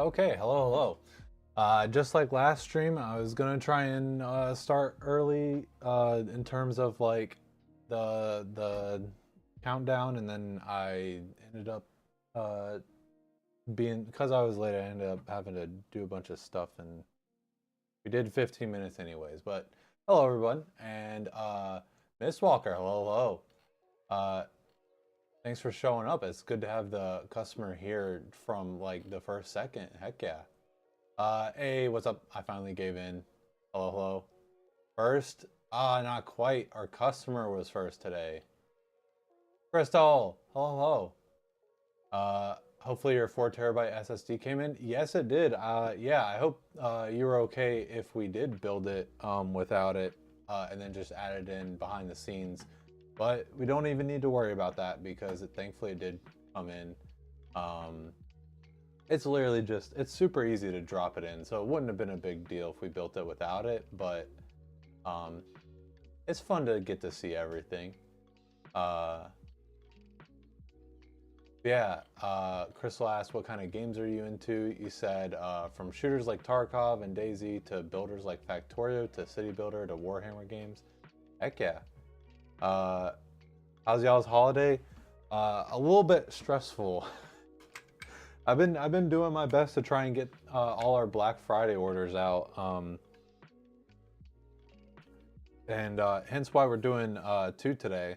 Okay, hello. Just like last stream, I was gonna try and start early in terms of like the countdown, and then I ended up uh, being because I was late. I ended up having to do a bunch of stuff, and we did 15 minutes anyways. But hello everyone, and Miss Walker, hello. Uh, Thanks for showing up. It's good to have the customer here from like the first second. Heck yeah. Hey, what's up? I finally gave in. Hello. First? Not quite. Our customer was first today. Crystal, hello. Hopefully your 4 terabyte SSD came in. Yes, it did. Yeah, I hope you were okay if we did build it without it and then just add it in behind the scenes. But we don't even need to worry about that because thankfully it did come in. It's literally just, it's super easy to drop it in, so it wouldn't have been a big deal if we built it without it, but um, it's fun to get to see everything. Uh, Crystal asked, what kind of games are you into? You said from shooters like Tarkov and DayZ to builders like Factorio to City Builder to Warhammer games. Heck yeah. How's y'all's holiday? A little bit stressful. I've been doing my best to try and get all our Black Friday orders out, and hence why we're doing 2 today.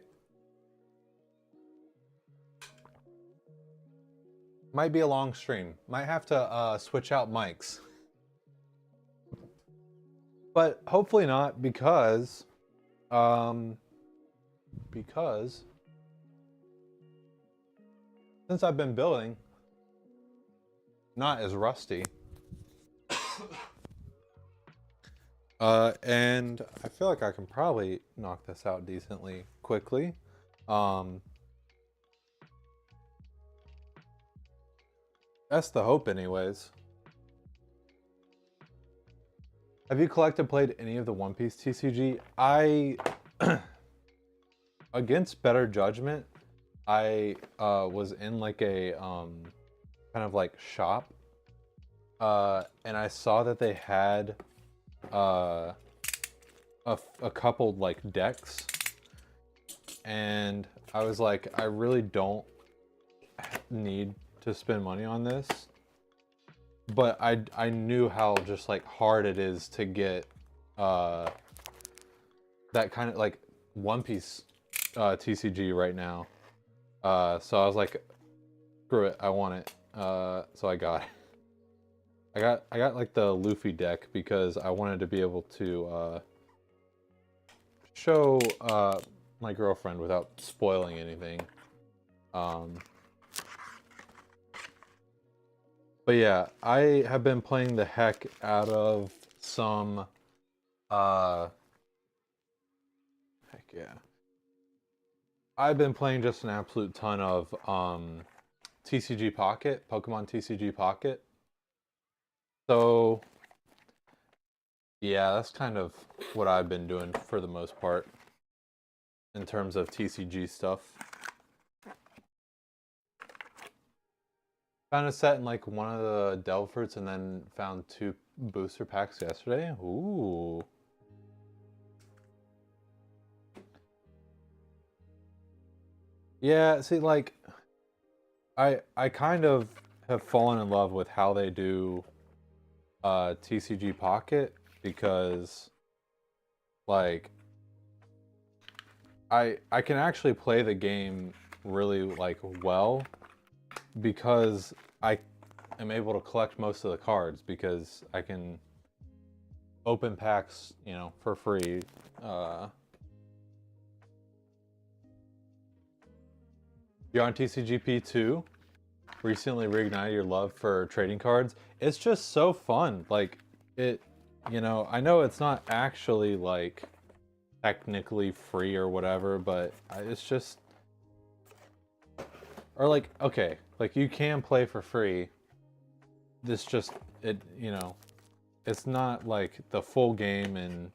Might be a long stream. Might have to switch out mics, but hopefully not because since I've been building, not as rusty. And I feel like I can probably knock this out decently quickly. That's the hope anyways. Have you played any of the One Piece TCG? I, against better judgment, I was in like a kind of like shop, and I saw that they had a couple like decks, and I was like, I really don't need to spend money on this, but I knew how just like hard it is to get that kind of like One Piece TCG right now. So I was like, screw it, I want it. So I got it. I got like the Luffy deck because I wanted to be able to show my girlfriend without spoiling anything. But yeah, I have been playing the heck out of some heck yeah. I've been playing just an absolute ton of TCG Pocket, Pokemon TCG Pocket. So yeah, that's kind of what I've been doing for the most part in terms of TCG stuff. Found a set in like one of the Delve fruits and then found 2 booster packs yesterday. Ooh. Yeah, see, like, I kind of have fallen in love with how they do TCG Pocket because, like, I can actually play the game really like well because I am able to collect most of the cards because I can open packs, you know, for free. You're on TCGP 2. Recently reignited your love for trading cards. It's just so fun. Like, it, you know, I know it's not actually like technically free or whatever, but it's just, or like, okay, like you can play for free. This just, it, you know, it's not like the full game and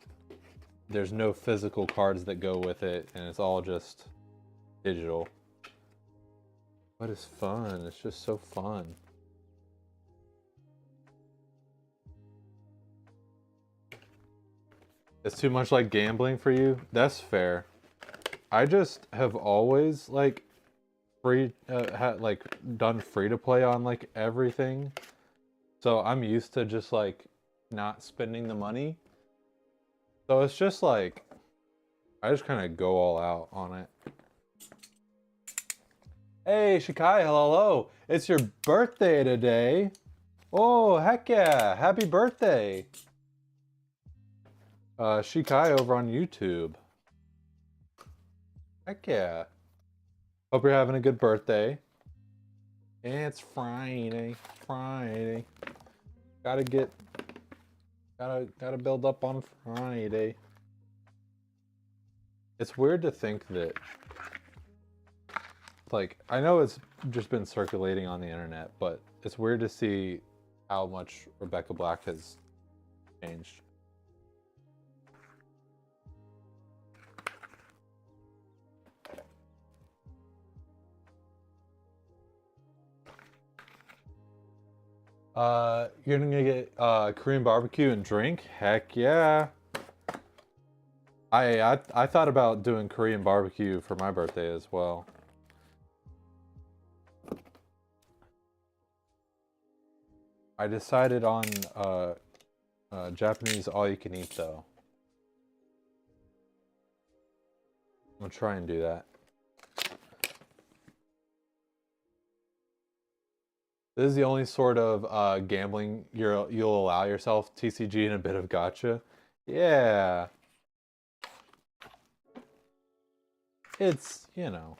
there's no physical cards that go with it and it's all just digital. But it's fun. It's just so fun. It's too much like gambling for you? That's fair. I just have always like done free to play on like everything. So I'm used to just like not spending the money. So it's just like I just kind of go all out on it. Hey, Shikai, hello. It's your birthday today. Oh, heck yeah. Happy birthday. Shikai over on YouTube. Heck yeah. Hope you're having a good birthday. It's Friday. Friday. Gotta build up on Friday. It's weird to think that, like, I know it's just been circulating on the internet, but it's weird to see how much Rebecca Black has changed. You're gonna get Korean barbecue and drink? Heck yeah. I thought about doing Korean barbecue for my birthday as well. I decided on Japanese all-you-can-eat though. I'm gonna try and do that. This is the only sort of gambling you'll allow yourself, TCG, and a bit of gotcha. Yeah. It's, you know.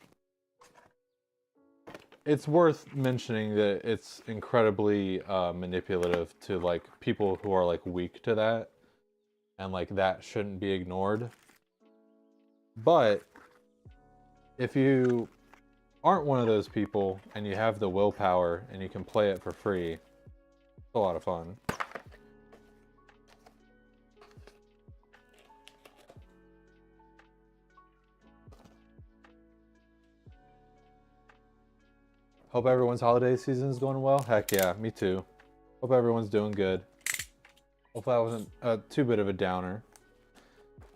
It's worth mentioning that it's incredibly manipulative to like people who are like weak to that, and like that shouldn't be ignored. But if you aren't one of those people and you have the willpower and you can play it for free, it's a lot of fun. Hope everyone's holiday season is going well. Heck yeah, me too. Hope everyone's doing good. Hope that wasn't too bit of a downer.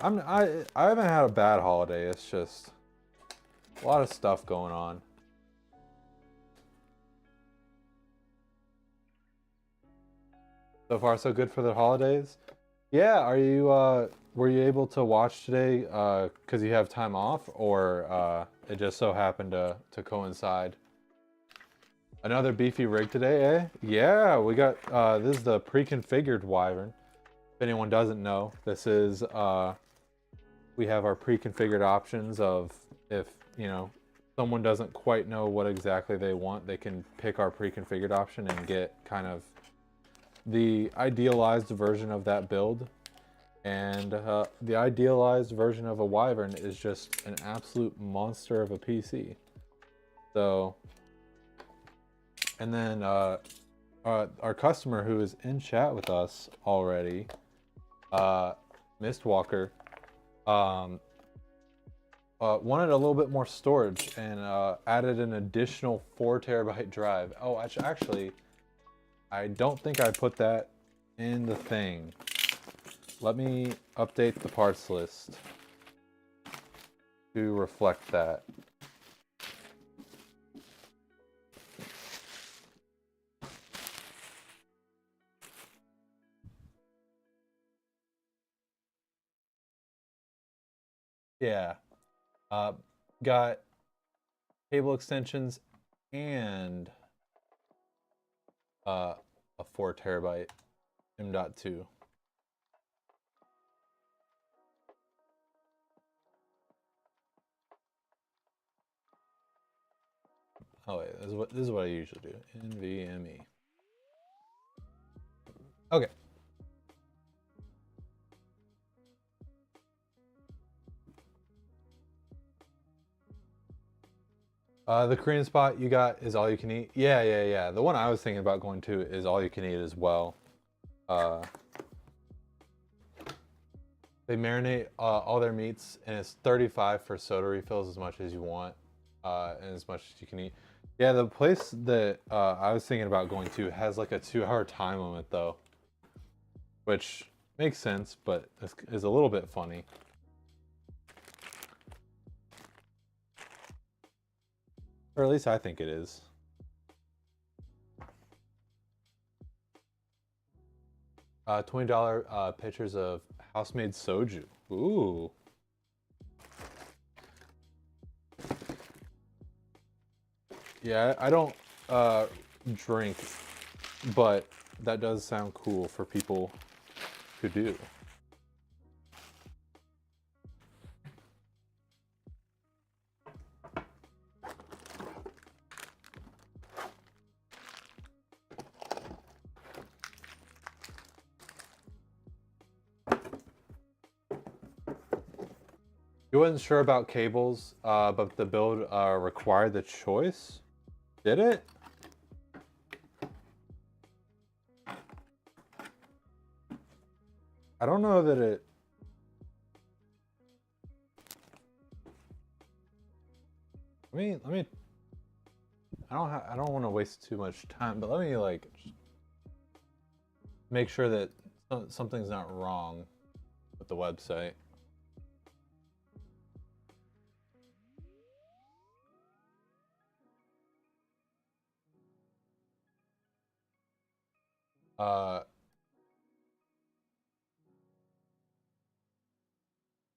I haven't had a bad holiday. It's just a lot of stuff going on. So far, so good for the holidays. Yeah, are you were you able to watch today because you have time off, or it just so happened to coincide? Another beefy rig today, eh? Yeah, we got this is the pre-configured Wyvern. If anyone doesn't know, this is we have our pre-configured options of, if you know someone doesn't quite know what exactly they want, they can pick our pre-configured option and get kind of the idealized version of that build. And the idealized version of a Wyvern is just an absolute monster of a PC. So, and then our customer who is in chat with us already, Mistwalker, wanted a little bit more storage and added an additional 4 terabyte drive. Oh, actually, I don't think I put that in the thing. Let me update the parts list to reflect that. Yeah. Got cable extensions and a 4 terabyte M.2. Oh wait, this is what I usually do. NVMe. Okay. The Korean spot you got is all you can eat. Yeah. The one I was thinking about going to is all you can eat as well. They marinate all their meats, and it's 35 for soda refills, as much as you want, and as much as you can eat. Yeah, the place that I was thinking about going to has like a 2-hour time limit though, which Makes sense, but is a little bit funny. Or at least I think it is. $20 pitchers of house-made soju. Ooh. Yeah, I don't drink, but that does sound cool for people who do. You wasn't sure about cables, but the build required the choice? Did it? I don't know that it... Let me... I don't want to waste too much time, but let me like make sure that something's not wrong with the website.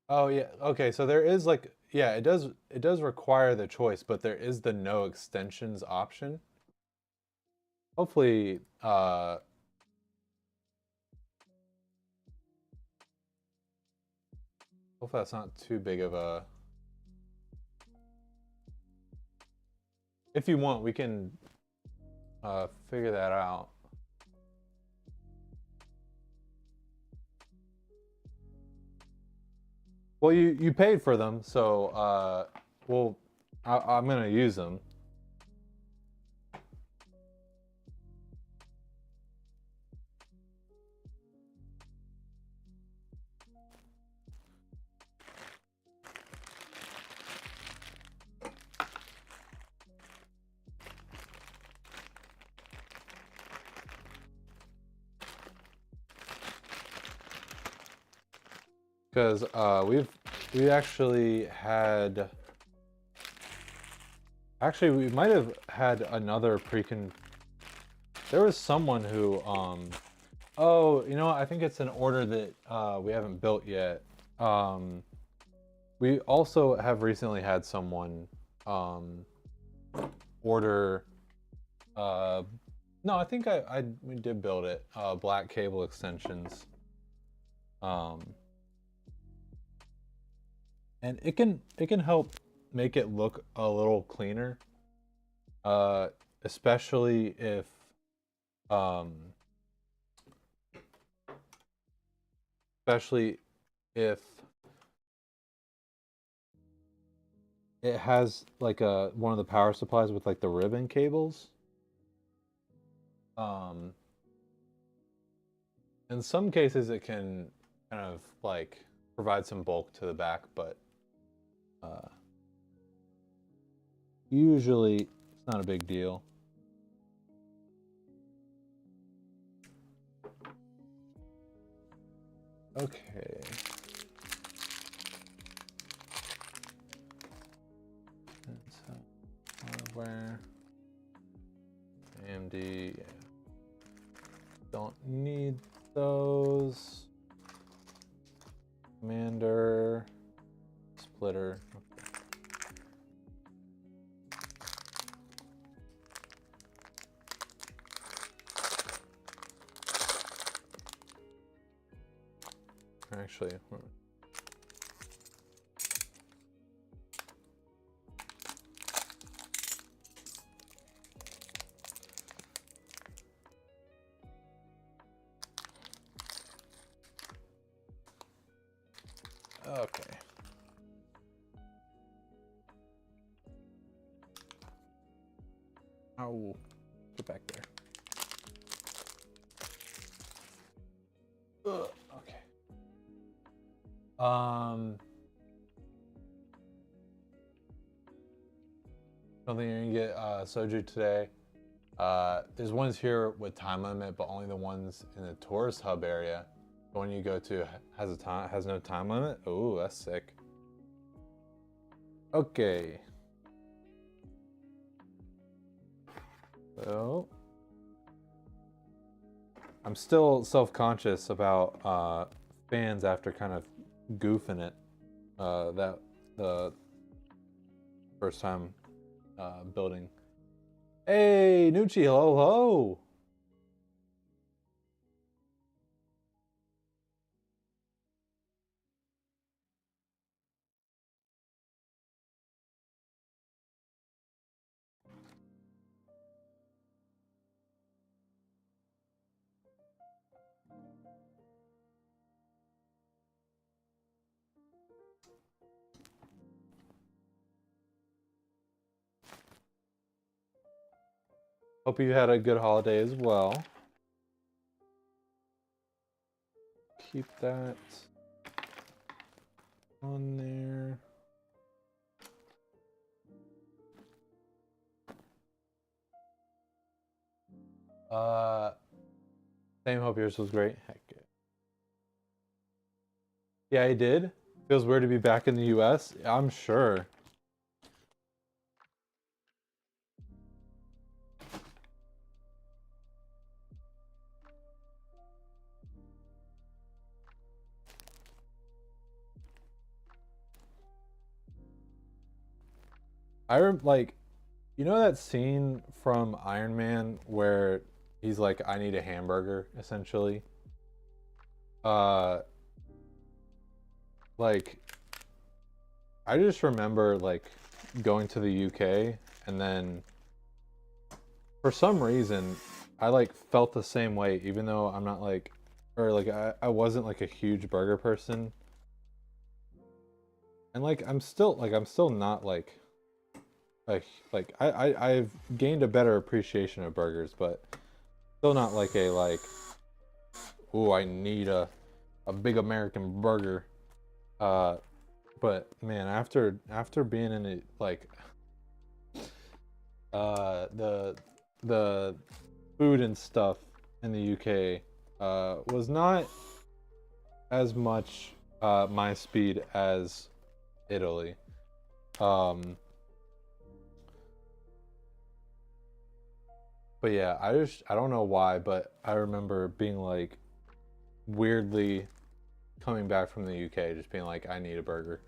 Oh yeah, okay, so there is like, yeah, it does require the choice, but there is the no extensions option. Hopefully, hopefully that's not too big of a... If you want, we can figure that out. Well, you paid for them, so well, I'm gonna use them. Because we actually had... Actually, we might have had another there was someone who oh, you know what? I think it's an order that we haven't built yet. We also have recently had someone order no, I think we did build it. Black cable extensions. And it can help make it look a little cleaner. Especially if especially if it has like one of the power supplies with like the ribbon cables. In some cases it can kind of like provide some bulk to the back, but usually it's not a big deal. Okay. So hardware, AMD, yeah. Don't need those. Commander, splitter. Actually, okay. I'll get back there. Ugh, okay. Don't think you're gonna get soju today. There's ones here with time limit, but only the ones in the tourist hub area. The one you go to has no time limit? Oh, that's sick. Okay. So I'm still self-conscious about fans after kind of goofing it that the first time building. Hey, Nucci, hello, hello. Hope you had a good holiday as well. Keep that on there. Same, hope yours was great. Heck yeah. Yeah, I did. Feels weird to be back in the US. I'm sure. Like, you know that scene from Iron Man where he's like, I need a hamburger, essentially? Uh, like, I just remember, like, going to the UK, and then, for some reason, I, like, felt the same way, even though I'm not, like, or, like, I wasn't, like, a huge burger person. And, like, I'm still not, like I've gained a better appreciation of burgers, but still not like a oh, I need a big American burger. But man, after being in it, like the food and stuff in the UK was not as much my speed as Italy. But yeah, I don't know why, but I remember being like weirdly coming back from the UK, just being like, I need a burger.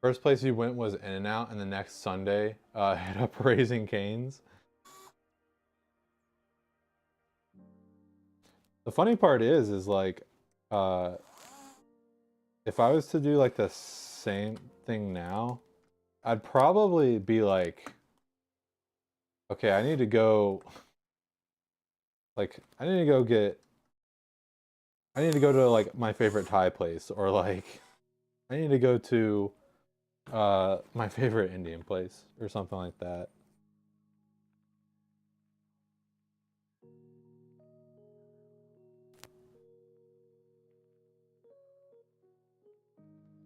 First place you went was In-N-Out, and the next Sunday, hit up Raising Cane's. The funny part is like, if I was to do like the same thing now, I'd probably be like, okay, I need to go, like, I need to to like my favorite Thai place, or like, I need to go to my favorite Indian place, or something like that.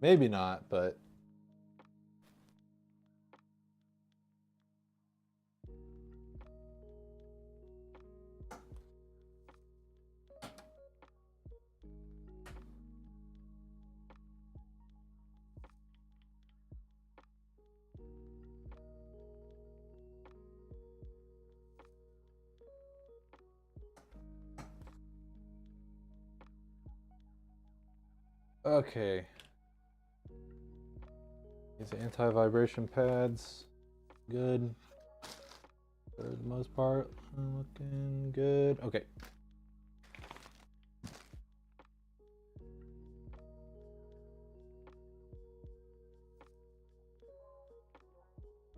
Maybe not, but okay. These anti-vibration pads, good for the most part. Looking good. Okay.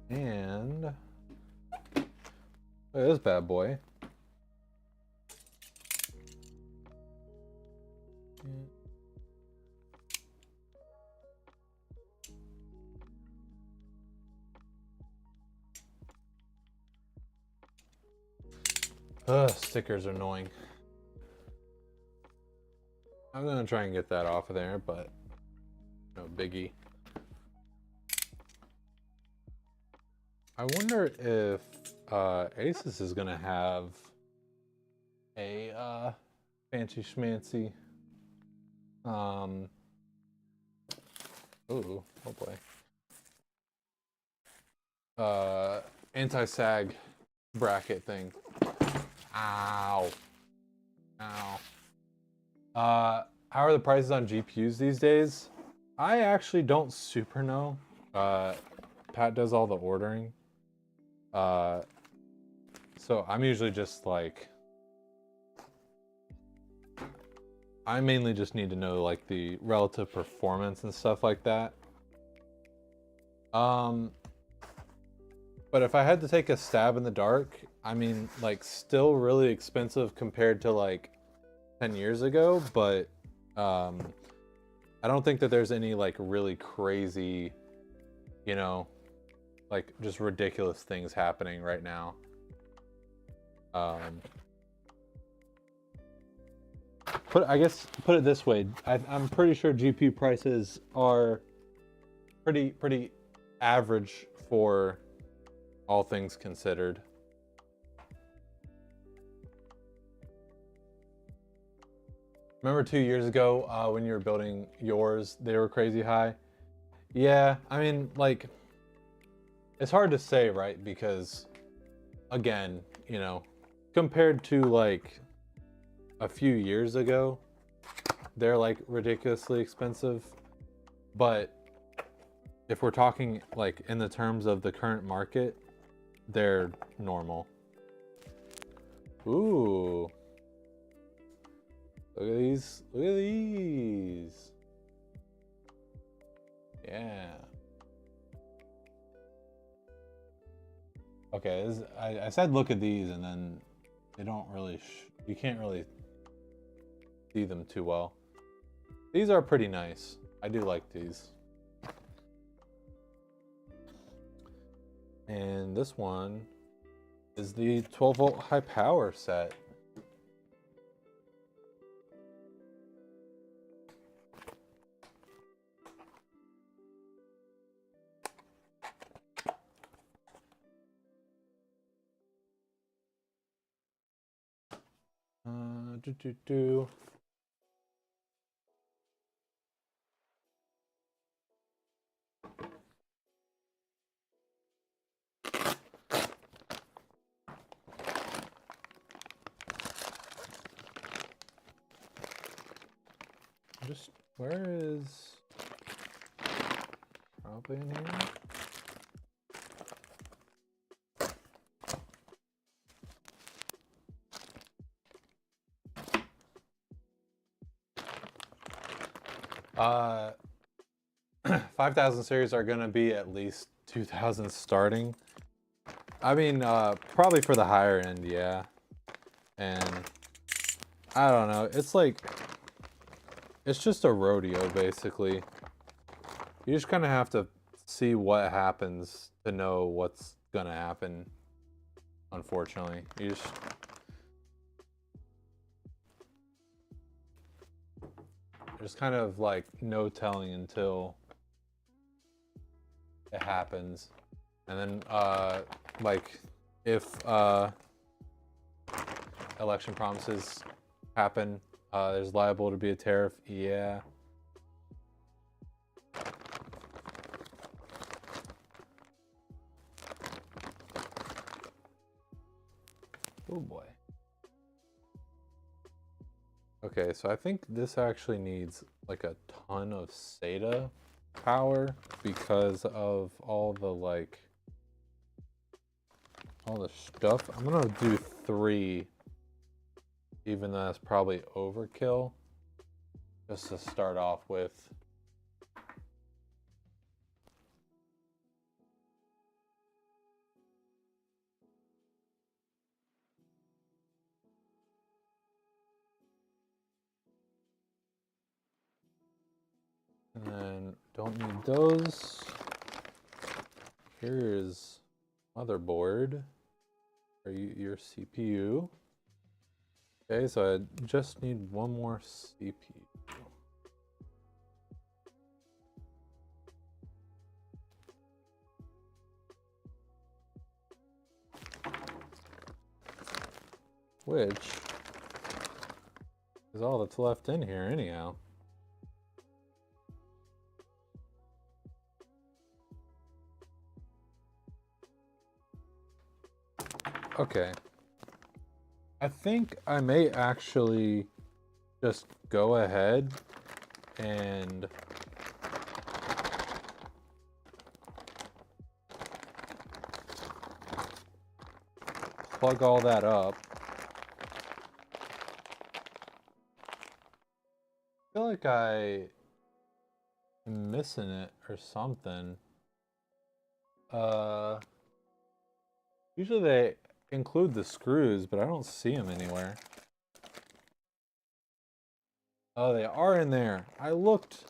And look at this bad boy. Ugh, stickers are annoying. I'm gonna try and get that off of there, but no biggie. I wonder if Asus is gonna have a fancy schmancy. Ooh, oh boy. Anti-sag bracket thing. Ow. Ow. How are the prices on GPUs these days? I actually don't super know. Pat does all the ordering. So I'm usually just like, I mainly just need to know like the relative performance and stuff like that. But if I had to take a stab in the dark, I mean, like, still really expensive compared to like 10 years ago, but I don't think that there's any like really crazy, you know, like just ridiculous things happening right now. I guess put it this way, I'm pretty sure GPU prices are pretty average for all things considered. Remember 2 years ago when you were building yours, they were crazy high? Yeah, I mean, like, it's hard to say, right? Because, again, you know, compared to like a few years ago, they're like ridiculously expensive. But if we're talking like in the terms of the current market, they're normal. Ooh. Look at these. Look at these. Yeah. Okay, I said look at these, and then they don't really, you can't really see them too well. These are pretty nice. I do like these. And this one is the 12-volt high power set. Do do do. Just where is probably in here? Uh 5,000 series are gonna be at least 2,000 starting. I mean, probably for the higher end, yeah. And I don't know. It's like, it's just a rodeo, basically. You just kind of have to see what happens to know what's gonna happen. Unfortunately, there's kind of like no telling until it happens. And then like if election promises happen, there's liable to be a tariff. Yeah. Oh boy. Okay, so I think this actually needs like a ton of SATA power because of all the like all the stuff. I'm gonna do 3, even though that's probably overkill, just to start off with. And then don't need those. Here's motherboard or your CPU. Okay, so I just need one more CPU. which is all that's left in here anyhow. Okay. I think I may actually just go ahead and plug all that up. I feel like I am missing it or something. Usually they include the screws, but I don't see them anywhere. Oh, they are in there. I looked.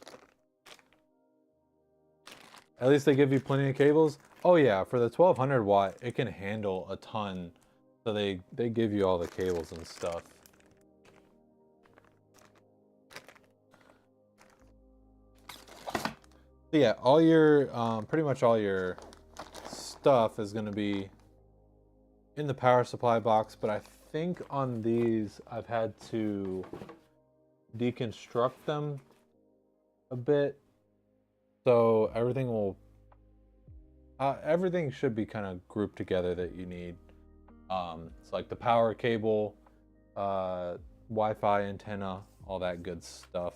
At least they give you plenty of cables. Oh yeah, for the 1200 watt, it can handle a ton. So they give you all the cables and stuff. So yeah, all your pretty much all your stuff is going to be in the power supply box, but I think on these I've had to deconstruct them a bit, so everything should be kind of grouped together that you need. It's like the power cable, Wi-Fi antenna, all that good stuff.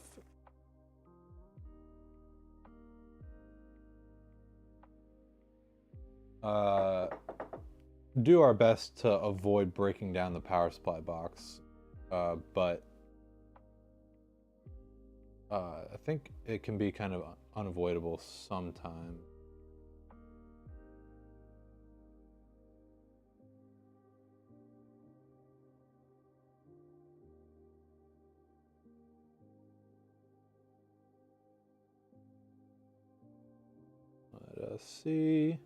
Do our best to avoid breaking down the power supply box, but I think it can be kind of unavoidable sometimes. Let us see.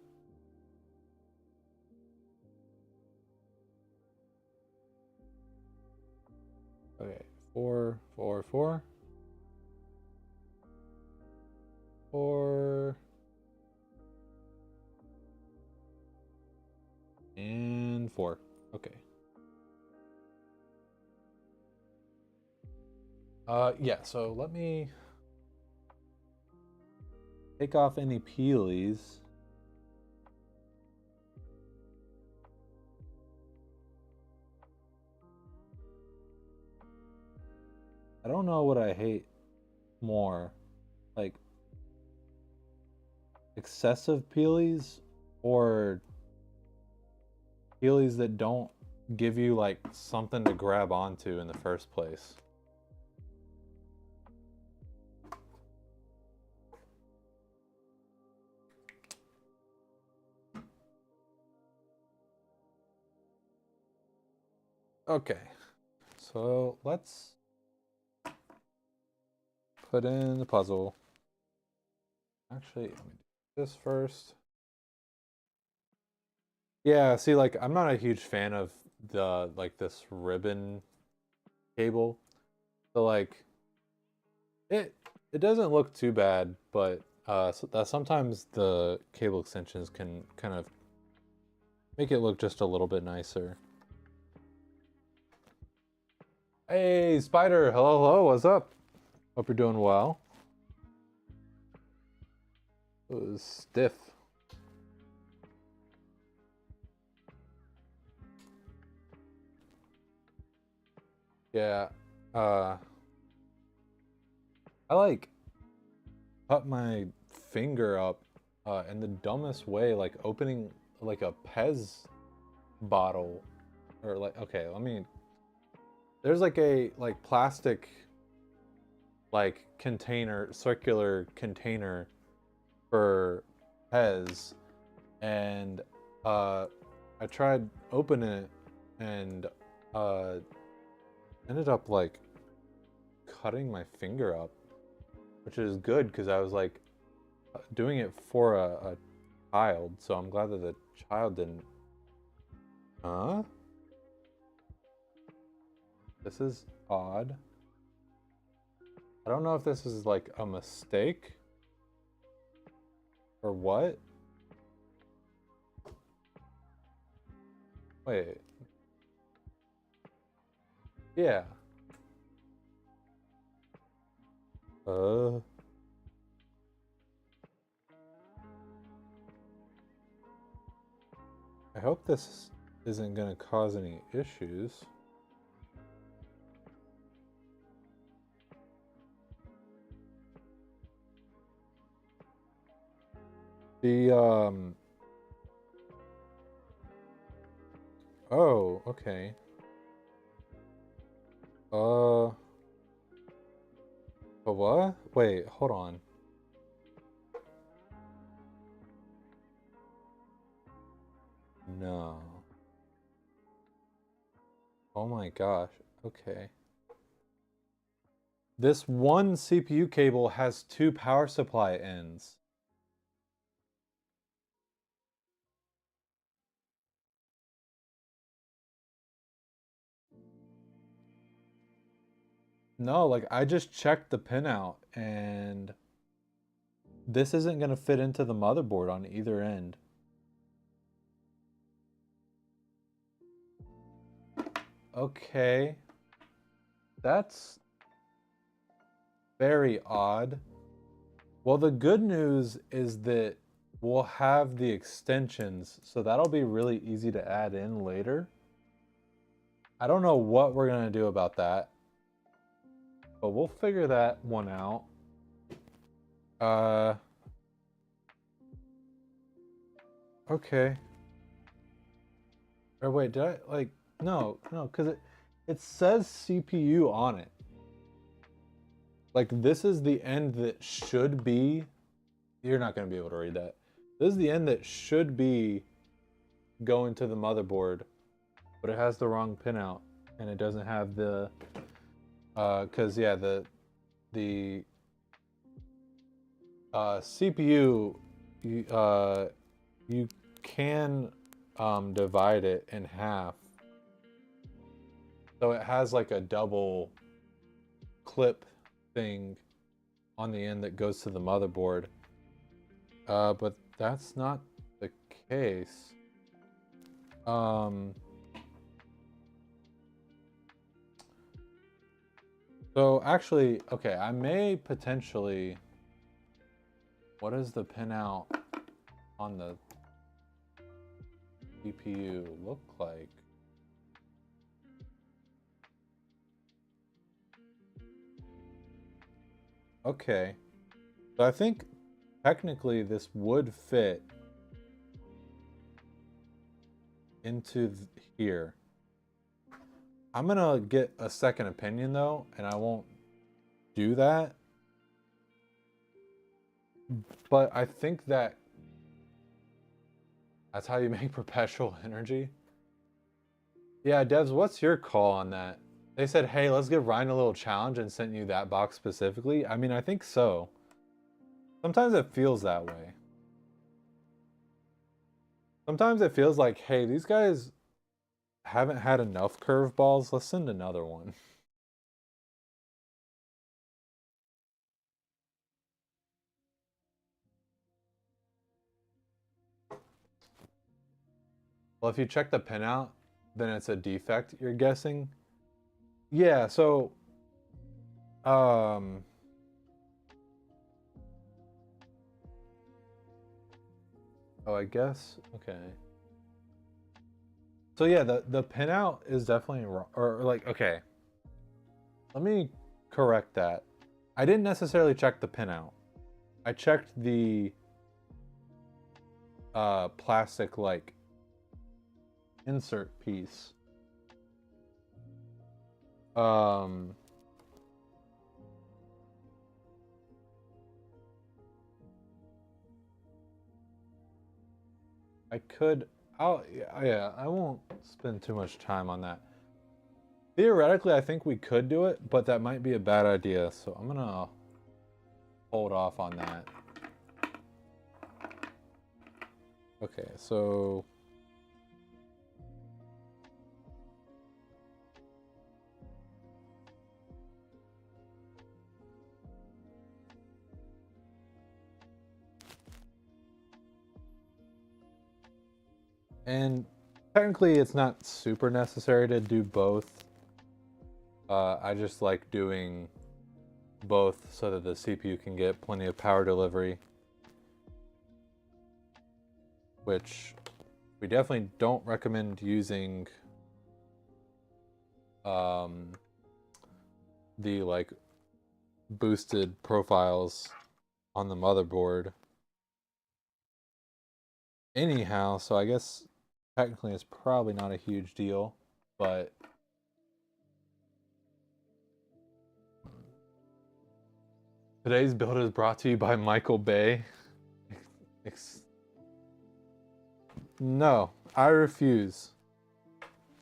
Okay, 4, 4, 4. 4. And 4. Okay. Yeah, so let me take off any peelies. I don't know what I hate more, like excessive peelies or peelies that don't give you like something to grab onto in the first place. Okay, so let's put in the puzzle. Actually, let me do this first. Yeah, see, like, I'm not a huge fan of the, like, this ribbon cable. So, like, it doesn't look too bad, but sometimes the cable extensions can kind of make it look just a little bit nicer. Hey, Spider! Hello, hello, what's up? Hope you're doing well. It was stiff. Yeah, I like cut my finger up in the dumbest way, like opening like a Pez bottle, or like, okay, there's like a plastic like container, circular container for Pez, and I tried opening it and ended up like cutting my finger up, which is good because I was like doing it for a child, so I'm glad that the child didn't. Huh? This is odd. I don't know if this is like a mistake or what. Wait. Yeah. I hope this isn't gonna cause any issues. The oh, okay. But what? Wait, hold on. No. Oh my gosh. Okay. This one CPU cable has 2 power supply ends. No, like I just checked the pinout and this isn't going to fit into the motherboard on either end. Okay. That's very odd. Well, the good news is that we'll have the extensions, so that'll be really easy to add in later. I don't know what we're going to do about that, but we'll figure that one out. Okay. Or wait, did I, like, no, because it says CPU on it. Like, this is the end that should be, you're not going to be able to read that. This is the end that should be going to the motherboard, but it has the wrong pinout, and it doesn't have the, because, yeah, the CPU, you can divide it in half. So it has like a double clip thing on the end that goes to the motherboard. But that's not the case. So actually, okay, I may potentially, what does the pinout on the CPU look like? Okay, so I think technically this would fit into here. I'm gonna get a second opinion though, and I won't do that. But I think that's how you make perpetual energy. Yeah, Devs, what's your call on that? They said, hey, let's give Ryan a little challenge and sent you that box specifically. I mean, I think so. Sometimes it feels that way. Sometimes it feels like, hey, these guys haven't had enough curveballs. Let's send another one. Well, if you check the pinout, then it's a defect, you're guessing? Yeah, so oh, I guess okay. So yeah, the pinout is definitely wrong, or like okay. Let me correct that. I didn't necessarily check the pinout. I checked the plastic like insert piece. I could yeah, I won't spend too much time on that. Theoretically, I think we could do it, but that might be a bad idea, so I'm gonna hold off on that. Okay, so and technically it's not super necessary to do both. I just like doing both so that the CPU can get plenty of power delivery, which we definitely don't recommend using the like boosted profiles on the motherboard anyhow, so I guess technically it's probably not a huge deal, but today's build is brought to you by Michael Bay. No, I refuse.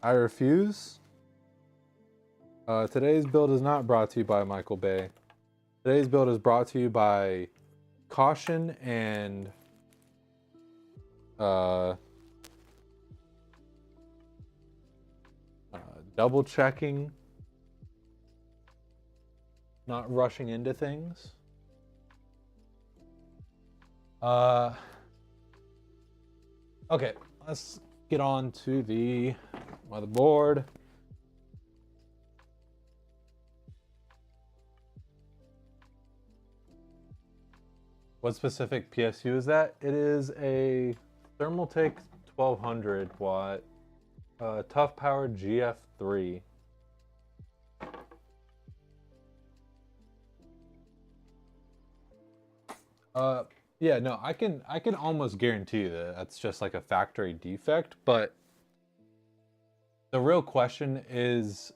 I refuse. Today's build is not brought to you by Michael Bay. Today's build is brought to you by caution and double checking, not rushing into things. Okay, let's get on to the motherboard. What specific PSU is that? It is a Thermaltake 1200 watt tough power GF3. Yeah, no, I can almost guarantee you that that's just like a factory defect, but the real question is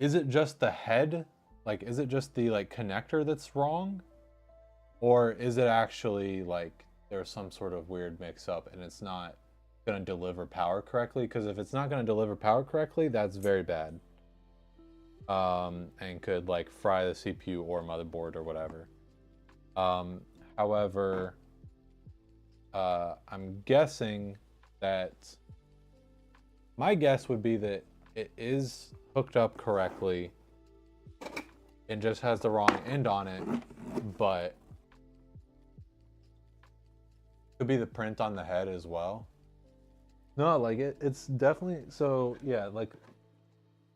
it just the head? Like, is it just the like connector that's wrong? Or is it actually like there's some sort of weird mix up and it's not gonna deliver power correctly? Because if it's not gonna deliver power correctly, that's very bad. And could like fry the CPU or motherboard or whatever. However, I'm guessing that my guess would be that it is hooked up correctly and just has the wrong end on it, but could be the print on the head as well. No, like it's definitely, so yeah, like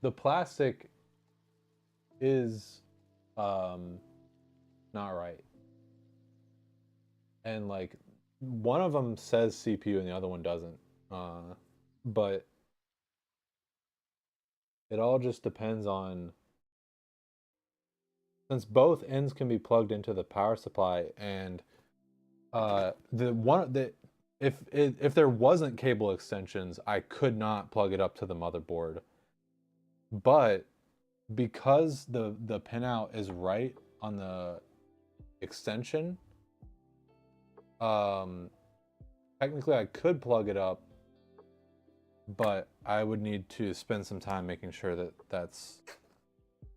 the plastic is not right. And like one of them says CPU and the other one doesn't. But it all just depends on, since both ends can be plugged into the power supply, and the one that if there wasn't cable extensions, I could not plug it up to the motherboard. But because the pinout is right on the extension, technically I could plug it up, but I would need to spend some time making sure that that's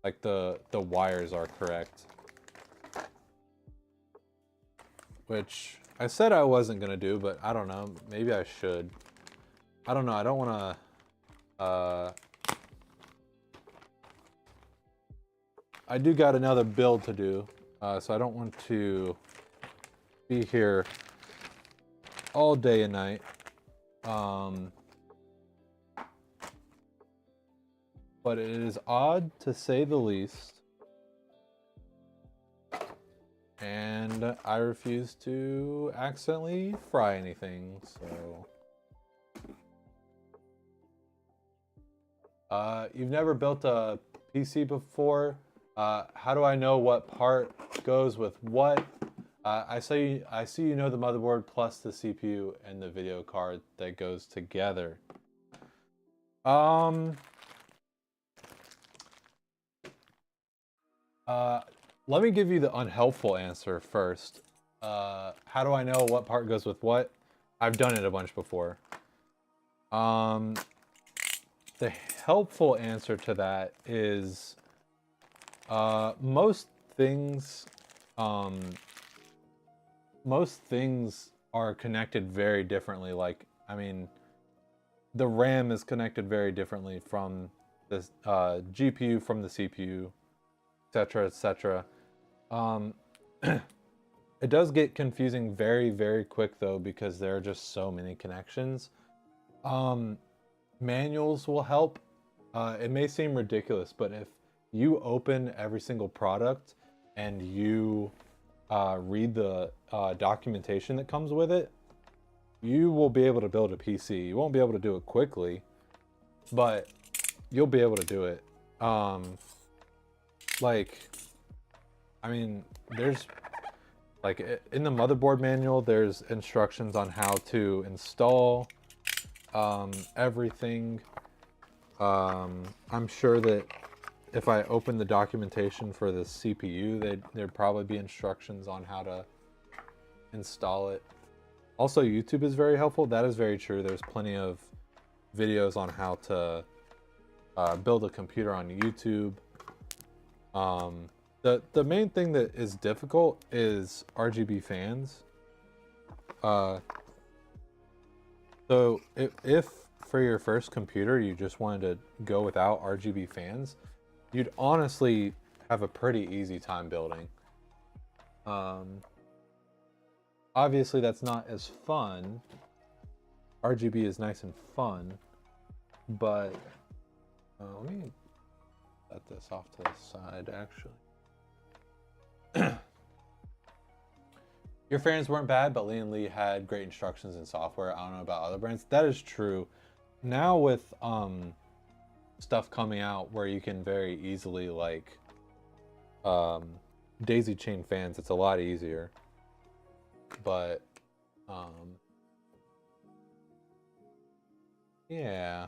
like the wires are correct, which I said I wasn't gonna do, but I don't know, maybe I should. I don't know, I don't want to I do got another build to do, so I don't want to be here all day and night. But it is odd to say the least, and I refuse to accidentally fry anything, so. You've never built a PC before? How do I know what part goes with what? I see you know the motherboard plus the CPU and the video card that goes together. Let me give you the unhelpful answer first. How do I know what part goes with what? I've done it a bunch before. The helpful answer to that is most things are connected very differently. Like, I mean, the RAM is connected very differently from the GPU from the CPU, etc., etc. It does get confusing very, very quick though, because there are just so many connections. Manuals will help. It may seem ridiculous, but if you open every single product and you read the documentation that comes with it, you will be able to build a PC. You won't be able to do it quickly, but you'll be able to do it. Like, I mean, there's like in the motherboard manual, there's instructions on how to install everything. I'm sure that if I open the documentation for the CPU, there'd probably be instructions on how to install it. Also, YouTube is very helpful. That is very true. There's plenty of videos on how to build a computer on YouTube. The main thing that is difficult is RGB fans. So if for your first computer you just wanted to go without RGB fans, you'd honestly have a pretty easy time building. Obviously that's not as fun. RGB is nice and fun, but let me set this off to the side actually. Your fans weren't bad, but Lee & Lee had great instructions and software. I don't know about other brands. That is true. Now with stuff coming out where you can very easily like daisy chain fans, it's a lot easier. But yeah.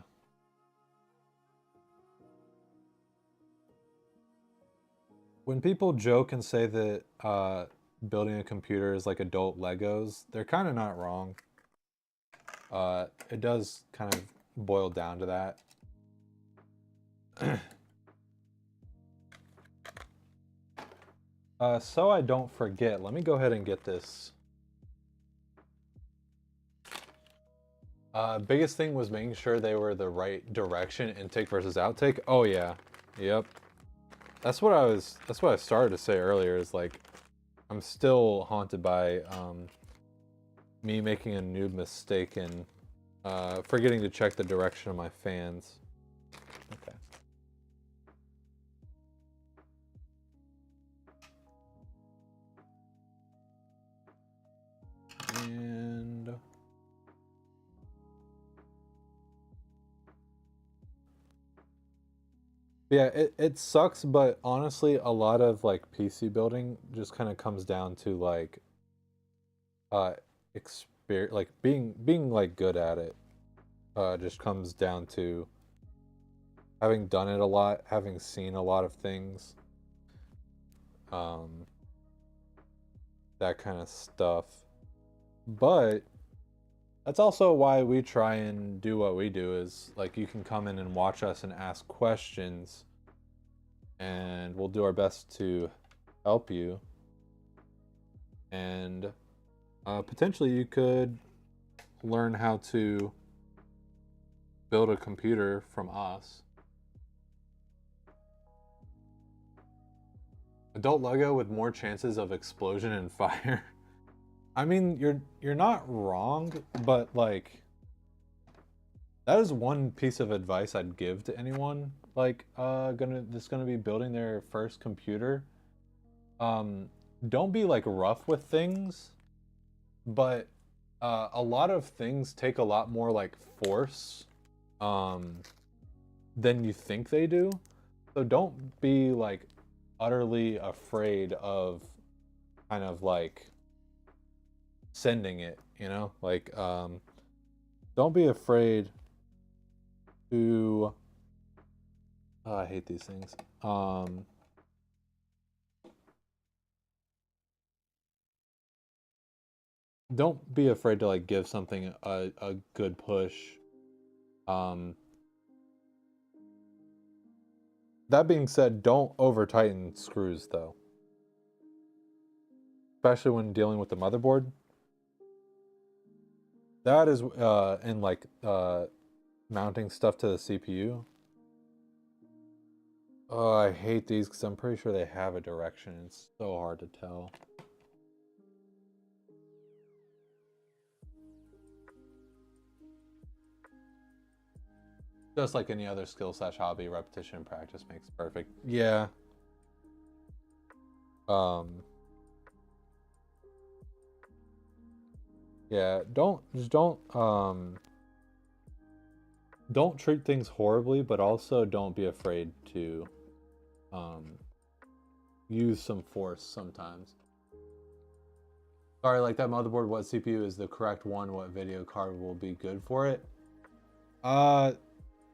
When people joke and say that building a computer is like adult Legos, they're kind of not wrong. It does kind of boil down to that. So I don't forget, let me go ahead and get this. Biggest thing was making sure they were the right direction, intake versus outtake. Oh yeah, yep. That's what I started to say earlier, is like, I'm still haunted by me making a noob mistake and forgetting to check the direction of my fans. Okay. And yeah, it sucks, but honestly, a lot of like PC building just kind of comes down to like experience, like being like good at it. Just comes down to having done it a lot, having seen a lot of things, that kind of stuff. But that's also why we try and do what we do, is like you can come in and watch us and ask questions and we'll do our best to help you. And potentially you could learn how to build a computer from us. Adult Lego with more chances of explosion and fire. I mean, you're not wrong, but like that is one piece of advice I'd give to anyone like gonna be building their first computer. Don't be like rough with things, but a lot of things take a lot more like force than you think they do. So don't be like utterly afraid of kind of like sending it, you know? Like don't be afraid to I hate these things. Don't be afraid to like give something a good push. That being said, don't over tighten screws though. Especially when dealing with the motherboard. That is in like mounting stuff to the CPU. Oh, I hate these because I'm pretty sure they have a direction. It's so hard to tell. Just like any other skill / hobby, repetition and practice makes perfect. Yeah. Yeah, don't treat things horribly, but also don't be afraid to use some force sometimes. Sorry, like that motherboard, what CPU is the correct one? What video card will be good for it?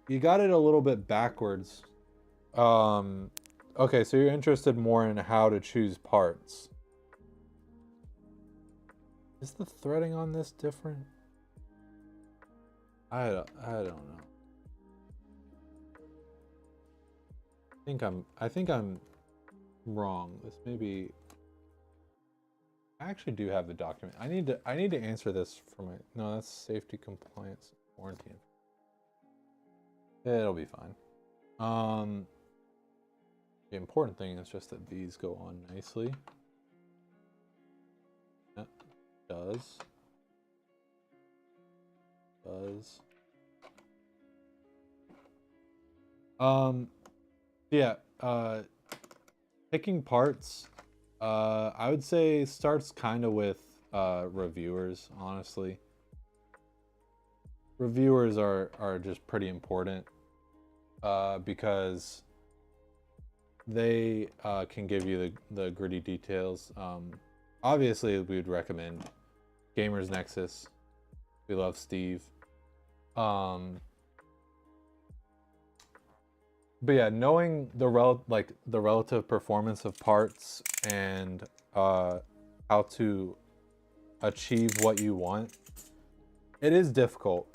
You got it a little bit backwards. Okay, so you're interested more in how to choose parts. Is the threading on this different? I don't know. I think I'm wrong. This may be. I actually do have the document. I need to answer this for my. No, that's safety, compliance, warranty. It'll be fine. The important thing is just that these go on nicely. That does. Yeah, picking parts, I would say starts kind of with reviewers, honestly. Reviewers are just pretty important because they can give you the gritty details. Obviously, we would recommend Gamers Nexus. We love Steve. But yeah, knowing the relative performance of parts and how to achieve what you want, it is difficult.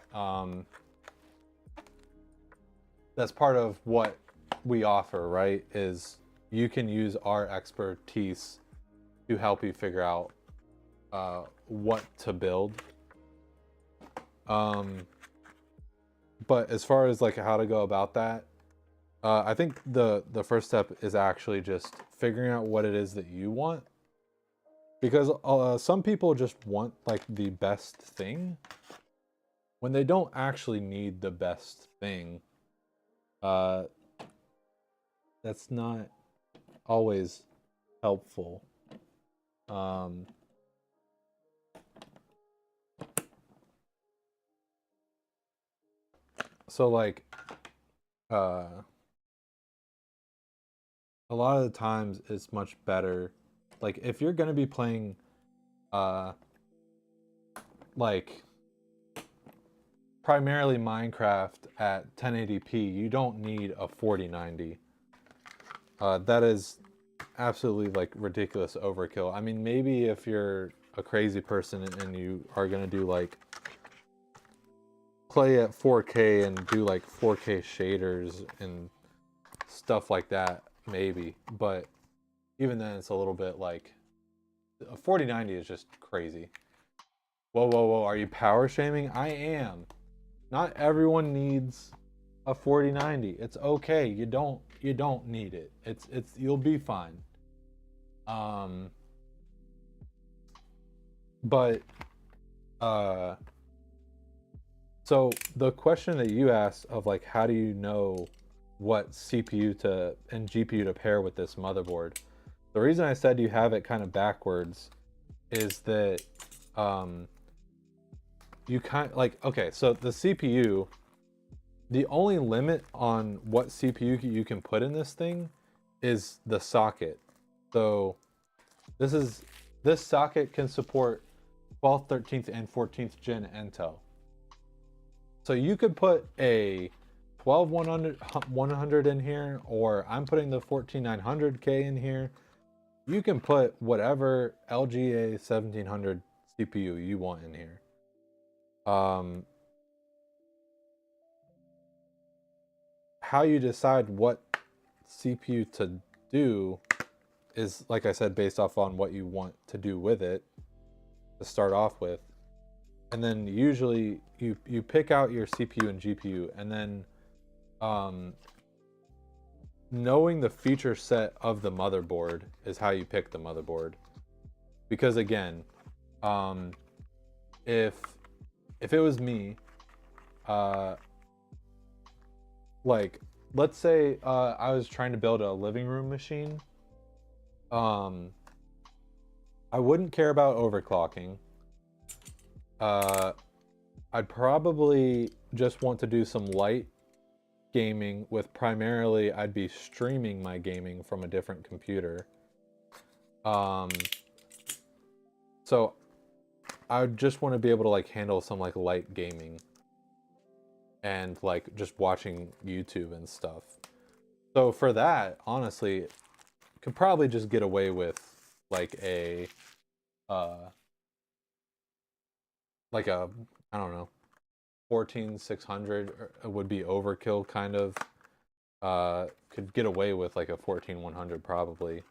That's part of what we offer, right? Is you can use our expertise to help you figure out what to build. But as far as like how to go about that, I think the first step is actually just figuring out what it is that you want, because some people just want like the best thing when they don't actually need the best thing. That's not always helpful. So like a lot of the times it's much better, like if you're gonna be playing like primarily Minecraft at 1080p, you don't need a 4090. That is absolutely like ridiculous overkill. I mean, maybe if you're a crazy person and you are gonna do like play at 4K and do like 4K shaders and stuff like that, maybe. But even then, it's a little bit like a 4090 is just crazy. Whoa, whoa, whoa! Are you power shaming? I am. Not everyone needs a 4090. It's okay. You don't need it. It's you'll be fine. But so the question that you asked of like how do you know what CPU to and GPU to pair with this motherboard? The reason I said you have it kind of backwards is that you kind like, okay, so the CPU, the only limit on what CPU you can put in this thing is the socket. So this socket can support 12th, 13th, and 14th gen Intel. So you could put a 12100 in here, or I'm putting the 14900K in here. You can put whatever LGA 1700 CPU you want in here. How you decide what CPU to do is, like I said, based off on what you want to do with it to start off with. And then usually you pick out your CPU and GPU, and then knowing the feature set of the motherboard is how you pick the motherboard. Because again, if it was me, like, let's say I was trying to build a living room machine. Um, I wouldn't care about overclocking. I'd probably just want to do some light gaming with primarily I'd be streaming my gaming from a different computer. So I would just want to be able to like handle some like light gaming and like just watching YouTube and stuff. So for that, honestly, could probably just get away with like a like a I don't know 14600 would be overkill kind of. Could get away with like a 14100 probably,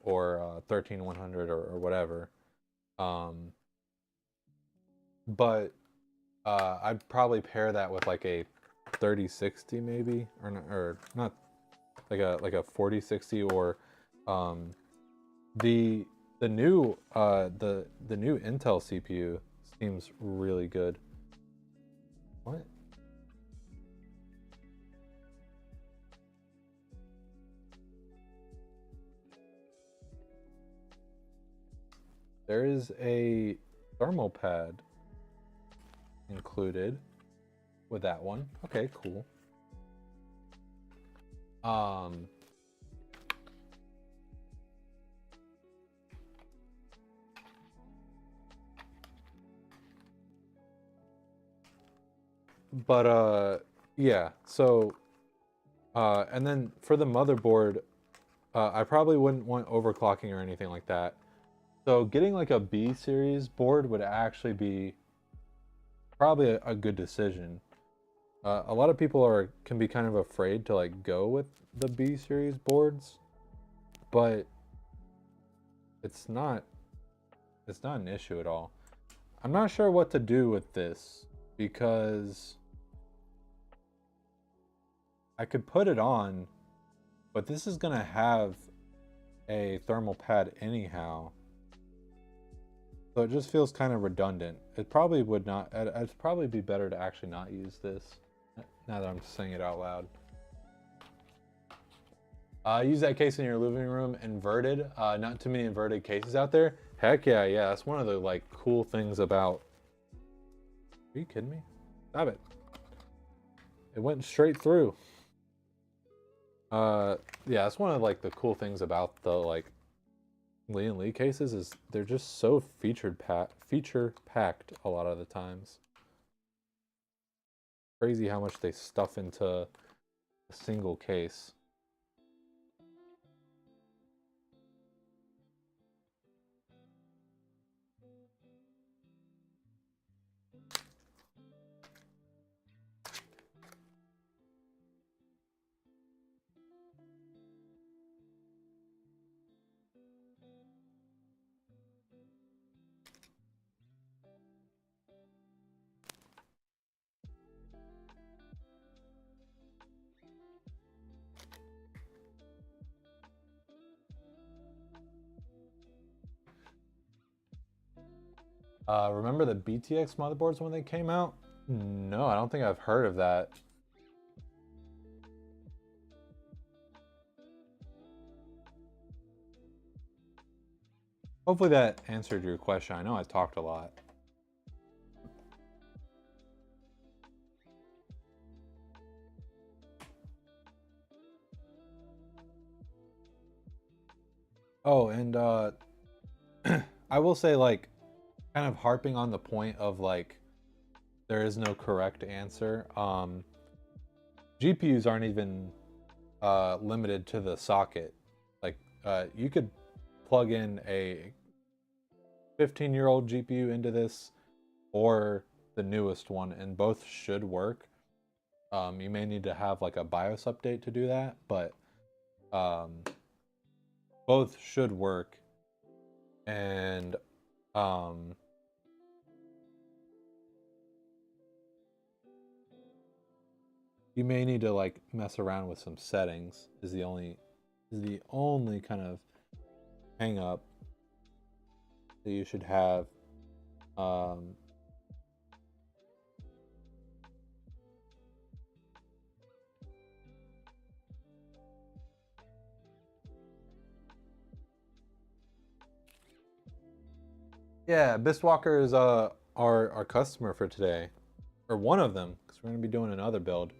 or 13100 or whatever. But I'd probably pair that with like a 3060 maybe, or not like a 4060, or the new the new Intel CPU seems really good. What? There is a thermal pad included with that one. Okay, cool. But yeah, so and then for the motherboard, I probably wouldn't want overclocking or anything like that. So getting like a B series board would actually be probably a good decision. A lot of people can be kind of afraid to like go with the B series boards, but it's not an issue at all. I'm not sure what to do with this because I could put it on, but this is gonna have a thermal pad anyhow. So it just feels kind of redundant. It probably would not, it'd probably be better to actually not use this, now that I'm saying it out loud. Use that case in your living room inverted. Not too many inverted cases out there. Heck yeah, yeah. That's one of the like cool things about. Are you kidding me? Stop it. It went straight through. Yeah, that's one of like the cool things about the like Lee and Lee cases is they're just so feature packed a lot of the times. Crazy how much they stuff into a single case. Remember the BTX motherboards when they came out? No, I don't think I've heard of that. Hopefully that answered your question. I know I talked a lot. Oh, and I will say, like, kind of harping on the point of like there is no correct answer. GPUs aren't even limited to the socket. Like you could plug in a 15-year-old GPU into this or the newest one, and both should work. You may need to have like a BIOS update to do that, but both should work. And you may need to like mess around with some settings is the only kind of hang up that you should have. Yeah, Biswalker is our customer for today, or one of them, because we're gonna be doing another build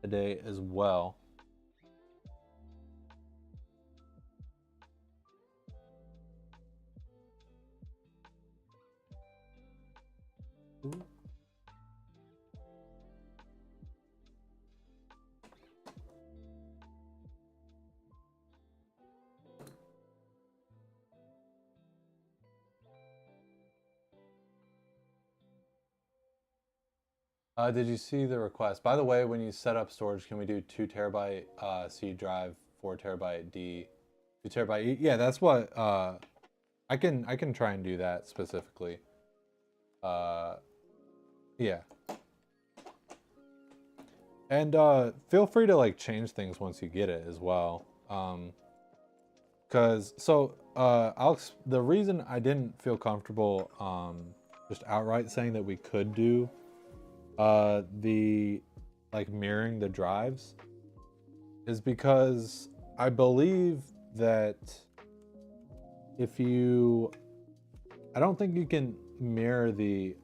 today as well. Ooh. Did you see the request? By the way, when you set up storage, can we do 2 TB C drive, 4 TB D, 2 TB E? Yeah, that's what I can try and do that specifically. Yeah. And feel free to like change things once you get it as well. Cause so the reason I didn't feel comfortable just outright saying that we could do the like mirroring the drives is because I believe that if you I don't think you can mirror the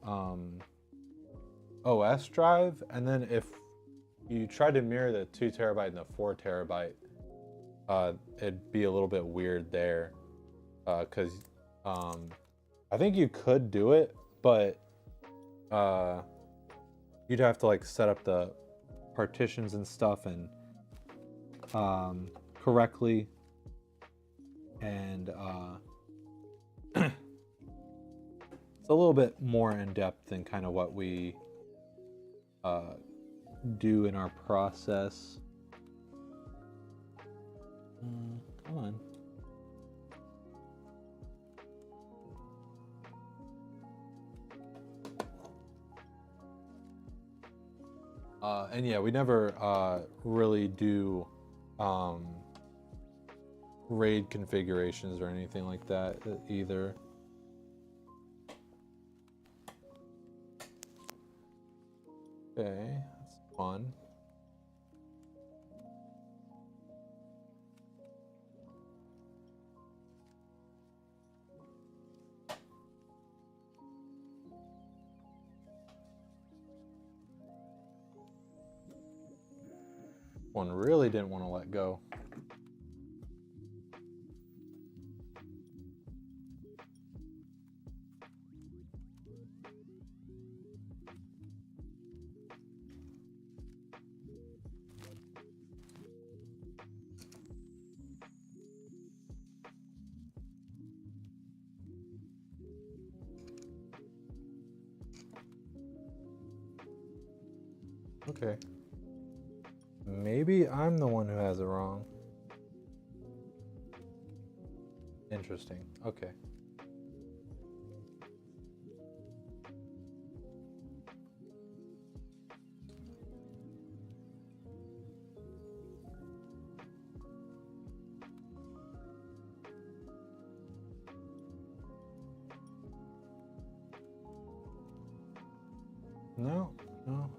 OS drive, and then if you try to mirror the 2 TB and the 4 TB, it'd be a little bit weird there, because I think you could do it, but you'd have to like set up the partitions and stuff and correctly, and it's a little bit more in depth than kind of what we do in our process. Come on. And yeah, we never really do RAID configurations or anything like that either. Okay, that's fun. One really didn't want to let go. Okay. Maybe I'm the one who has it wrong. Interesting. Okay. No, no.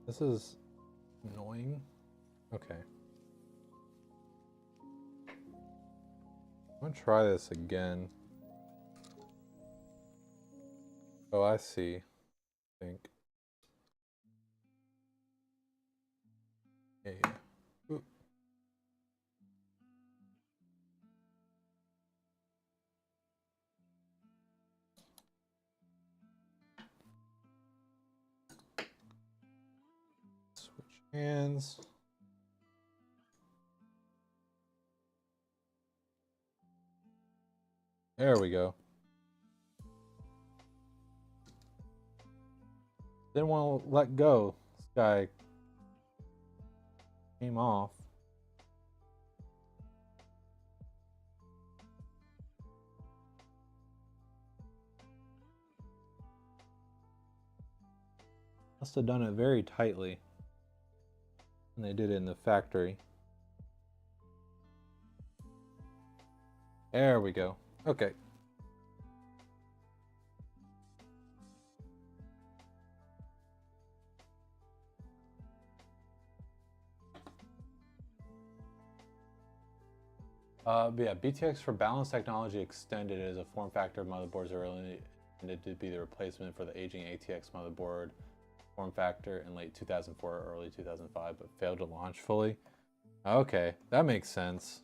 This is annoying. Okay. I'm gonna try this again. Oh, I see. I think. Yeah, yeah. Ooh. Switch hands. There we go. Didn't want to let go. This guy came off. Must have done it very tightly. And they did it in the factory. There we go. Okay. But yeah, BTX for balanced technology extended as a form factor of motherboards originally intended to be the replacement for the aging ATX motherboard form factor in late 2004 or early 2005, but failed to launch fully. Okay, that makes sense.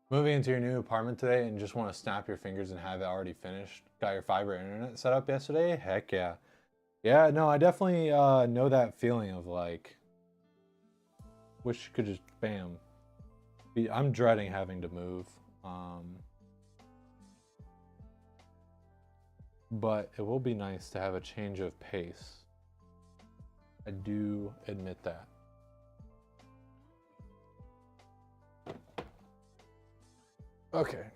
Moving into your new apartment today and just want to snap your fingers and have it already finished. Got your fiber internet set up yesterday? Heck yeah. Yeah, no, I definitely know that feeling of like, wish you could just, bam. I'm dreading having to move. But it will be nice to have a change of pace. I do admit that. Okay.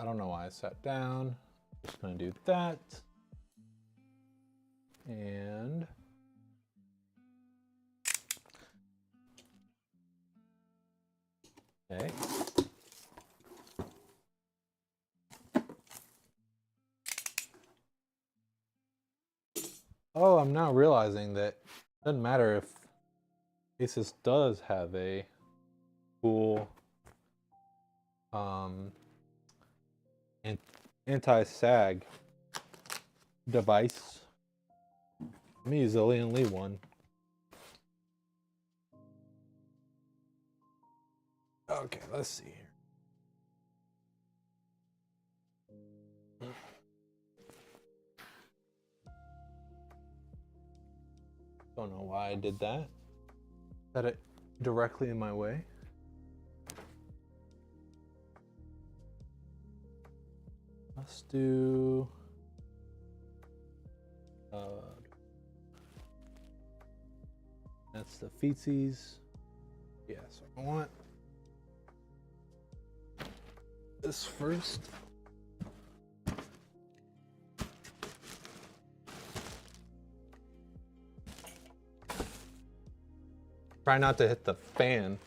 I don't know why I sat down. Just gonna do that. And okay. Oh, I'm now realizing that it doesn't matter if Asus does have a cool anti-sag device. Let me use the Lian Li one. Okay, let's see here. Don't know why I did that. Set it directly in my way. Let's do that's the feetsies. Yeah, so I want this first. Try not to hit the fan.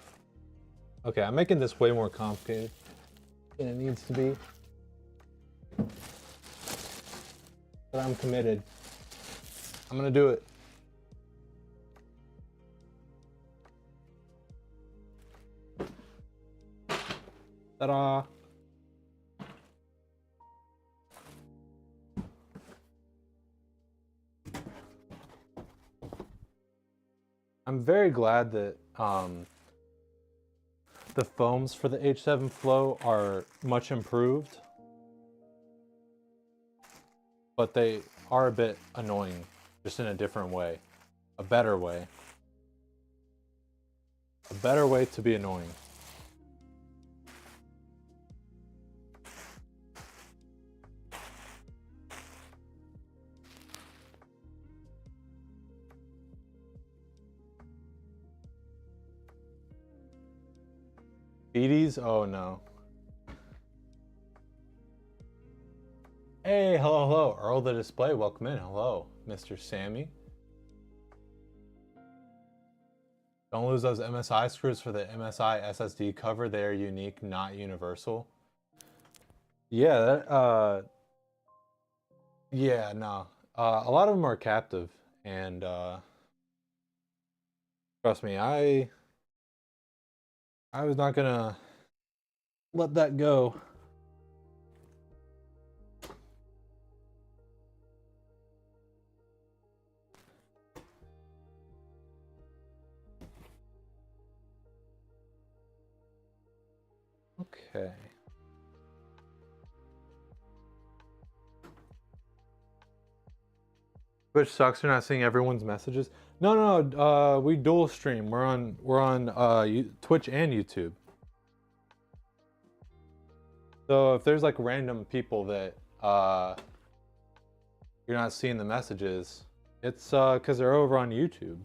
Okay, I'm making this way more complicated than it needs to be. But I'm committed. I'm gonna do it. Ta-da! I'm very glad that the foams for the H7 Flow are much improved, but they are a bit annoying, just in a different way, a better way to be annoying. Beaties? Oh no. Hey, hello. Earl the Display, welcome in. Hello, Mr. Sammy. Don't lose those MSI screws for the MSI SSD cover. They are unique, not universal. Yeah, yeah, no. A lot of them are captive, and trust me, I was not gonna let that go. Okay. Which sucks. You're not seeing everyone's messages. No, no, no. We dual stream. We're on Twitch and YouTube. So if there's like random people that you're not seeing the messages, it's because they're over on YouTube.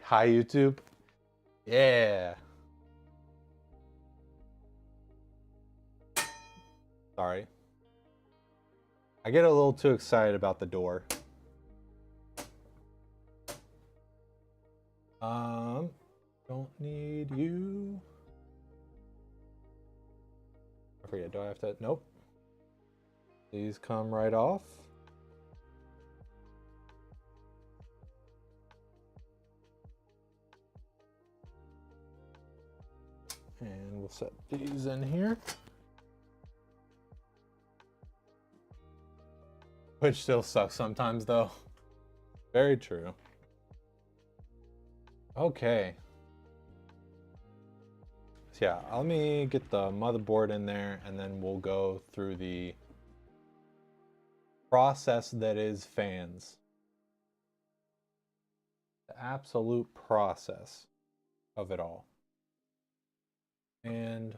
Hi YouTube. Yeah. Sorry. I get a little too excited about the door. Don't need you. I forget, do I have to? Nope. These come right off. And we'll set these in here. Which still sucks sometimes though. Very true. Okay. So yeah, let me get the motherboard in there and then we'll go through the process that is fans. The absolute process of it all. And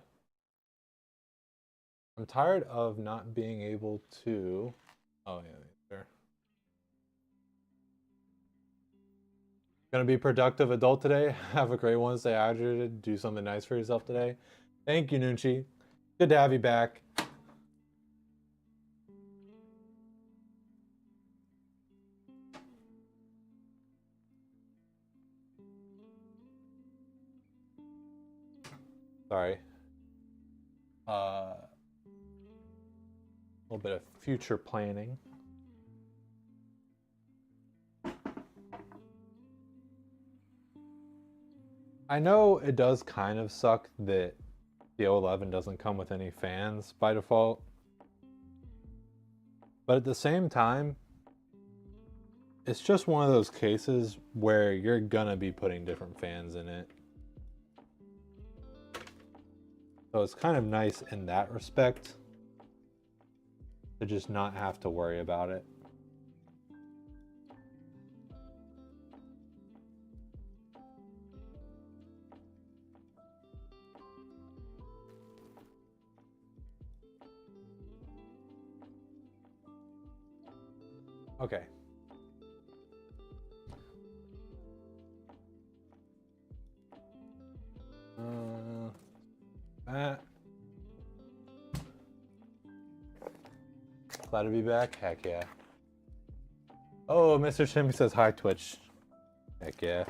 I'm tired of not being able to, oh yeah, there. Gonna be productive adult today. Have a great one. Stay hydrated. Do something nice for yourself today. Thank you, Nunchi. Good to have you back. Sorry. A little bit of future planning. I know it does kind of suck that the O11 doesn't come with any fans by default. But at the same time, it's just one of those cases where you're gonna be putting different fans in it. So it's kind of nice in that respect to just not have to worry about it. Okay. That. Glad to be back. Heck yeah. Oh, Mr. Shimmy says hi, Twitch. Heck yeah.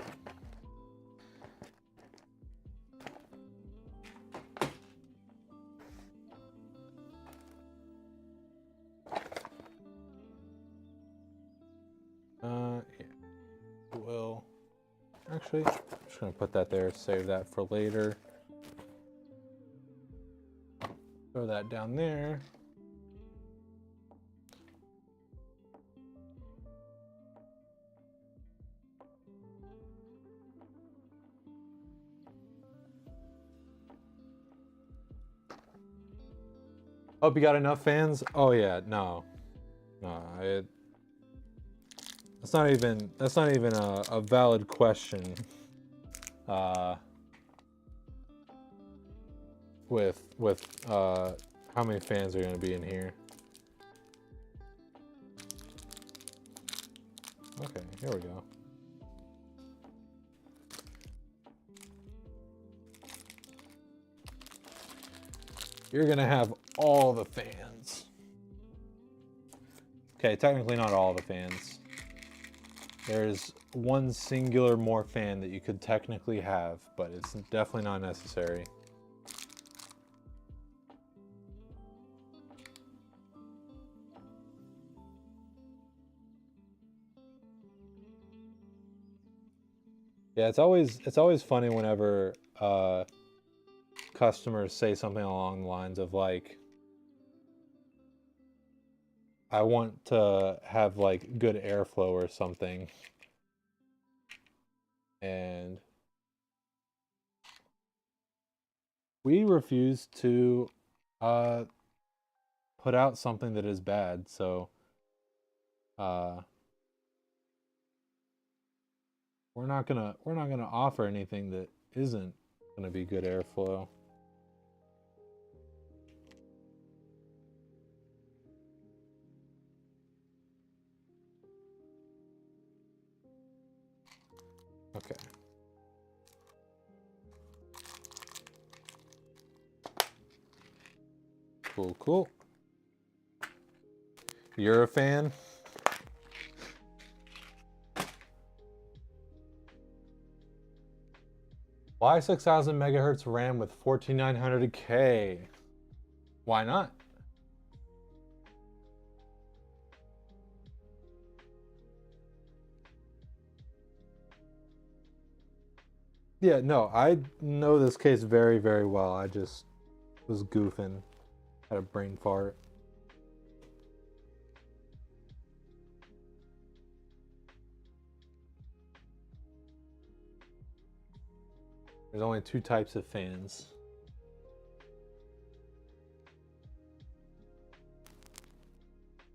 Yeah. Well, actually, I'm just gonna put that there, save that for later. Throw that down there. Hope you got enough fans. Oh yeah, no, that's not even a valid question. With how many fans are going to be in here? Okay, here we go. You're going to have all the fans. Okay, technically not all the fans. There's one singular more fan that you could technically have, but it's definitely not necessary. Yeah, it's always funny whenever customers say something along the lines of like, I want to have like good airflow or something. And We refuse to put out something that is bad, so uh we're not gonna offer anything that isn't gonna be good airflow. Okay. Cool, cool. You're a fan? Why 6000 megahertz RAM with 14900K? Why not? Yeah, no, I know this case very, very well. I just was goofing. Had a brain fart. There's only two types of fans.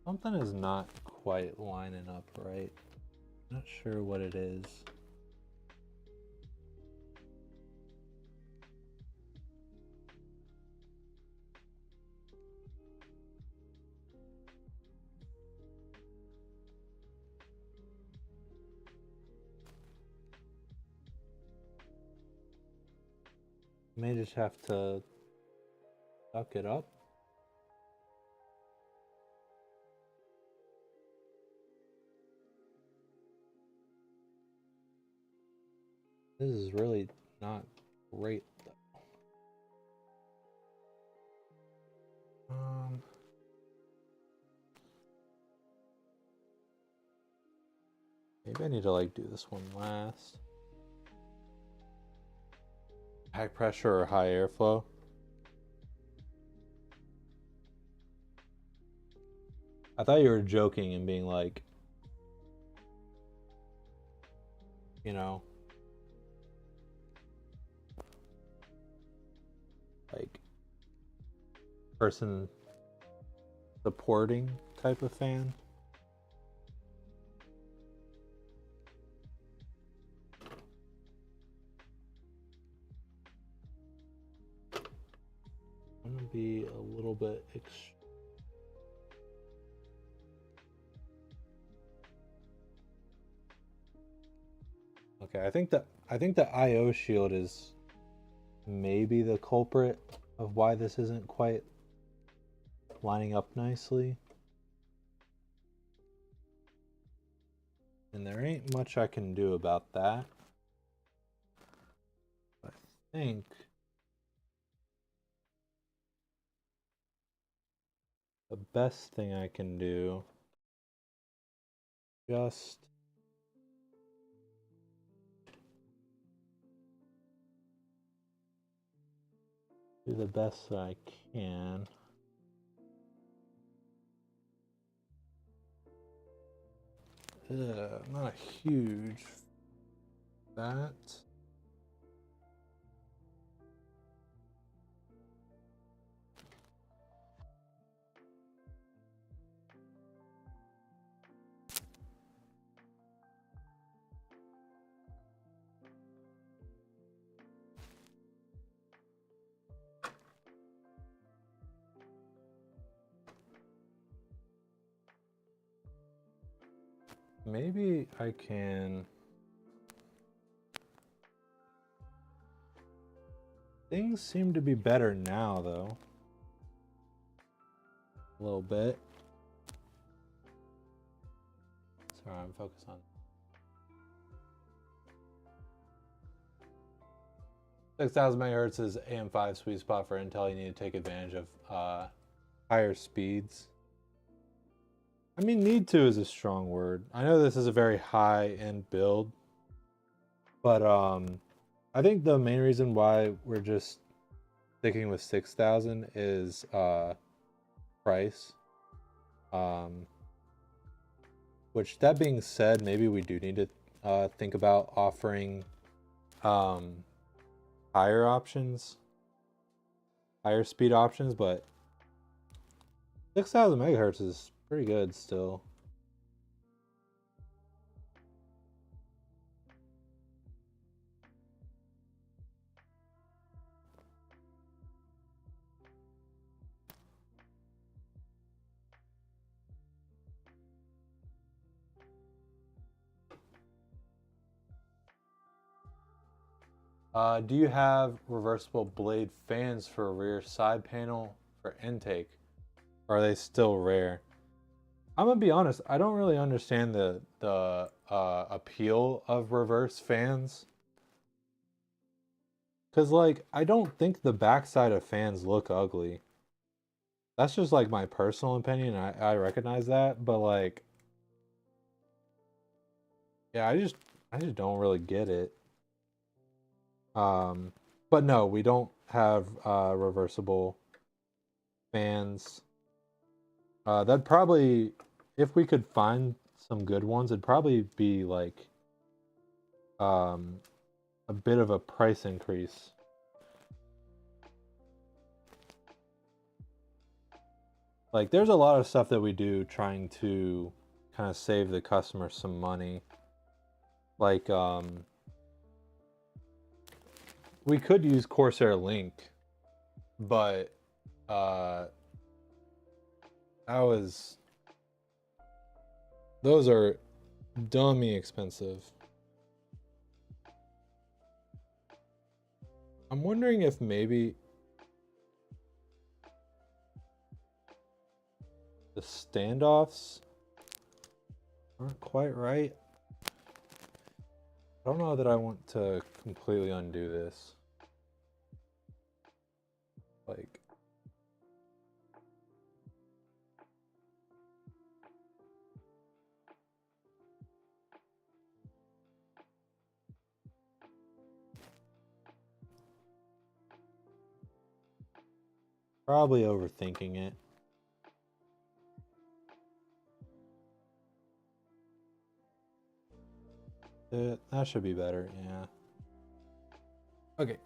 Something is not quite lining up right. Not sure what it is. May just have to suck it up. This is really not great though. Maybe I need to like do this one last. High pressure or high airflow? I thought you were joking and being like, you know, like person supporting type of fan. I'm gonna be a little bit okay, I think the IO shield is maybe the culprit of why this isn't quite lining up nicely. And there ain't much I can do about that. I think the best thing I can do, just do the best that I can. Not a huge that. Maybe I can. Things seem to be better now, though. A little bit. Sorry, I'm focused on. 6000 megahertz is AM5 sweet spot for Intel. You need to take advantage of higher speeds. I mean, need to is a strong word. I know this is a very high-end build, but I think the main reason why we're just sticking with 6000 is price. Which, that being said, maybe we do need to think about offering higher options. higher speed options, but 6,000 megahertz is pretty good still. Do you have reversible blade fans for a rear side panel for intake? Or are they still rare? I'm gonna be honest, I don't really understand the appeal of reverse fans. Cause like I don't think the backside of fans look ugly. That's just like my personal opinion. I recognize that, but like yeah, I just don't really get it. Um, but no, we don't have reversible fans. That'd probably, if we could find some good ones, it'd probably be like um, a bit of a price increase. Like, there's a lot of stuff that we do trying to kind of save the customer some money. Like, we could use Corsair Link, but that was, those are dummy expensive. I'm wondering if maybe the standoffs aren't quite right. I don't know that I want to completely undo this. Like, probably overthinking it. That should be better, yeah. Okay.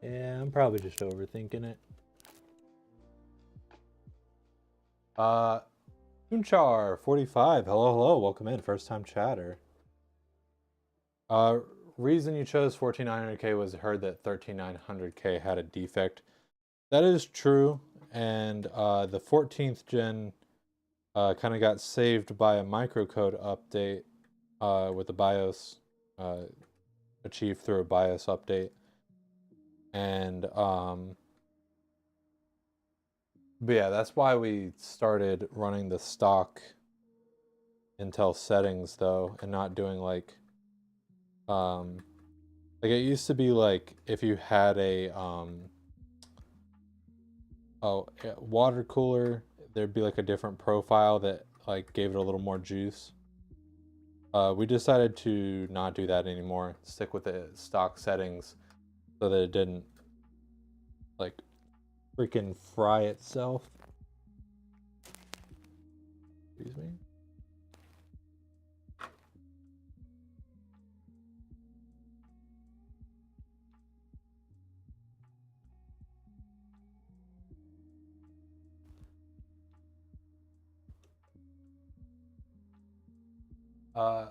Yeah, I'm probably just overthinking it. Toonchar 45. Hello, welcome in. First time chatter. Reason you chose 14900K was heard that 13900K had a defect. That is true, and the 14th gen kind of got saved by a microcode update with the BIOS achieved through a BIOS update. And but yeah, that's why we started running the stock Intel settings though, and not doing like it used to be like if you had a water cooler, there'd be like a different profile that like gave it a little more juice. We decided to not do that anymore. Stick with the stock settings so that it didn't like freaking fry itself. Excuse me. Oh.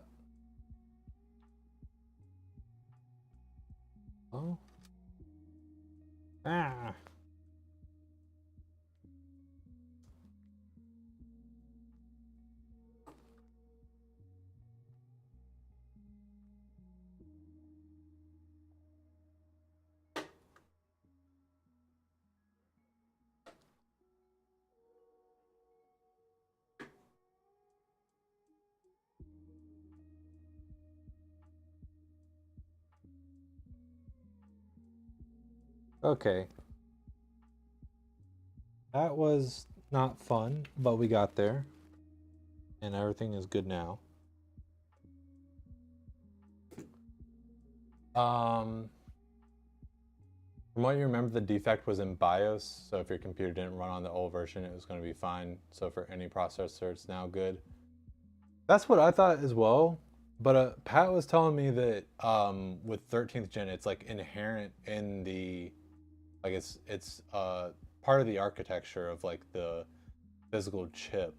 Ah. Okay. That was not fun, but we got there. And everything is good now. Um From what you remember, the defect was in BIOS, so if your computer didn't run on the old version, it was going to be fine. So for any processor, it's now good. That's what I thought as well. But Pat was telling me that with 13th gen, it's like inherent in the, like it's part of the architecture of like the physical chip.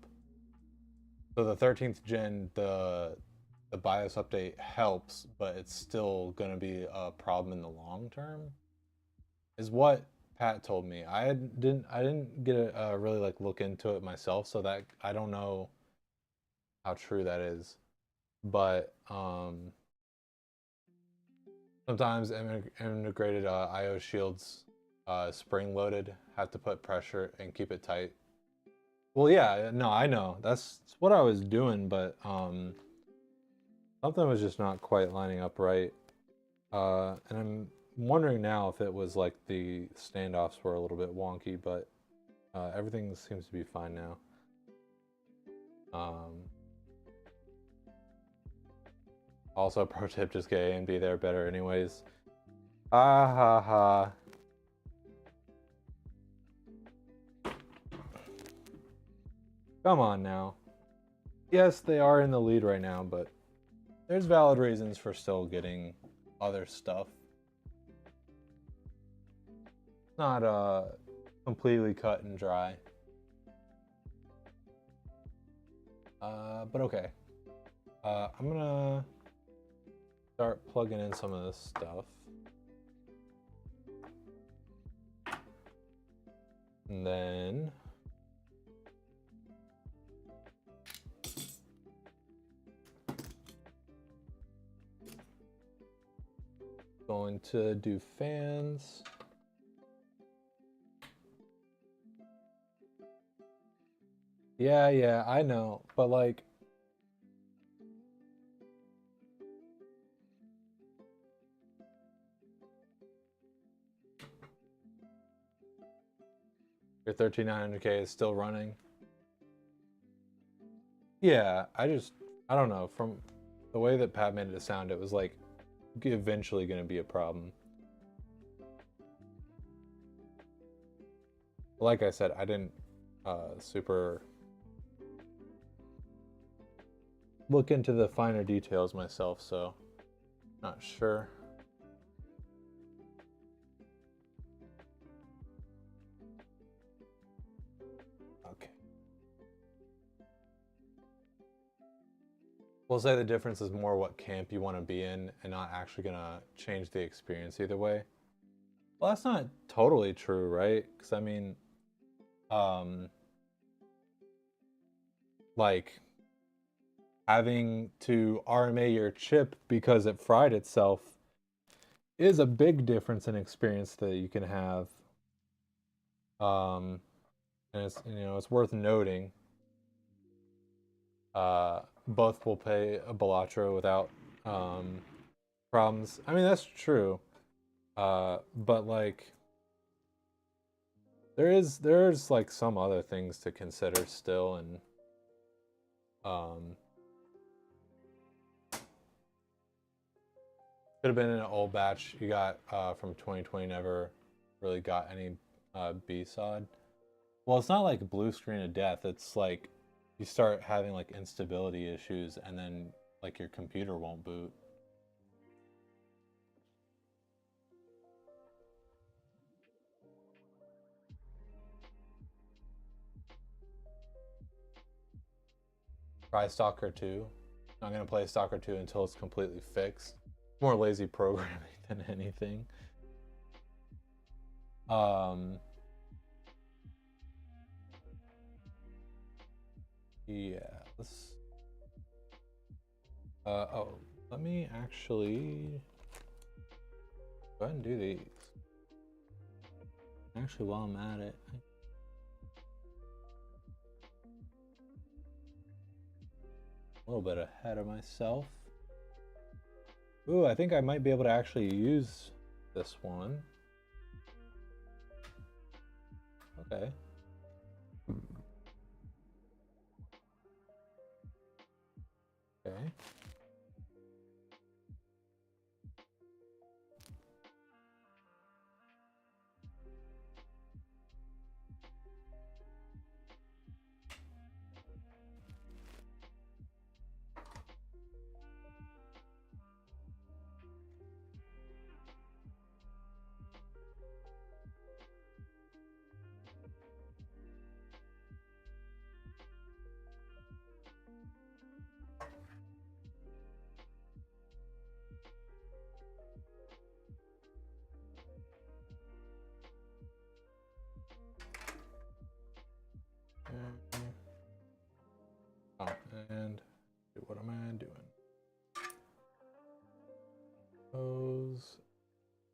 So the 13th gen, the BIOS update helps, but it's still gonna be a problem in the long term, is what Pat told me. I didn't get a really like look into it myself, so that I don't know how true that is. But sometimes integrated IO shields, spring loaded, have to put pressure and keep it tight. Well, yeah, no, I know. That's what I was doing, but something was just not quite lining up right. And I'm wondering now if it was like the standoffs were a little bit wonky, but everything seems to be fine now. Also, pro tip, just get A and B there better anyways. Ah ha ha. Come on now. Yes, they are in the lead right now, but there's valid reasons for still getting other stuff. It's not completely cut and dry. But okay. I'm gonna start plugging in some of this stuff. And then going to do fans. Yeah, I know, but like your 13900K is still running. Yeah, I don't know, from the way that Pat made it sound, it was like eventually going to be a problem. Like I said, I didn't super look into the finer details myself, so not sure. Okay. We'll say the difference is more what camp you want to be in and not actually going to change the experience either way. Well, that's not totally true, right? Because I mean, like having to RMA your chip because it fried itself is a big difference in experience that you can have. And it's, you know, it's worth noting. Both will pay a Balatro without problems. I mean, that's true. But like there's like some other things to consider still, and could have been an old batch you got from 2020, never really got any B-SOD. Well, it's not like blue screen of death. It's like you start having like instability issues and then like your computer won't boot. Try Stalker 2. I'm gonna play Stalker 2 until it's completely fixed. More lazy programming than anything. Yeah, let's oh, let me actually go ahead and do these. Actually, while I'm at it, a little bit ahead of myself. Ooh, I think I might be able to actually use this one. Okay. Okay.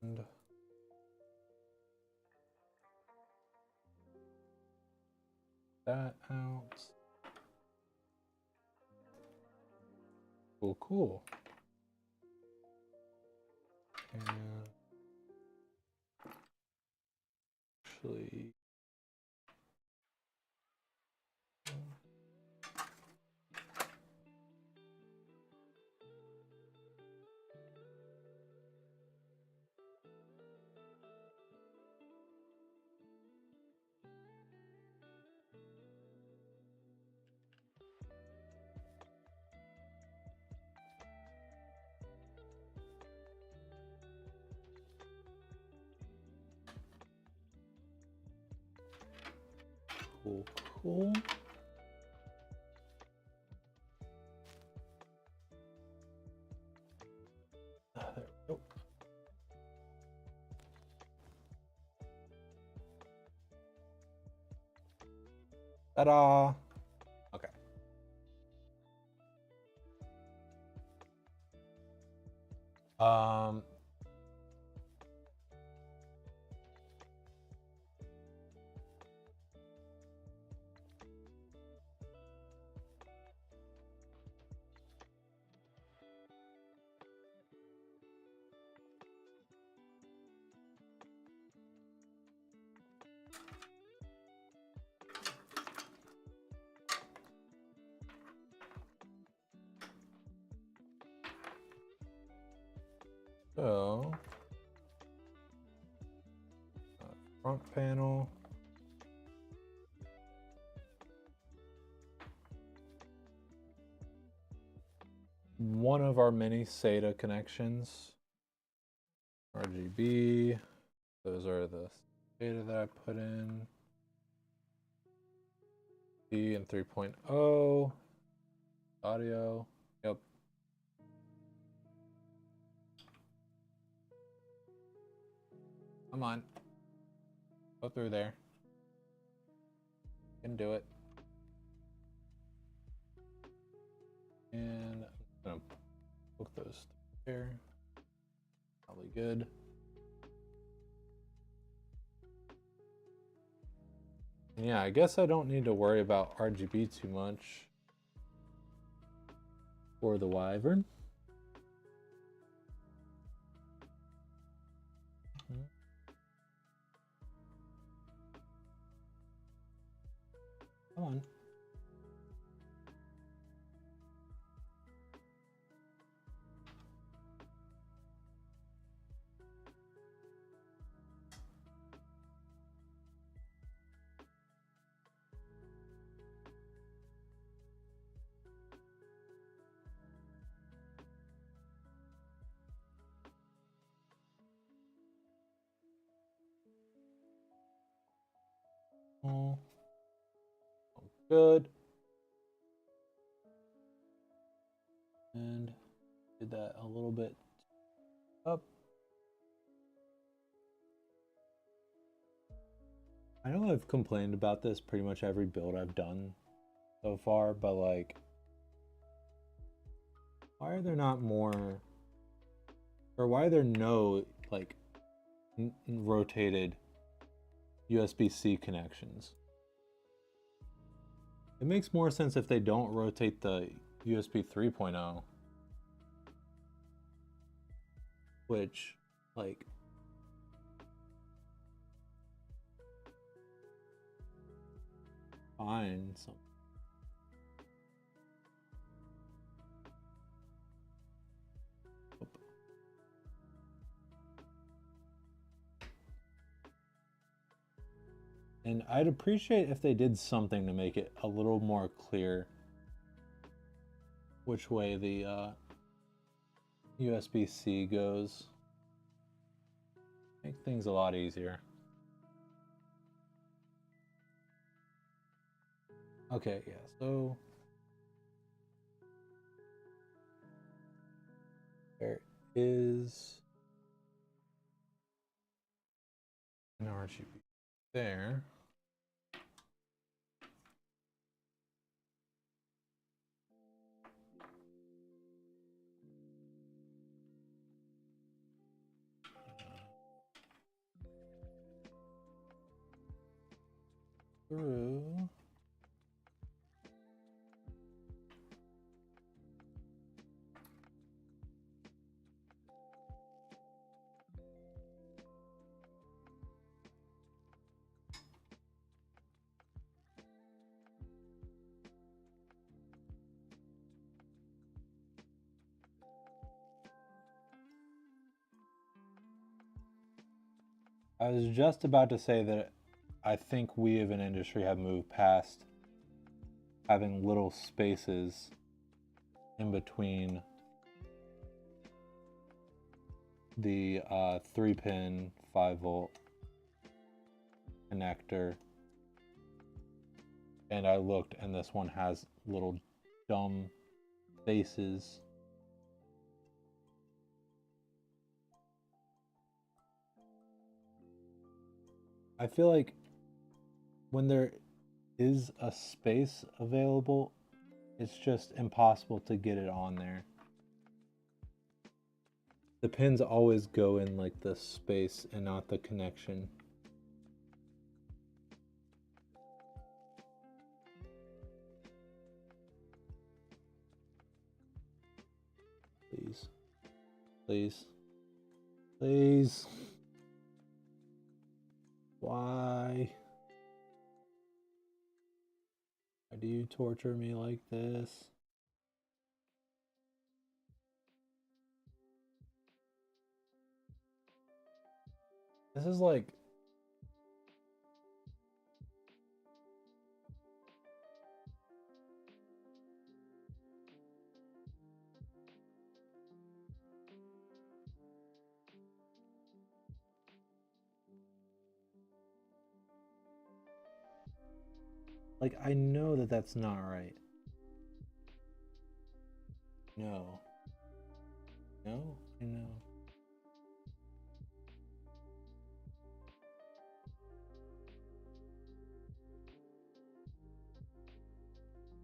And that out. Cool, cool. And actually, cool, cool. There we go. Ta-da! Okay. So, front panel. One of our many SATA connections. RGB. Those are the SATA that I put in. D and 3.0. Audio. Yep. Come on. Go through there. You can do it. And I'm gonna hook those there. Probably good. And yeah, I guess I don't need to worry about RGB too much for the Wyvern. Come on. Oh, good. And did that a little bit up. I know I've complained about this pretty much every build I've done so far, but like, why are there not more, or why are there no like rotated USB-C connections? It makes more sense if they don't rotate the USB 3.0, which like fine. So and I'd appreciate if they did something to make it a little more clear which way the USB-C goes. Make things a lot easier. Okay, yeah, so there is an RGB there. through. I was just about to say that I think we as an industry have moved past having little spaces in between the 3-pin 5-volt connector, and I looked and this one has little dumb faces. I feel like when there is a space available, it's just impossible to get it on there. The pins always go in like the space and not the connection. Please. Please. Please. Why? Why do you torture me like this? This is like... Like, I know that that's not right. No. No, I know.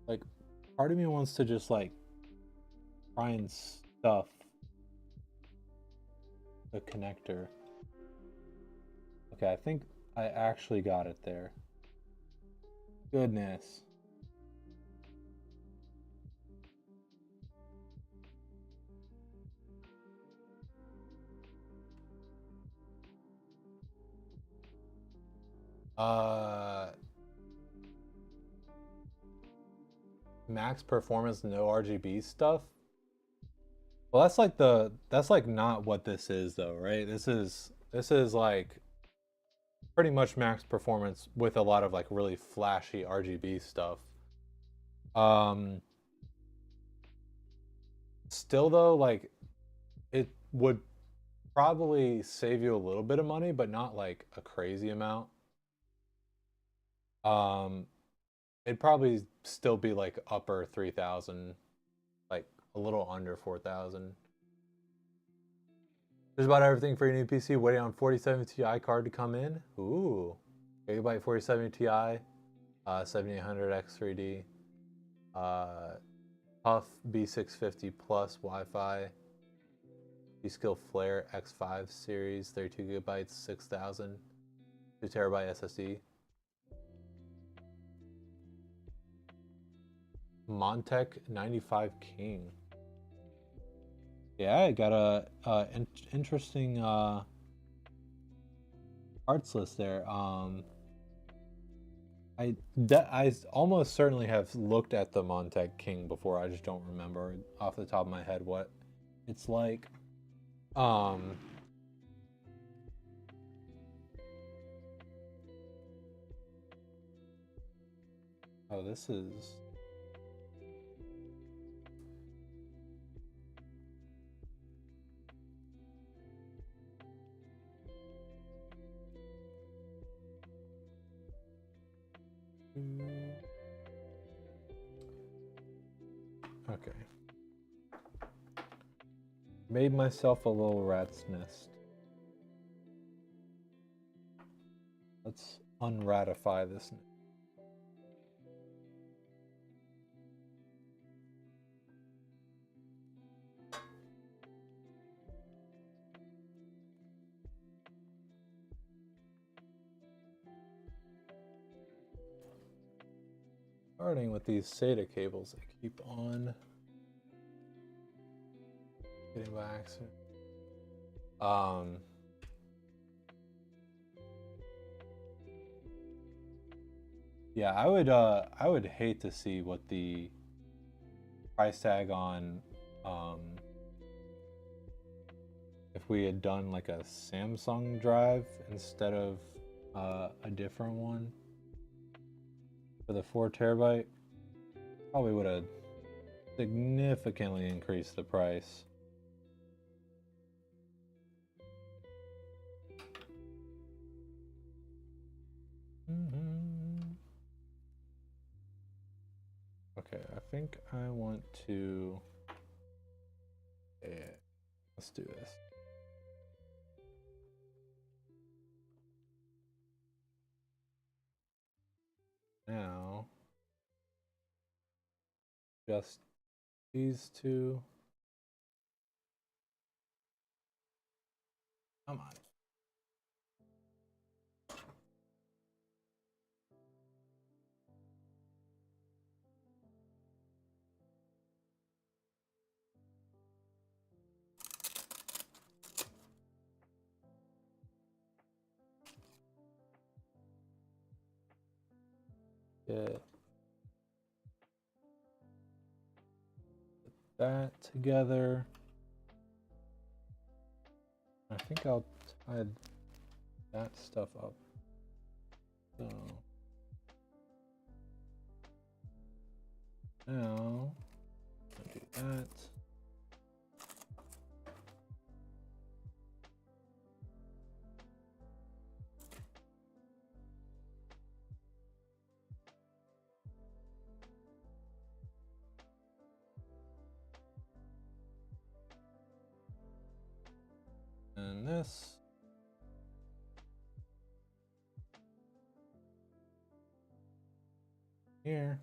Like, part of me wants to just, like, try and stuff the connector. Okay, I think I actually got it there. Goodness. Max performance, no RGB stuff. Well, that's like not what this is though, right? This is like pretty much max performance with a lot of like really flashy RGB stuff. Still though, like it would probably save you a little bit of money, but not like a crazy amount. It'd probably still be like upper 3,000, like a little under 4,000. There's about everything for your new PC. Waiting on 4070 Ti card to come in. Ooh, Gigabyte 4070 Ti, 7800 X3D, Puff B650 Plus Wi-Fi, G-Skill Flare X5 series, 32 gigabytes, 6,000, 2 terabyte SSD. Montech 95 King. Yeah, I got a interesting parts list there. I almost certainly have looked at the Montech King before. I just don't remember off the top of my head what it's like. Oh, this is... Okay. Made myself a little rat's nest. Let's unratify this. Starting with these SATA cables that keep on getting by accident. Yeah, I would hate to see what the price tag on if we had done like a Samsung drive instead of a different one for the 4 terabyte. Probably would have significantly increased the price. Okay, I think I want to. Yeah, let's do this. Now, just these two. Come on. Get that together. I think I'll tie that stuff up. So now I'll do that. And this. Here.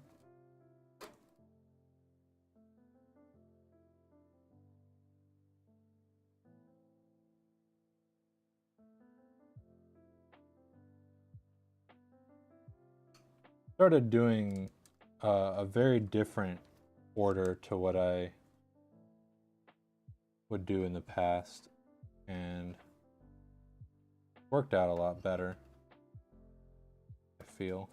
Started doing a very different order to what I would do in the past, and worked out a lot better, I feel.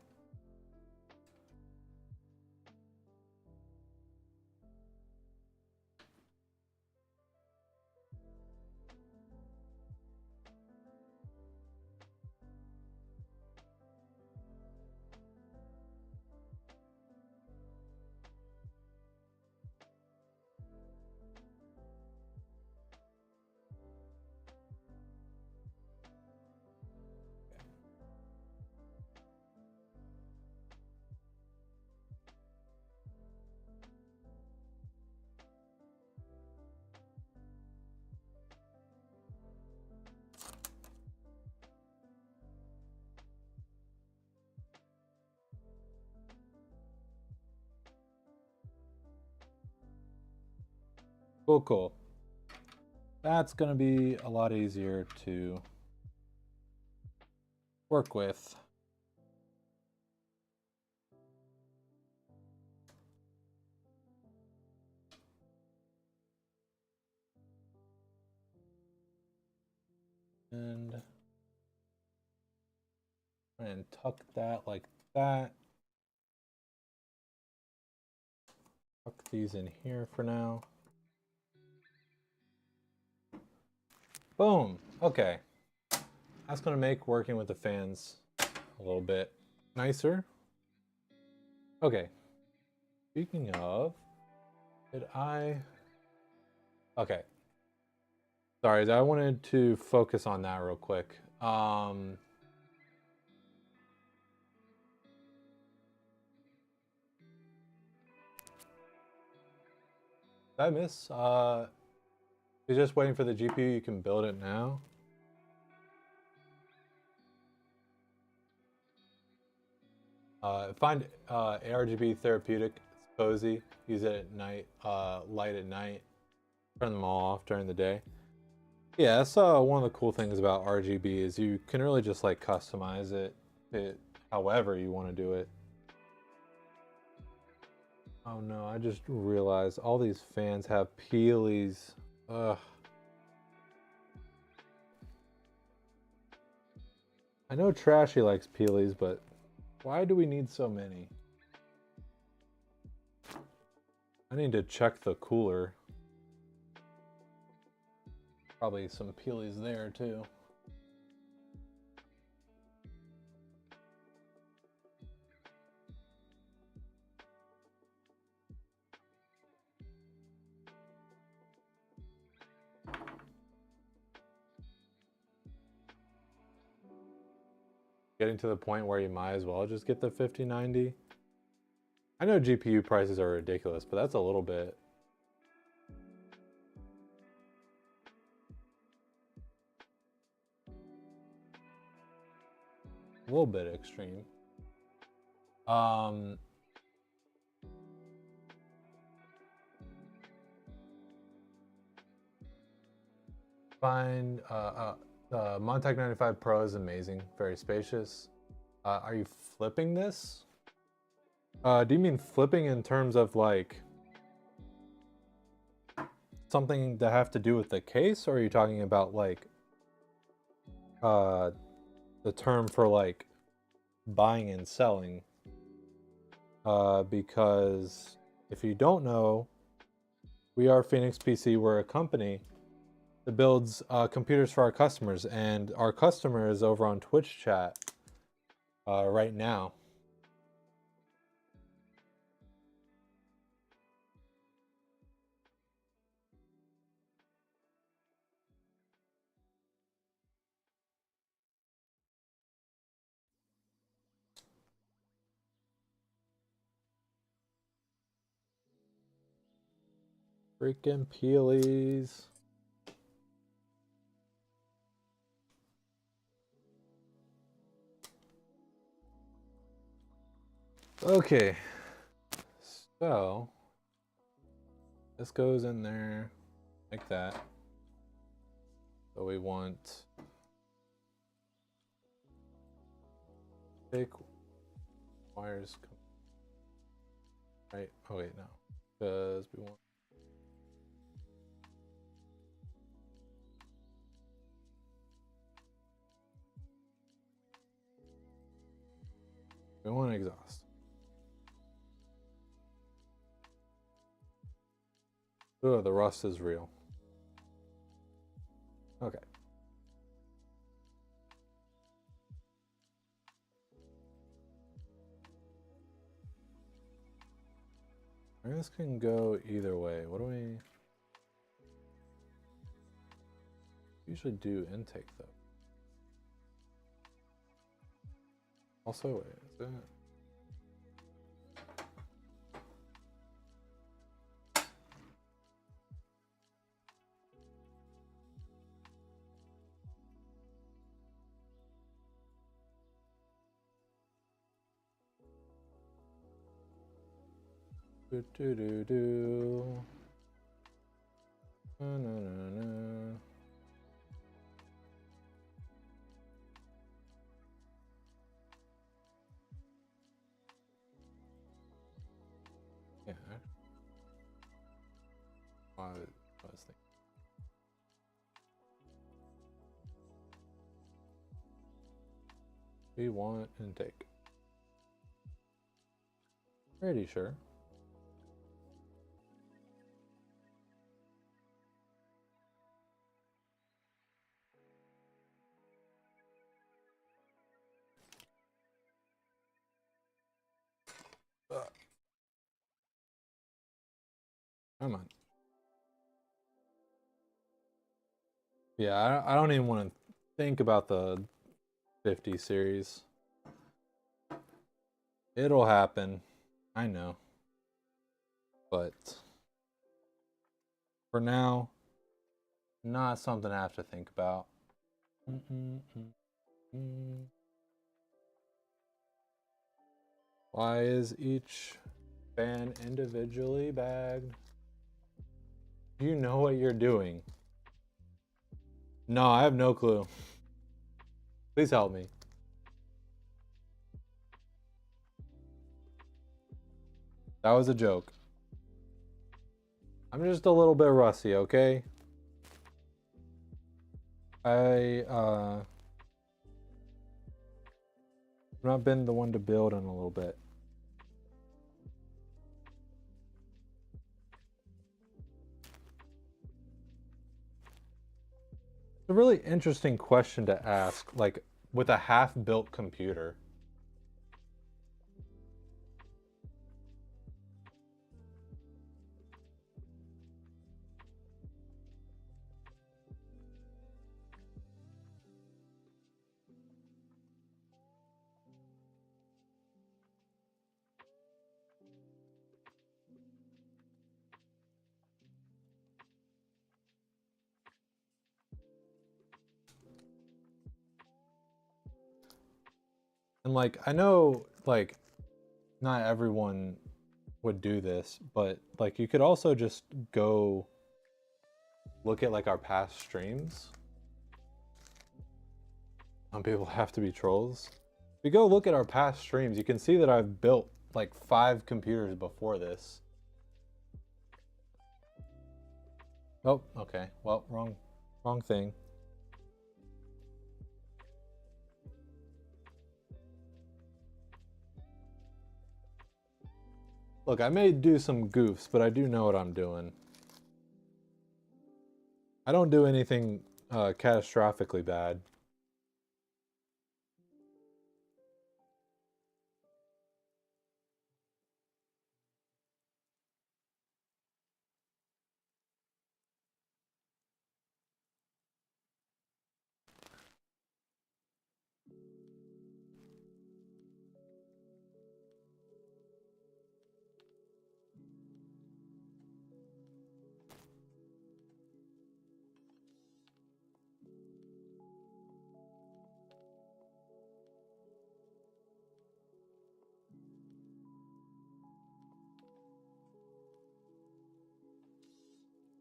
Cool, cool. That's gonna be a lot easier to work with. And tuck that like that. Tuck these in here for now. Boom. Okay. That's going to make working with the fans a little bit nicer. Okay. Speaking of, did I... Okay. Sorry, I wanted to focus on that real quick. Did I miss? You're just waiting for the GPU, you can build it now. Find ARGB therapeutic. It's cozy. Use it at night, light at night. Turn them all off during the day. Yeah, that's one of the cool things about RGB is you can really just like customize it however you want to do it. Oh no, I just realized all these fans have peelies. Ugh. I know Trashy likes peelies, but why do we need so many? I need to check the cooler. Probably some peelies there too. Getting to the point where you might as well just get the 5090. I know GPU prices are ridiculous, but that's a little bit. A little bit extreme. Find the Montec 95 Pro is amazing, very spacious. Are you flipping this? Do you mean flipping in terms of like something that have to do with the case, or are you talking about like the term for like buying and selling? Because if you don't know, we are Phoenix PC. We're a company that builds computers for our customers, and our customer is over on Twitch chat right now. Freaking peelies. Okay, so this goes in there like that. So we want thick wires, right? Oh wait, no, because we want exhaust. Oh, the rust is real. Okay. This can go either way. What do we usually do intake though? Also, wait, is that? Do do do do. No no no no. Yeah. I was thinking. We want intake. Pretty sure. Come on. Yeah, I don't even want to think about the 50 series. It'll happen. I know. But for now, not something I have to think about. Why is each fan individually bagged? Do you know what you're doing? No, I have no clue. Please help me. That was a joke. I'm just a little bit rusty, okay? I've not been the one to build in a little bit. It's a really interesting question to ask, like with a half-built computer. And like, I know like not everyone would do this, but like you could also just go look at like our past streams. Some people have to be trolls. If you go look at our past streams, you can see that I've built like 5 computers before this. Oh, okay. Well, wrong thing. Look, I may do some goofs, but I do know what I'm doing. I don't do anything catastrophically bad.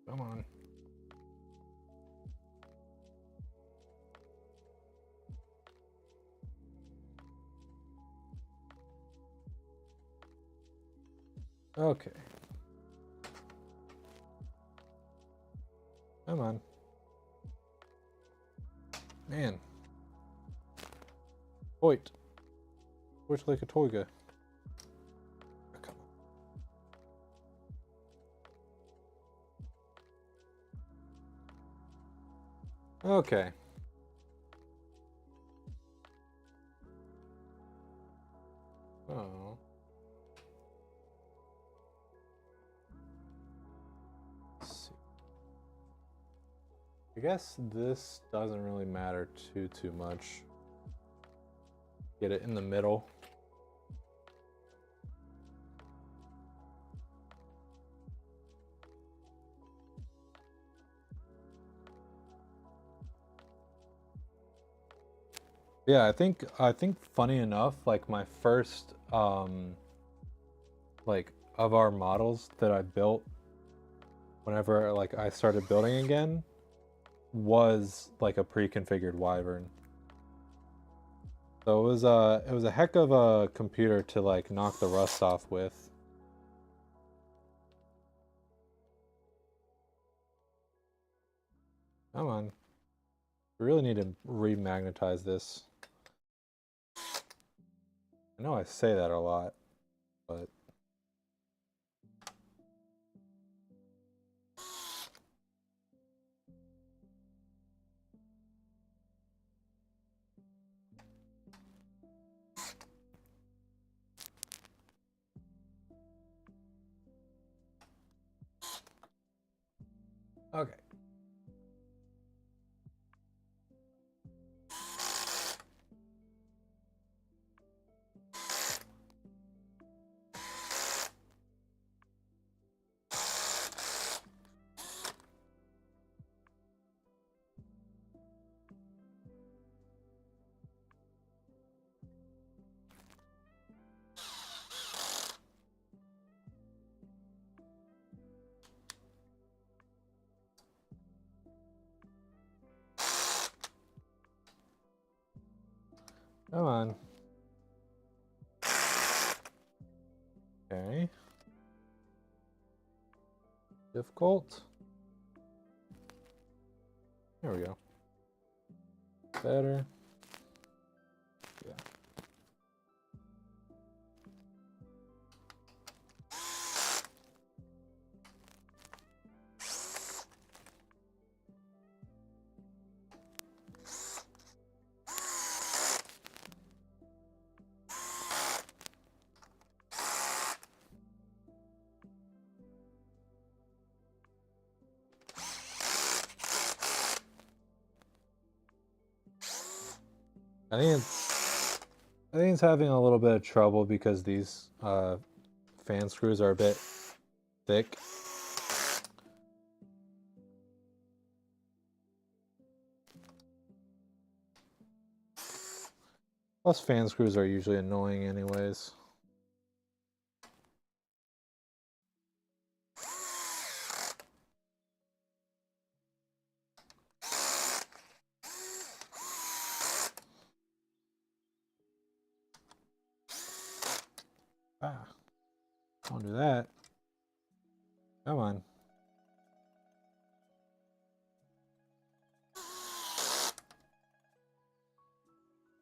Come on. Okay. Come on. Man. Hoyt. Which like a toiga. Come on. Okay. Oh. Let's see. I guess this doesn't really matter too much. Get it in the middle. Yeah, I think funny enough, like my first like of our models that I built whenever like I started building again was like a pre-configured Wyvern. So it was a heck of a computer to like knock the rust off with. Come on. We really need to remagnetize this. I know I say that a lot, but okay. Come on. Okay. difficult. There we go. Better. Yeah. I think it's having a little bit of trouble because these fan screws are a bit thick. Plus fan screws are usually annoying anyways. Ah, don't do that. Come on.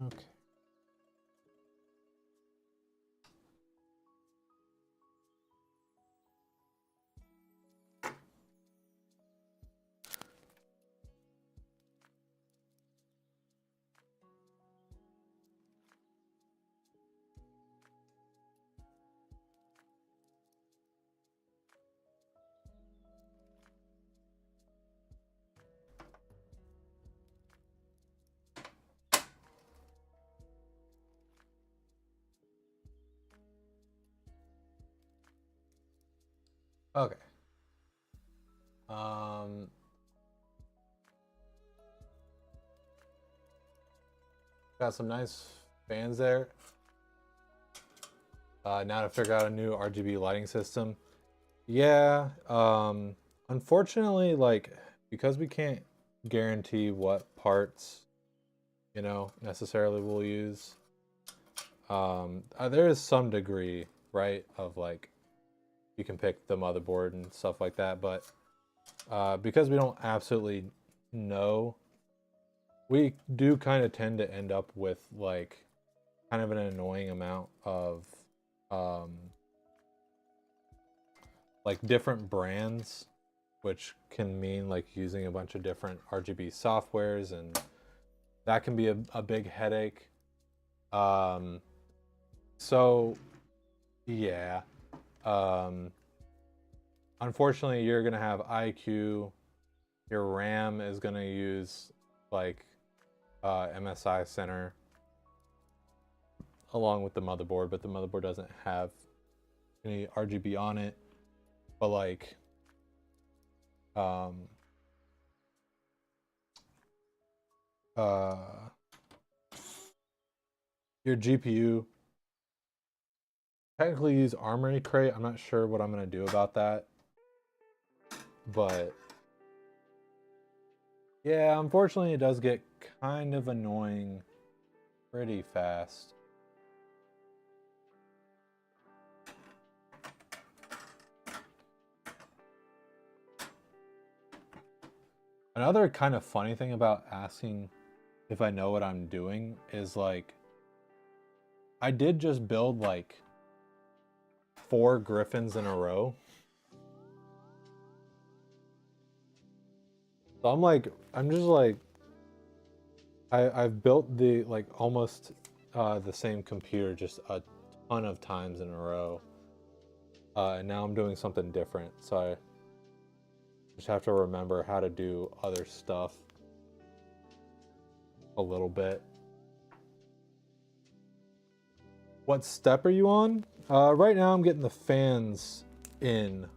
Okay. Okay. Got some nice fans there. Now to figure out a new RGB lighting system. Yeah, unfortunately, like, because we can't guarantee what parts, you know, necessarily we'll use, there is some degree, right, of like, you can pick the motherboard and stuff like that, but because we don't absolutely know, we do kind of tend to end up with like kind of an annoying amount of like different brands, which can mean like using a bunch of different RGB softwares, and that can be a big headache. So yeah, unfortunately you're gonna have IQ, your RAM is gonna use like MSI Center along with the motherboard, but the motherboard doesn't have any RGB on it. But like your GPU technically use Armory Crate. I'm not sure what I'm gonna do about that, but yeah, unfortunately it does get kind of annoying pretty fast. Another kind of funny thing about asking if I know what I'm doing is like, I did just build like 4 Griffins in a row. So I'm just like, I've built the like almost the same computer just a ton of times in a row. And now I'm doing something different. So I just have to remember how to do other stuff a little bit. What step are you on? Right now I'm getting the fans in.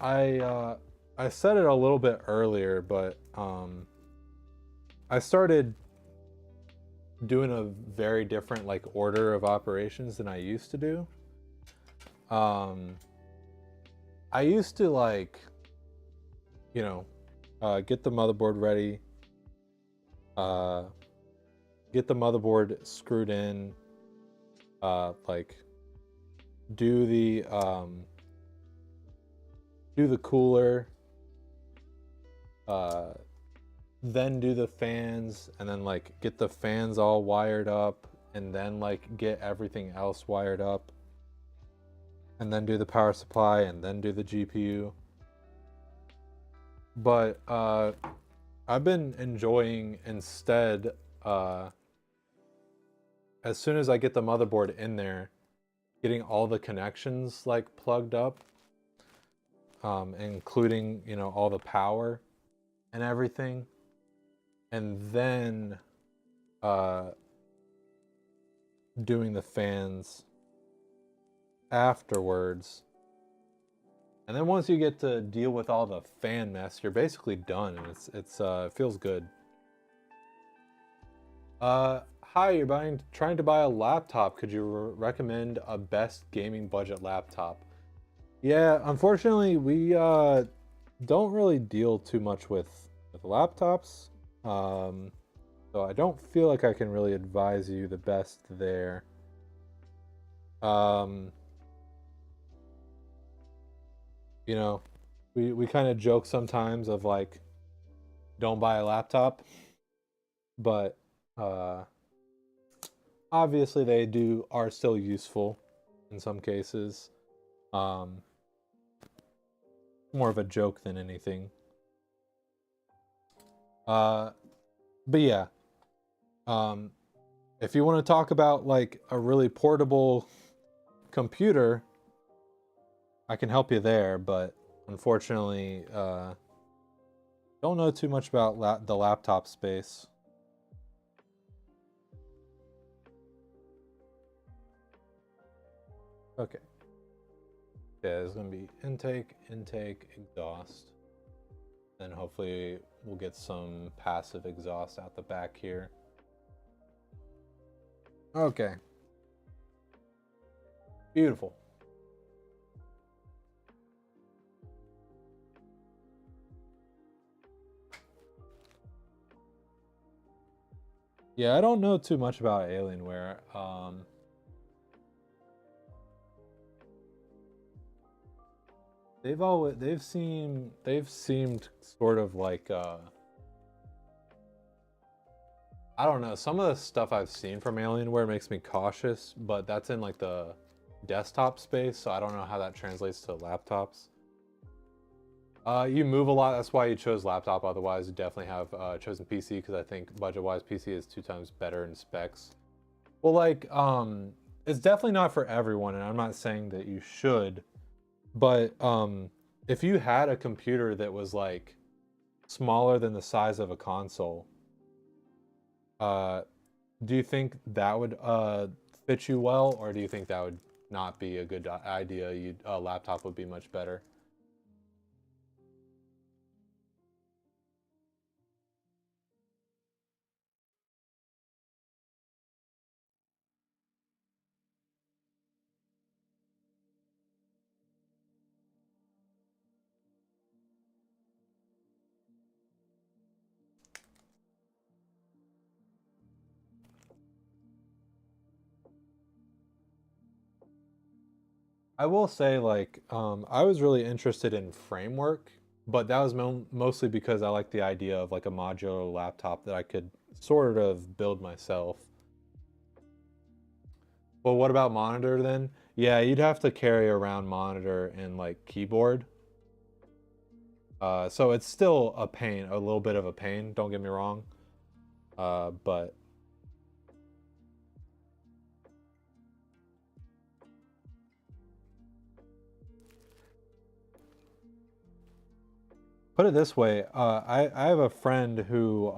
I said it a little bit earlier, but I started doing a very different like order of operations than I used to do. I used to like, you know, get the motherboard ready, get the motherboard screwed in, like do the cooler, then do the fans, and then like get the fans all wired up, and then like get everything else wired up, and then do the power supply, and then do the GPU. But I've been enjoying instead, as soon as I get the motherboard in there, getting all the connections like plugged up, including, you know, all the power and everything, and then doing the fans afterwards. And then once you get to deal with all the fan mess, you're basically done, and it feels good. Hi, you're trying to buy a laptop. Could you recommend a best gaming budget laptop? Yeah, unfortunately, we don't really deal too much with laptops. So I don't feel like I can really advise you the best there. You know, we kind of joke sometimes of like, don't buy a laptop, but obviously they are still useful in some cases. More of a joke than anything. But yeah, if you want to talk about like a really portable computer, I can help you there, but unfortunately, don't know too much about the laptop space. Okay. Yeah, there's gonna be intake, exhaust. Then hopefully we'll get some passive exhaust out the back here. Okay. Beautiful. Yeah, I don't know too much about Alienware. They've seemed sort of like I don't know, some of the stuff I've seen from Alienware makes me cautious, but that's in like the desktop space, so I don't know how that translates to laptops. You move a lot, that's why you chose laptop, otherwise you definitely have chosen PC, because I think budget-wise PC is 2 times better in specs. Well, like, it's definitely not for everyone, and I'm not saying that you should, but if you had a computer that was like smaller than the size of a console, do you think that would fit you well, or do you think that would not be a good idea? A laptop would be much better. I will say, like, I was really interested in framework, but that was mostly because I like the idea of like a modular laptop that I could sort of build myself. Well, what about monitor then? Yeah, you'd have to carry around monitor and like keyboard. So it's still a pain, a little bit of a pain, don't get me wrong. But put it this way, I have a friend who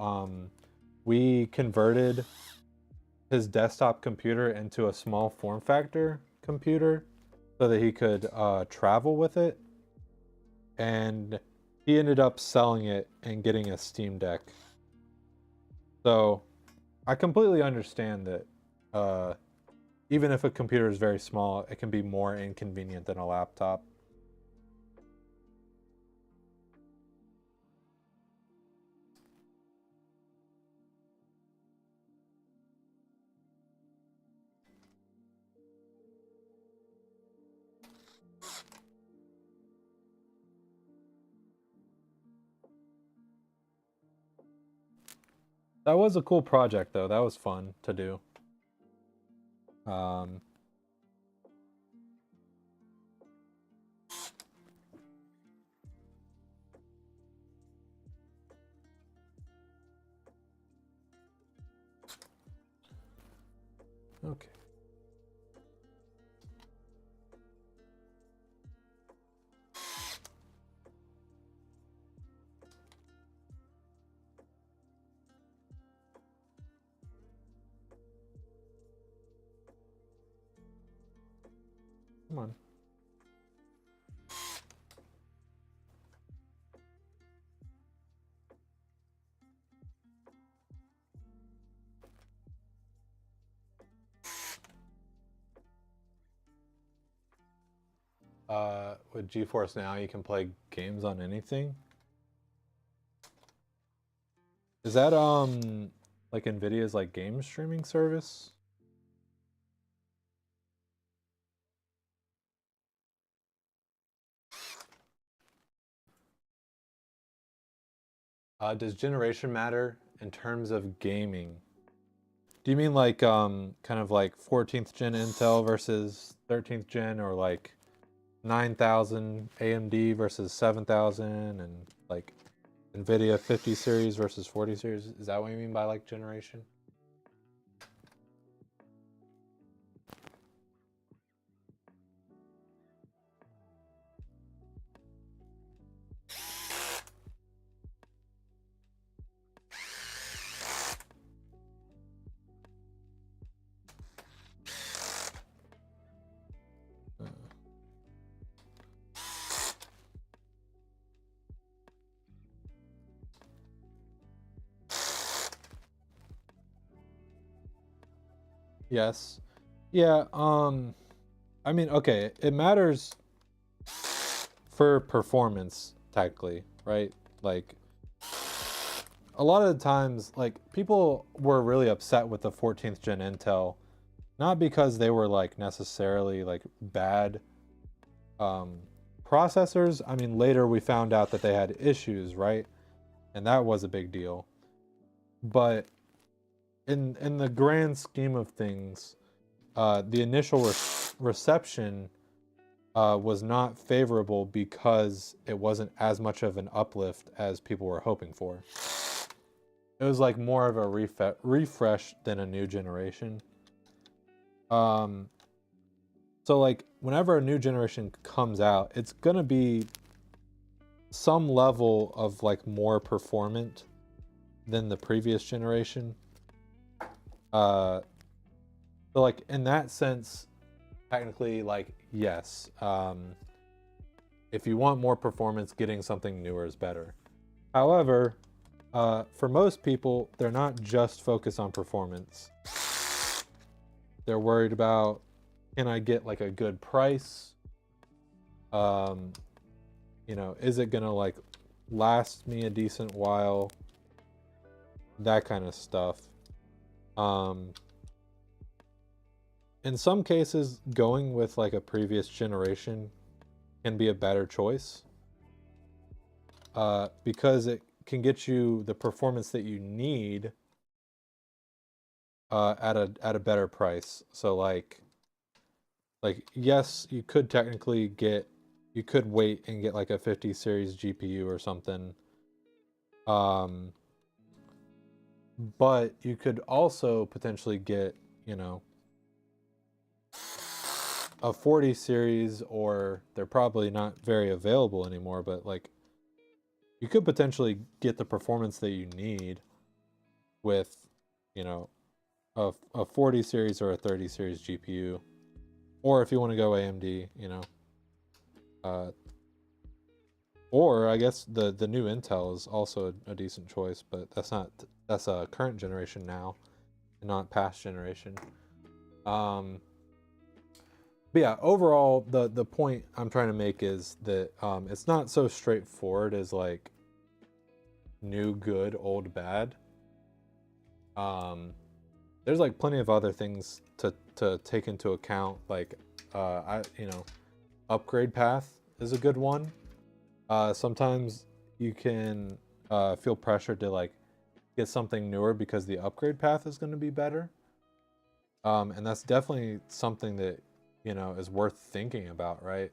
we converted his desktop computer into a small form factor computer so that he could travel with it, and he ended up selling it and getting a Steam Deck. So I completely understand that even if a computer is very small, it can be more inconvenient than a laptop. That was a cool project though. That was fun to do. Okay. Come on. With GeForce Now, you can play games on anything. Is that like Nvidia's like game streaming service? Does generation matter in terms of gaming? Do you mean like kind of like 14th gen Intel versus 13th gen, or like 9000 AMD versus 7000, and like Nvidia 50 series versus 40 series? Is that what you mean by like generation? Yes. Yeah, I mean, okay, it matters for performance technically, right? Like a lot of the times, like people were really upset with the 14th gen Intel, not because they were like necessarily like bad processors. I mean, later we found out that they had issues, right? And that was a big deal. But in the grand scheme of things, the initial reception was not favorable because it wasn't as much of an uplift as people were hoping for. It was like more of a refresh than a new generation. So like whenever a new generation comes out, it's gonna be some level of like more performant than the previous generation. So like in that sense, technically, like yes, if you want more performance, getting something newer is better. However, for most people, they're not just focused on performance. They're worried about, can I get like a good price? You know, is it gonna like last me a decent while? That kind of stuff. In some cases, going with like a previous generation can be a better choice, because it can get you the performance that you need at a better price. So like yes, you could technically get, you could wait and get like a 50 series GPU or something. But you could also potentially get, you know, a 40 series, or they're probably not very available anymore, but like you could potentially get the performance that you need with, you know, a 40 series or a 30 series GPU. Or if you want to go AMD, you know, or I guess the new Intel is also a decent choice, but that's a current generation now, and not past generation. But yeah, overall, the point I'm trying to make is that it's not so straightforward as like new good, old bad. There's like plenty of other things to take into account, like upgrade path is a good one. Sometimes you can feel pressured to like get something newer because the upgrade path is going to be better. And that's definitely something that, you know, is worth thinking about, right?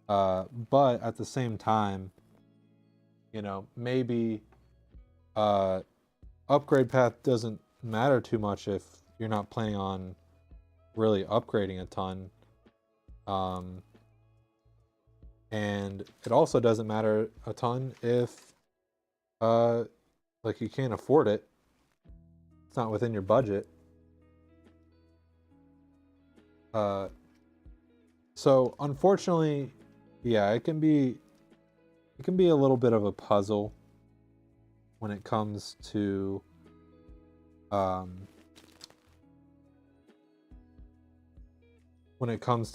But at the same time, you know, maybe upgrade path doesn't matter too much if you're not planning on really upgrading a ton. And it also doesn't matter a ton if like you can't afford it. It's not within your budget. So unfortunately, yeah, it can be a little bit of a puzzle when it comes to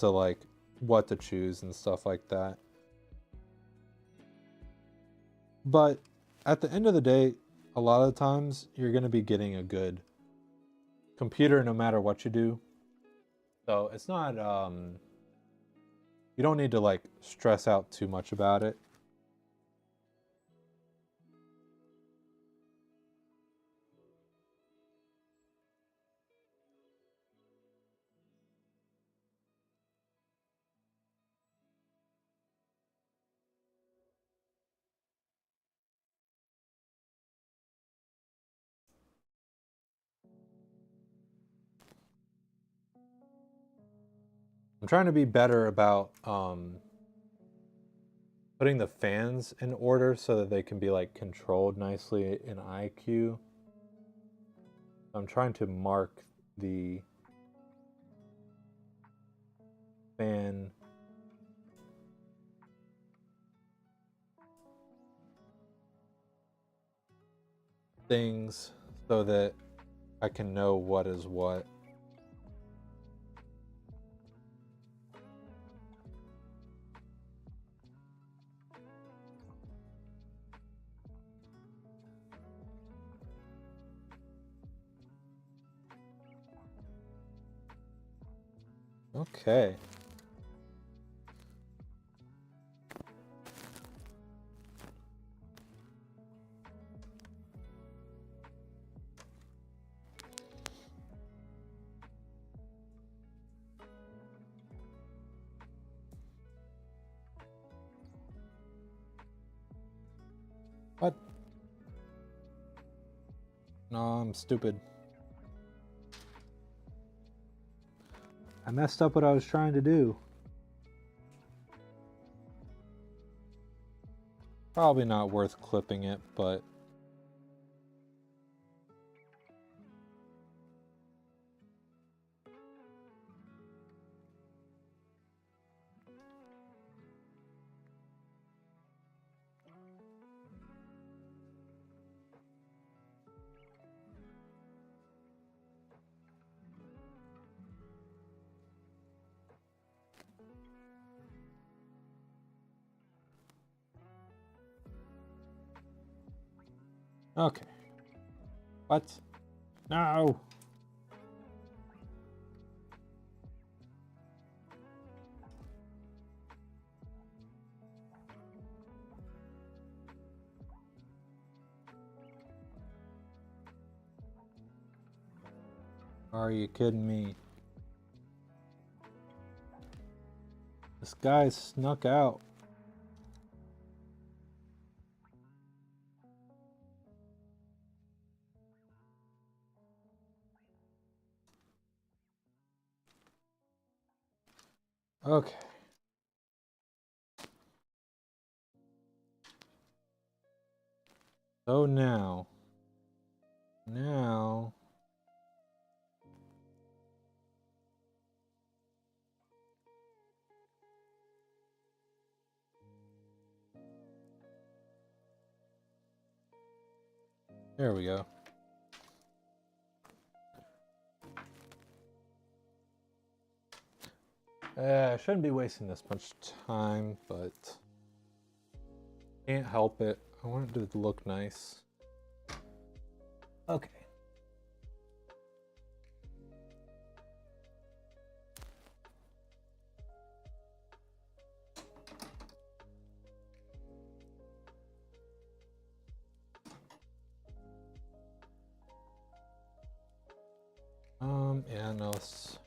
like what to choose and stuff like that. But at the end of the day, a lot of the times you're going to be getting a good computer no matter what you do. So it's not you don't need to like stress out too much about it. I'm trying to be better about putting the fans in order so that they can be like controlled nicely in IQ. I'm trying to mark the fan things so that I can know what is what. Okay. What? No, I'm stupid. I messed up what I was trying to do. Probably not worth clipping it, but okay. What? No. Are you kidding me? This guy snuck out. Okay. So now. There we go. I shouldn't be wasting this much time, but can't help it. I want it to look nice. Okay. Yeah, no, let's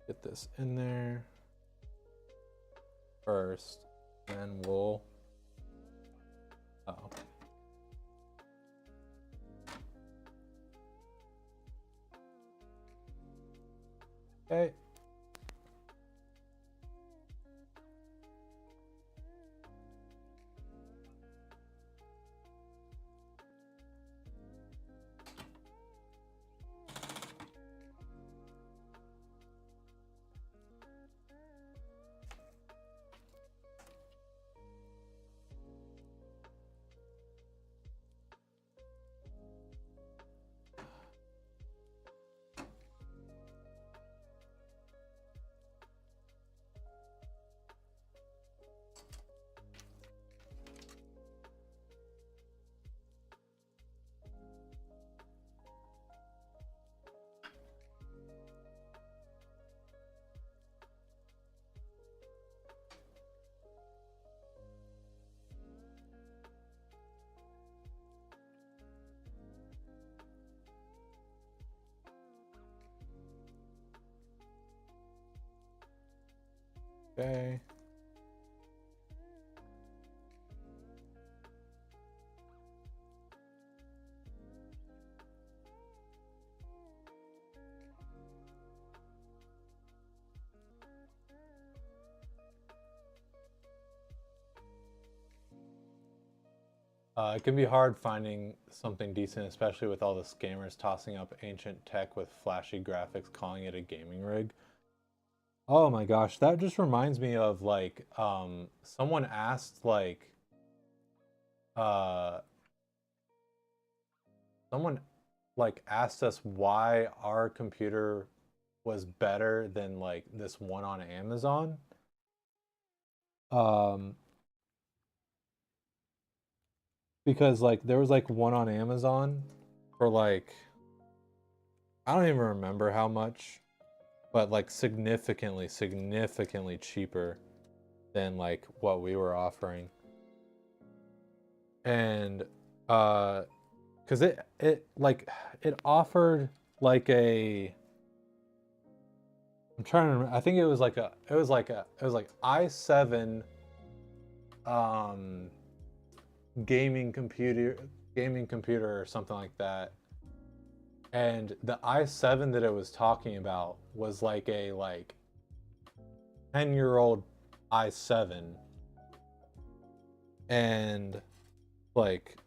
get this in there first, then we'll. Oh. Okay. Okay. It can be hard finding something decent, especially with all the scammers tossing up ancient tech with flashy graphics, calling it a gaming rig. Oh my gosh, that just reminds me of like someone asked like uh someone like asked us why our computer was better than like this one on Amazon. Um because like there was like one on Amazon for like I don't even remember how much, but like significantly cheaper than like what we were offering. And because it like it offered like a I'm trying to remember, I think it was like i7 um gaming computer or something like that. And the i7 that it was talking about was like a 10-year-old i7. And like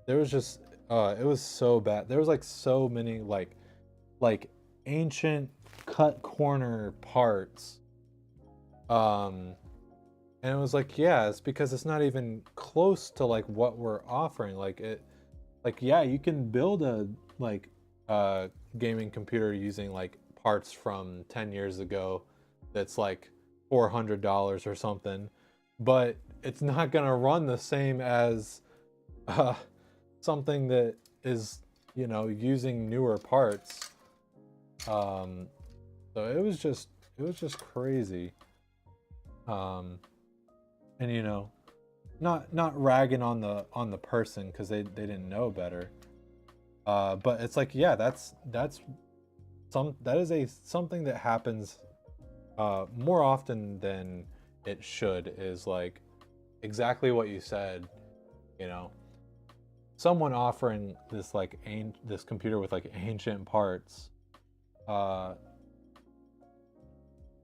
there was just it was so bad. There was like so many like ancient cut corner parts. And it was like, yeah, it's because it's not even close to like what we're offering. Like yeah, you can build a like gaming computer using like parts from 10 years ago that's like $400 or something, but it's not gonna run the same as uh, something that is, you know, using newer parts. Um, so it was just crazy. Um, and you know, not ragging on the person because they didn't know better. But it's like, yeah, that's that is a something that happens more often than it should. Is like exactly what you said. You know, someone offering this like this computer with like ancient parts, uh,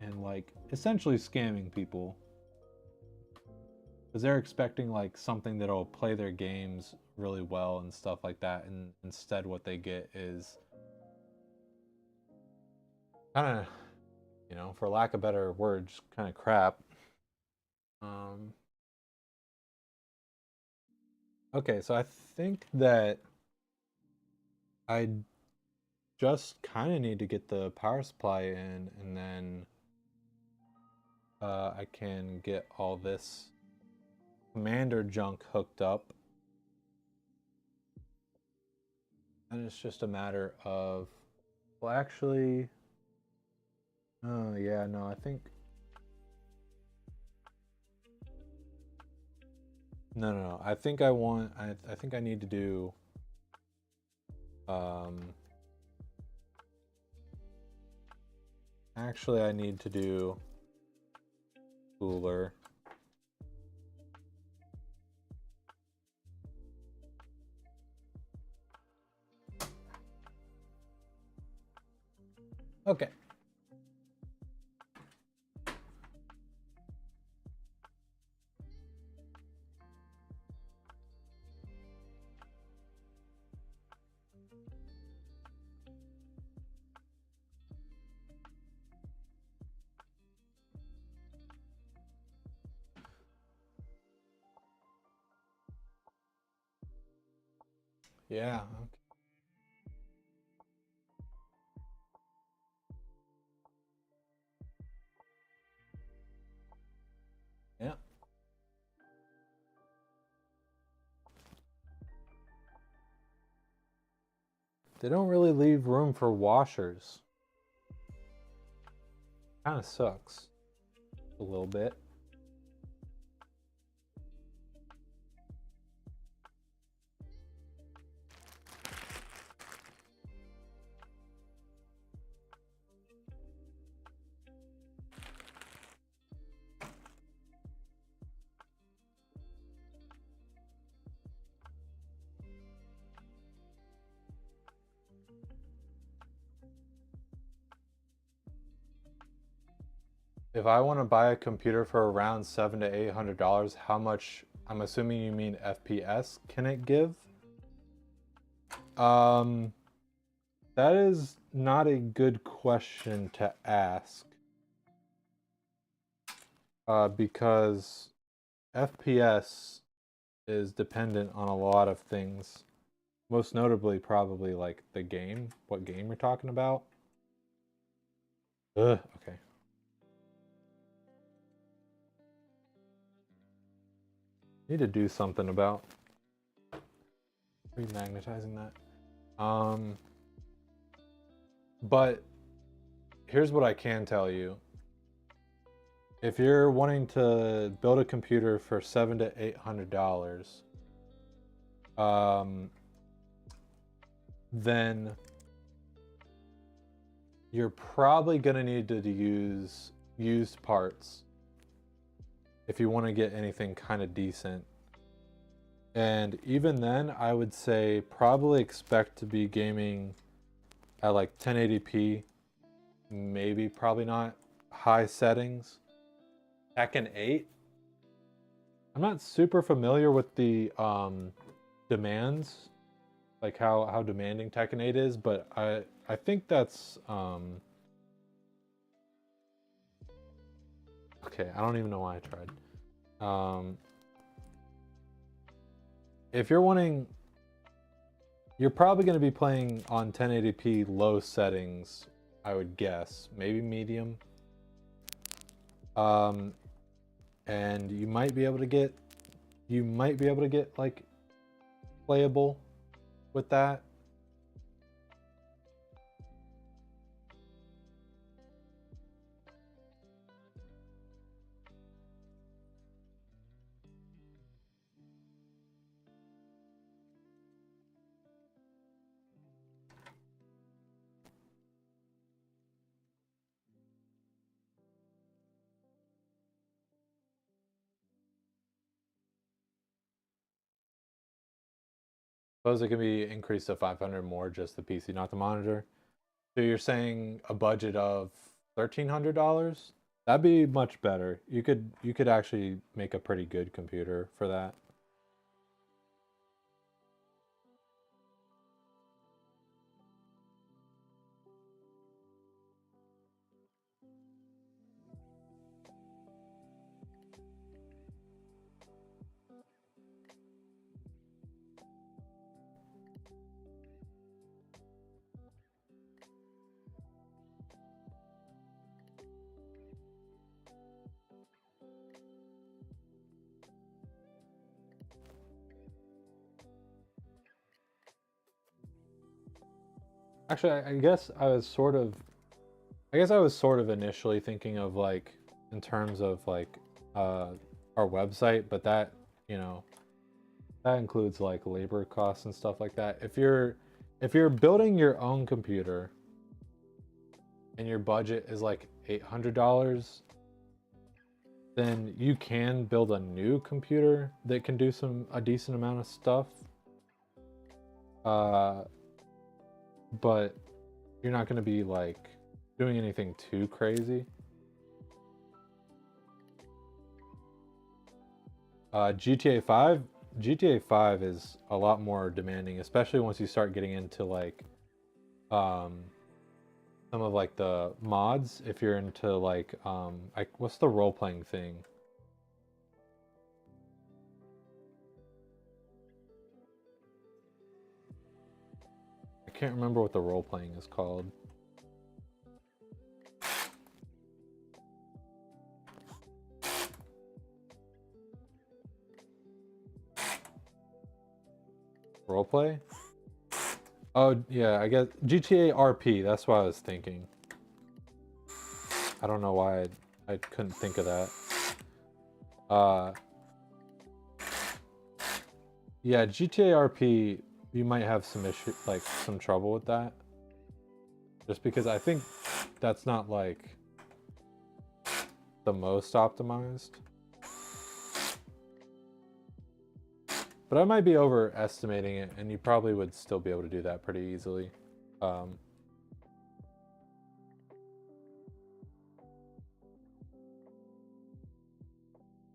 and like essentially scamming people because they're expecting like something that'll play their games really well and stuff like that, and instead what they get is kind of, you know, for lack of better words, kind of crap. um okay, so I think that I just kind of need to get the power supply in, and then I can get all this commander junk hooked up, and it's just a matter of, well, actually, oh yeah, no, I think no, I think I think I need to do um Actually, I need to do cooler. Okay. Yeah. Okay. Yeah. They don't really leave room for washers. Kind of sucks a little bit. If I want to buy a computer for around $700 to $800, how much? I'm assuming you mean FPS. Can it give? Um, that is not a good question to ask. Because FPS is dependent on a lot of things. Most notably, probably like the game. What game you're talking about? Ugh. Okay. Need to do something about remagnetizing that. But here's what I can tell you. If you're wanting to build a computer for $700 to $800, then you're probably gonna need to use used parts if you want to get anything kind of decent. And even then, I would say probably expect to be gaming at like 1080p, maybe, probably not high settings. Tekken 8. I'm not super familiar with the demands, like how demanding Tekken 8 is, but I think that's okay. I don't even know why I tried. If you're wanting, you're probably going to be playing on 1080p low settings, I would guess, maybe medium. And you might be able to get like playable with that. Suppose it can be increased to 500 more, just the PC, not the monitor. So you're saying a budget of $1,300? That'd be much better. You could actually make a pretty good computer for that. Actually, I guess I was sort of initially thinking of like in terms of like uh our website, but that, you know, that includes like labor costs and stuff like that. If you're building your own computer, and your budget is like $800, then you can build a new computer that can do a decent amount of stuff. But you're not going to be like doing anything too crazy. GTA 5 is a lot more demanding, especially once you start getting into like some of like the mods. If you're into like what's the role playing thing? I can't remember what the role playing is called. Roleplay? Oh yeah, I guess GTA RP. That's what I was thinking. I don't know why I couldn't think of that. Yeah, GTA RP. You might have some issue, like some trouble with that, just because I think that's not like the most optimized. But I might be overestimating it, and you probably would still be able to do that pretty easily.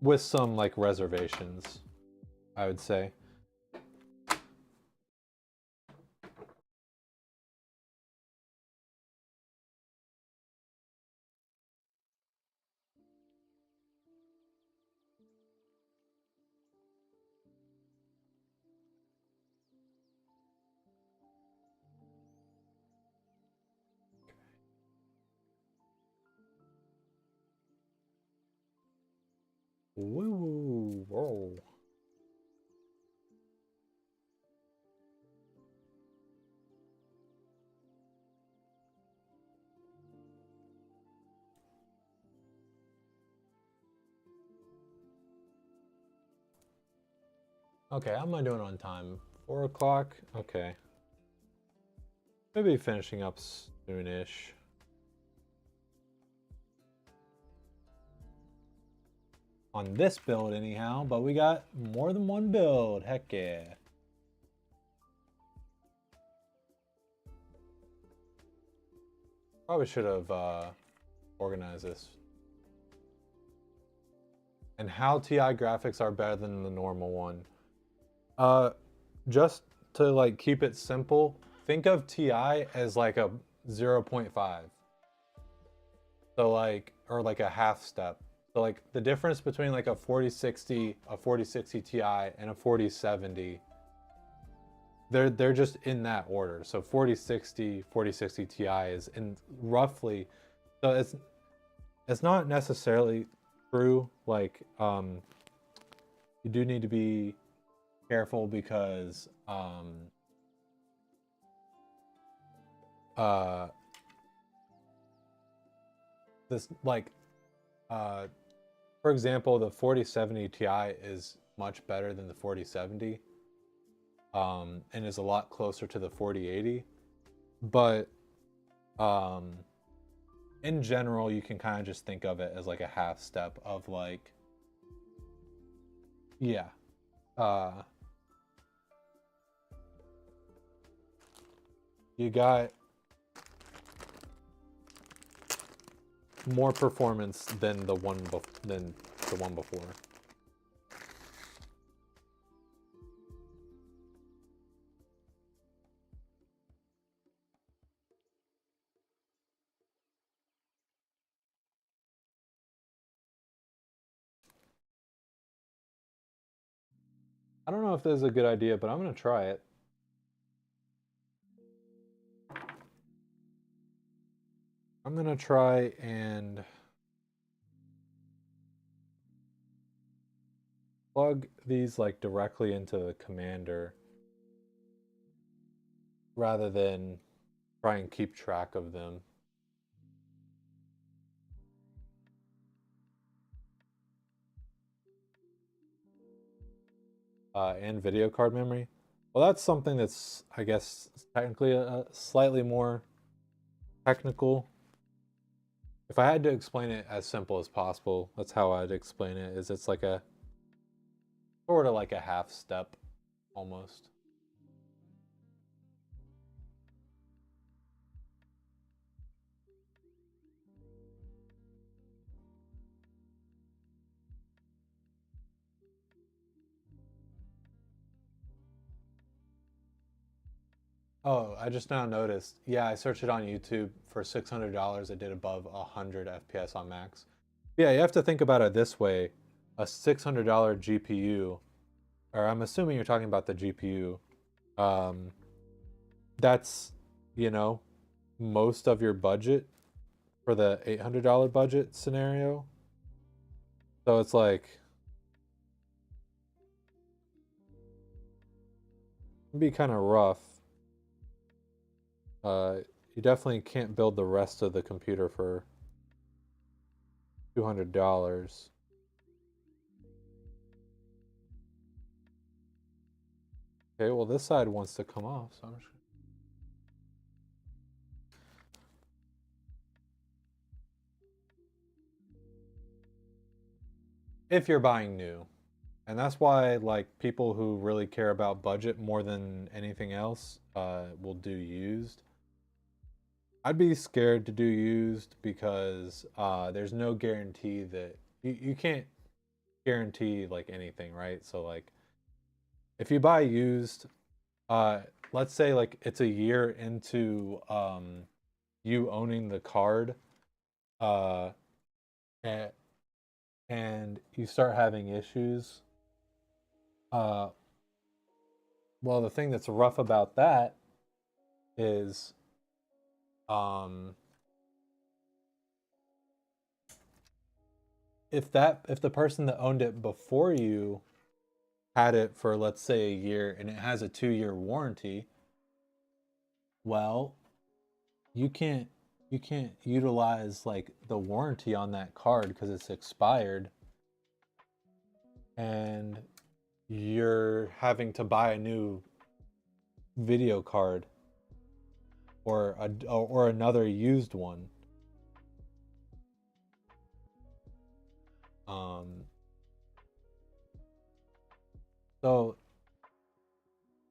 With some like reservations, I would say. Woo! Whoa. Okay, how am I doing on time? 4 o'clock? Okay. Maybe finishing up soonish. On this build anyhow, but we got more than one build. Heck yeah. Probably should have organized this. And how TI graphics are better than the normal one. Just to like keep it simple, think of TI as like a 0.5. So like, or like a half step. So like the difference between like a 4060 Ti, and a 4070, they're just in that order. So 4060 Ti is in roughly, so it's not necessarily true. Like you do need to be careful because this like for example, the 4070 Ti is much better than the 4070, and is a lot closer to the 4080. But in general, you can kind of just think of it as like a half step of like, yeah, you got more performance than the one before. I don't know if this is a good idea, but I'm gonna try it. I'm gonna try and plug these like directly into the commander rather than try and keep track of them. And video card memory. Well, that's something that's, I guess, technically a slightly more technical. if I had to explain it as simple as possible, that's how I'd explain it. Is it's like a sort of like a half step almost. Oh, I just now noticed. Yeah, I searched it on YouTube for $600. It did above 100 FPS on max. Yeah, you have to think about it this way. A $600 GPU, or I'm assuming you're talking about the GPU, um, that's, you know, most of your budget for the $800 budget scenario. So it's like, it'd be kind of rough. You definitely can't build the rest of the computer for $200. Okay, well this side wants to come off, so I'm just if you're buying new. And that's why like people who really care about budget more than anything else will do used. I'd be scared to do used because there's no guarantee that you can't guarantee like anything, right? So like if you buy used, uh, let's say like it's a year into you owning the card, uh, and, and you start having issues. Uh, well, the thing that's rough about that is um, if the person that owned it before you had it for let's say a year and it has a 2-year warranty, well, you can't you can't utilize like the warranty on that card because it's expired and you're having to buy a new video card or another used one. Um, so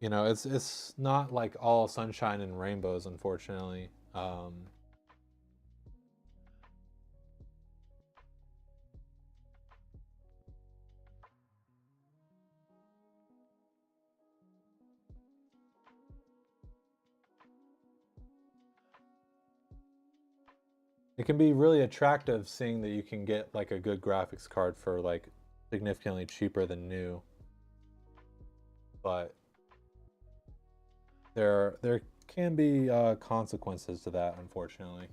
it's not like all sunshine and rainbows, unfortunately. It can be really attractive seeing that you can get like a good graphics card for like significantly cheaper than new, but there can be consequences to that, unfortunately.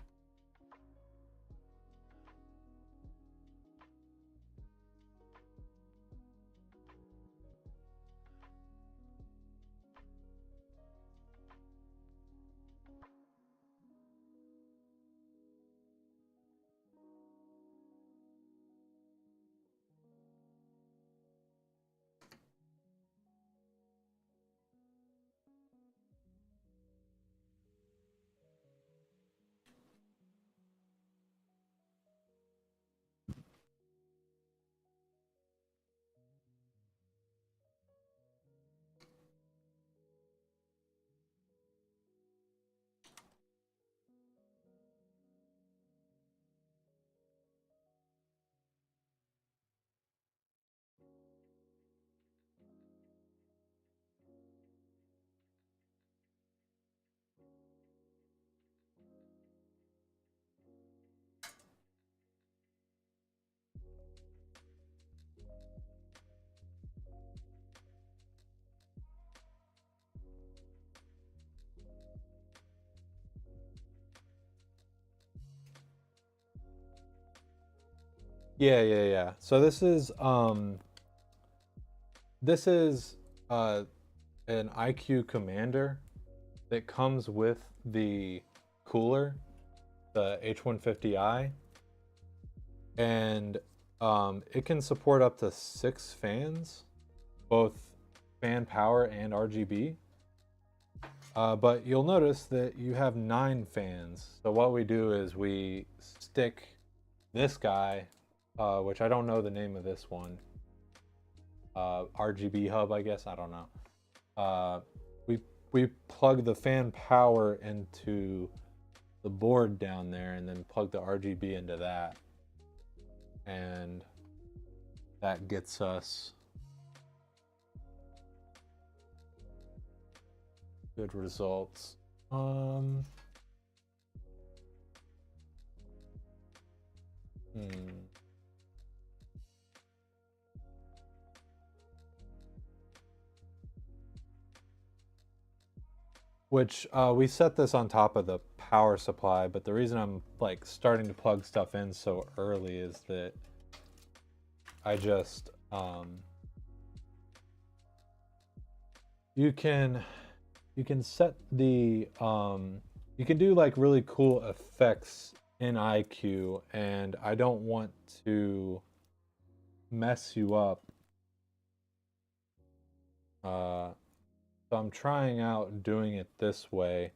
Yeah, yeah, yeah. So this is uh an IQ commander that comes with the cooler, the H150i, and it can support up to 6 fans, both fan power and RGB. But you'll notice that you have 9 fans. So what we do is we stick this guy, which I don't know the name of this one, RGB hub, I guess, I don't know. We plug the fan power into the board down there and then plug the RGB into that, and that gets us good results. Which we set this on top of the power supply, but the reason I'm like starting to plug stuff in so early is that I just you can set the you can do like really cool effects in IQ, and I don't want to mess you up. So I'm trying out doing it this way,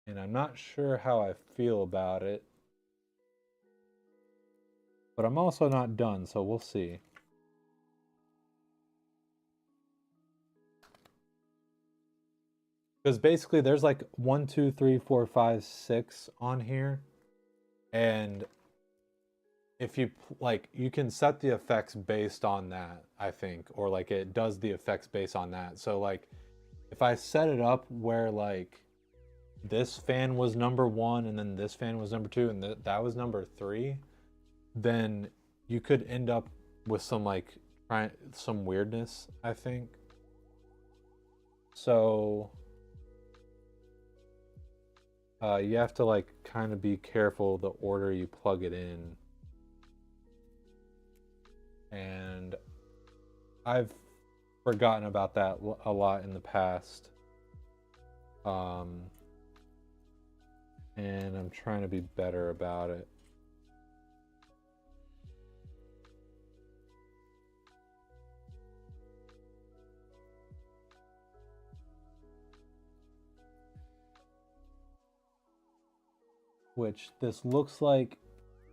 and I'm not sure how I feel about it, but I'm also not done, so we'll see. Because basically there's like 1, 2, 3, 4, 5, 6 on here, and if you like, you can set the effects based on that, I think, or like it does the effects based on that. So like if I set it up where like this fan was number 1 and then this fan was number 2 and that was number 3, then you could end up with some like some weirdness, I think. So you have to like kind of be careful the order you plug it in. And I've forgotten about that a lot in the past. And I'm trying to be better about it. Which this looks like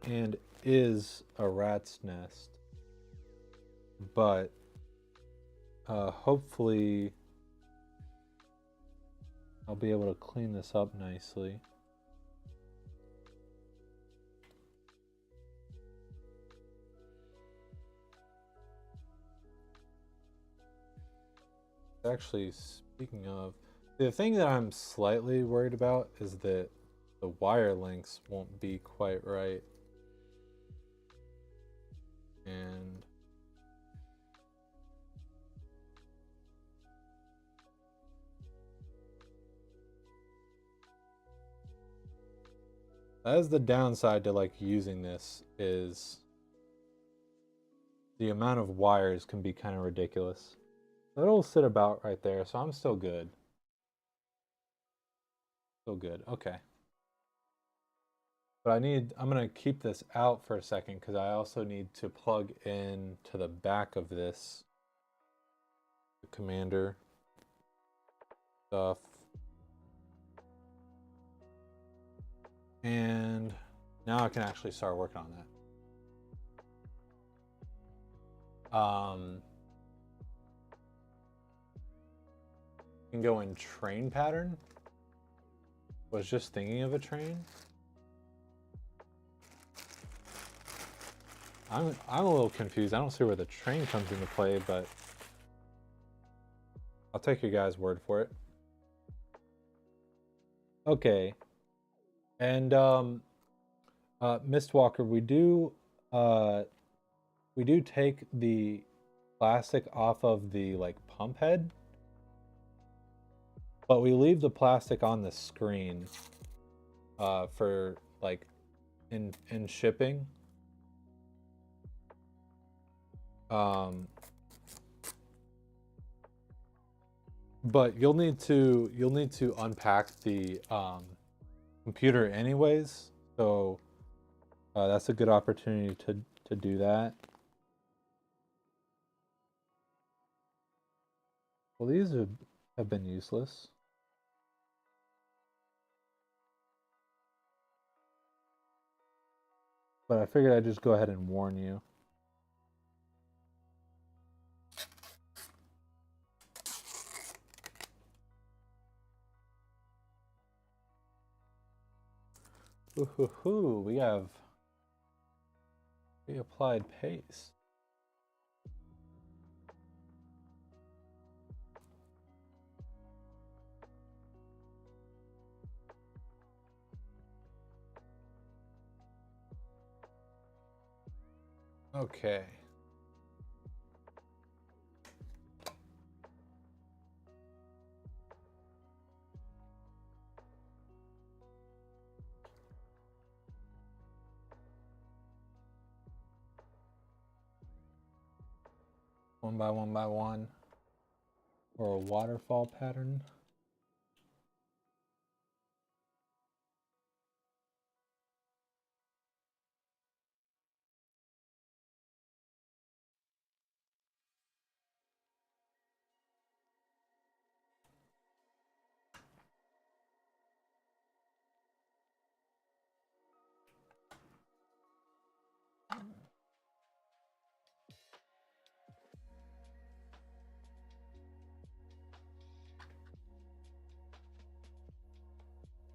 and is a rat's nest. But hopefully I'll be able to clean this up nicely. Actually, speaking of, the thing that I'm slightly worried about is that the wire lengths won't be quite right. And that is the downside to like using this, is the amount of wires can be kind of ridiculous. It'll sit about right there, so I'm still good. Still good, okay. But I'm gonna keep this out for a second because I also need to plug in to the back of this the commander stuff. And now I can actually start working on that. Can go in train pattern. Was just thinking of a train. I'm a little confused. I don't see where the train comes into play, but I'll take your guys' word for it. Okay. And Mistwalker, we do take the plastic off of the like pump head, but we leave the plastic on the screen for like in shipping. But you'll need to unpack the computer anyways, so that's a good opportunity to do that. Well, these have been useless. but I figured I'd just go ahead and warn you. Ooh, we applied paste. Okay. One by one, or a waterfall pattern.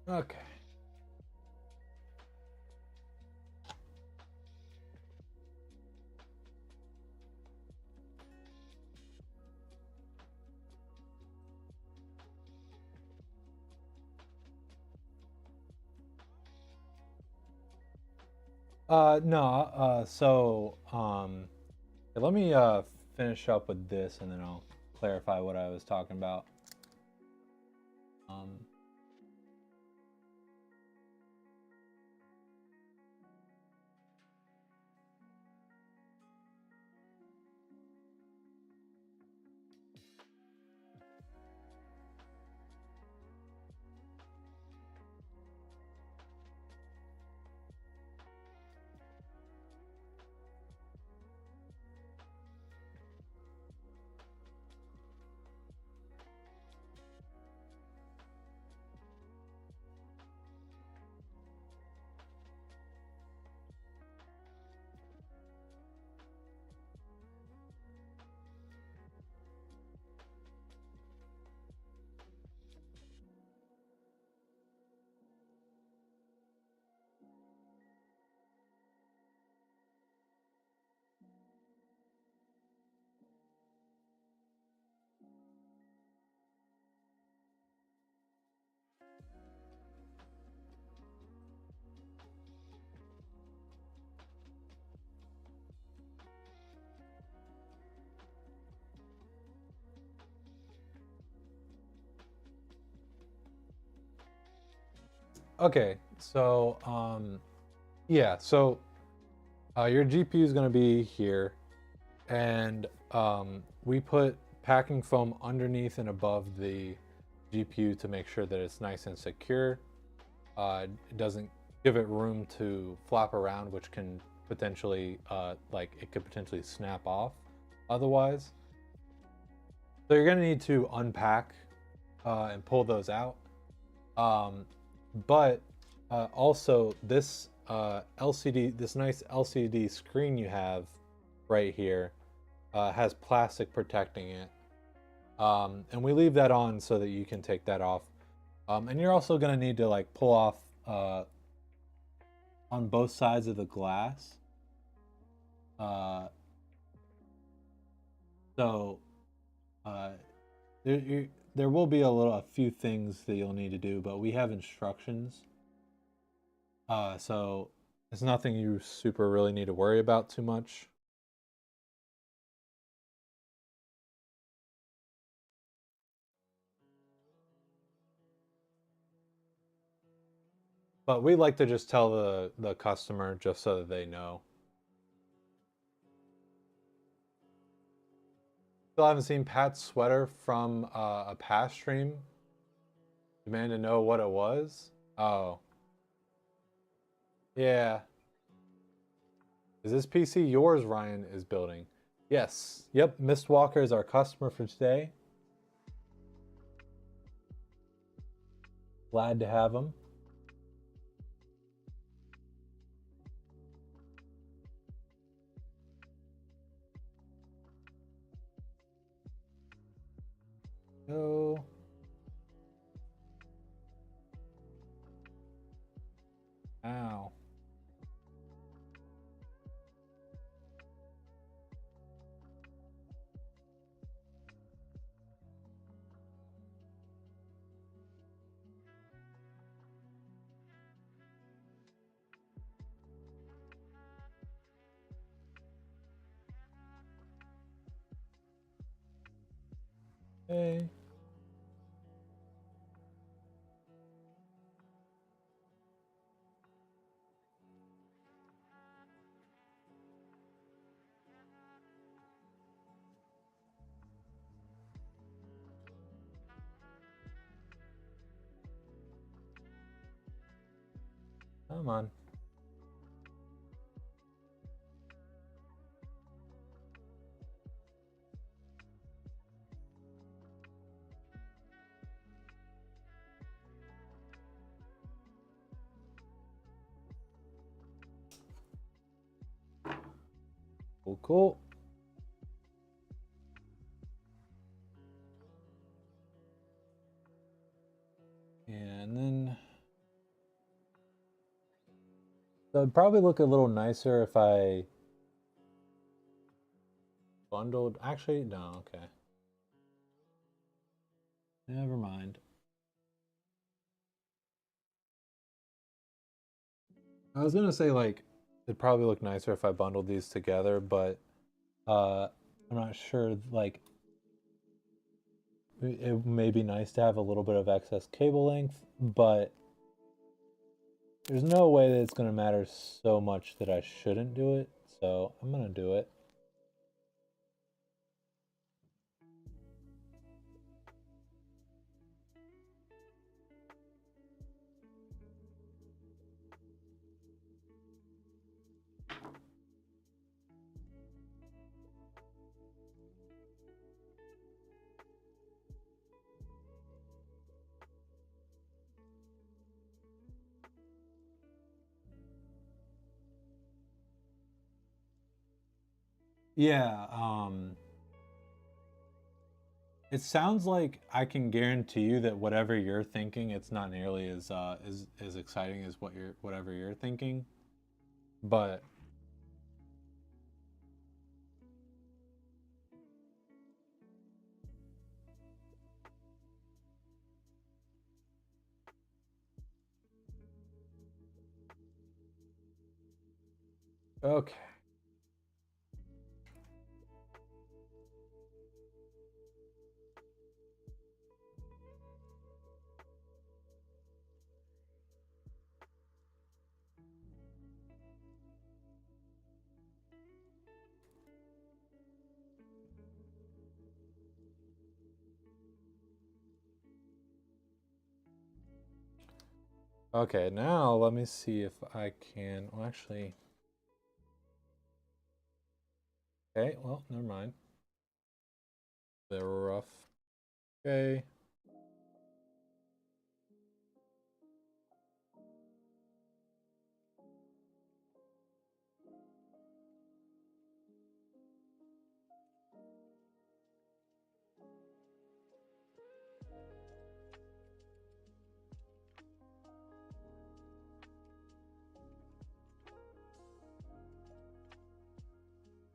Okay. No, let me finish up with this and then I'll clarify what I was talking about. Um, okay, so yeah, so your GPU is going to be here, and we put packing foam underneath and above the GPU to make sure that it's nice and secure. It doesn't give it room to flap around, which can potentially, like, it could potentially snap off otherwise. So you're going to need to unpack and pull those out. But also, this LCD, this nice LCD screen you have right here has plastic protecting it. And we leave that on so that you can take that off. And you're also going to need to like pull off on both sides of the glass. Uh, so there will be a few things that you'll need to do, but we have instructions. So it's nothing you super really need to worry about too much. But we like to just tell the customer just so that they know. Still haven't seen Pat's sweater from a past stream. Demand to know what it was. Oh, yeah. Is this PC yours? Ryan is building. Yes. Yep. Mistwalker is our customer for today. Glad to have him. Ow. Hey. Come on. Cool, cool. And then so it'd probably look a little nicer if I bundled. Actually, no, okay. Never mind. I was gonna say like it'd probably look nicer if I bundled these together, but I'm not sure. Like it may be nice to have a little bit of excess cable length, but there's no way that it's gonna matter so much that I shouldn't do it. So I'm gonna do it. Yeah, it sounds like I can guarantee you that whatever you're thinking, it's not nearly as exciting as whatever you're thinking. But okay. Okay, now let me see if I can. Well, actually, okay. Well, never mind. They're rough. Okay.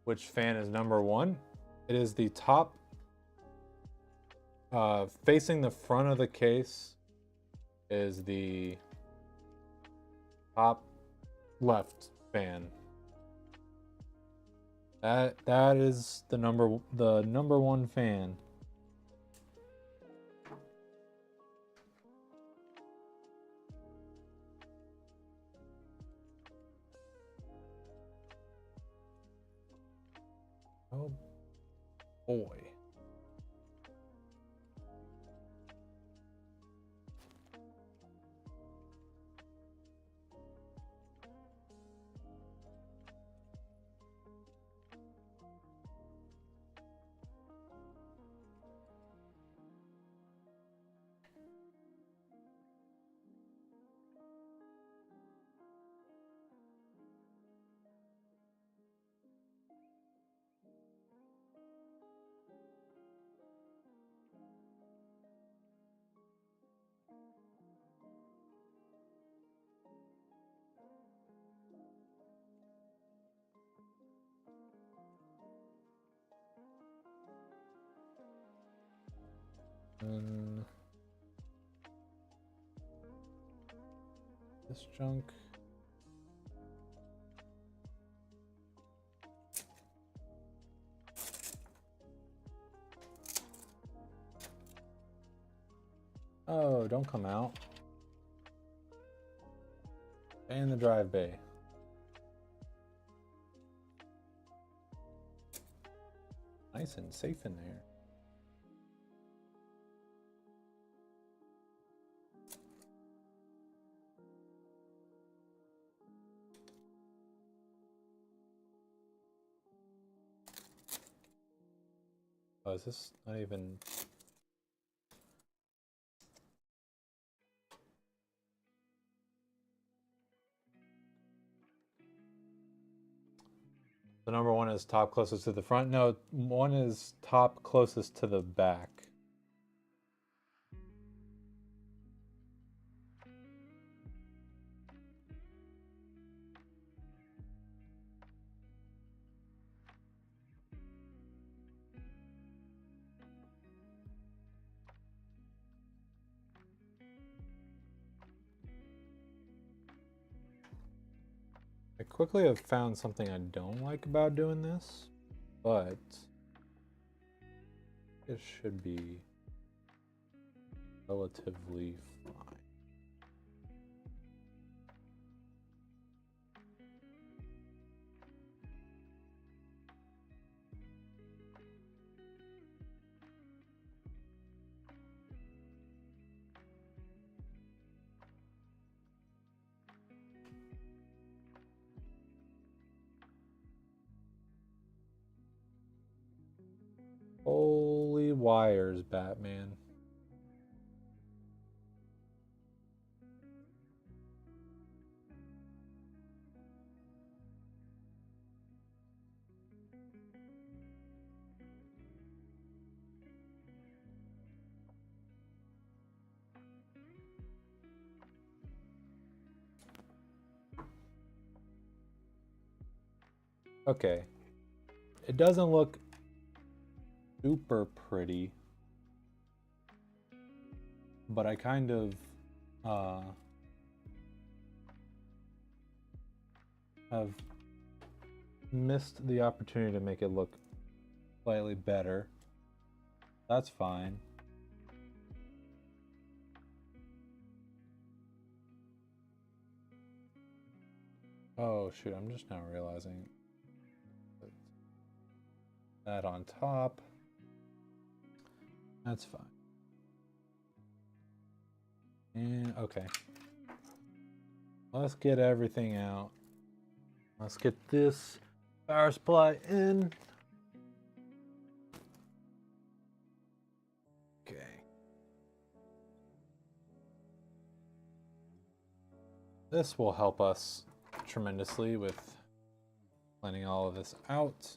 Which fan is number one? It is the top, facing the front of the case is the top left fan. That is the number one fan. Oh boy. And this junk. Oh, don't come out. Stay in the drive bay. Nice and safe in there. Oh, is this not even... The number one is top closest to the front. No, one is top closest to the back. I quickly have found something I don't like about doing this, but it should be relatively fine. Holy wires, Batman. Okay. It doesn't look super pretty, but I kind of have missed the opportunity to make it look slightly better. That's fine. Oh shoot, I'm just now realizing that on top. That's fine. And okay. Let's get everything out. Let's get this power supply in. Okay. This will help us tremendously with planning all of this out.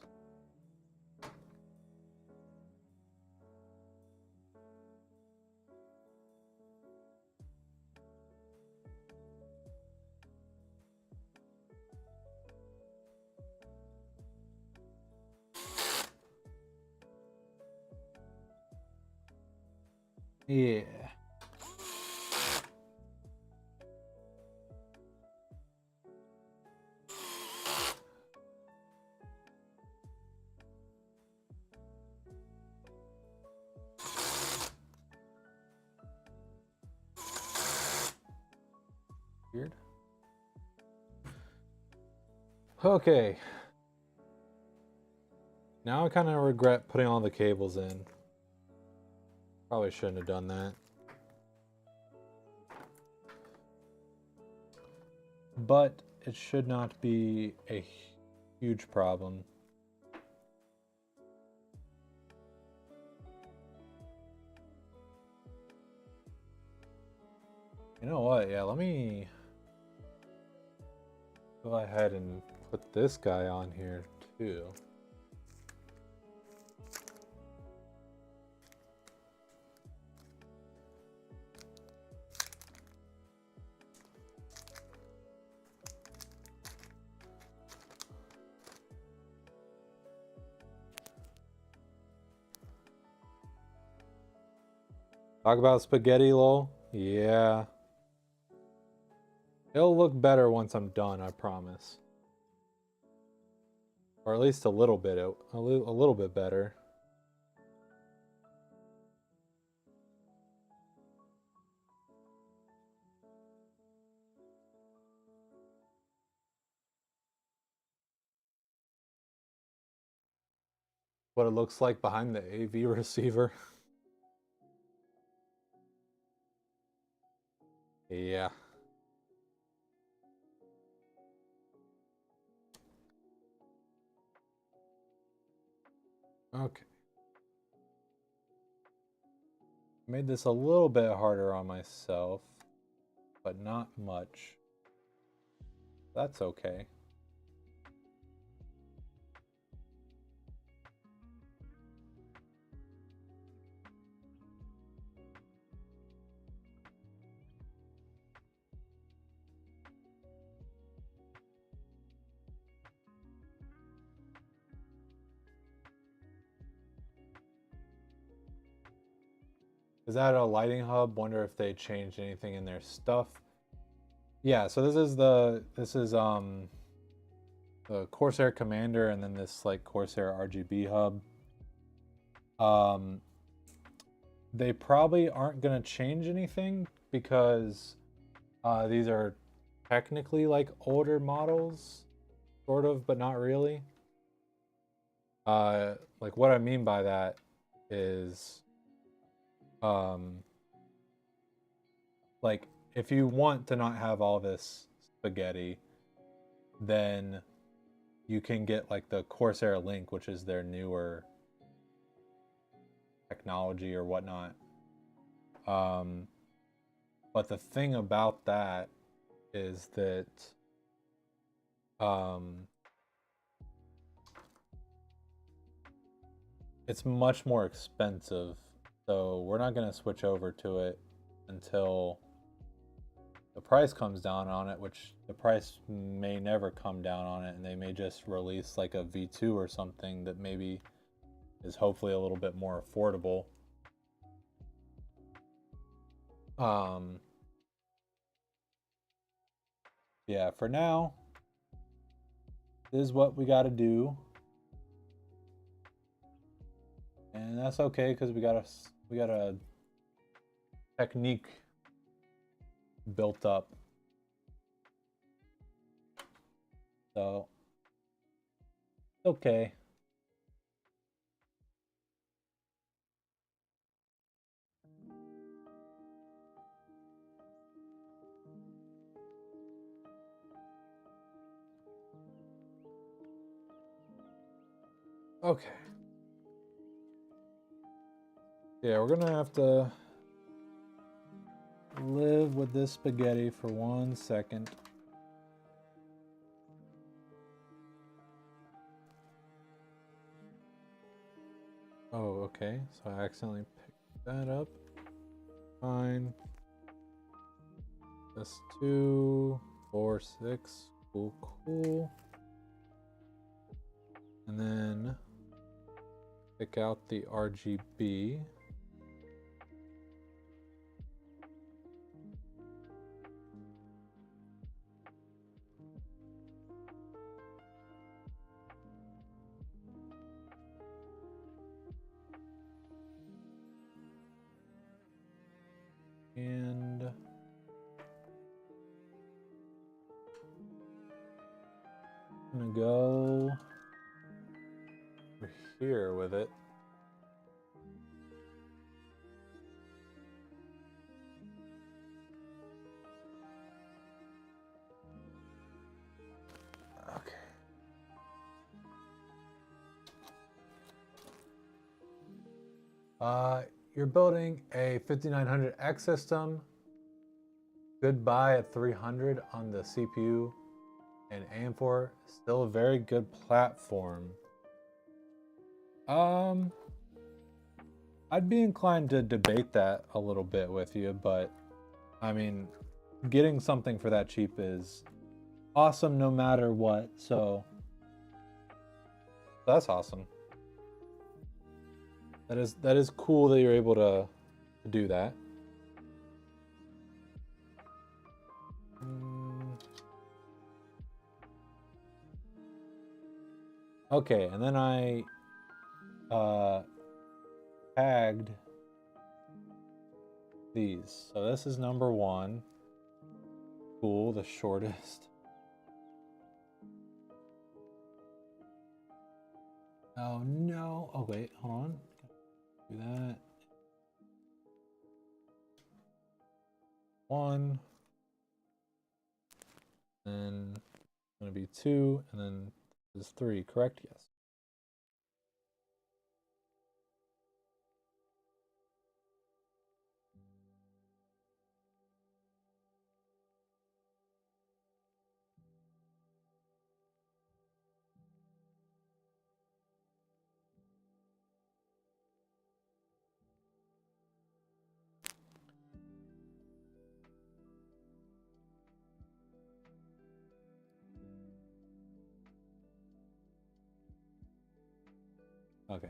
Yeah. Weird. Okay. Now I kind of regret putting all the cables in. Probably shouldn't have done that. But it should not be a huge problem. You know what? Yeah, let me go ahead and put this guy on here too. Talk about spaghetti, lol. Yeah. It'll look better once I'm done, I promise. Or at least a little bit, a little bit better. What it looks like behind the AV receiver. Yeah. Okay. Made this a little bit harder on myself, but not much. That's okay. Is that a lighting hub? Wonder if they changed anything in their stuff. Yeah, so this is the Corsair Commander, and then this like Corsair RGB hub. They probably aren't gonna change anything because these are technically like older models, sort of, but not really. Like what I mean by that is, like if you want to not have all this spaghetti, then you can get like the Corsair Link, which is their newer technology or whatnot. But the thing about that is that it's much more expensive, so we're not going to switch over to it until the price comes down on it, which the price may never come down on it, and they may just release like a V2 or something that maybe is hopefully a little bit more affordable. Yeah, for now, this is what we got to do, and that's okay because we got a technique built up. So, okay. Okay. Yeah, we're gonna have to live with this spaghetti for 1 second. Oh, okay. So I accidentally picked that up. Fine. That's 2, 4, 6. Cool, cool. And then pick out the RGB. And I'm gonna go over here with it. Okay. You're building a 5900X system. Goodbye at 300 on the CPU, and AM4 still a very good platform. I'd be inclined to debate that a little bit with you, but I mean, getting something for that cheap is awesome no matter what, so that's awesome. That is cool that you're able to to do that. Okay, and then I tagged these. So this is number 1. Cool, the shortest. Oh no. Oh wait, hold on. Do that. 1. Then it's gonna be 2, and then this is 3, correct? Yes. Okay.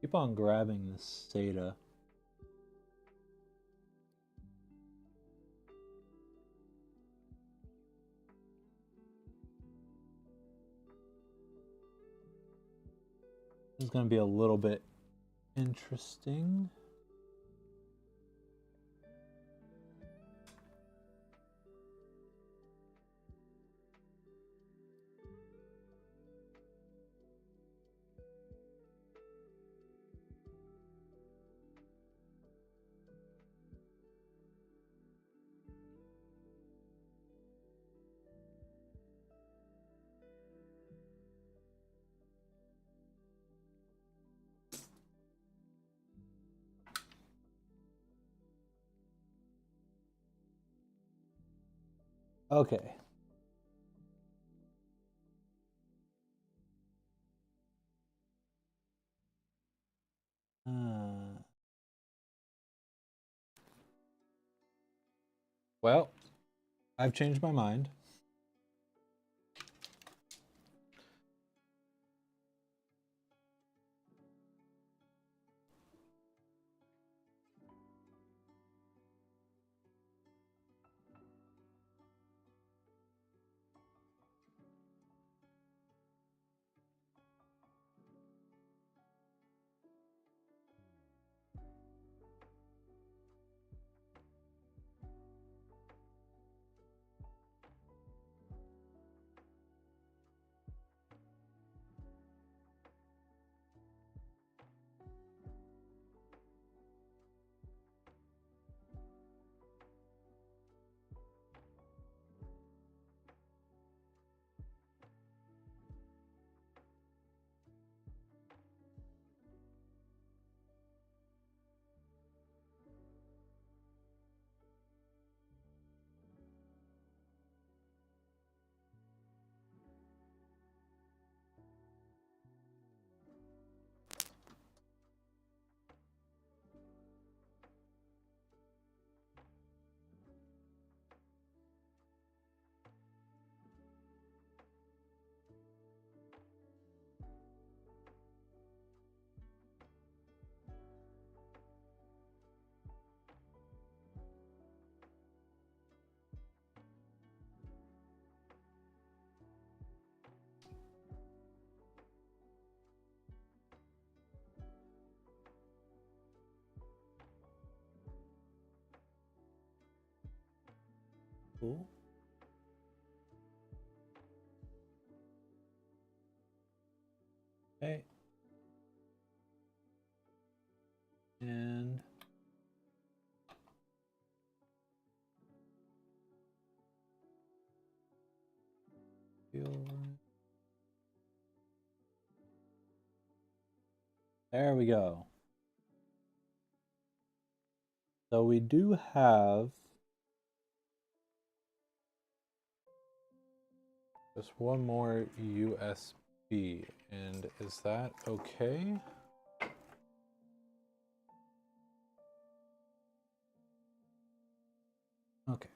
Keep on grabbing this SATA. This is going to be a little bit interesting. Okay. Well, I've changed my mind. Cool. Okay. And there we go. So we do have just one more USB, and is that okay? Okay.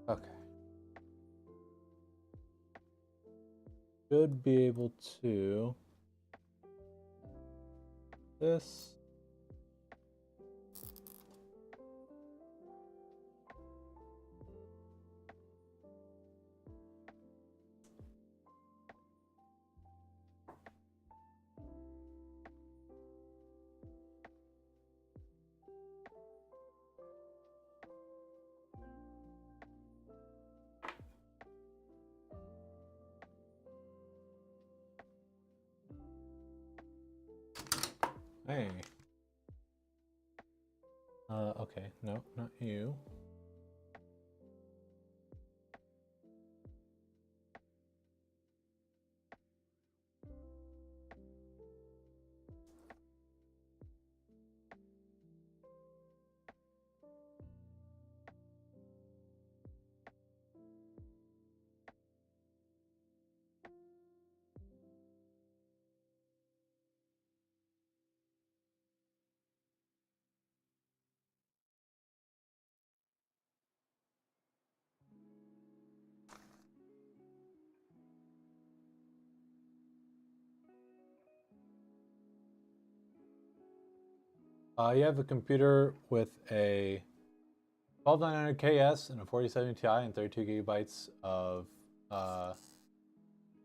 Okay. Should be able to this. Hey. Okay. No, not you. You have a computer with a 12900 KS and a 4070 Ti and 32 gigabytes of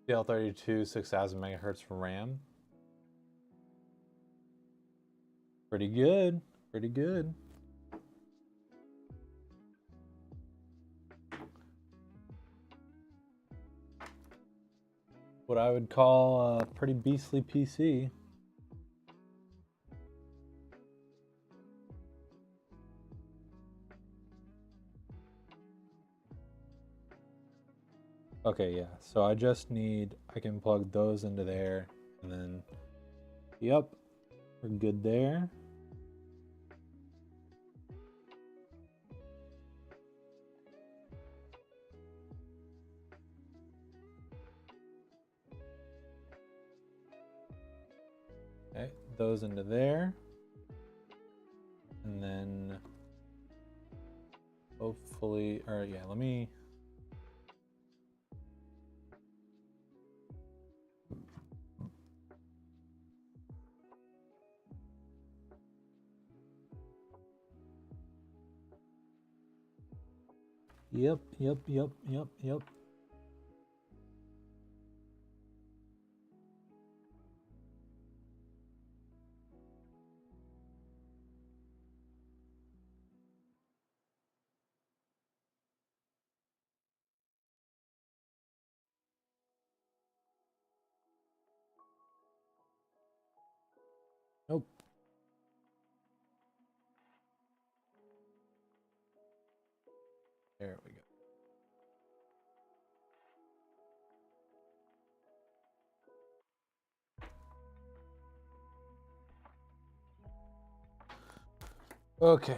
CL32 6000 megahertz for RAM. Pretty good. Pretty good. What I would call a pretty beastly PC. Okay, yeah. So I just need, I can plug those into there and then, yep, we're good there. Okay, those into there. And then hopefully, or yeah, let me. Yep. Nope. There we go. Okay.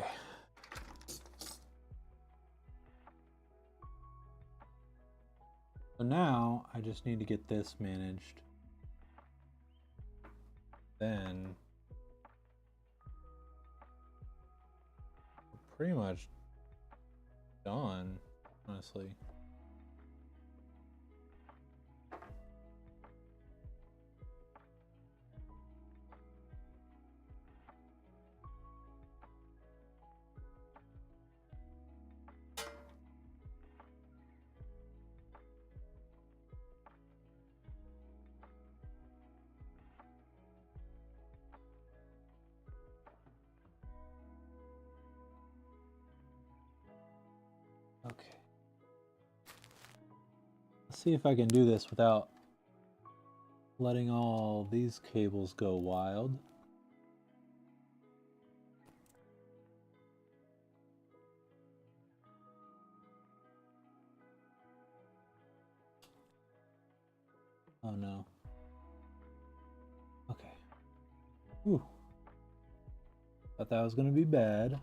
So now I just need to get this managed. Then we're pretty much done, honestly. Okay. Let's see if I can do this without letting all these cables go wild. Oh no. Okay. Whew. Thought that was gonna be bad.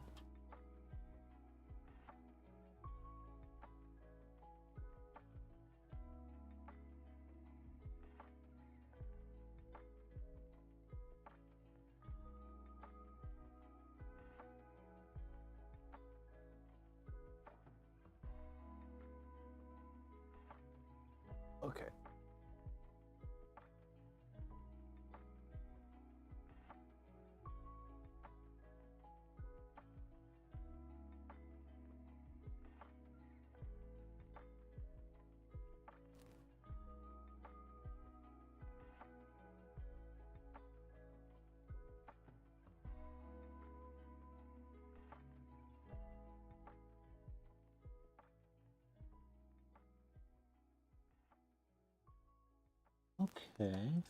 Okay.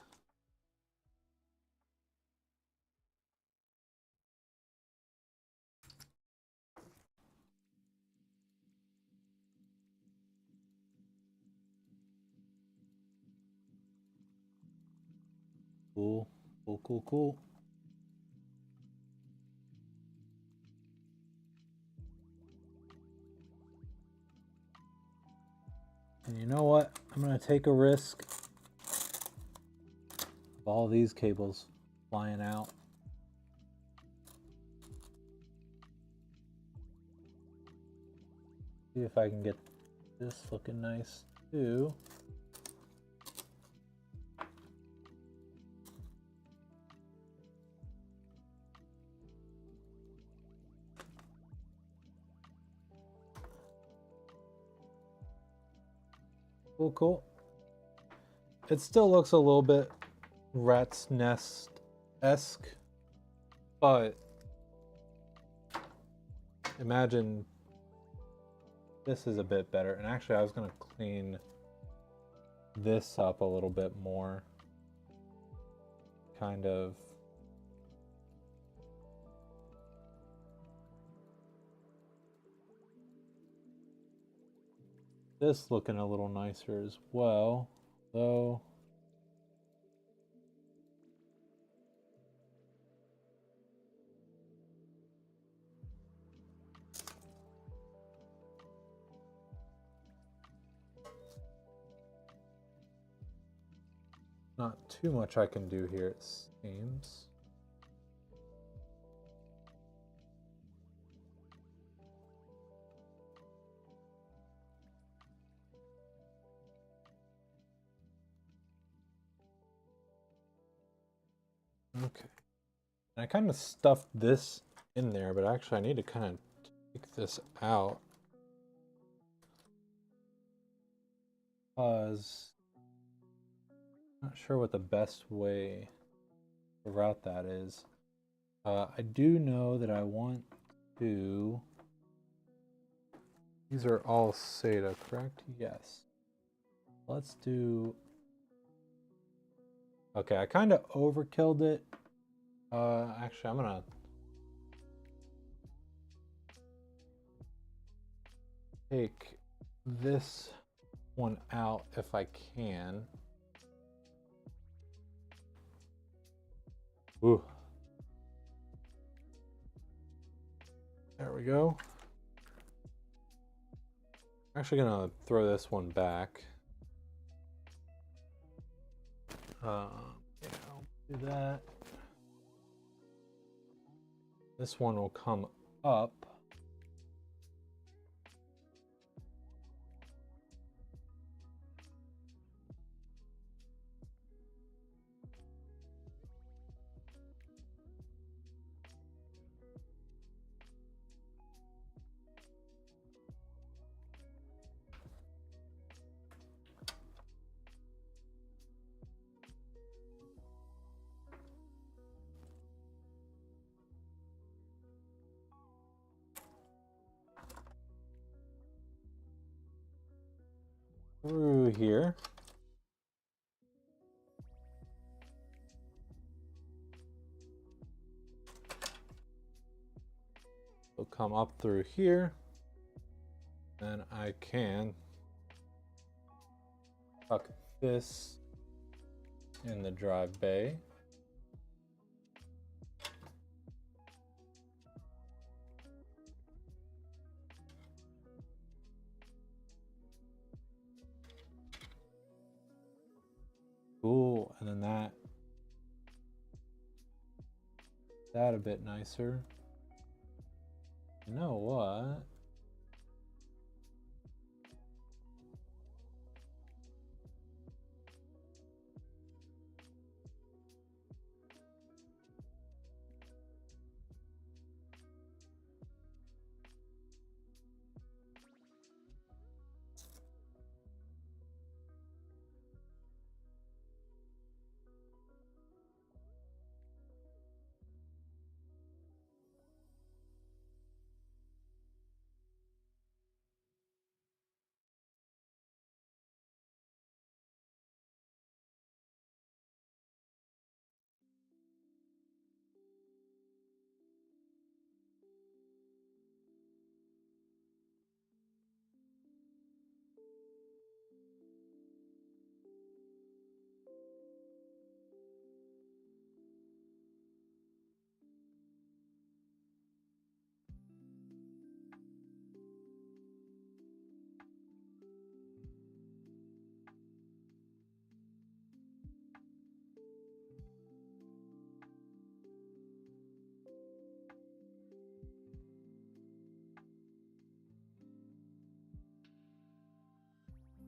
Cool. Cool, cool, cool. And you know what? I'm going to take a risk of all these cables flying out. See if I can get this looking nice too. Cool, cool. It still looks a little bit rat's nest-esque, but imagine this is a bit better. And actually, I was going to clean this up a little bit more. Kind of. This looking a little nicer as well, though. Not too much I can do here, it seems. Okay. And I kind of stuffed this in there, but actually I need to kind of take this out. Because I'm not sure what the best way to route that is. I do know that I want to... These are all SATA, correct? Yes. Let's do... Okay, I kind of overkilled it. Actually, I'm gonna take this one out if I can. Ooh. There we go. I'm actually gonna throw this one back. Yeah, I'll do that. This one will come up. Through here. It'll come up through here. Then I can tuck this in the drive bay. Cool, and then that a bit nicer. You know what?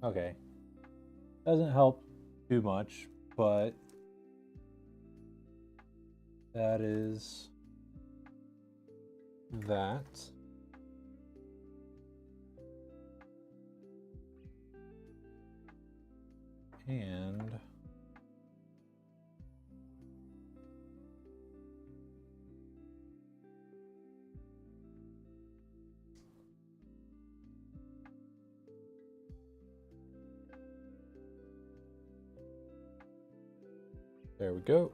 Okay. Doesn't help too much, but that is that. And there we go.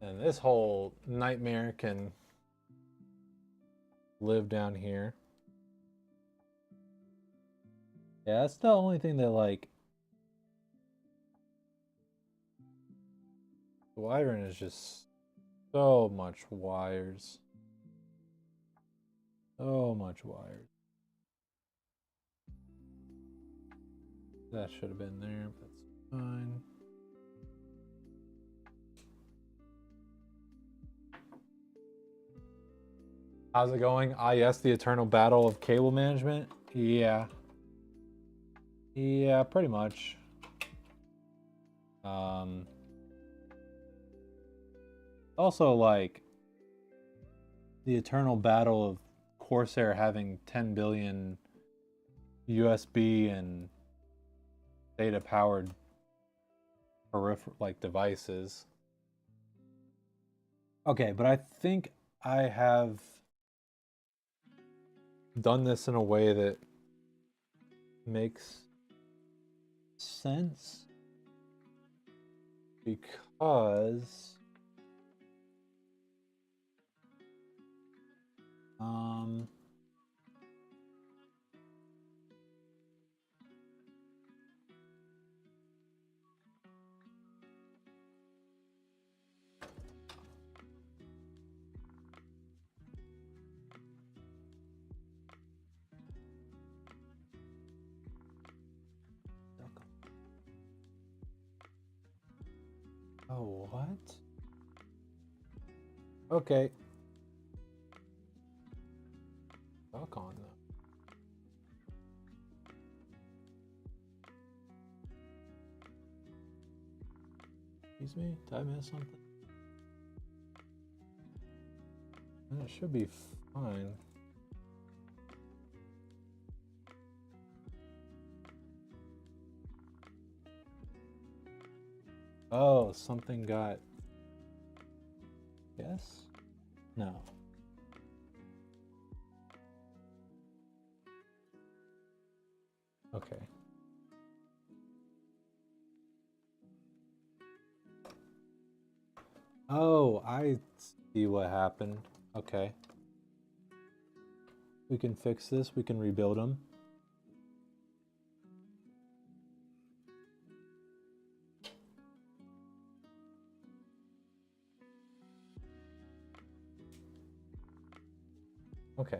And this whole nightmare can live down here. Yeah, that's the only thing that, like, the Wyvern is just so much wires. So much wires. That should have been there, but that's fine. How's it going? Ah, yes, the eternal battle of cable management. Yeah. Yeah, pretty much. Also, like, the eternal battle of Corsair having 10 billion USB and data powered peripheral like devices. Okay, but I think I have done this in a way that makes sense because oh, what? Okay. Stuck on them. Excuse me? Did I miss something? It should be fine. Oh, something got... Yes? No. Okay. Oh, I see what happened. Okay. We can fix this. We can rebuild them. Okay.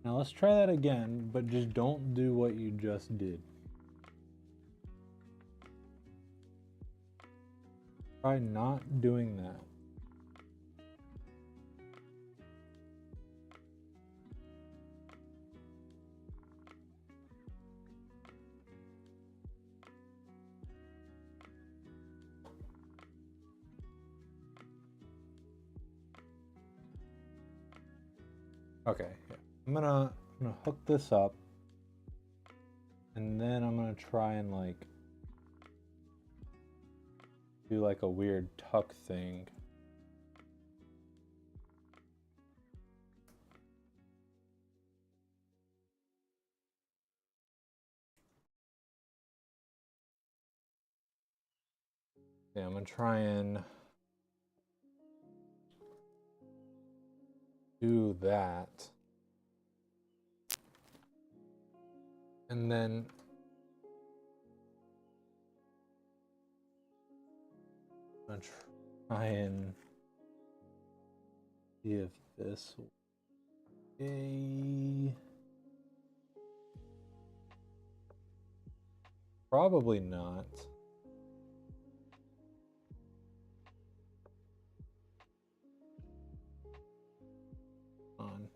Now let's try that again, but just don't do what you just did. Try not doing that. Okay, yeah. I'm gonna hook this up, and then I'm gonna try and like do like a weird tuck thing. Yeah, I'm gonna try and do that. And then I'm gonna try and see if this will Probably not. On.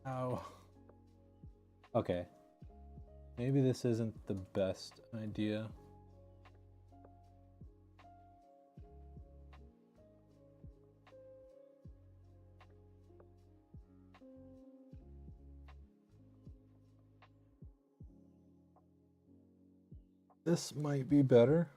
Oh. Okay. Maybe this isn't the best idea. This might be better.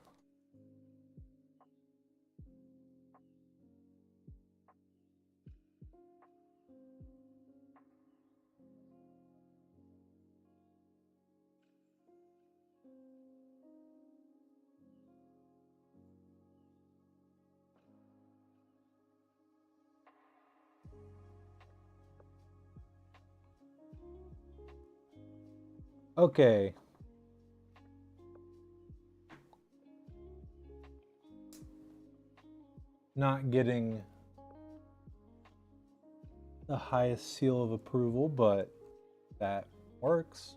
Okay. Not getting the highest seal of approval, but that works.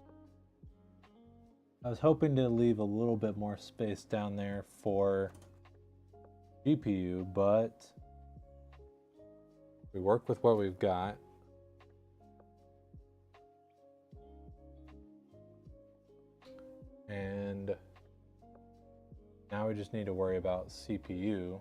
I was hoping to leave a little bit more space down there for GPU, but we work with what we've got. And now we just need to worry about CPU.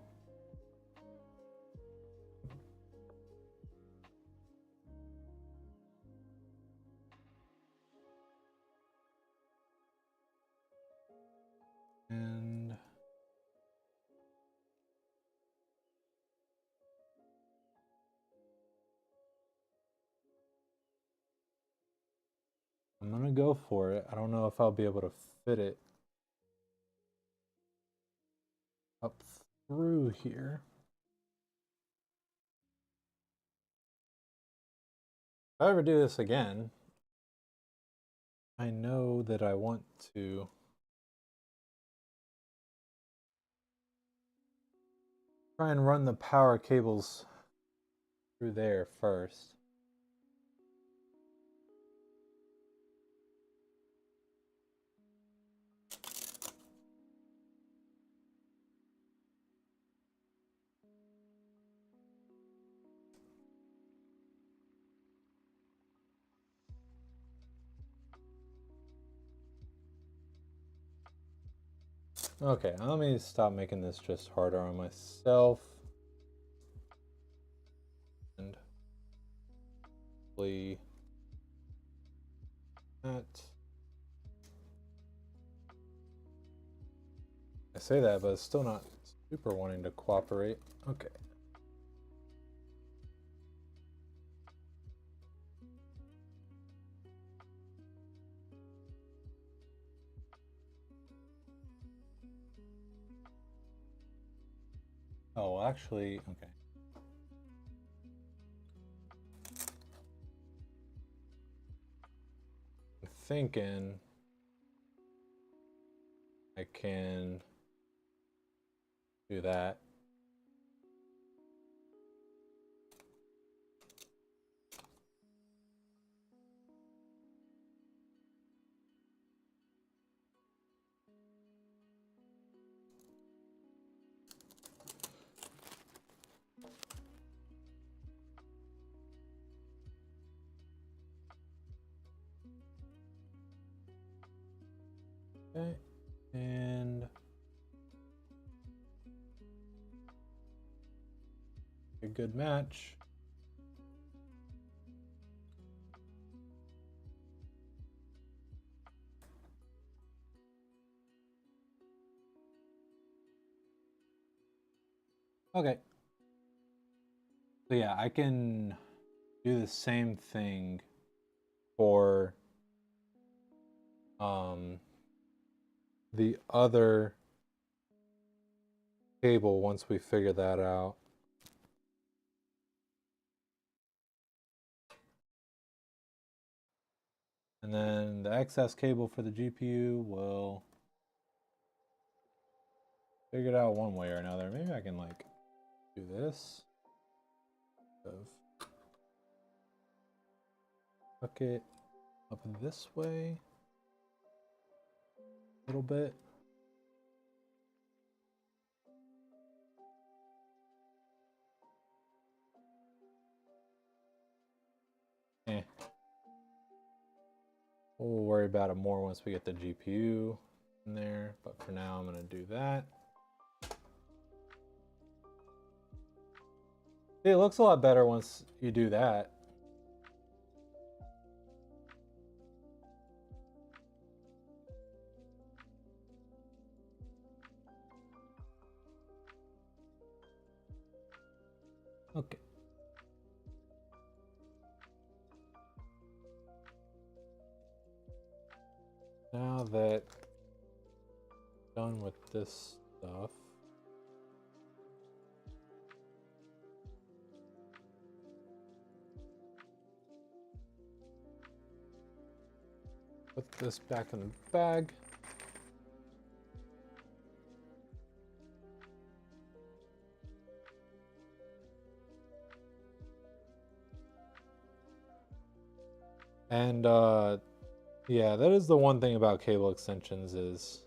And I'm gonna go for it. I don't know if I'll be able to fit it up through here. If I ever do this again, I know that I want to try and run the power cables through there first. Okay, let me stop making this just harder on myself. And hopefully that. I say that, but it's still not super wanting to cooperate. Okay. Oh, actually, okay. I'm thinking I can do that. Okay, and a good match. Okay. So yeah, I can do the same thing for the other cable once we figure that out. And then the excess cable for the GPU will figure it out one way or another. Maybe I can like do this. Hook it up this way a little bit. We'll worry about it more once we get the GPU in there, but for now I'm going to do that. See, it looks a lot better once you do that. Okay. Now that done with this stuff, put this back in the bag. And yeah, that is the one thing about cable extensions is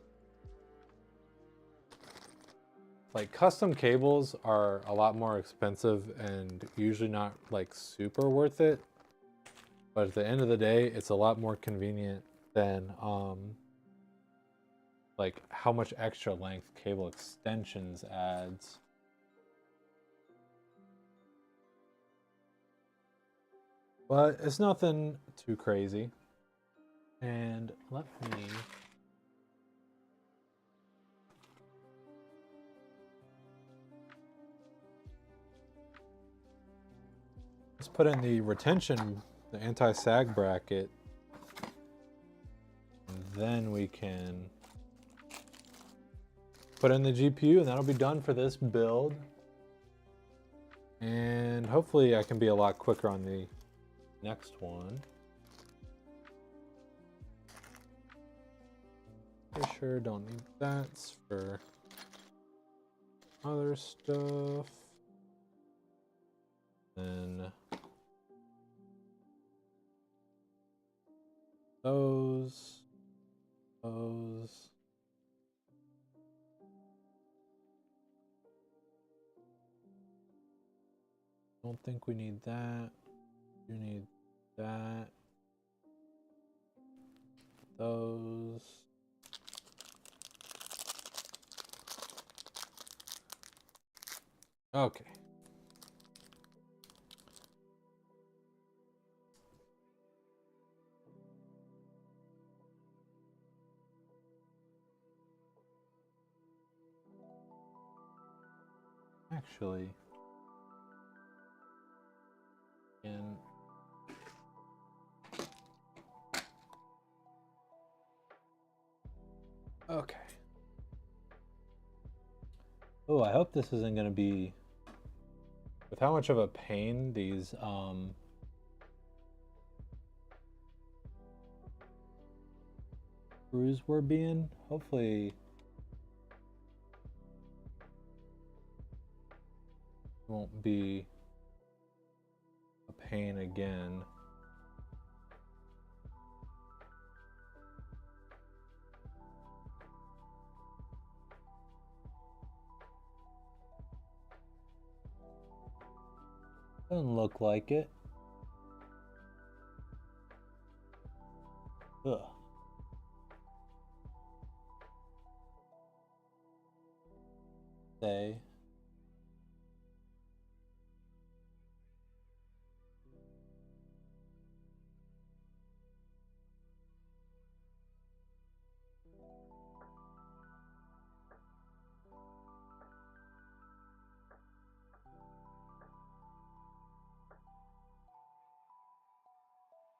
like custom cables are a lot more expensive and usually not like super worth it. But at the end of the day, it's a lot more convenient than like how much extra length cable extensions adds. But it's nothing too crazy. And let me just put in the retention, the anti-sag bracket, and then we can put in the GPU and that'll be done for this build. And hopefully I can be a lot quicker on the next one. For sure, don't need that for other stuff. Then those. Don't think we need that. You need that. Those. Okay. Actually, okay. Oh, I hope this isn't going to be with how much of a pain these screws were being. Hopefully it won't be a pain again. Doesn't look like it. Ugh. Say.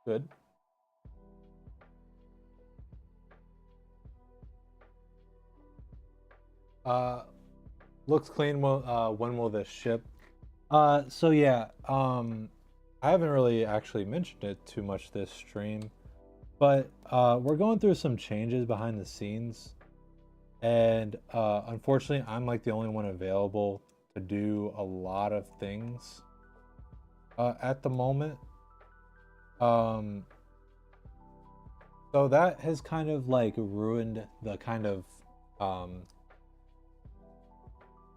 Good. Looks clean. Well, when will this ship? So yeah, I haven't really actually mentioned it too much this stream, But we're going through some changes behind the scenes, and unfortunately, I'm like the only one available to do a lot of things at the moment. Um, so that has kind of like ruined the kind of um,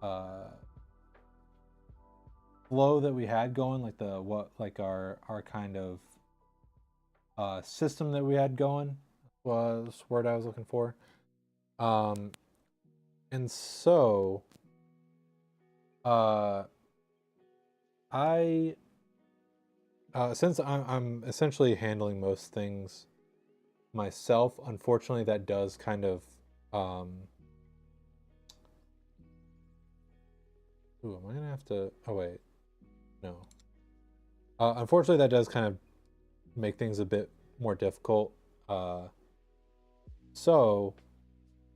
uh, flow that we had going, like the what like our kind of system that we had going was the word I was looking for. Um, and so uh, I since I'm essentially handling most things myself, unfortunately, that does kind of um. Ooh, am I gonna have to? Oh wait, no. Unfortunately, that does kind of make things a bit more difficult. Uh, so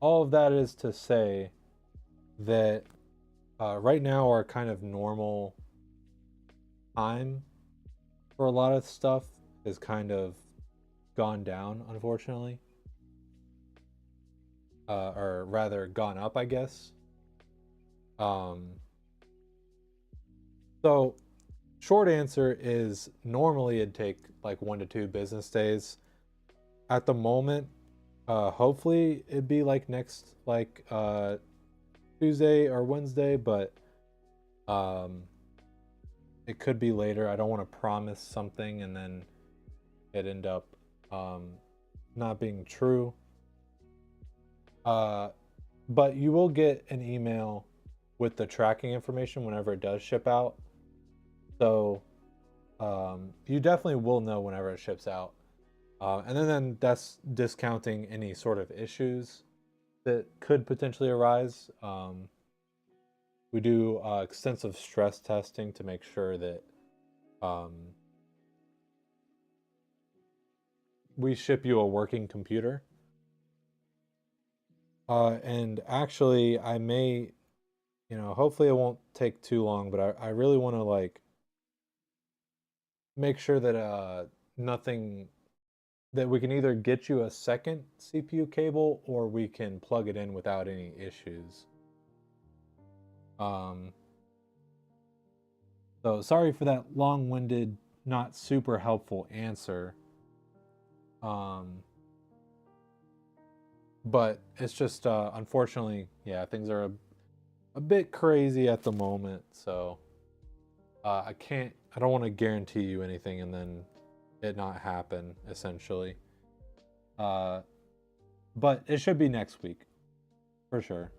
all of that is to say that right now our kind of normal time for a lot of stuff is kind of gone down, unfortunately, or rather gone up, I guess. Um, so short answer is normally it'd take like 1 to 2 business days. At the moment, hopefully it'd be like next like Tuesday or Wednesday, but um, it could be later. I don't want to promise something and then it end up um, not being true. Uh, but you will get an email with the tracking information whenever it does ship out. So you definitely will know whenever it ships out. And then that's discounting any sort of issues that could potentially arise. We do extensive stress testing to make sure that um, we ship you a working computer. And actually, I may, hopefully it won't take too long, but I really want to like make sure that nothing that we can either get you a second CPU cable or we can plug it in without any issues. Um, so sorry for that long-winded, not super helpful answer. Um, but it's just unfortunately, yeah, things are a bit crazy at the moment. So I don't want to guarantee you anything and then it not happen essentially. Uh, but it should be next week for sure.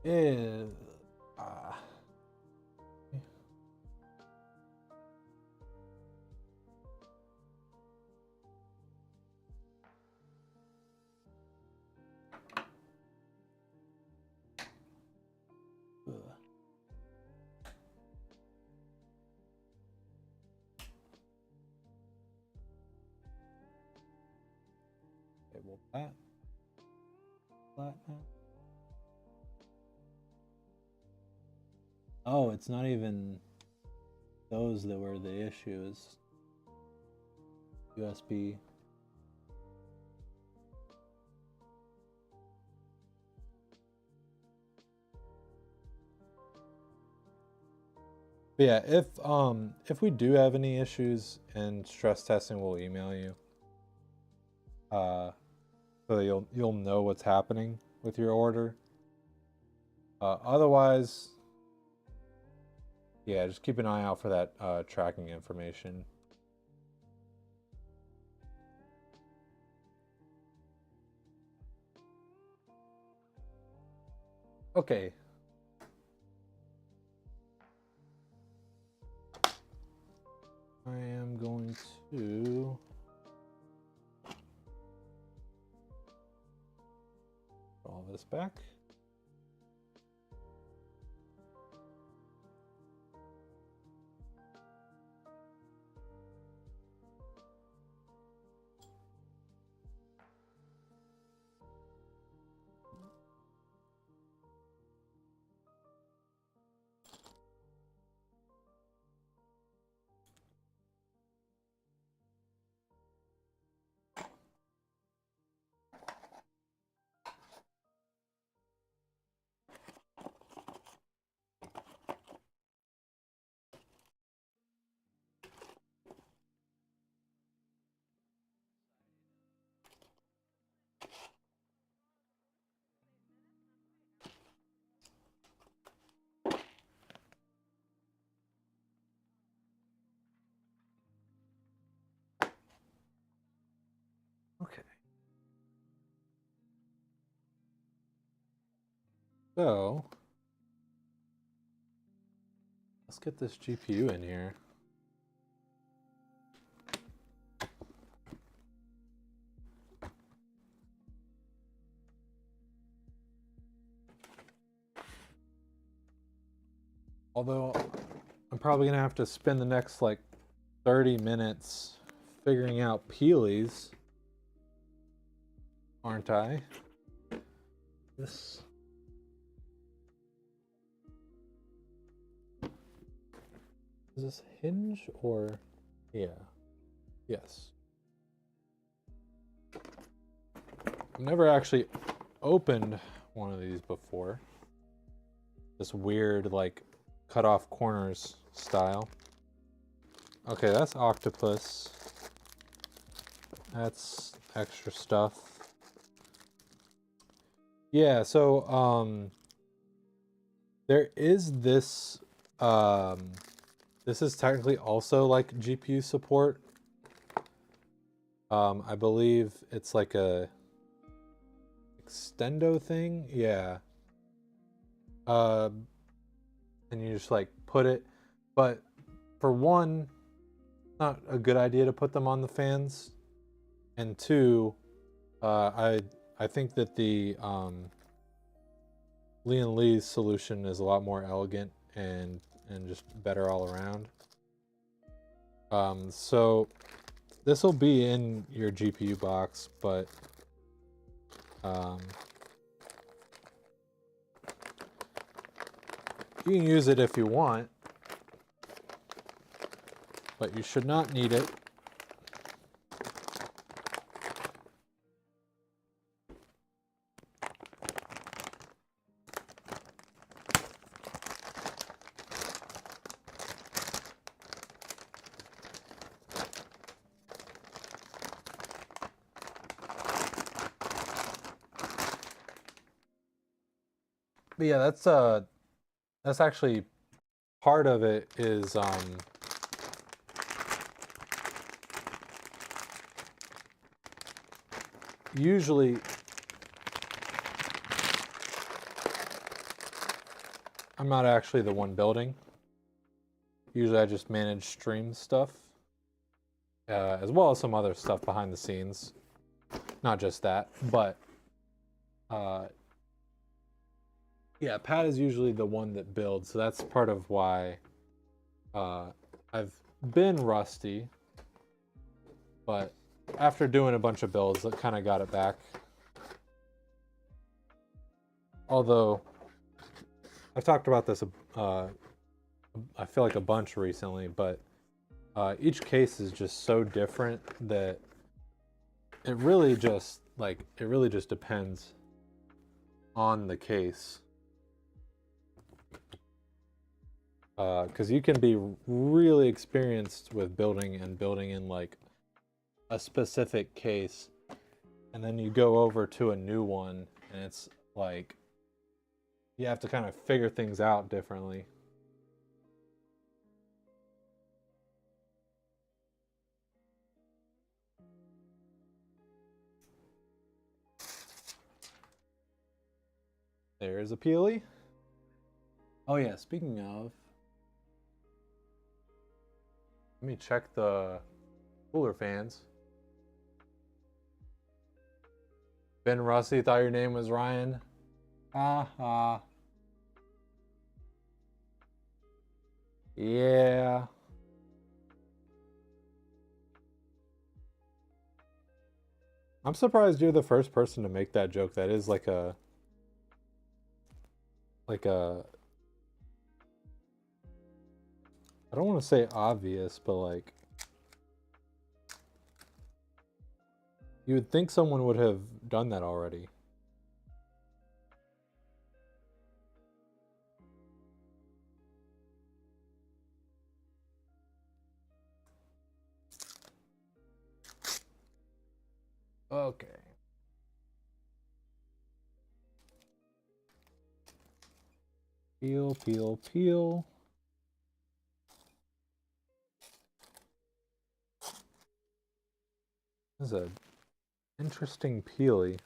Eh, uh, okay, well, that now. Oh, it's not even those that were the issues. USB. But yeah, if we do have any issues in stress testing, we'll email you. So that you'll know what's happening with your order. Otherwise, yeah, just keep an eye out for that tracking information. Okay. I am going to all this back. So let's get this GPU in here. Although I'm probably gonna have to spend the next like 30 minutes figuring out peelies, aren't I? This is this hinge or yeah. Yes. I've never actually opened one of these before. This weird like cut off corners style. Okay, that's octopus. That's extra stuff. Yeah, so there is this this is technically also like GPU support. I believe it's like a extendo thing. Yeah. And you just like put it, but for one, not a good idea to put them on the fans, and two, I think that the Lian Li's solution is a lot more elegant and just better all around. So this will be in your GPU box, but you can use it if you want, but you should not need it. But yeah, that's actually part of it is usually I'm not actually the one building. Usually I just manage stream stuff, as well as some other stuff behind the scenes. Not just that, but yeah, Pat is usually the one that builds, so that's part of why I've been rusty, but after doing a bunch of builds, it kind of got it back. Although, I've talked about this, I feel like a bunch recently, but each case is just so different that it really just depends on the case. Because you can be really experienced with building in like a specific case, and then you go over to a new one and it's like you have to kind of figure things out differently. There's a peely. Oh yeah, speaking of, let me check the cooler fans. Ben Rusty, thought your name was Ryan. Ha. Yeah. I'm surprised you're the first person to make that joke. That is like a I don't want to say obvious, but like you would think someone would have done that already. Okay. Peel. This is an interesting peely.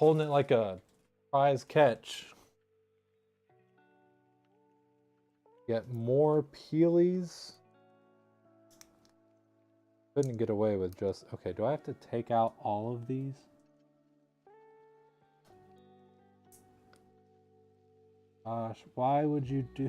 holding it like a prize catch. Get more peelies. Couldn't get away with just... Okay, do I have to take out all of these? Gosh, why would you do...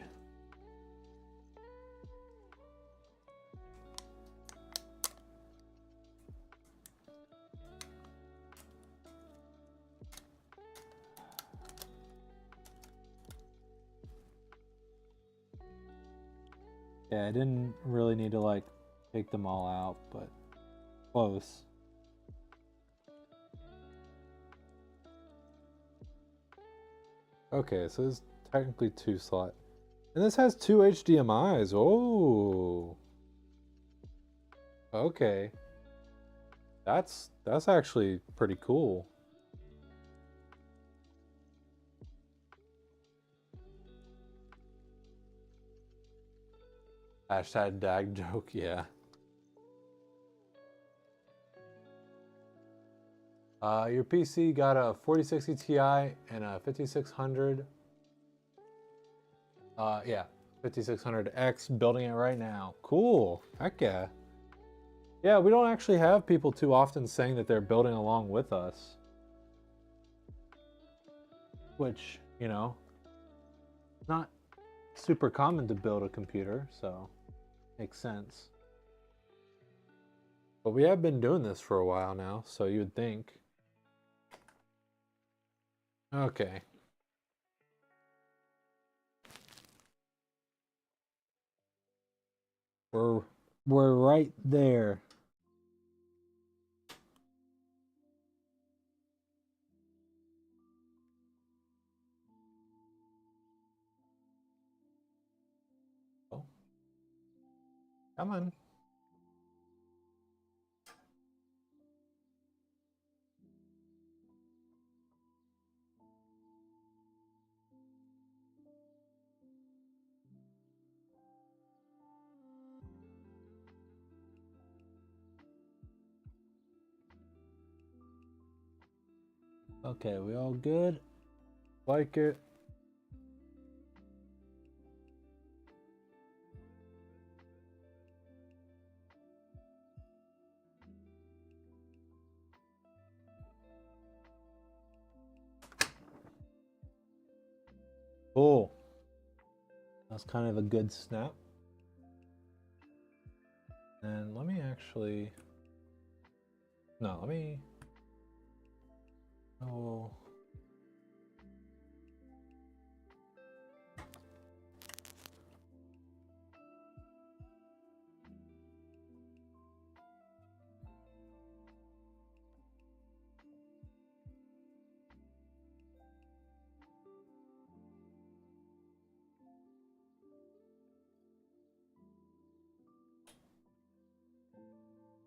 Yeah, I didn't really need to like take them all out, but close. Okay, so it's technically 2 slot. And this has 2 HDMIs. Oh. Okay. That's actually pretty cool. Hashtag dag joke, yeah. Your PC got a 4060 Ti and a 5600. Yeah, 5600X, building it right now. Cool. Heck yeah. Yeah, we don't actually have people too often saying that they're building along with us. Which, you know, not super common to build a computer, so makes sense. But we have been doing this for a while now, so you would think. Okay. We're right there. Oh. Come on. Okay, we all good? Like it? Cool. That's kind of a good snap. And let me actually... No, let me... Oh...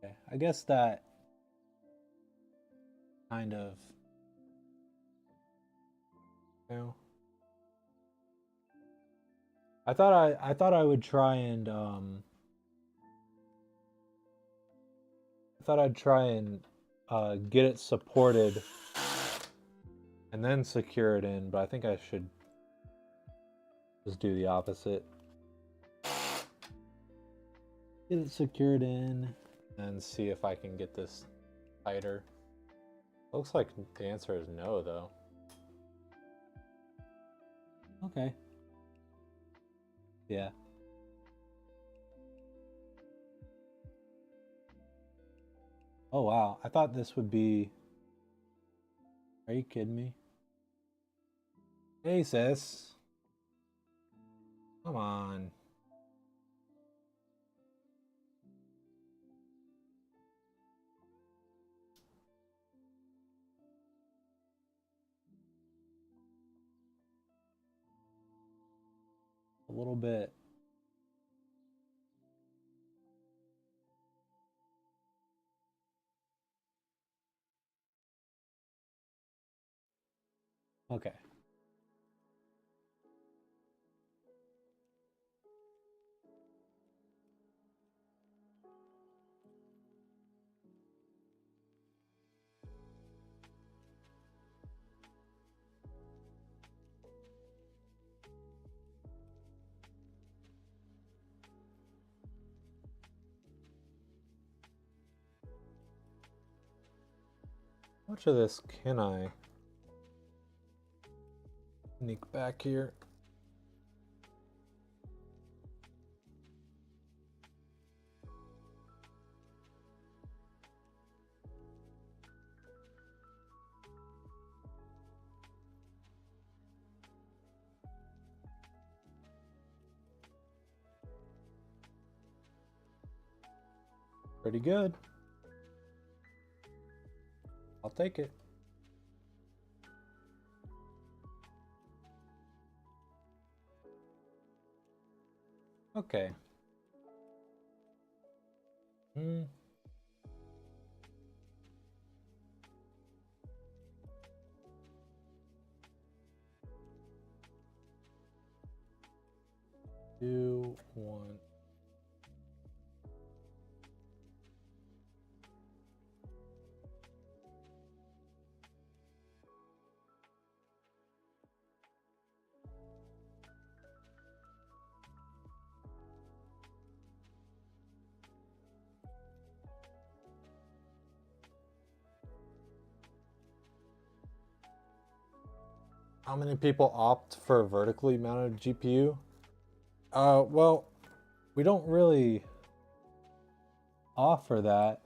Okay, I guess that kind of... You know, I thought I would try and get it supported and then secure it in, but I think I should just do the opposite. Get it secured in and see if I can get this tighter. Looks like the answer is no, though. Okay. Yeah. Oh, wow. I thought this would be... Are you kidding me? Hey, sis. Come on. A little bit. Okay. How much of this can I sneak back here? Pretty good. I'll take it. Okay. Hmm. Two, one. How many people opt for a vertically mounted GPU? Well, we don't really offer that.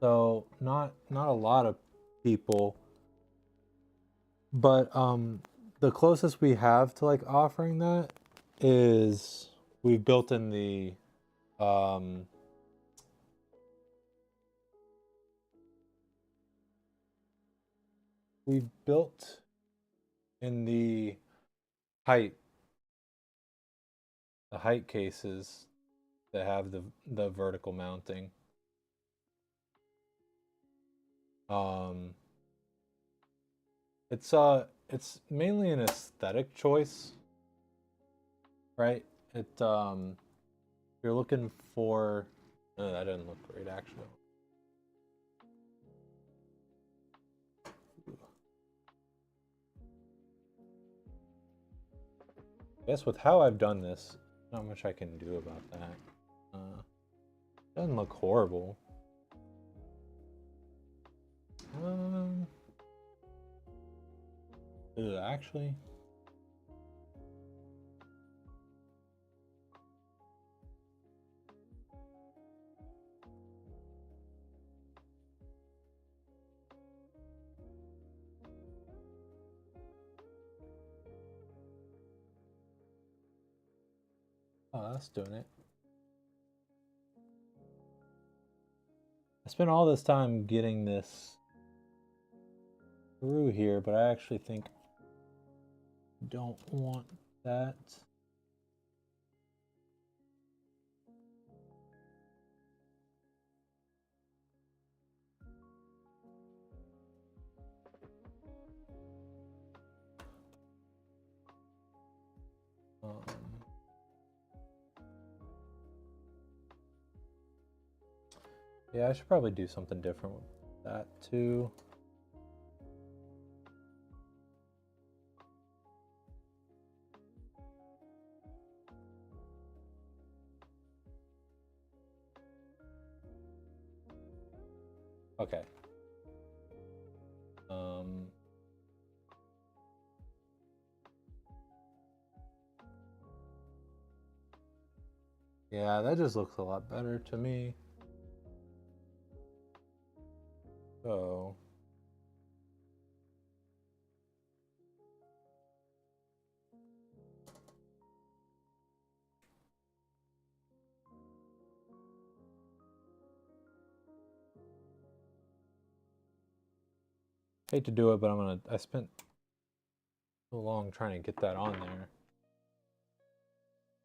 So not a lot of people, but the closest we have to like offering that is we've built in the um we've built in height the height cases that have the vertical mounting. Um it's mainly an aesthetic choice, right? If you're looking for that didn't look great actually. I guess with how I've done this, not much I can do about that. Doesn't look horrible. Um, actually, oh, that's doing it. I spent all this time getting this through here, but I actually think I don't want that. Yeah, I should probably do something different with that too. Okay. Yeah, that just looks a lot better to me. So, hate to do it, but I spent so long trying to get that on there.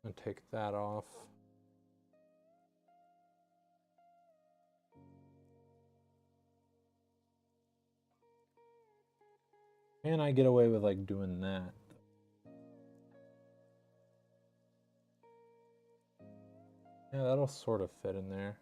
I'm gonna take that off. Can I get away with like doing that? Yeah, that'll sort of fit in there.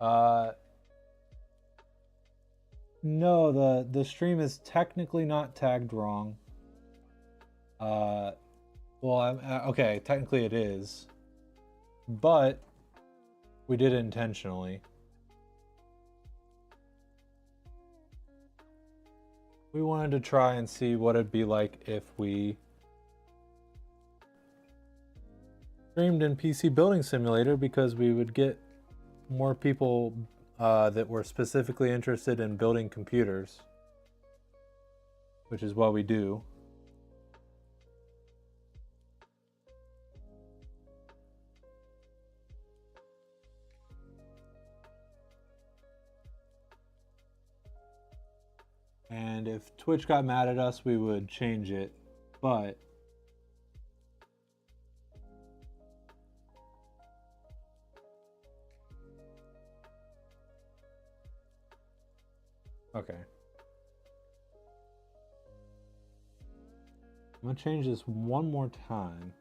Uh, no, the stream is technically not tagged wrong. Well, okay, technically it is, but we did it intentionally. We wanted to try and see what it'd be like if we streamed in PC Building Simulator, because we would get more people that were specifically interested in building computers, which is what we do. And if Twitch got mad at us, we would change it, but okay. I'm gonna change this one more time.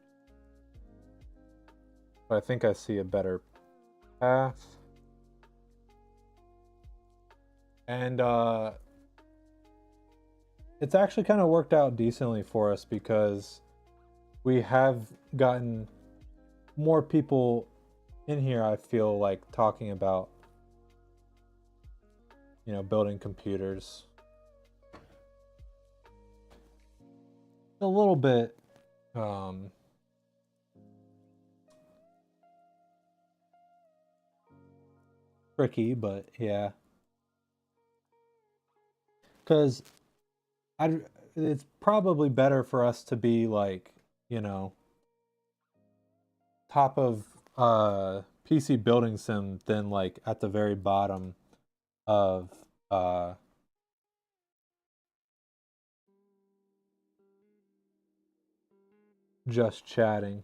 But I think I see a better path. And it's actually kind of worked out decently for us, because we have gotten more people in here, I feel like, talking about, you know, building computers. A little bit tricky, but yeah. Because it's probably better for us to be like, you know, top of PC Building Sim than like at the very bottom of just chatting.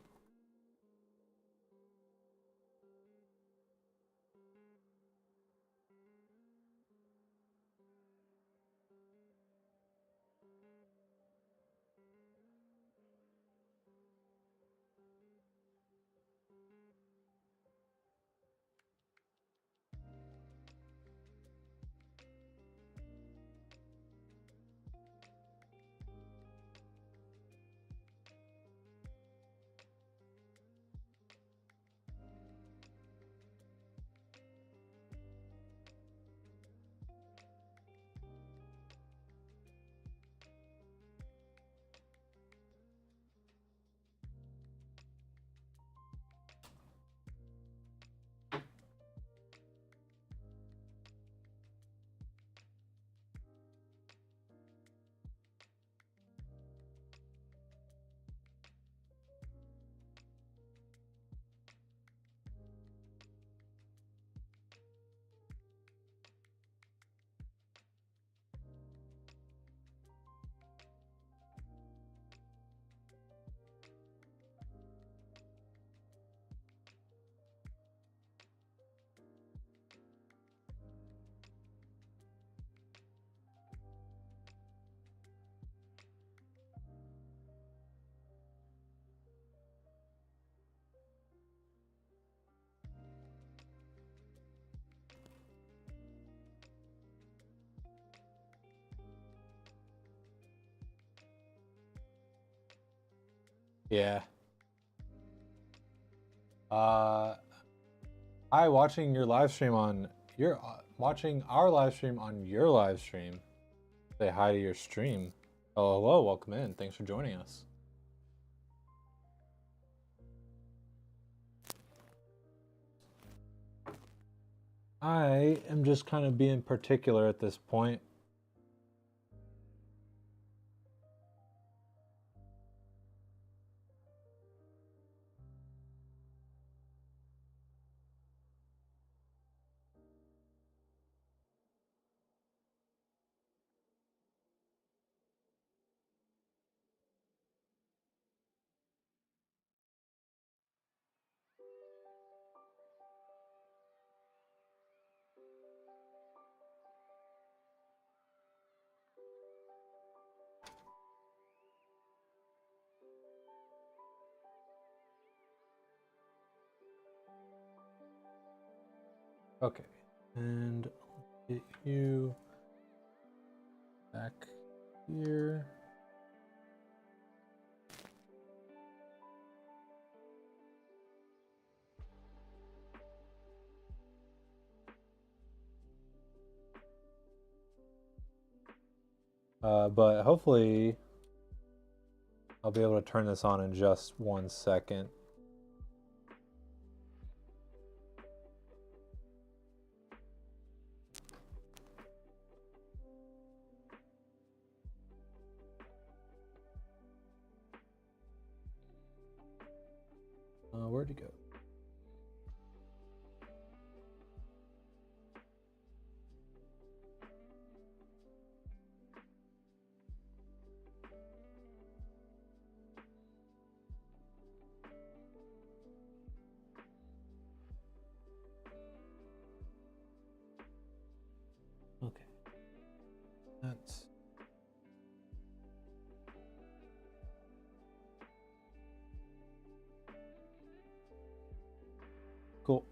Yeah. Hi, watching your live stream on your watching our live stream on your live stream. Say hi to your stream. Oh, hello, welcome in. Thanks for joining us. I am just kind of being particular at this point. Okay, And get you back here. But hopefully I'll be able to turn this on in just 1 second. Where'd it go? Okay. That's cool.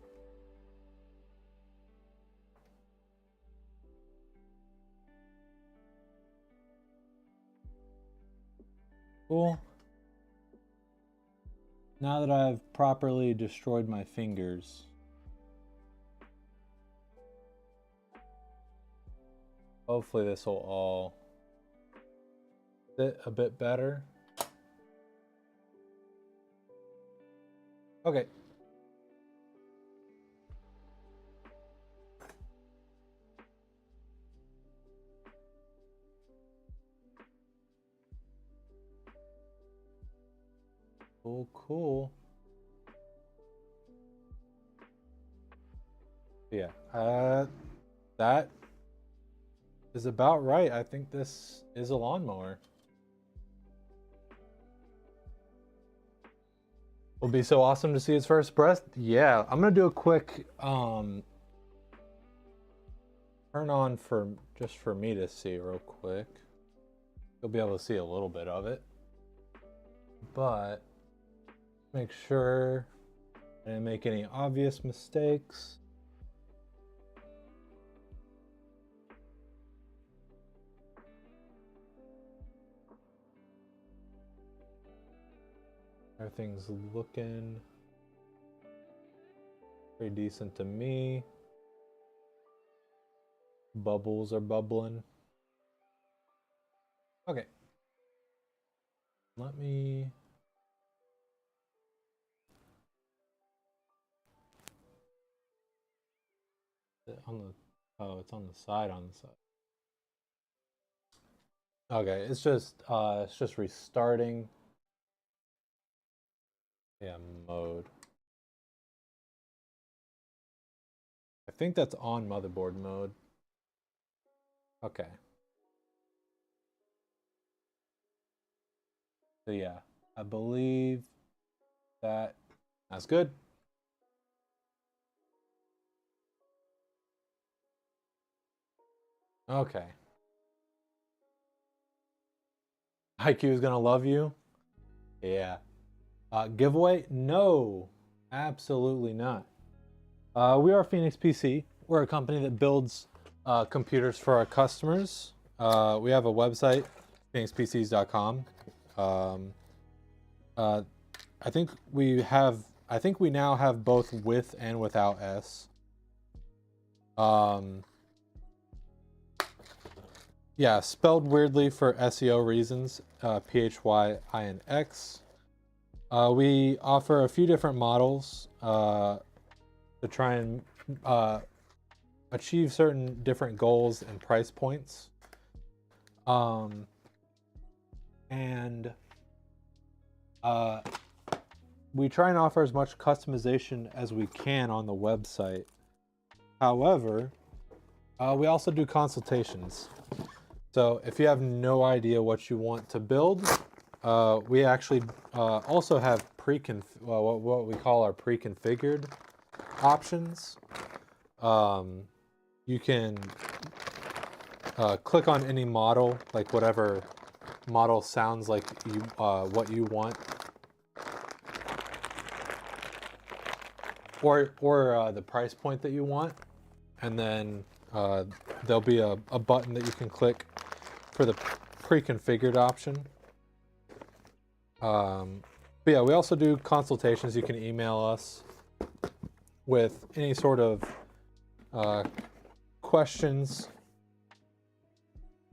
Cool. Now that I've properly destroyed my fingers, hopefully this will all sit a bit better. Okay. Cool, cool. Yeah, that is about right. I think this is a lawnmower. Will be so awesome to see his first breath. Yeah, I'm gonna do a quick turn on for just for me to see real quick. You'll be able to see a little bit of it, but make sure I didn't make any obvious mistakes. Everything's looking pretty decent to me. Bubbles are bubbling. Okay. Let me... on the... Oh, it's on the side, Okay, it's just restarting. Yeah, mode. I think that's on motherboard mode. Okay. So yeah, I believe that's good. Okay. IQ is gonna love you. Yeah. Giveaway? No, absolutely not. We are Phoenix PC. We're a company that builds computers for our customers. We have a website, phoenixpcs.com. I think we now have both with and without S. Yeah, spelled weirdly for SEO reasons, PHYINX. We offer a few different models to try and achieve certain different goals and price points. We try and offer as much customization as we can on the website. However, we also do consultations. So if you have no idea what you want to build, we actually also have what we call our pre-configured options. You can click on any model, like whatever model sounds like you what you want, or the price point that you want, and then there'll be a button that you can click for the pre-configured option. But yeah, we also do consultations. You can email us with any sort of questions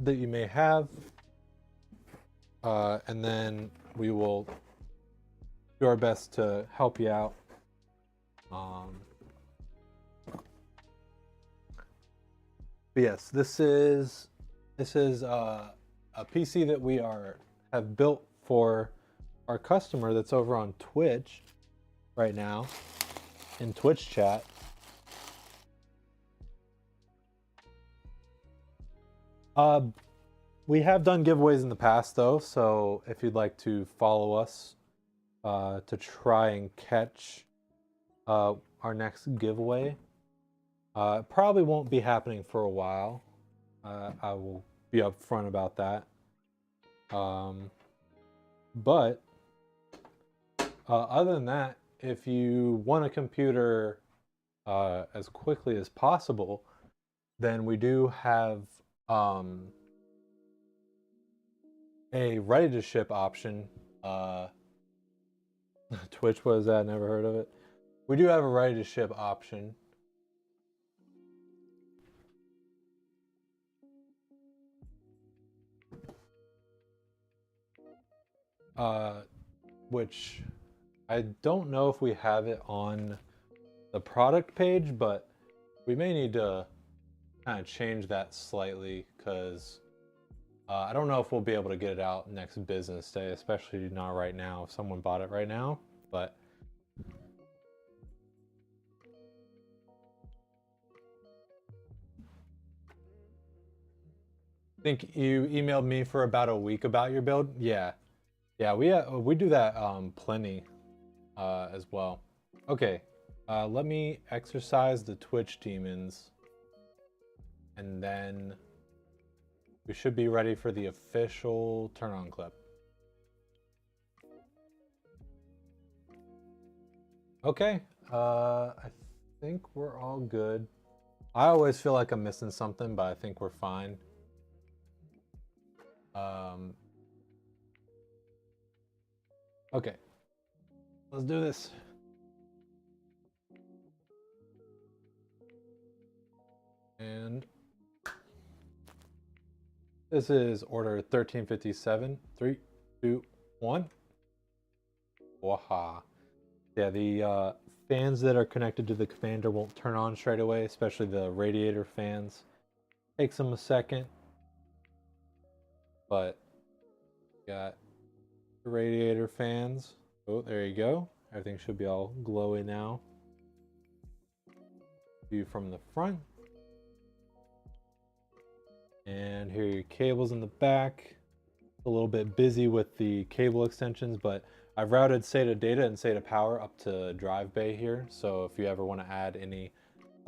that you may have, and then we will do our best to help you out. But yes, this is a PC that we have built for our customer that's over on Twitch right now in Twitch chat. We have done giveaways in the past though, so if you'd like to follow us to try and catch our next giveaway, it probably won't be happening for a while. I will be upfront about that. But other than that, if you want a computer as quickly as possible, then we do have a ready to ship option. Twitch, what is that? Never heard of it. We do have a ready to ship option. Which I don't know if we have it on the product page, but we may need to kind of change that slightly because I don't know if we'll be able to get it out next business day, especially not right now if someone bought it right now, but I think you emailed me for about a week about your build. Yeah, we do that plenty as well. Okay, let me exercise the Twitch demons, and then we should be ready for the official turn on clip. Okay, I think we're all good. I always feel like I'm missing something, but I think we're fine. Okay, let's do this. And this is order 1357. 3, 2, 1. Waha. Yeah, the fans that are connected to the commander won't turn on straight away, especially the radiator fans. Takes them a second. But got the radiator fans. Oh, there you go. Everything should be all glowy now. View from the front. And here are your cables in the back. A little bit busy with the cable extensions, but I've routed SATA data and SATA power up to drive bay here. So if you ever want to add any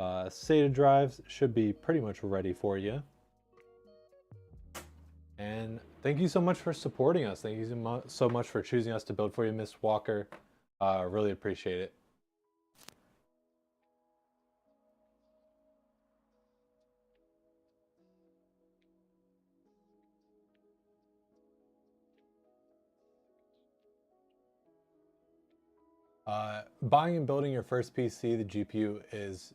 SATA drives, it should be pretty much ready for you. And thank you so much for supporting us. Thank you so much for choosing us to build for you, Miss Walker. Really appreciate it. Buying and building your first PC, the GPU is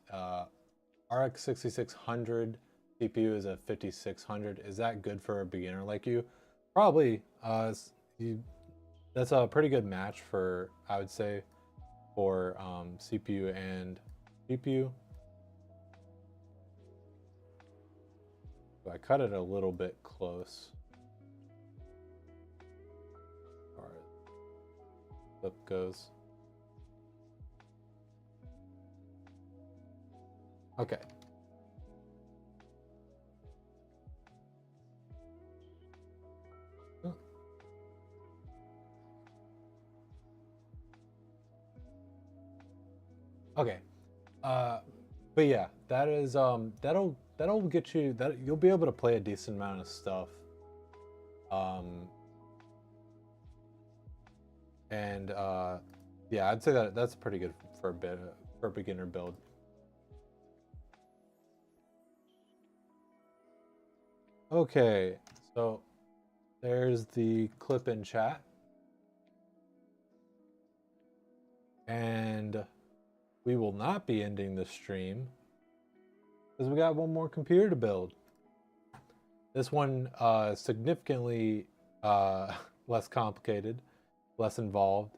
RX 6600. CPU is a 5600. Is that good for a beginner like you? Probably. That's a pretty good match for, I would say, for CPU and GPU. So I cut it a little bit close. All right. Flip goes. Okay. Okay. But yeah, that is that'll get you that you'll be able to play a decent amount of stuff. And yeah, I'd say that that's pretty good for a beginner build. Okay, so there's the clip in chat. And we will not be ending the stream because we got one more computer to build. This one significantly less complicated, less involved.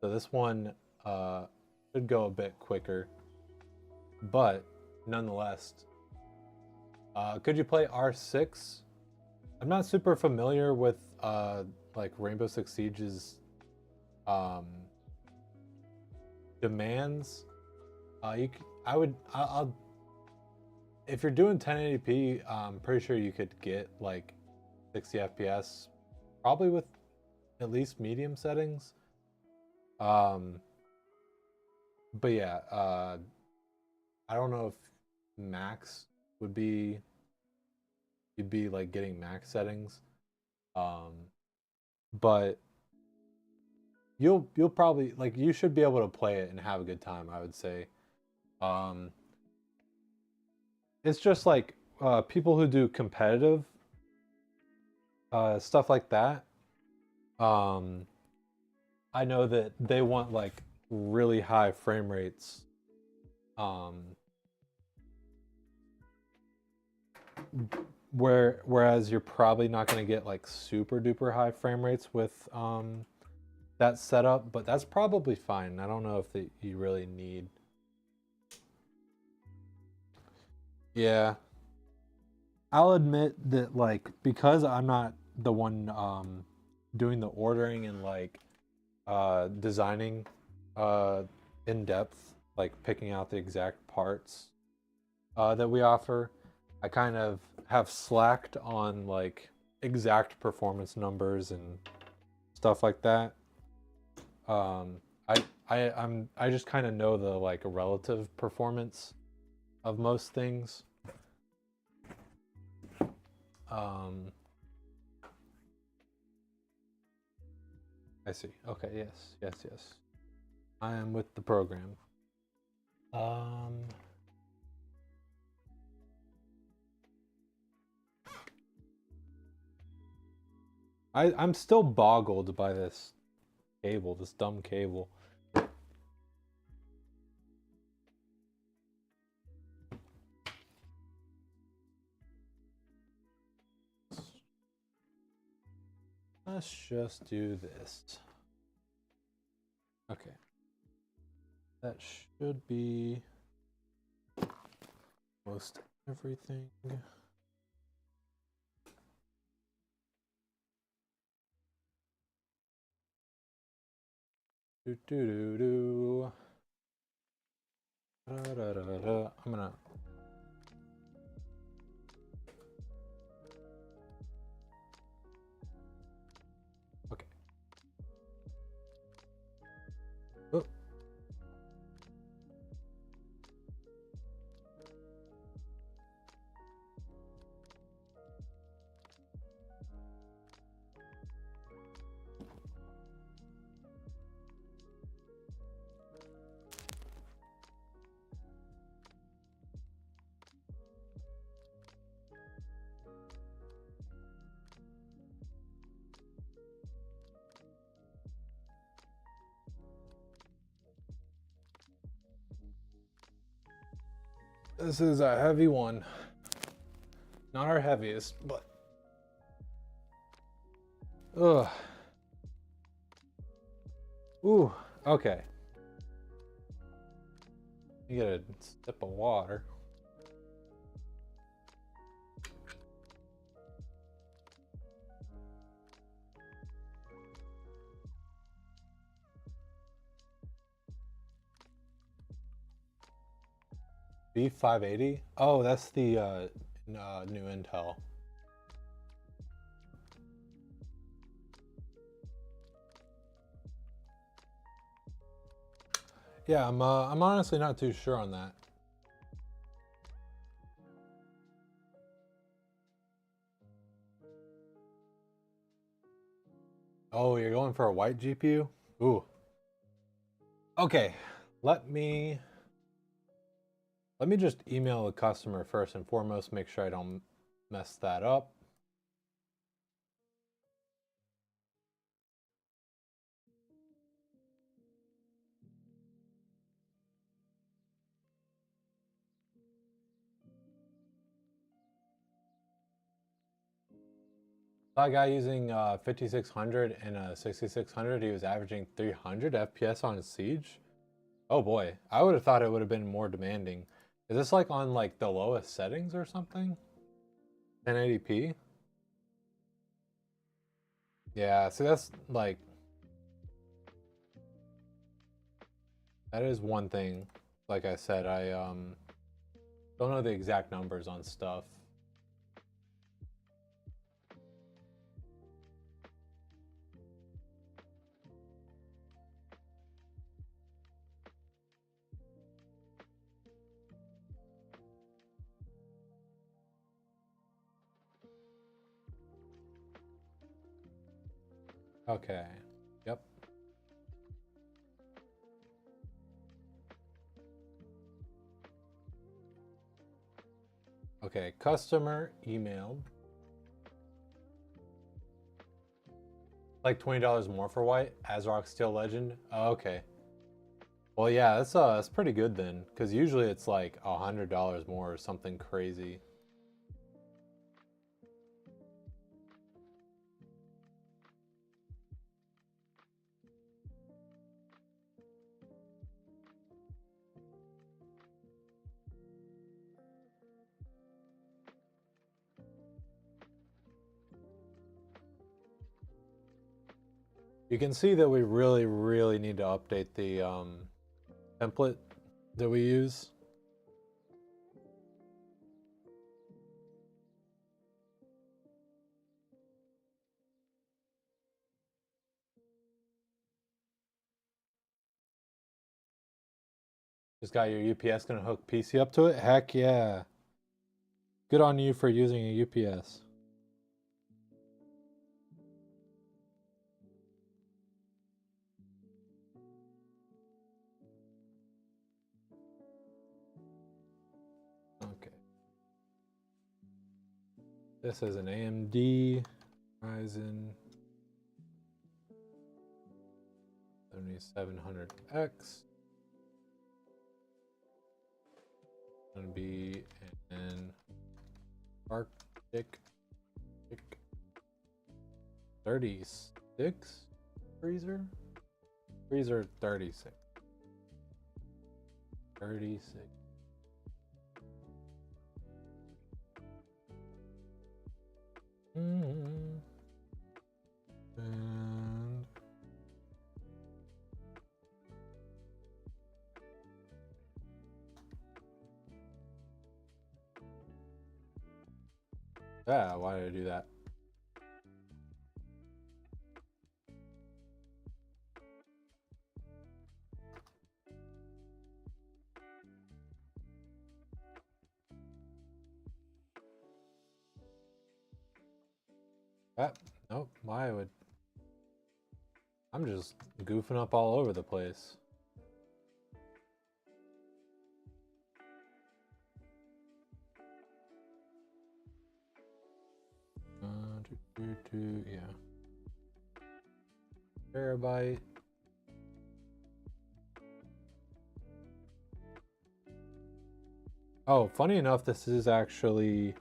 So this one should go a bit quicker. But nonetheless, could you play R6? I'm not super familiar with like Rainbow Six Siege's um, demands. I'll if you're doing 1080p, I'm pretty sure you could get like 60 FPS, probably with at least medium settings. Um, but yeah, I don't know if max would be you'd be like getting max settings. Um, but you'll probably like you should be able to play it and have a good time, I would say. Um, it's just like people who do competitive stuff like that. Um, I know that they want like really high frame rates. Um, whereas you're probably not going to get like super duper high frame rates with that setup, but that's probably fine. I don't know if you really need. Yeah, I'll admit that like because I'm not the one doing the ordering and like designing in depth, like picking out the exact parts that we offer, I kind of have slacked on like exact performance numbers and stuff like that. Um, I just kind of know the like relative performance of most things. Um, I see. Okay. Yes. Yes. Yes. I am with the program. Um, I'm still boggled by this cable, this dumb cable. Let's just do this. Okay. That should be most everything. Do do do do. Da, da, da, da. I'm gonna. Okay. Oh. This is a heavy one. Not our heaviest, but. Ugh. Ooh. Okay. You get a sip of water. B580? Oh, that's the new Intel. Yeah, I'm honestly not too sure on that. Oh, you're going for a white GPU? Ooh. Okay, let me just email the customer first and foremost, make sure I don't mess that up. That guy using 5600 and a 6600, he was averaging 300 FPS on his Siege. Oh boy, I would have thought it would have been more demanding. Is this like on like the lowest settings or something? 1080p? Yeah, see that's like, that is one thing. Like I said, I don't know the exact numbers on stuff. Okay. Yep. Okay, customer emailed. Like $20 more for white, Azrock Steel Legend. Oh, okay. Well, yeah, that's pretty good then, because usually it's like $100 more or something crazy. You can see that we really, really need to update the template that we use. Just got your UPS gonna hook PC up to it? Heck yeah. Good on you for using a UPS. Okay. This is an AMD Ryzen 7700X. Gonna be an Arctic 36 freezer? Freezer 36. 36. And yeah, why did I do that? Nope, why would... I'm just goofing up all over the place. Yeah. Terabyte. Oh, funny enough, this is actually...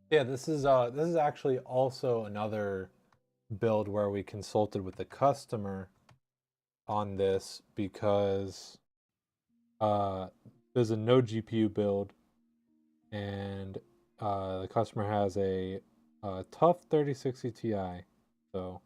Yeah, this is actually also another build where we consulted with the customer on this because there's a no GPU build and the customer has a tough 3060 Ti. So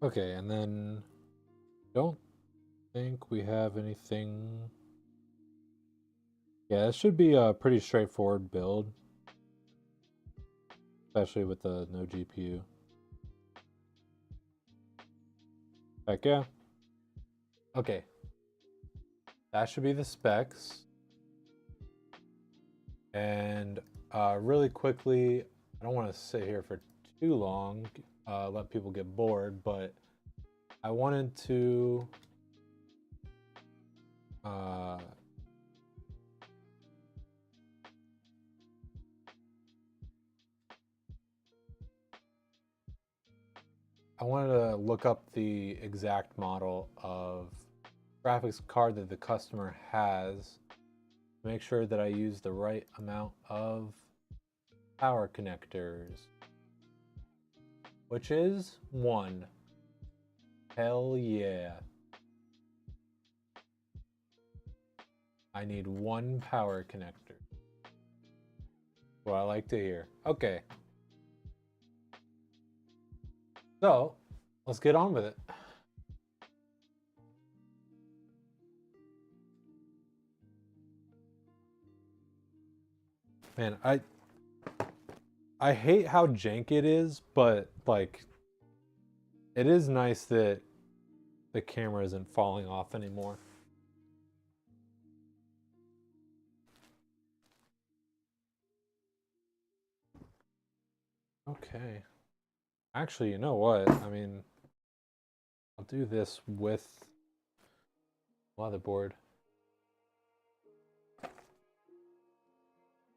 Okay, and then don't think we have anything. Yeah, it should be a pretty straightforward build, especially with the no GPU. Heck yeah. Okay. That should be the specs. And really quickly, I don't want to sit here for too long, let people get bored, but I wanted to look up the exact model of graphics card that the customer has, make sure that I use the right amount of power connectors, which is 1. Hell yeah. I need 1 power connector. What I like to hear. Okay. So, let's get on with it. Man, I hate how jank it is, but like it is nice that the camera isn't falling off anymore. Okay. Actually, you know what? I mean, I'll do this with motherboard.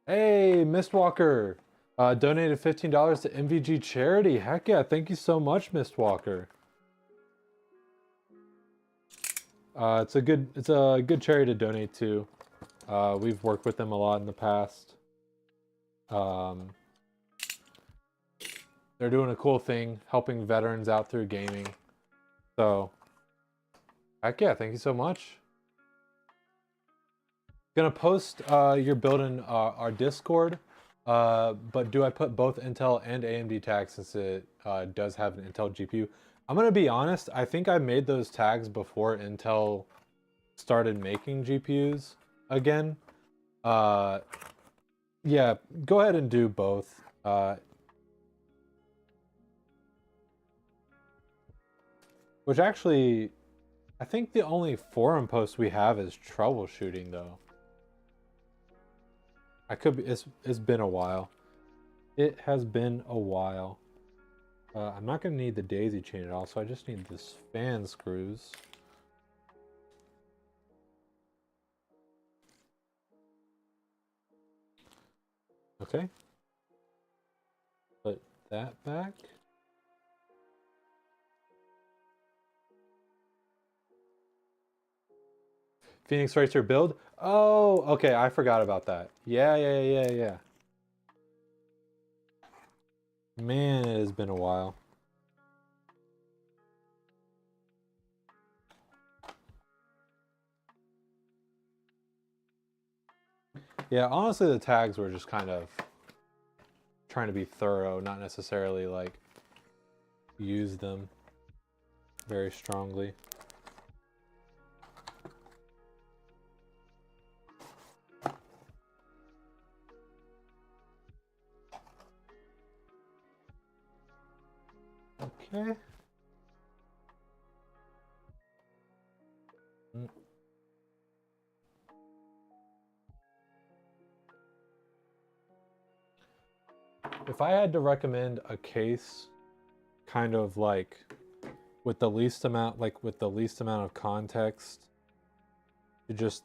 Hey, Mistwalker! Donated $15 to MVG charity. Heck yeah! Thank you so much, Mistwalker. It's a good charity to donate to. We've worked with them a lot in the past. They're doing a cool thing, helping veterans out through gaming. So, heck yeah! Thank you so much. Gonna post your build in our Discord, but do I put both Intel and AMD tags since it does have an Intel GPU? I'm gonna be honest, I think I made those tags before Intel started making GPUs again. Yeah, go ahead and do both. Which actually, I think the only forum post we have is troubleshooting though. I could be, it's been a while. It has been a while. I'm not gonna need the daisy chain at all, so I just need this fan screws. Okay. Put that back. Phoenix Racer build? Oh, okay, I forgot about that. Yeah. Man, it has been a while. Yeah, honestly, the tags were just kind of trying to be thorough, not necessarily like use them very strongly. Okay. If I had to recommend a case kind of like with the least amount of context to just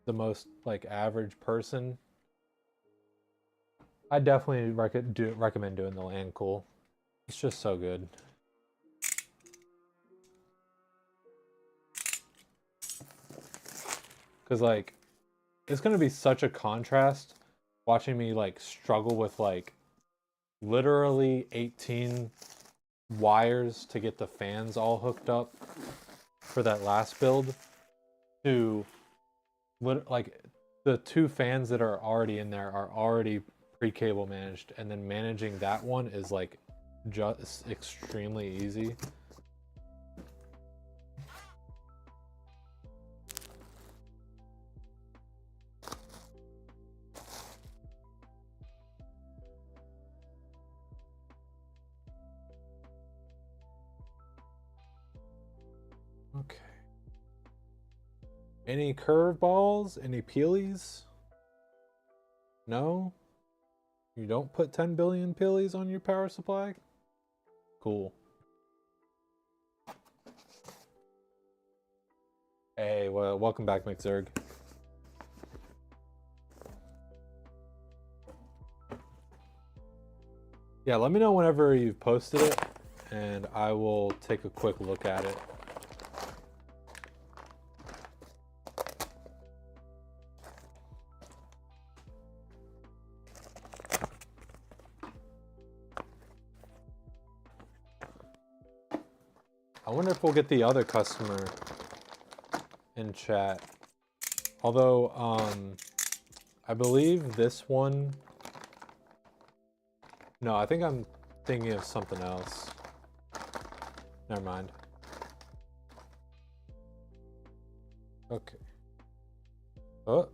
the most like average person, I definitely recommend doing the land cool. It's just so good. Cause like it's gonna be such a contrast watching me like struggle with like literally 18 wires to get the fans all hooked up for that last build to like the 2 fans that are already in there are already pre-cable managed, and then managing that one is like just extremely easy. Any curveballs? Any peelies? No? You don't put 10 billion peelies on your power supply? Cool. Hey, well, welcome back, McZerg. Yeah, let me know whenever you've posted it, and I will take a quick look at it. I wonder if we'll get the other customer in chat. Although, I believe this one... No, I think I'm thinking of something else. Never mind. Okay. Oh.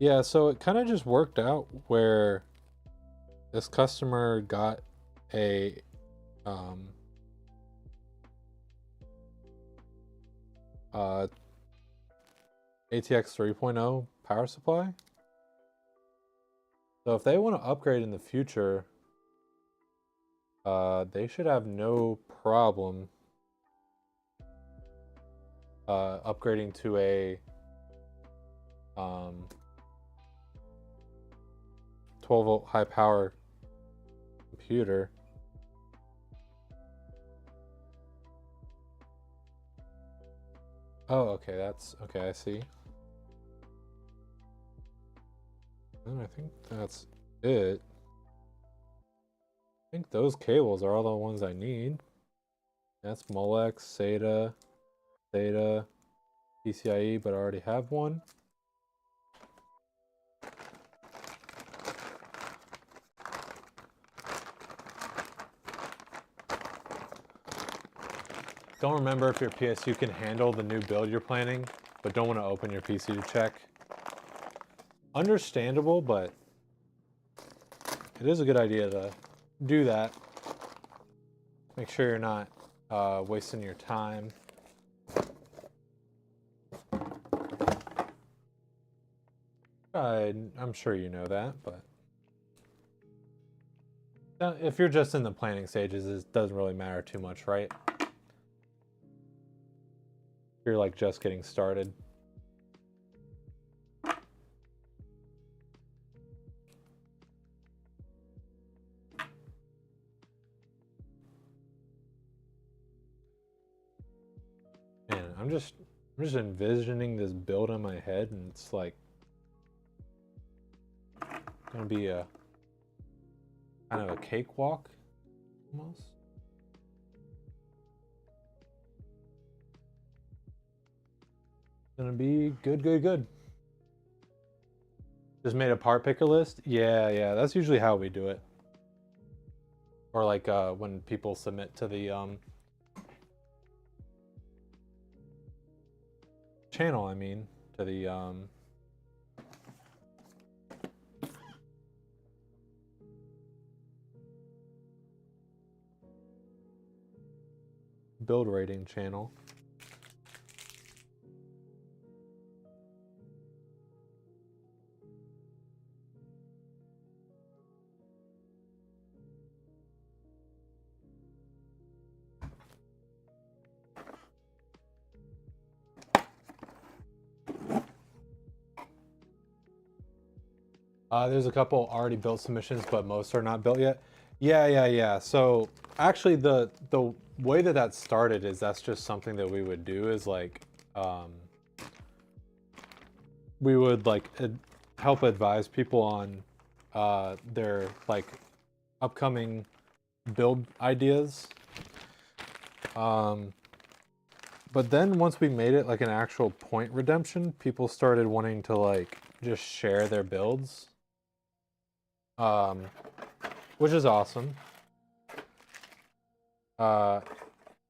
Yeah, so it kind of just worked out where this customer got a ATX 3.0 power supply. So if they want to upgrade in the future, they should have no problem upgrading to a 12-volt high power computer. Oh, okay, that's okay. I see. And I think that's it. I think those cables are all the ones I need. That's Molex, SATA, PCIe, but I already have one. Don't remember if your PSU can handle the new build you're planning, but don't want to open your PC to check. Understandable, but it is a good idea to do that. Make sure you're not wasting your time. I'm sure you know that, but if you're just in the planning stages, it doesn't really matter too much, right? You're like just getting started. Man, I'm just envisioning this build in my head, and it's like gonna be a kind of a cakewalk almost. Gonna be good. Just made a part picker list? Yeah, that's usually how we do it. Or like when people submit to the channel, I mean, to the build rating channel. There's a couple already built submissions, but most are not built yet. Yeah. So actually, the way that started is that's just something that we would do is like, we would like help advise people on their like upcoming build ideas. But then once we made it like an actual point redemption, people started wanting to like just share their builds. Which is awesome. But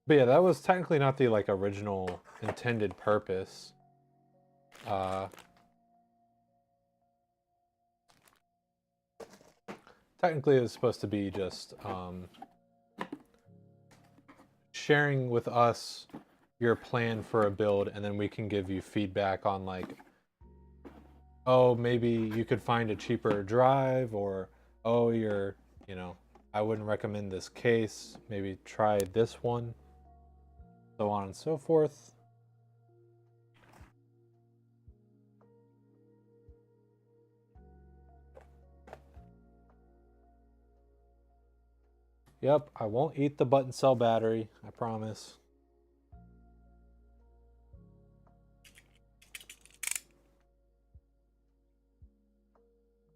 yeah, that was technically not the like original intended purpose. Technically it was supposed to be just sharing with us your plan for a build, and then we can give you feedback on like, oh, maybe you could find a cheaper drive, or oh, you know, I wouldn't recommend this case. Maybe try this one, so on and so forth. Yep, I won't eat the button cell battery, I promise.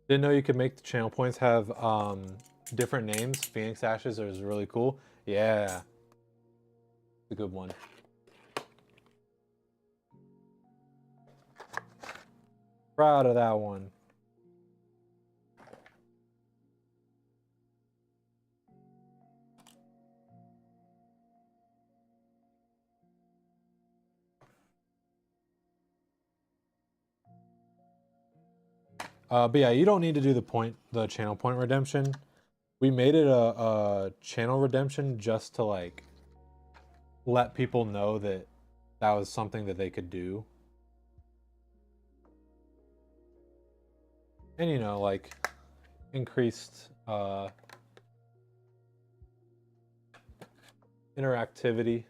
Didn't know you could make the channel points have different names. Phoenix Ashes is really cool. Yeah, it's a good one. Proud of that one. But yeah, you don't need to do the channel point redemption. We made it a channel redemption just to like let people know that that was something that they could do. And you know, like increased interactivity.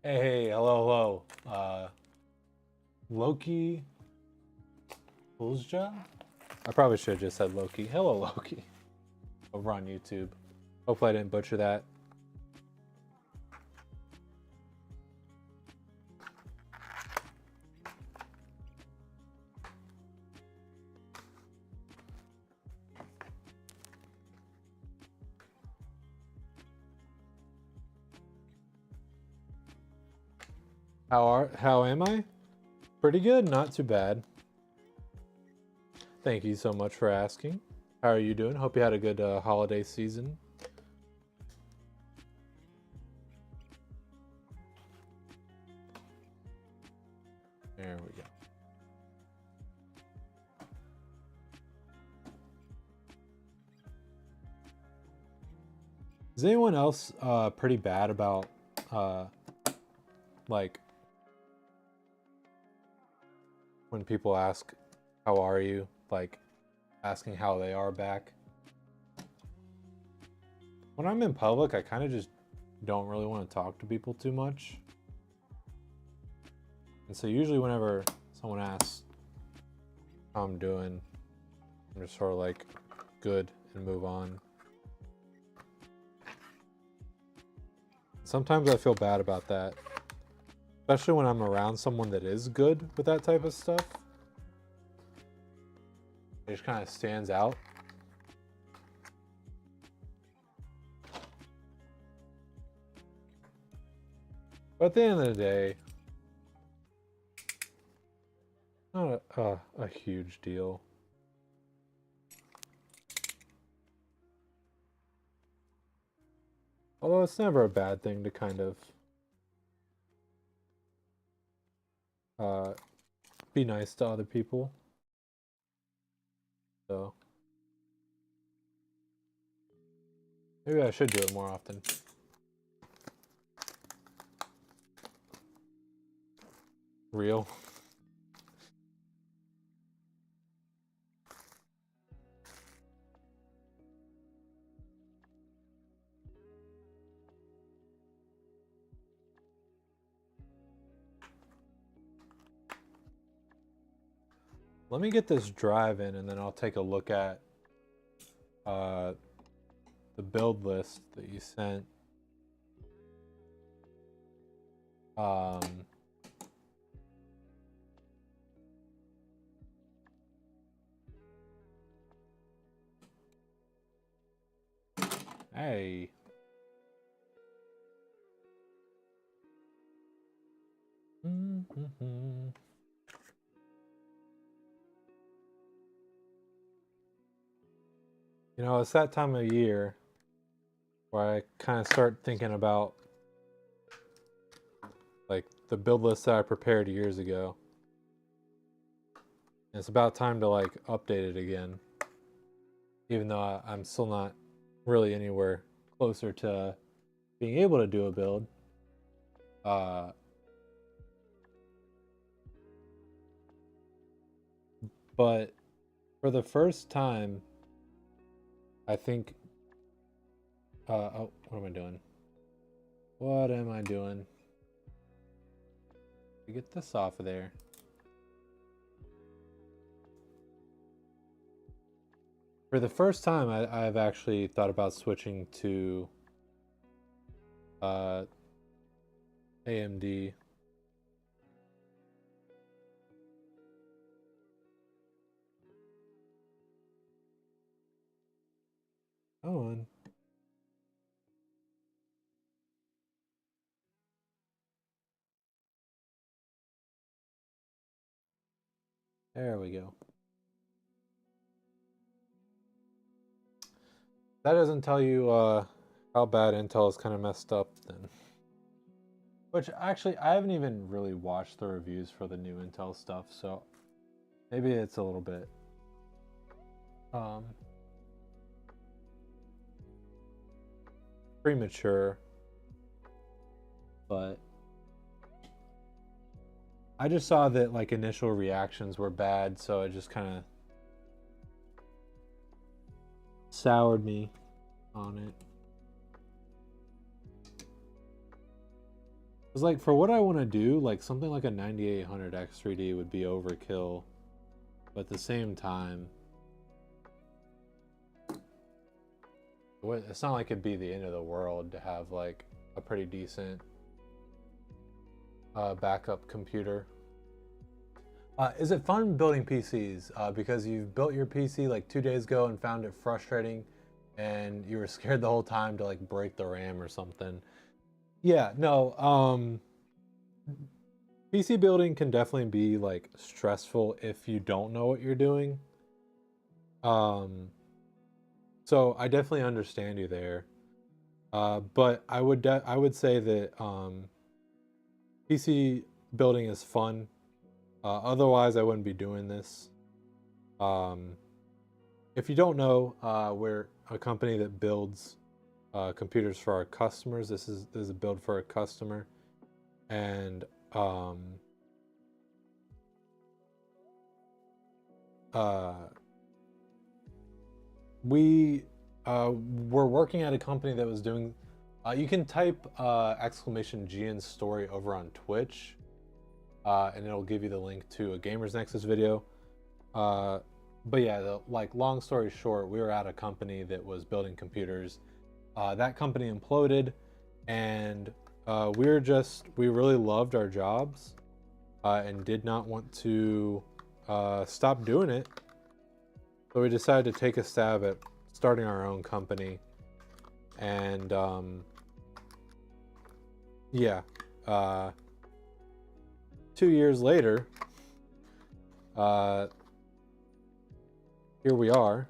Hey, hello. Loki Pulsja? I probably should have just said Loki. Hello, Loki. Over on YouTube. Hopefully I didn't butcher that. How am I? Pretty good, not too bad. Thank you so much for asking. How are you doing? Hope you had a good holiday season. There we go. Is anyone else pretty bad about like when people ask how are you, like asking how they are back? When I'm in public, I kind of just don't really want to talk to people too much. And so usually whenever someone asks how I'm doing, I'm just sort of like, good, and move on. Sometimes I feel bad about that, especially when I'm around someone that is good with that type of stuff. It just kind of stands out. But at the end of the day, not a huge deal. Although it's never a bad thing to kind of be nice to other people. So maybe I should do it more often. Real. Let me get this drive in and then I'll take a look at the build list that you sent. Hey. Mm-hmm. You know, it's that time of year where I kind of start thinking about like the build list that I prepared years ago. And it's about time to like update it again. Even though I'm still not really anywhere closer to being able to do a build. Uh, but for the first time, I think. Oh, what am I doing? What am I doing? Get this off of there. For the first time, I've actually thought about switching to AMD. Come on. There we go. That doesn't tell you how bad Intel is kind of messed up then. Which actually, I haven't even really watched the reviews for the new Intel stuff, so maybe it's a little bit premature. But I just saw that like initial reactions were bad, so it just kind of soured me on it. It's like for what I want to do, like something like a 9800 X3D would be overkill, but at the same time, it's not like it'd be the end of the world to have like a pretty decent backup computer. Is it fun building PCs? Because you've built your PC like 2 days ago and found it frustrating, and you were scared the whole time to like break the RAM or something. Yeah, no. PC building can definitely be like stressful if you don't know what you're doing. Um, so I definitely understand you there. But I would say that PC building is fun. Otherwise, I wouldn't be doing this. Um, if you don't know, we're a company that builds computers for our customers. This is a build for a customer, and um, uh, we're working at a company that was doing. You can type exclamation G in story over on Twitch, and it'll give you the link to a Gamers Nexus video. But yeah, like long story short, we were at a company that was building computers. That company imploded, and we really loved our jobs, and did not want to stop doing it. So we decided to take a stab at starting our own company, and yeah, 2 years later, here we are.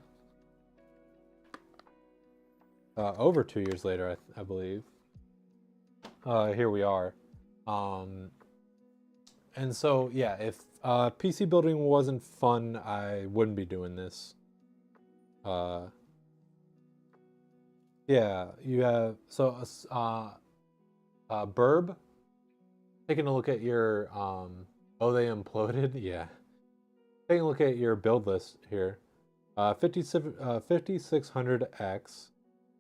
Over 2 years later, I believe. Here we are. And so, yeah, if PC building wasn't fun, I wouldn't be doing this. Yeah, you have so Burb, taking a look at your oh, they imploded. Yeah, taking a look at your build list here. 5600X,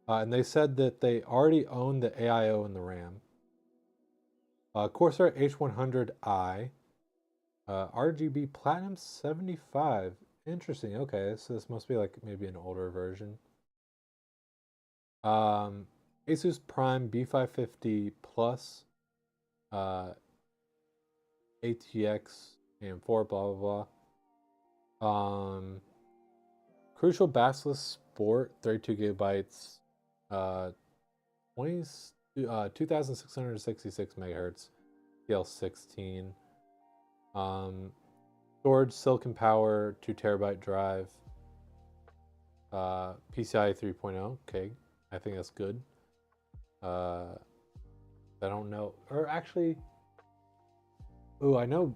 and they said that they already own the AIO and the RAM. Corsair H100i, RGB Platinum 75. Interesting. Okay, so this must be like maybe an older version. Asus Prime B550 Plus, ATX and 4, blah blah blah. Crucial Basilisk Sport, 32 gigabytes. Uh, 20, 2666 megahertz, DL16. Storage, silicon power, 2 terabyte drive. PCI 3.0. Okay, I think that's good. I don't know, or actually, I know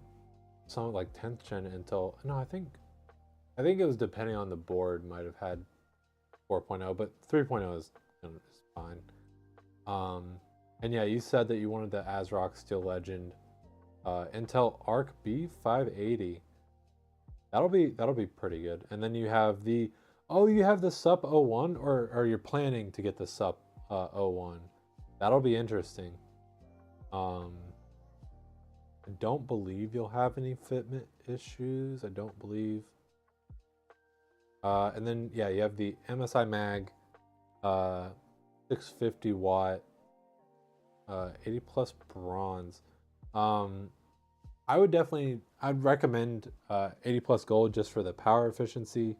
some like 10th gen Intel. No, I think it was depending on the board. Might have had 4.0, but 3.0 is fine. And yeah, you said that you wanted the ASRock Steel Legend, Intel Arc B580. That'll be pretty good. And then you have the you have the SUP 01, or you're planning to get the SUP 01. That'll be interesting. I don't believe you'll have any fitment issues. I don't believe. And then yeah, you have the MSI Mag, 650 watt, 80 plus bronze. I'd recommend 80 plus gold just for the power efficiency.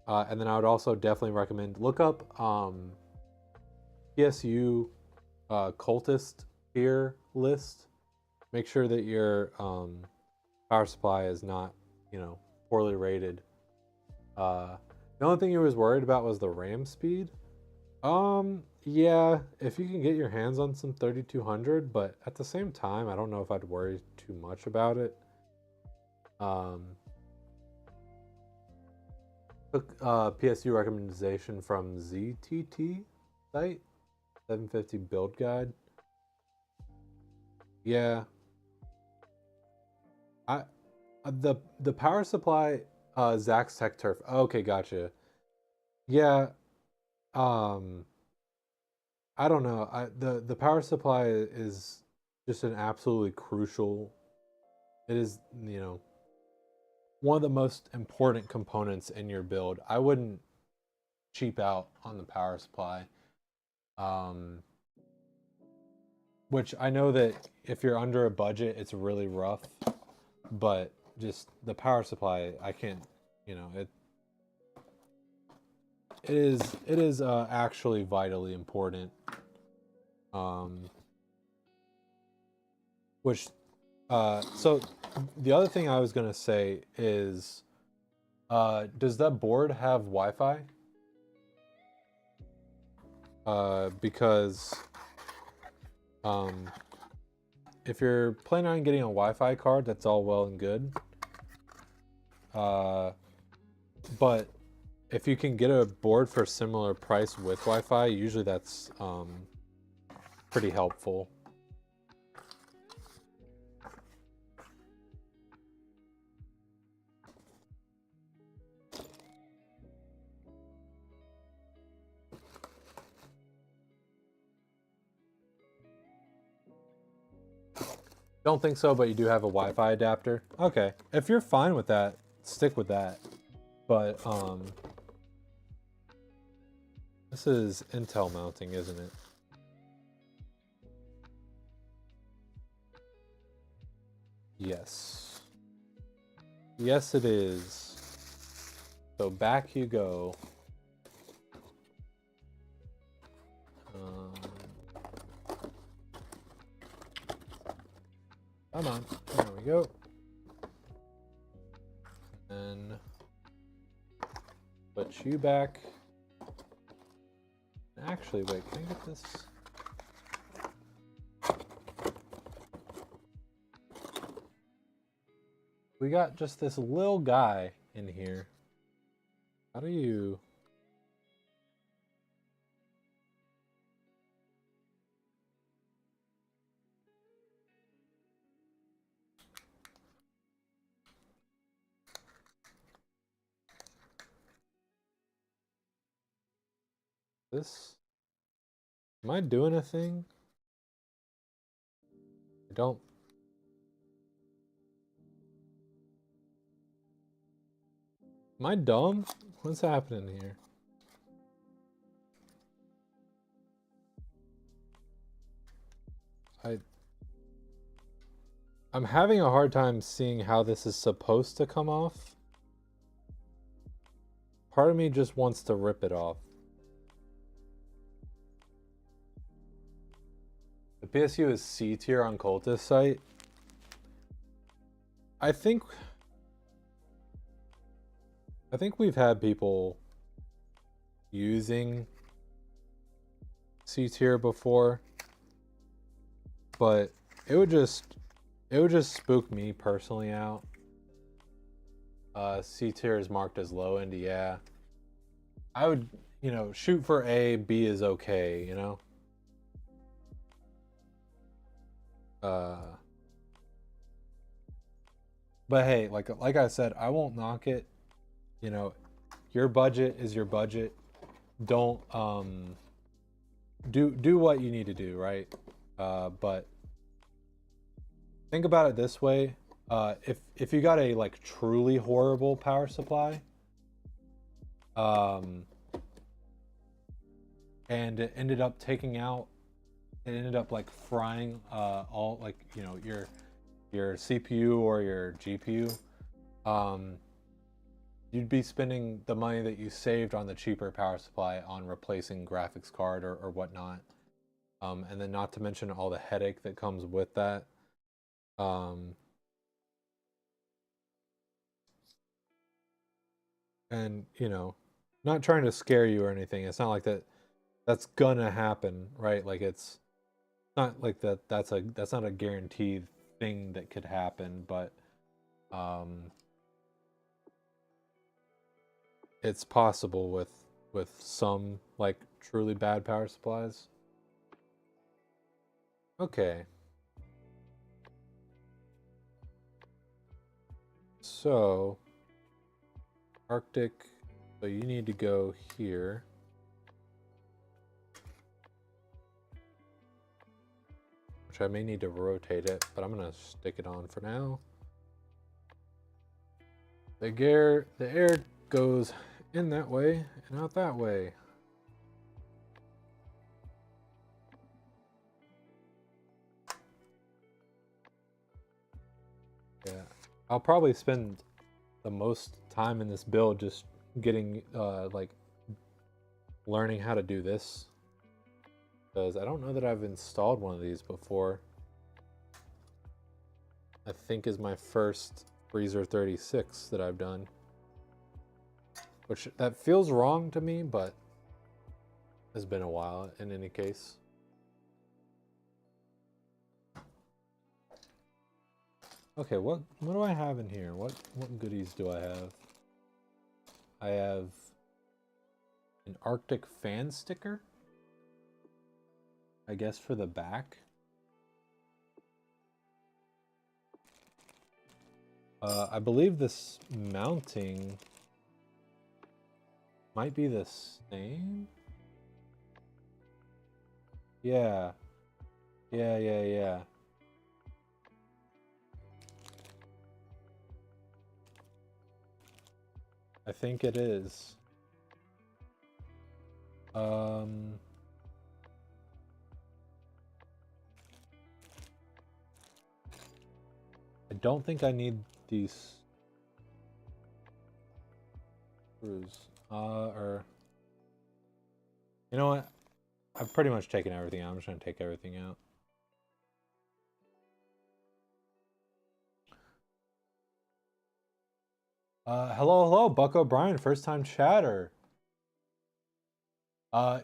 And then I would also definitely recommend look up PSU cultist tier list. Make sure that your power supply is not, poorly rated. The only thing you was worried about was the RAM speed. Yeah, if you can get your hands on some 3200, but at the same time, I don't know if I'd worry too much about it. Took PSU recommendation from ZTT site, 750 build guide. Yeah, the power supply, Zach's Tech Turf. Okay, gotcha. Yeah, um, I don't know. The power supply is just an absolutely crucial. It is, one of the most important components in your build. I wouldn't cheap out on the power supply. Which I know that if you're under a budget, it's really rough, but just the power supply, I can't, it is actually vitally important. Which so the other thing I was gonna say is, does that board have Wi-Fi? Because if you're planning on getting a Wi-Fi card, that's all well and good. But if you can get a board for a similar price with Wi-Fi, usually that's pretty helpful. Don't think so, but you do have a Wi-Fi adapter. Okay, if you're fine with that, stick with that. But this is Intel mounting, isn't it? Yes. Yes, it is. So back you go. Come on. There we go. And then put you back. Actually, wait, can I get this? We got just this little guy in here. How do you... This? Am I doing a thing? I don't... Am I dumb? What's happening here? I'm having a hard time seeing how this is supposed to come off. Part of me just wants to rip it off. PSU is C tier on Cultist site. I think we've had people using C tier before, but it would just spook me personally out. C tier is marked as low end, yeah. I would, you know, shoot for A, B is okay, you know? But hey, like I said, I won't knock it. You know, your budget is your budget. Don't do what you need to do, right? But think about it this way. If you got a like truly horrible power supply, and it ended up like frying all, like, you know, your CPU or your GPU, you'd be spending the money that you saved on the cheaper power supply on replacing graphics card or whatnot, and then not to mention all the headache that comes with that. And you know, not trying to scare you or anything. It's not like that's gonna happen, right? Like it's not like that's not a guaranteed thing that could happen, but it's possible with some like truly bad power supplies. Okay. So Arctic, so you need to go here. Which I may need to rotate it, but I'm gonna stick it on for now. The air goes in that way and out that way. Yeah, I'll probably spend the most time in this build just getting like learning how to do this, because I don't know that I've installed one of these before. I think is my first Freezer 36 that I've done, which that feels wrong to me, but it's been a while in any case. Okay, what do I have in here? What goodies do I have? I have an Arctic fan sticker, I guess, for the back. I believe this mounting might be the same. Yeah. I think it is. I don't think I need these screws. Or you know what? I've pretty much taken everything out. I'm just gonna take everything out. Hello, Buck O'Brien, first time chatter.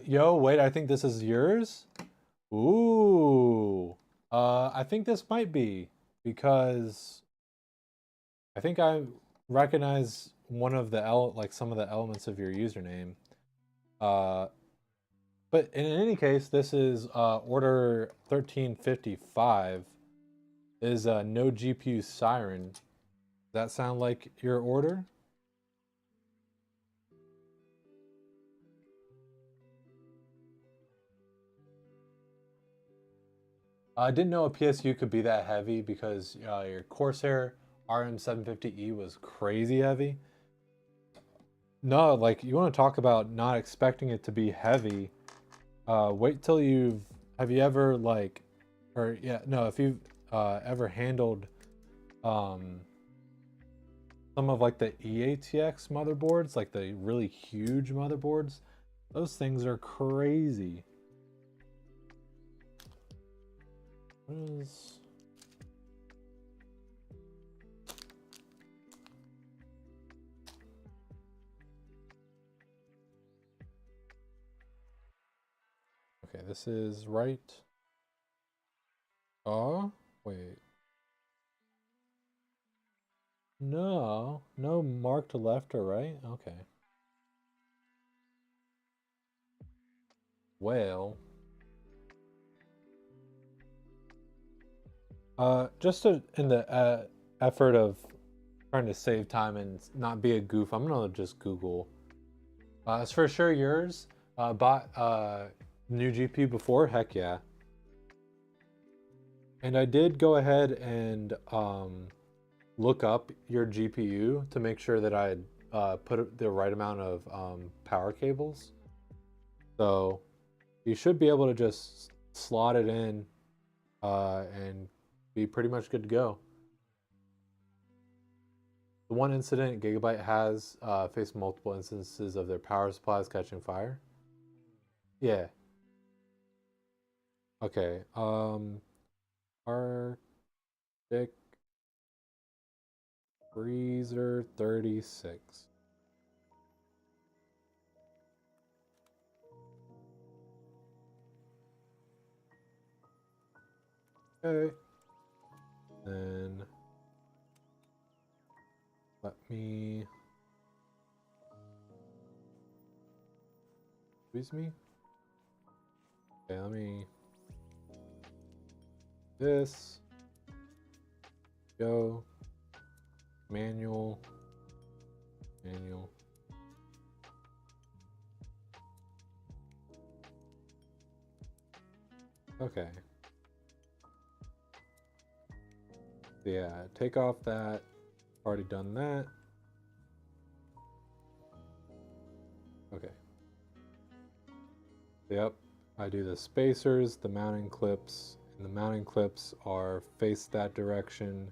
Yo, wait, I think this is yours? Ooh. I think this might be, because I think I recognize one of the some of the elements of your username. But in any case, this is order 1355. Is no GPU Syren. Does that sound like your order? I didn't know a PSU could be that heavy, because your Corsair RM750E was crazy heavy. No, like, you want to talk about not expecting it to be heavy. Wait till have you ever like, or yeah, no, if you've ever handled some of like the EATX motherboards, like the really huge motherboards, those things are crazy. What is... Okay, this is right. Oh, wait. No, no marked left or right? Okay. Well. Just in the effort of trying to save time and not be a goof, I'm gonna just Google. It's for sure yours. Bought new GPU before? Heck yeah. And I did go ahead and look up your GPU to make sure that I had put the right amount of power cables. So you should be able to just slot it in and be pretty much good to go. The one incident Gigabyte has faced multiple instances of their power supplies catching fire. Yeah. Okay. Arctic Freezer 36. Okay. Then let me squeeze me. Okay, let me this go manual. Okay. Yeah, take off that. Already done that. Okay. Yep. I do the spacers, the mounting clips, and the mounting clips are face that direction.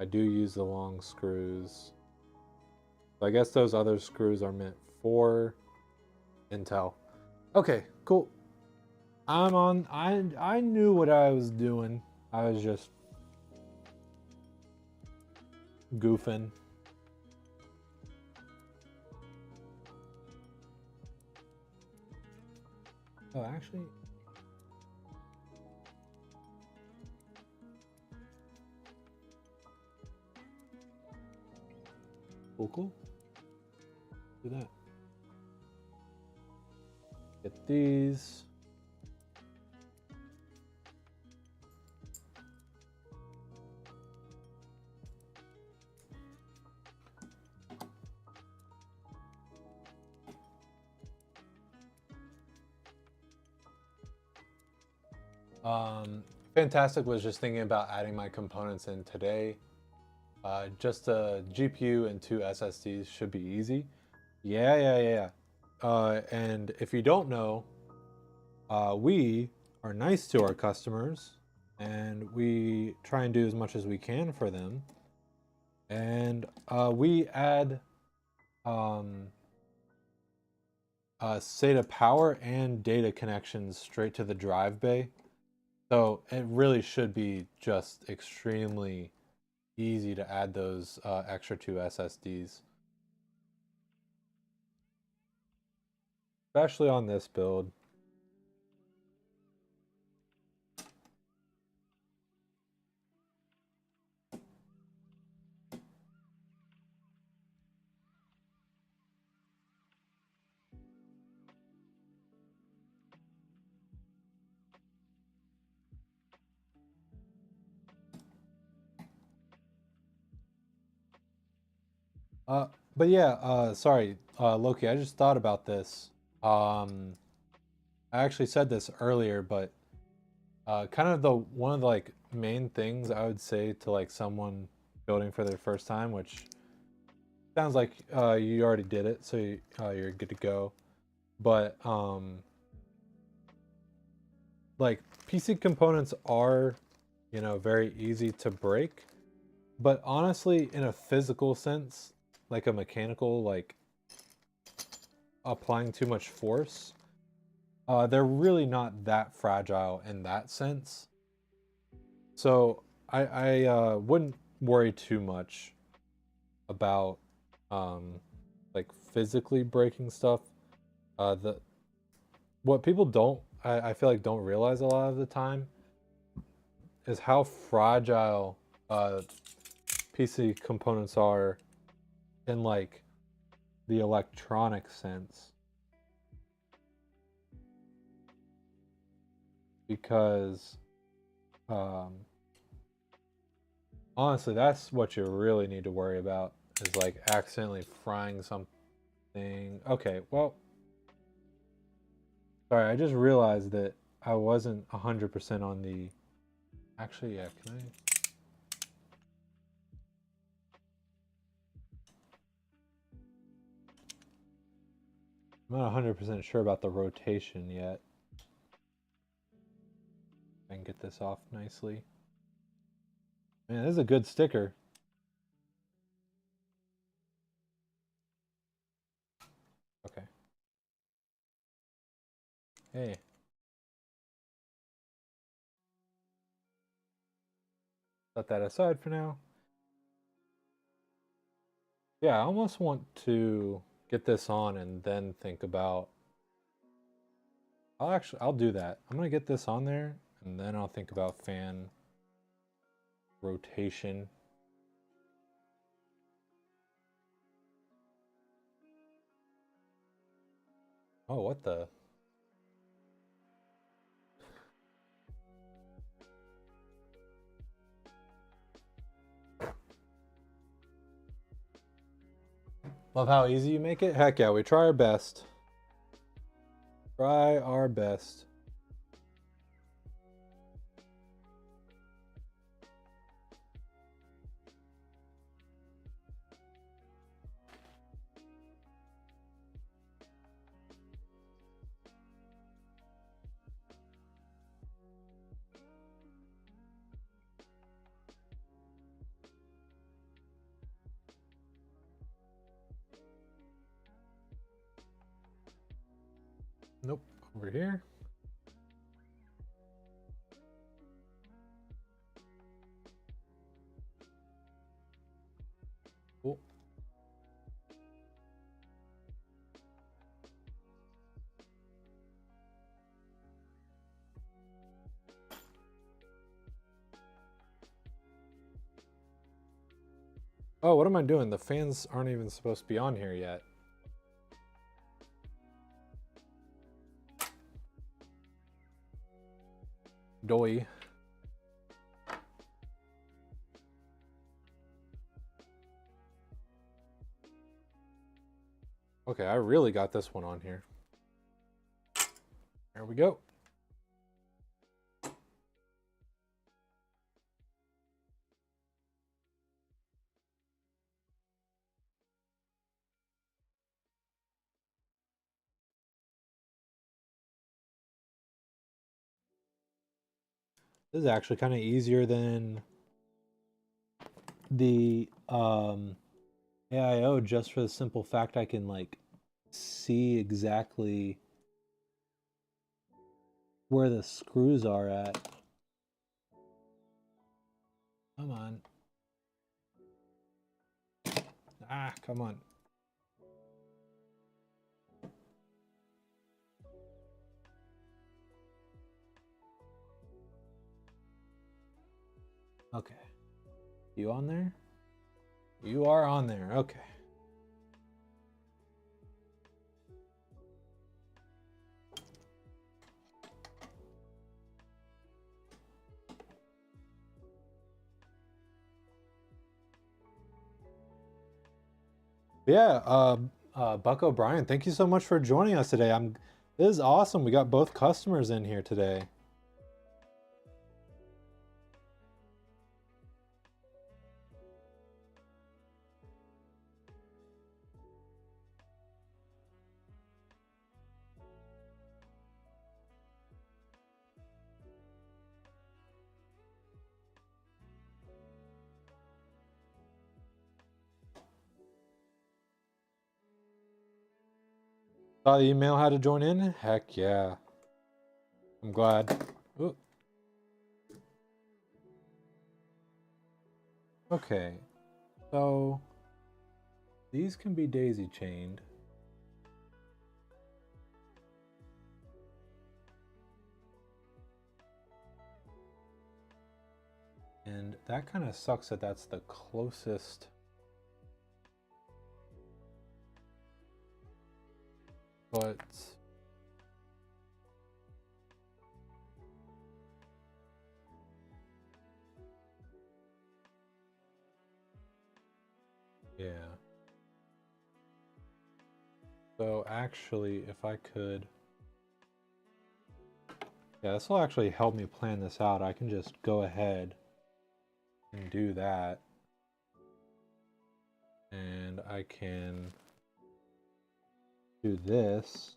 I do use the long screws. So I guess those other screws are meant for Intel. Okay, cool. I knew what I was doing. I was just goofing. Oh, actually, cool. Do that. Get these. Fantastic was just thinking about adding my components in today. Just a GPU and 2 SSDs should be easy. Yeah. And if you don't know, we are nice to our customers and we try and do as much as we can for them. And we add SATA power and data connections straight to the drive bay. So it really should be just extremely easy to add those extra 2 SSDs. Especially on this build. But yeah, sorry, Loki, I just thought about this. I actually said this earlier, but kind of the one of the like main things I would say to like someone building for their first time, which sounds like you already did it, so you're good to go. But like PC components are, you know, very easy to break, but honestly, in a physical sense, like a mechanical, like applying too much force, they're really not that fragile in that sense. So I wouldn't worry too much about like physically breaking stuff. The what people don't I feel like don't realize a lot of the time is how fragile uh PC components are in like the electronic sense, because um honestly that's what you really need to worry about, is like accidentally frying something. Okay, well, sorry, I just realized that I wasn't 100% on the... Actually, yeah, can I... I'm not 100% sure about the rotation yet. I can get this off nicely. Man, this is a good sticker. Okay. Hey. Set that aside for now. Yeah, I almost want to get this on and then think about... I'll do that. I'm gonna get this on there and then I'll think about fan rotation. Oh, what the... Love how easy you make it. Heck yeah, we try our best. Try our best. Nope, over here. Cool. Oh, what am I doing? The fans aren't even supposed to be on here yet. Doy. Okay, I really got this one on here. There we go. This is actually kind of easier than the AIO, just for the simple fact I can like see exactly where the screws are at. Come on. Ah, come on. Okay. You on there? You are on there. Okay. Yeah, Buck O'Brien, thank you so much for joining us today. This is awesome. We got both customers in here today. Saw the email how to join in? Heck yeah. I'm glad. Ooh. Okay, so these can be daisy chained. And that kind of sucks that that's the closest. But yeah. So actually, if I could, yeah, this will actually help me plan this out. I can just go ahead and do that. And I can do this.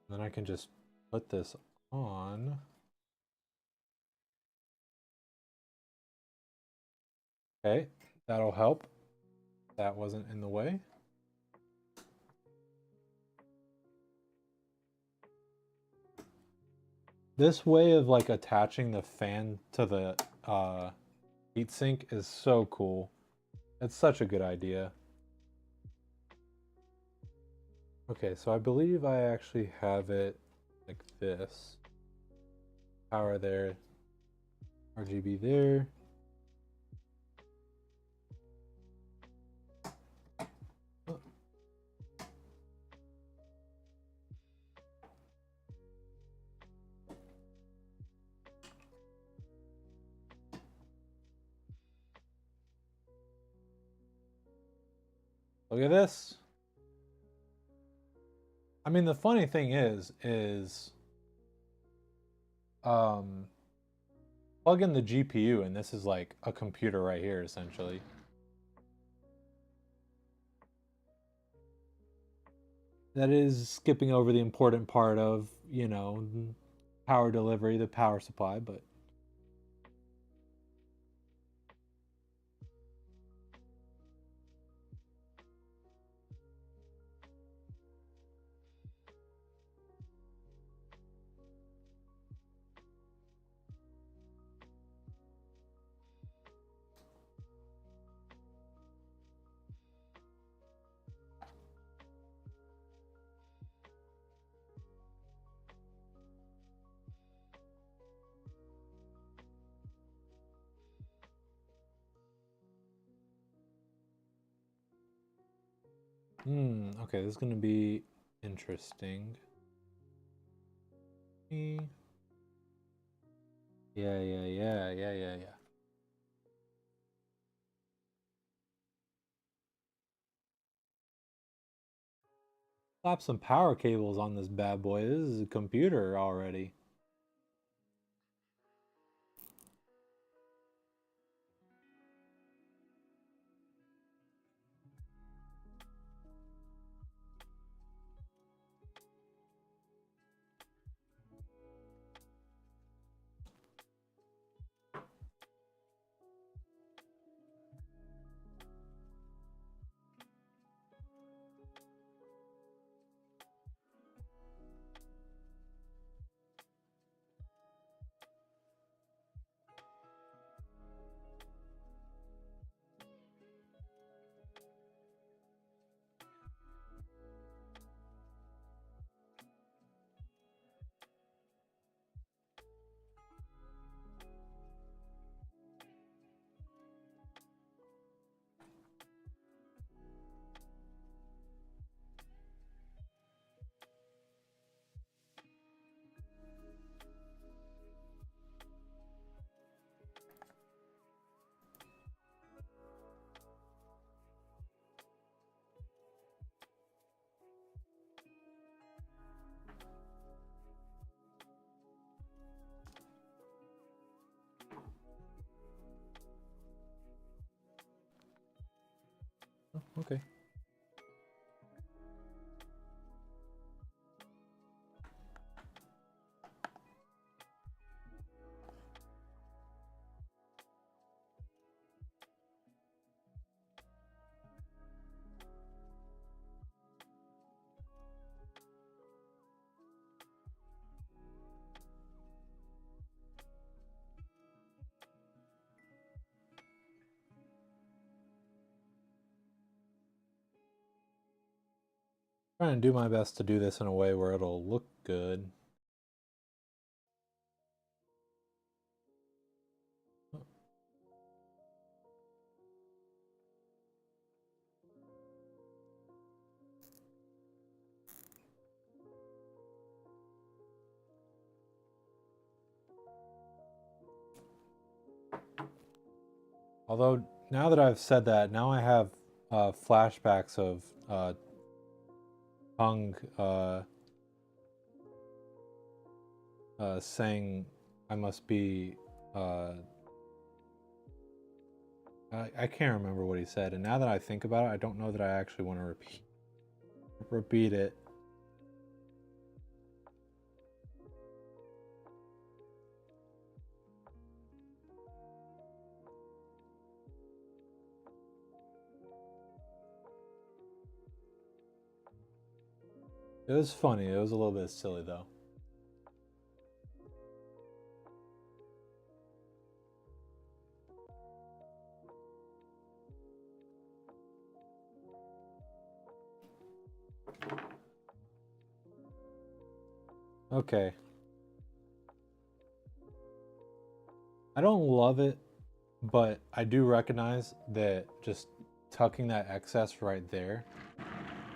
Then I can just put this on. Okay, that'll help. That wasn't in the way. This way of like attaching the fan to the heatsink is so cool. It's such a good idea. Okay, so I believe I actually have it like this. Power there, RGB there. Look at this. I mean, the funny thing is plug in the GPU and this is like a computer right here, essentially. That is skipping over the important part of, you know, power delivery, the power supply, but okay, this is gonna be interesting. Yeah, yeah. Slap some power cables on this bad boy. This is a computer already. Oh, okay. Trying to do my best to do this in a way where it'll look good. Although, now that I've said that, now I have flashbacks of Hung saying I must be... I can't remember what he said, and now that I think about it, I don't know that I actually want to repeat it. It was funny. It was a little bit silly, though. Okay. I don't love it, but I do recognize that just tucking that excess right there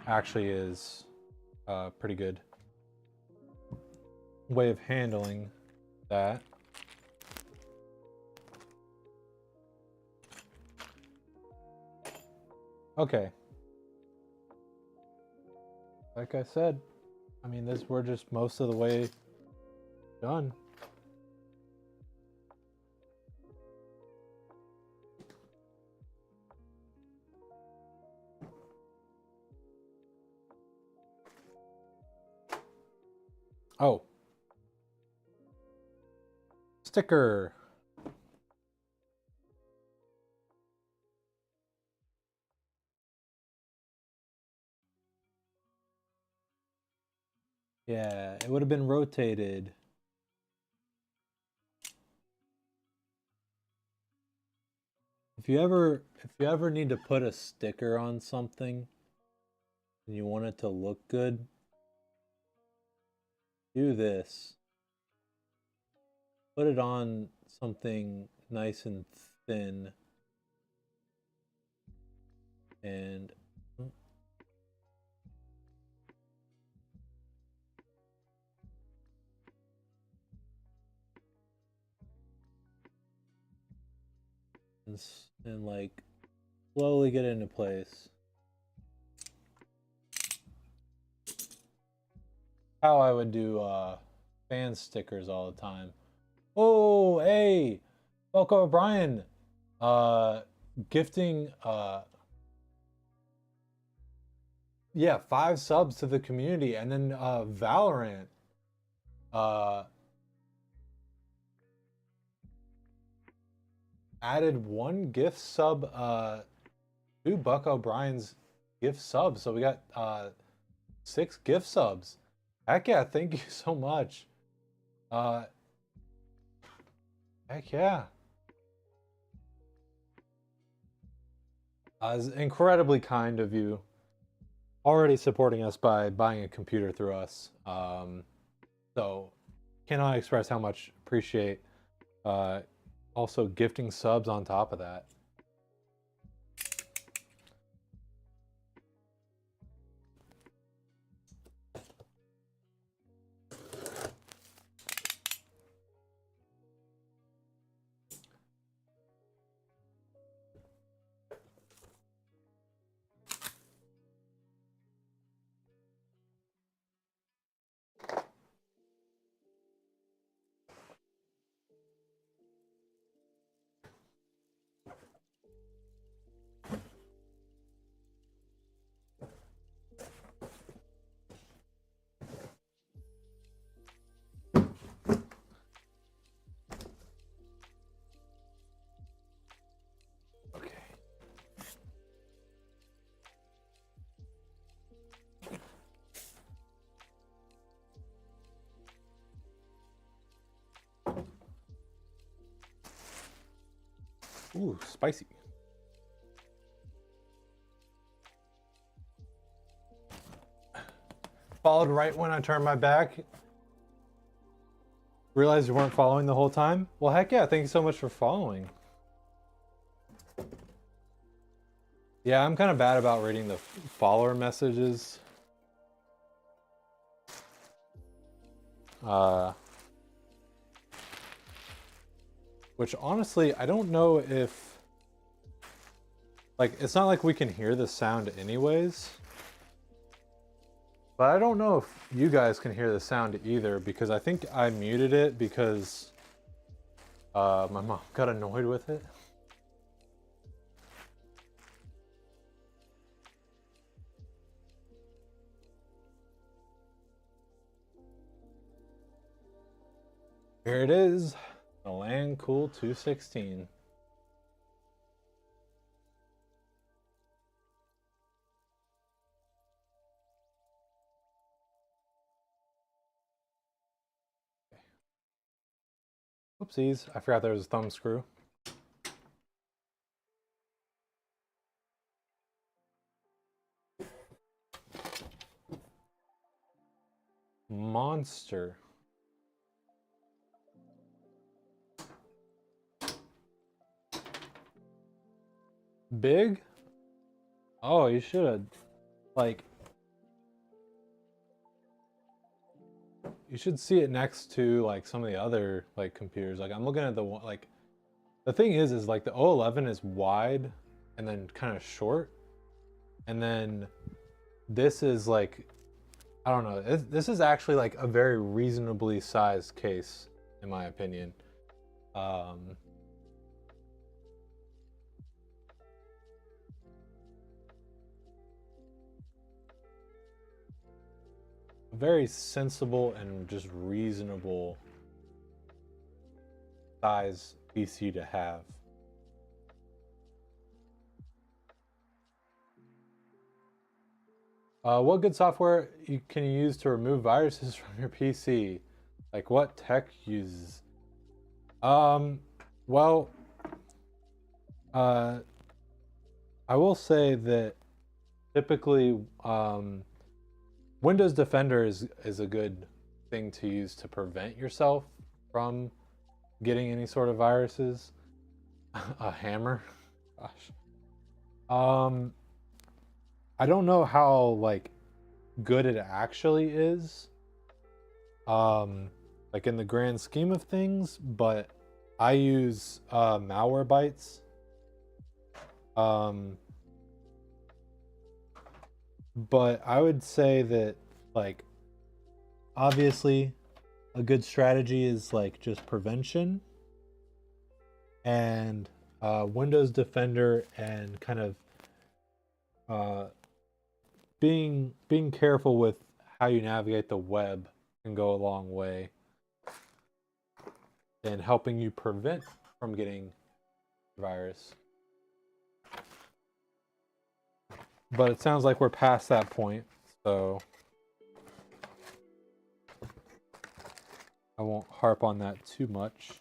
actually is a pretty good way of handling that. Okay. Like I said, I mean, we're just most of the way done. Oh. Sticker. Yeah, it would have been rotated. If you ever need to put a sticker on something and you want it to look good, do this. Put it on something nice and thin and like slowly get into place. How I would do fan stickers all the time. Oh, hey, Belko O'Brien, gifting yeah, 5 subs to the community, and then Valorant added 1 gift sub to Buck O'Brien's gift subs, so we got 6 gift subs. Heck yeah, thank you so much. Heck yeah. It's incredibly kind of you. Already supporting us by buying a computer through us. So cannot express how much appreciate also gifting subs on top of that. Ooh, spicy. Followed right when I turned my back. Realized you weren't following the whole time? Well, heck yeah, thank you so much for following. Yeah, I'm kind of bad about reading the follower messages. Which honestly, I don't know if... Like, it's not like we can hear the sound anyways. But I don't know if you guys can hear the sound either, because I think I muted it because my mom got annoyed with it. Here it is, the Land Cool 216. Oopsies, I forgot there was a thumb screw. Monster. Big? Oh, you should have, like, you should see it next to like some of the other like computers. Like I'm looking at the one, like the thing is like the O11 is wide and then kind of short, and then this is like, I don't know, this is actually like a very reasonably sized case in my opinion. Very sensible and just reasonable size PC to have. What good software can you use to remove viruses from your PC? Like what tech uses? Well, I will say that typically, Windows Defender is a good thing to use to prevent yourself from getting any sort of viruses. A hammer, gosh. I don't know how like good it actually is, like in the grand scheme of things, but I use Malwarebytes. But I would say that, like, obviously a good strategy is like just prevention and Windows Defender, and kind of being careful with how you navigate the web can go a long way in helping you prevent from getting virus. But it sounds like we're past that point, so I won't harp on that too much.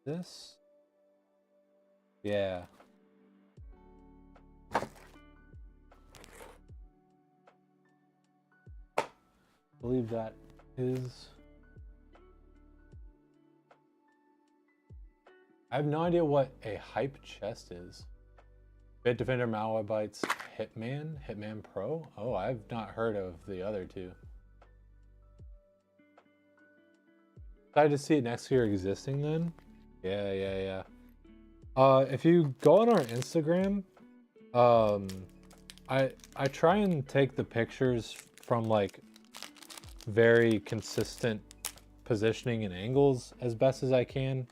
This? Yeah. I believe that is... I have no idea what a hype chest is. Bitdefender, Malwarebytes, Hitman Pro? Oh, I've not heard of the other two. Excited to see it next to your existing then? Yeah. If you go on our Instagram, I try and take the pictures from like very consistent positioning and angles as best as I can.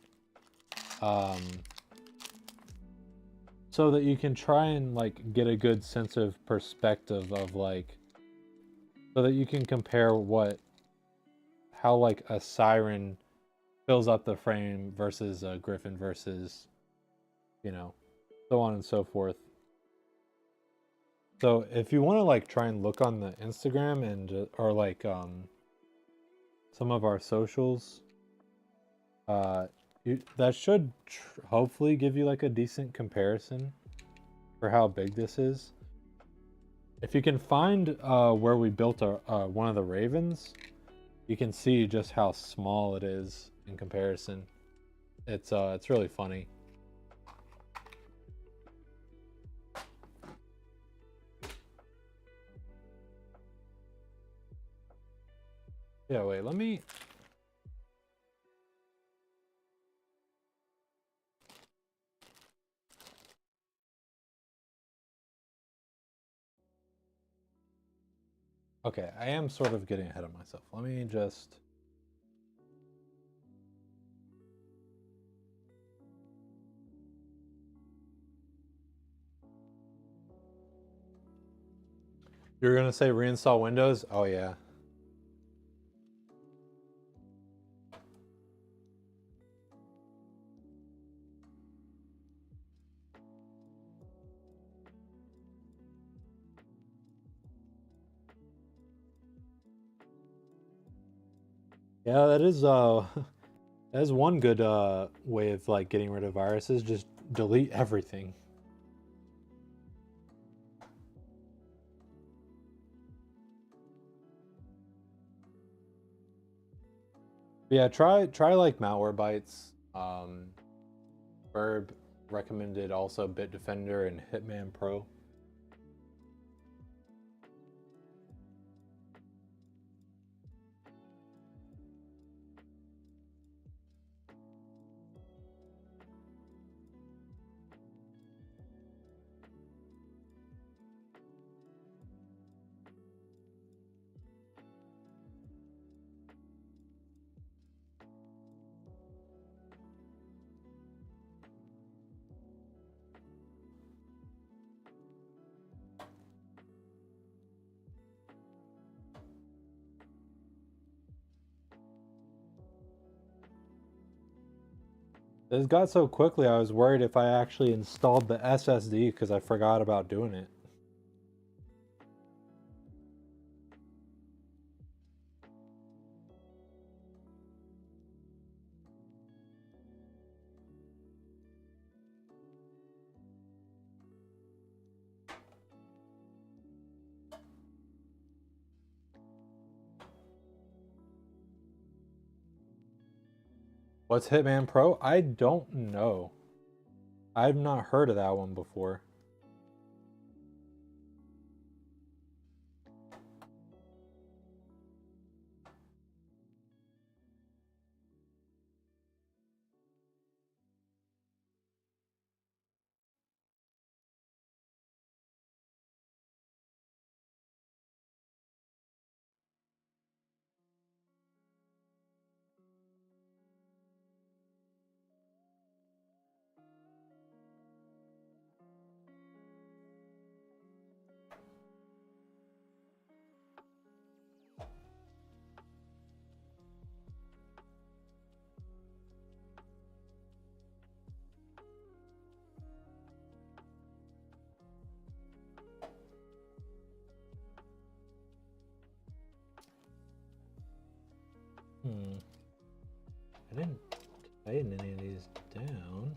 So that you can try and like get a good sense of perspective of like, so that you can compare how like a Syren fills up the frame versus a Griffin versus, you know, so on and so forth. So if you want to like try and look on the Instagram and or like some of our socials, that should hopefully give you like a decent comparison for how big this is. If you can find where we built our one of the ravens, you can see just how small it is in comparison. It's really funny. Yeah, wait, let me... Okay, I am sort of getting ahead of myself. Let me just... You were gonna say reinstall Windows? Oh yeah. Yeah, that is that is one good way of like getting rid of viruses. Just delete everything. Yeah, try like Malwarebytes. Verb recommended also Bitdefender and Hitman Pro. This got so quickly, I was worried if I actually installed the SSD because I forgot about doing it. What's Hitman Pro? I don't know. I've not heard of that one before. I didn't type any of these down.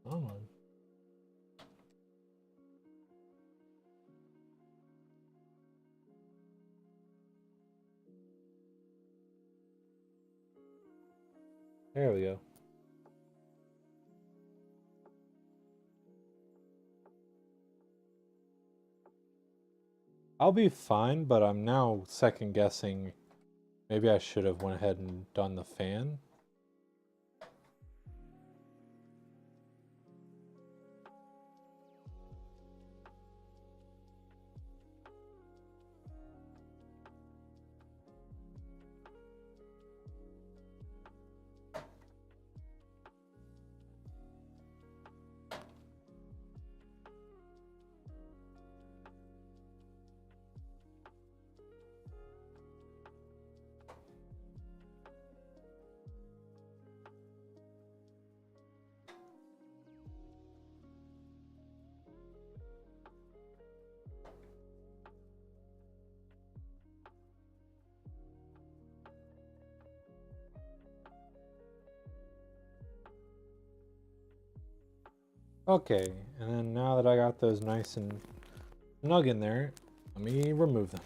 Come on. There we go. I'll be fine, but I'm now second guessing. Maybe I should have went ahead and done the fan. Okay, and then now that I got those nice and snug in there, let me remove them.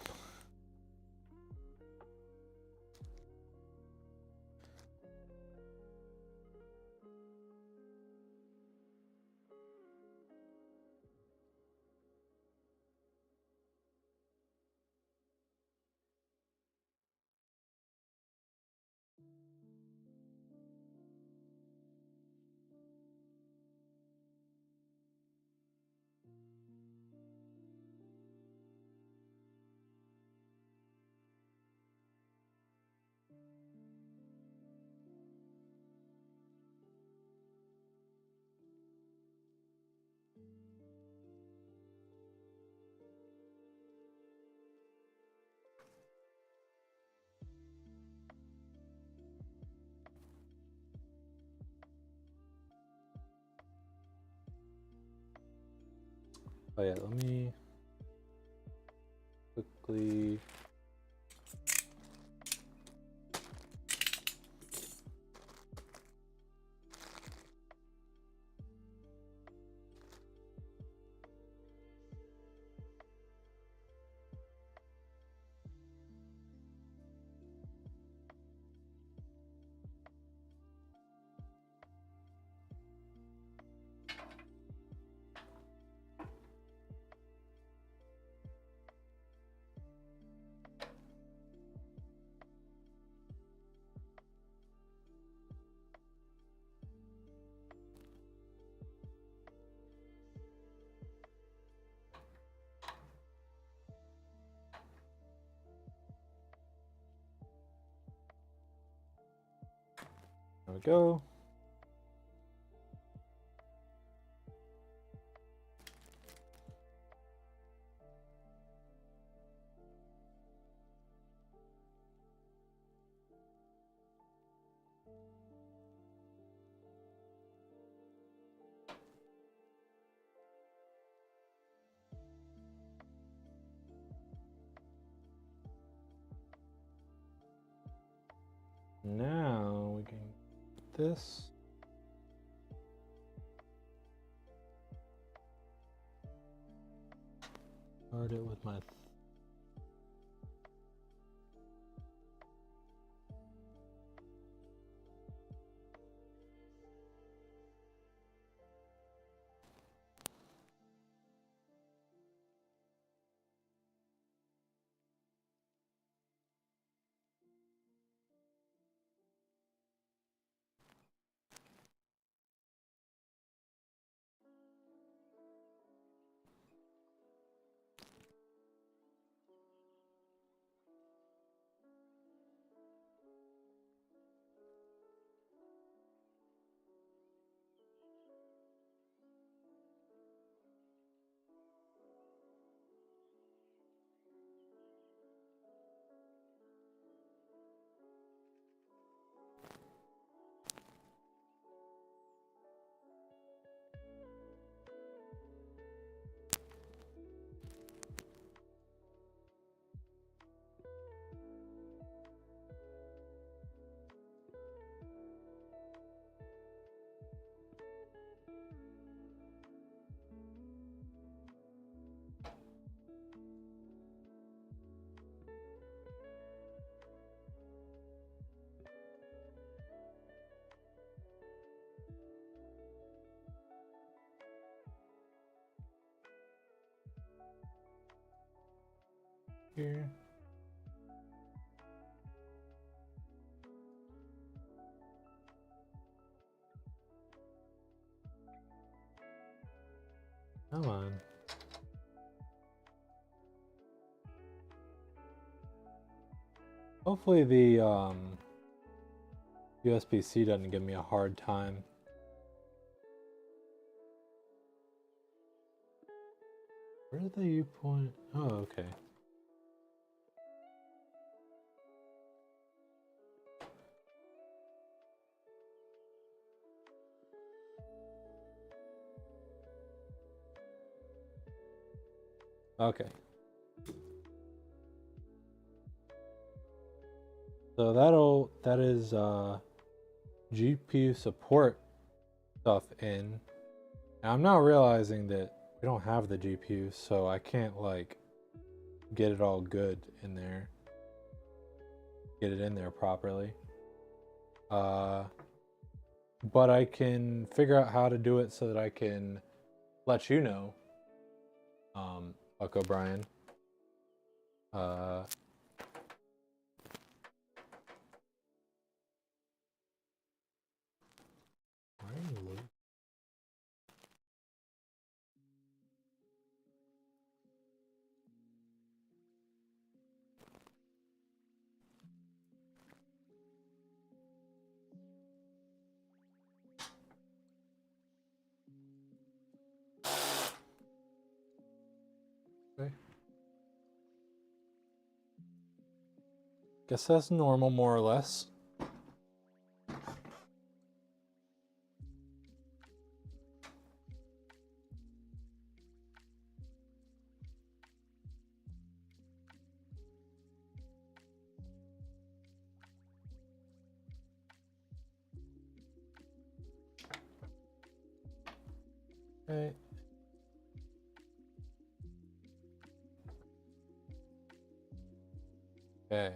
Oh yeah, let me quickly. There we go. Now we can get this. Start it with my here. Come on. Hopefully the USB-C doesn't give me a hard time. Where did the U point? Oh, okay. Okay. So that is GPU support stuff in. Now, I'm now realizing that we don't have the GPU, so I can't like get it all good in there. Get it in there properly. But I can figure out how to do it so that I can let you know, Buck O'Brien. Why are you losing? Okay. Guess that's normal, more or less. Okay. Okay.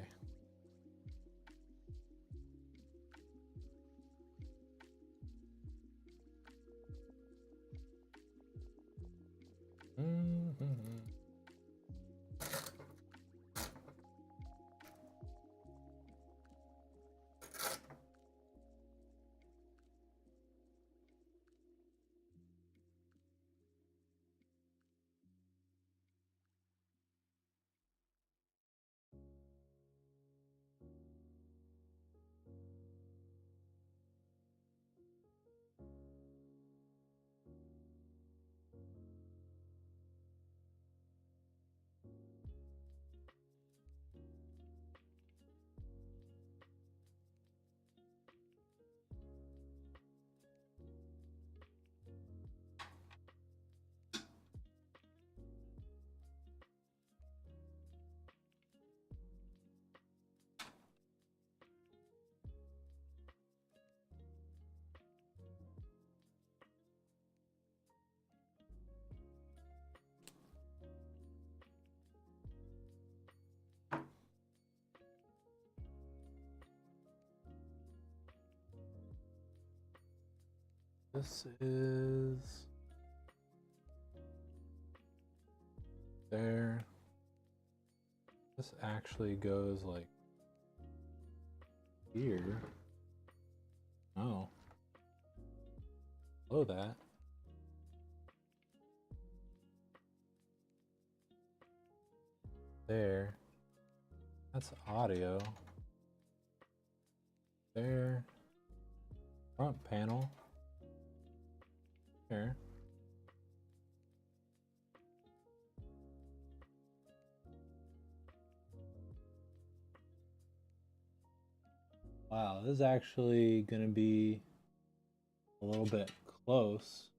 This is there. This actually goes like here. Oh. Below that. There. That's audio. There. Front panel. Here. Wow, this is actually gonna be a little bit close.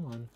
Come on.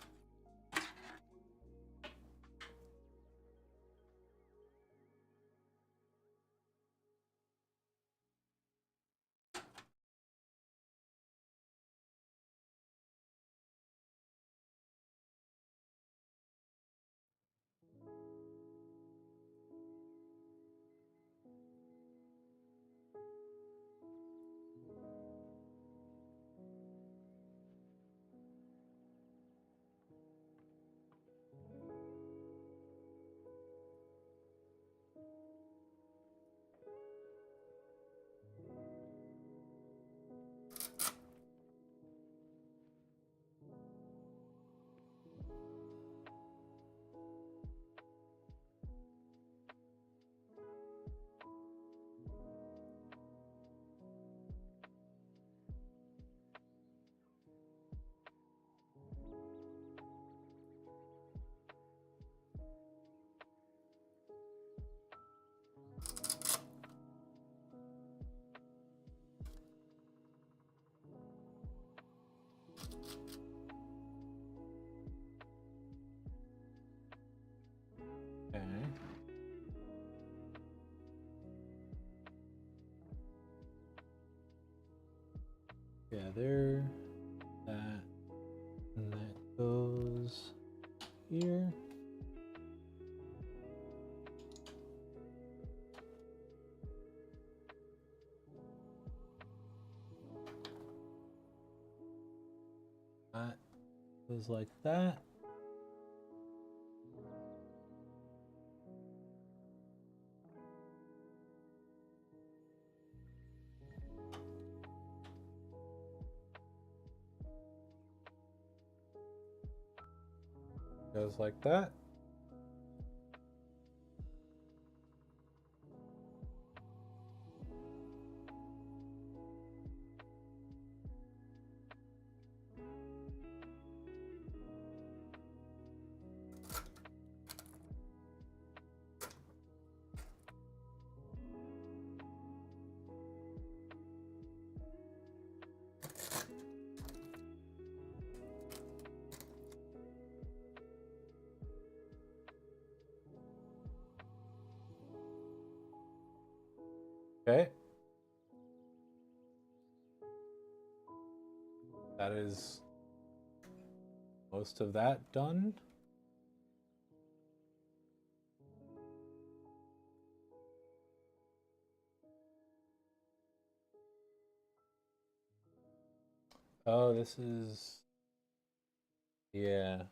Okay. Yeah, there. That. And that goes here. That goes like that. Goes like that. Okay. That is most of that done. Oh, this is... Yeah.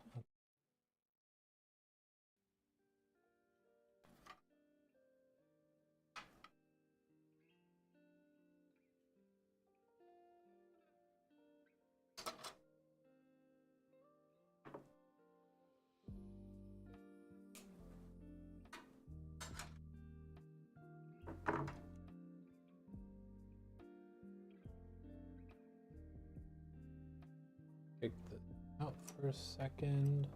Take this out for a second.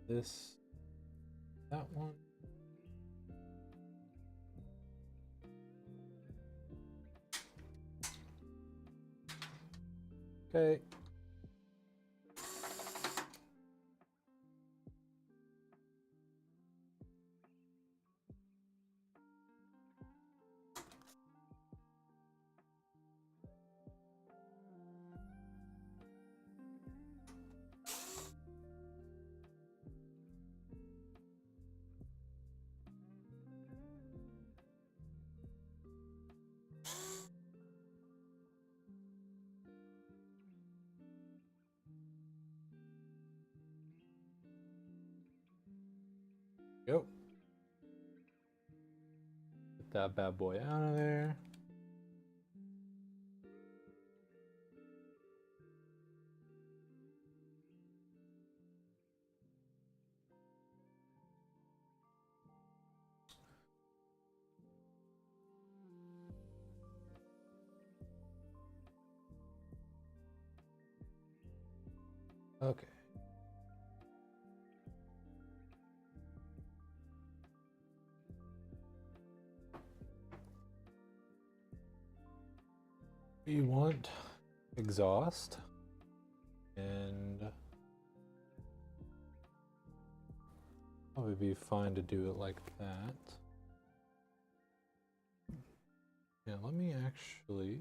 This, that one. Okay. Go. Get that bad boy out of there. Okay. We want exhaust and Probably be fine to do it like that. Yeah, let me actually...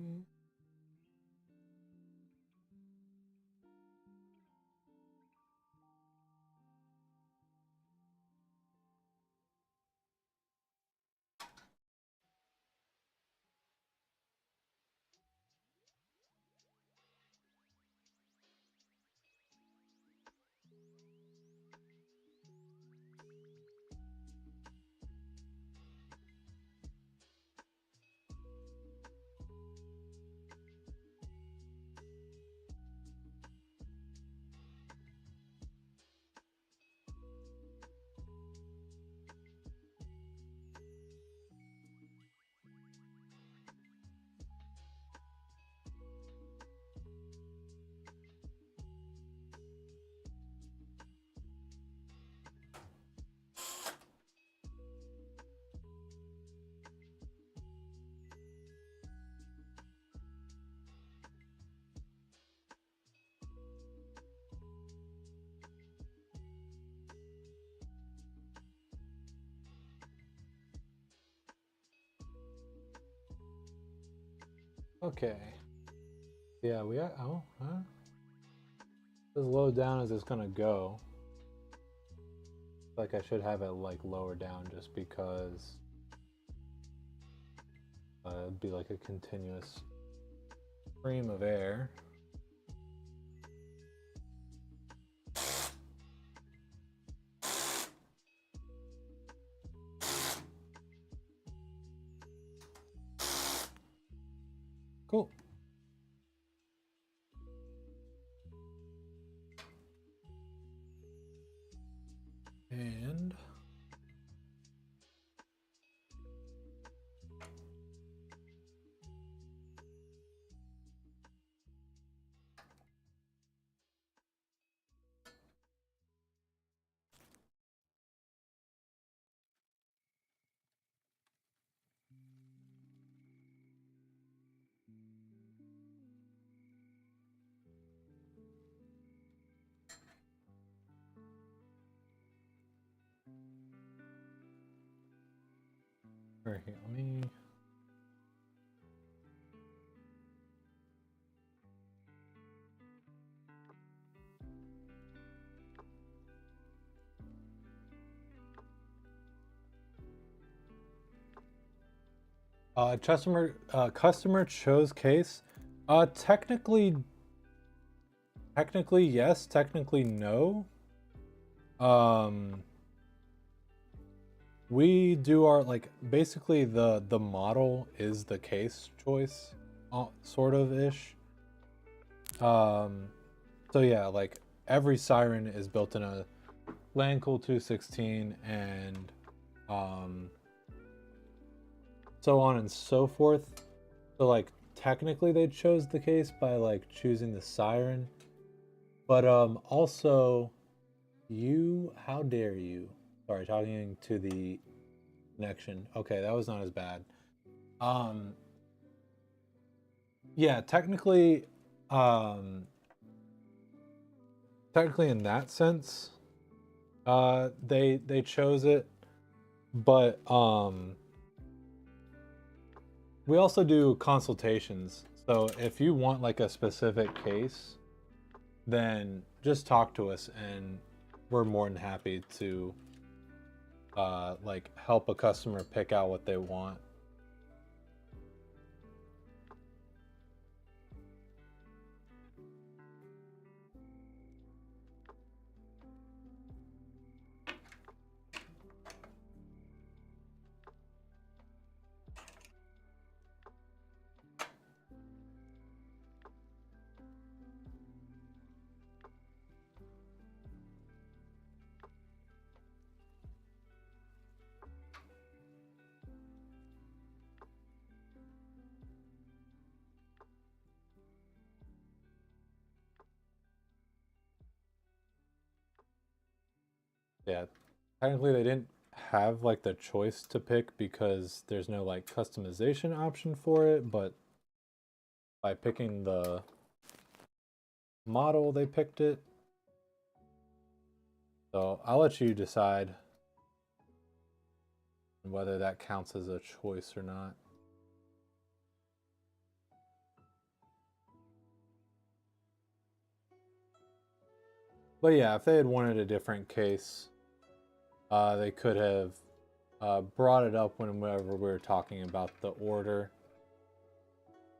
Okay. Yeah, we are... Oh, huh? As low down as it's gonna go. Like I should have it like lower down just because it'd be like a continuous stream of air. Cool. And right here, let me... customer chose case. Technically yes, technically no. We do our like basically the model is the case choice, sort of ish. So yeah, like every Syren is built in a Landcool 216 and so on and so forth. So like technically they chose the case by like choosing the Syren, but also how dare you? Sorry, talking to the connection. Okay, that was not as bad. Yeah, technically in that sense, they chose it, but we also do consultations. So if you want like a specific case, then just talk to us and we're more than happy to like help a customer pick out what they want. Yeah, technically they didn't have like the choice to pick because there's no like customization option for it, but by picking the model, they picked it. So I'll let you decide and whether that counts as a choice or not. But yeah, if they had wanted a different case, they could have brought it up whenever we were talking about the order.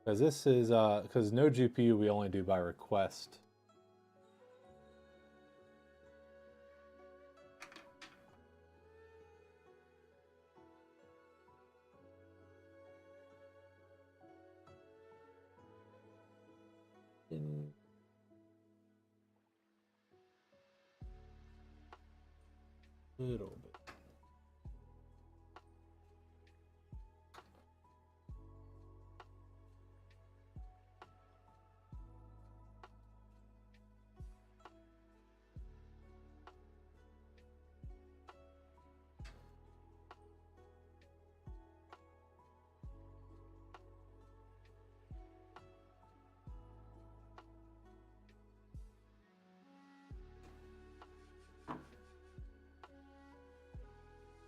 Because this is, because no GPU we only do by request. In little bit.